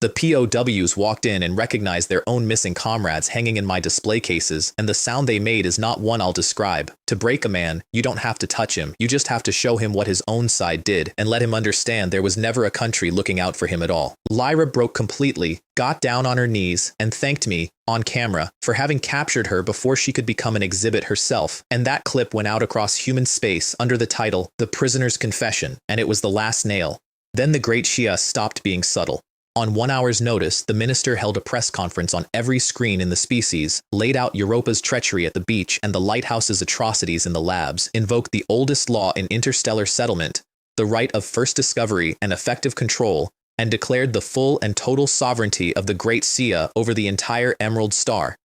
The POWs walked in and recognized their own missing comrades hanging in my display cases, and the sound they made is not one I'll describe. To break a man, you don't have to touch him, you just have to show him what his own side did, and let him understand there was never a country looking out for him at all. Lyra broke completely, got down on her knees, and thanked me, on camera, for having captured her before she could become an exhibit herself, and that clip went out across human space under the title, The Prisoner's Confession, and it was the last nail. Then the Great Shia stopped being subtle. On 1 hour's notice, the minister held a press conference on every screen in the species, laid out Europa's treachery at the beach and the Lighthouse's atrocities in the labs, invoked the oldest law in interstellar settlement, the right of first discovery and effective control, and declared the full and total sovereignty of the Great Sia over the entire Emerald Star.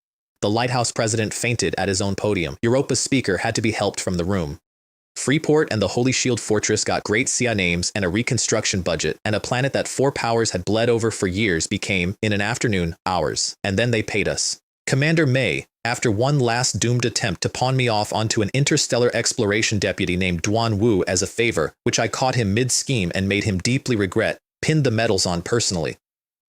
The Lighthouse president fainted at his own podium. Europa's speaker had to be helped from the room. Freeport and the Holy Shield Fortress got Great Sia names and a reconstruction budget, and a planet that 4 powers had bled over for years became, in an afternoon, ours. And then they paid us. Commander May, after one last doomed attempt to pawn me off onto an interstellar exploration deputy named Duan Wu as a favor, which I caught him mid-scheme and made him deeply regret, pinned the medals on personally.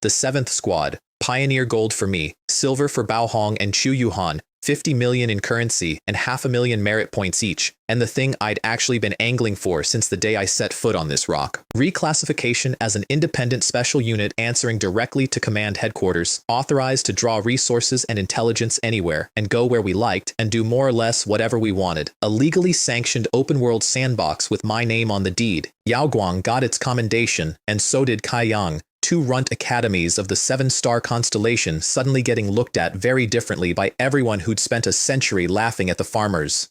The 7th Squad, Pioneer Gold for me, Silver for Bao Hong and Chu Yuhan, 50 million in currency and 500,000 merit points each, and the thing I'd actually been angling for since the day I set foot on this rock. Reclassification as an independent special unit answering directly to command headquarters, authorized to draw resources and intelligence anywhere, and go where we liked, and do more or less whatever we wanted. A legally sanctioned open-world sandbox with my name on the deed. Yao Guang got its commendation, and so did Kai Yang. 2 runt academies of the 7-star constellation suddenly getting looked at very differently by everyone who'd spent a century laughing at the farmers.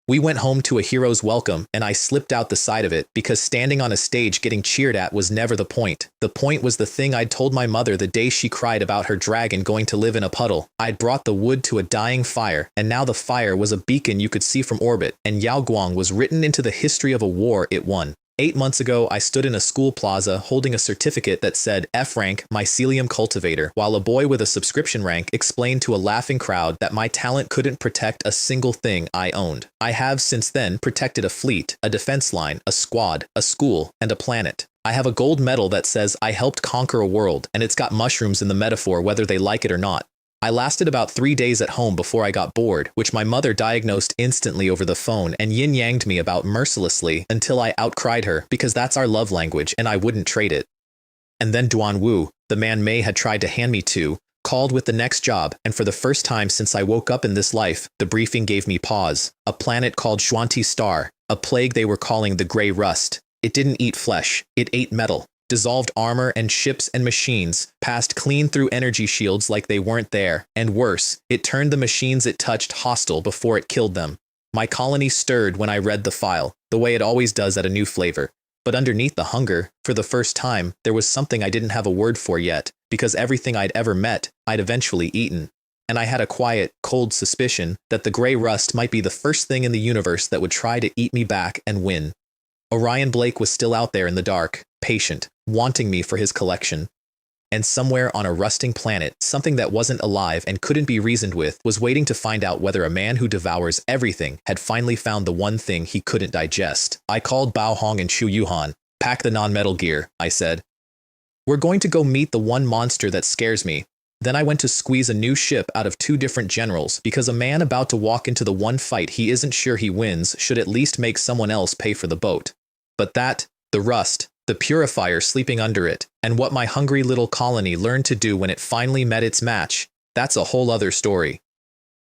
We went home to a hero's welcome, and I slipped out the side of it because standing on a stage getting cheered at was never the point. The point was the thing I'd told my mother the day she cried about her dragon going to live in a puddle. I'd brought the wood to a dying fire, and now the fire was a beacon you could see from orbit, and Yao Guang was written into the history of a war it won. 8 months ago, I stood in a school plaza holding a certificate that said F rank Mycelium Cultivator, while a boy with a subscription rank explained to a laughing crowd that my talent couldn't protect a single thing I owned. I have since then protected a fleet, a defense line, a squad, a school, and a planet. I have a gold medal that says I helped conquer a world, and it's got mushrooms in the metaphor whether they like it or not. I lasted about 3 days at home before I got bored, which my mother diagnosed instantly over the phone and yin-yanged me about mercilessly until I outcried her because that's our love language and I wouldn't trade it. And then Duan Wu, the man May had tried to hand me to, called with the next job, and for the first time since I woke up in this life, the briefing gave me pause. A planet called Xuanti Star, a plague they were calling the Grey Rust. It didn't eat flesh, it ate metal. Dissolved armor and ships and machines, passed clean through energy shields like they weren't there, and worse, it turned the machines it touched hostile before it killed them. My colony stirred when I read the file, the way it always does at a new flavor. But underneath the hunger, for the first time, there was something I didn't have a word for yet, because everything I'd ever met, I'd eventually eaten. And I had a quiet, cold suspicion that the Grey Rust might be the first thing in the universe that would try to eat me back and win. Orion Blake was still out there in the dark, patient, wanting me for his collection. And somewhere on a rusting planet, something that wasn't alive and couldn't be reasoned with was waiting to find out whether a man who devours everything had finally found the one thing he couldn't digest. I called Bao Hong and Chu Yuhan. Pack the non-metal gear, I said. We're going to go meet the one monster that scares me. Then I went to squeeze a new ship out of 2 different generals because a man about to walk into the one fight he isn't sure he wins should at least make someone else pay for the boat. But that, the rust, the purifier sleeping under it, and what my hungry little colony learned to do when it finally met its match, that's a whole other story.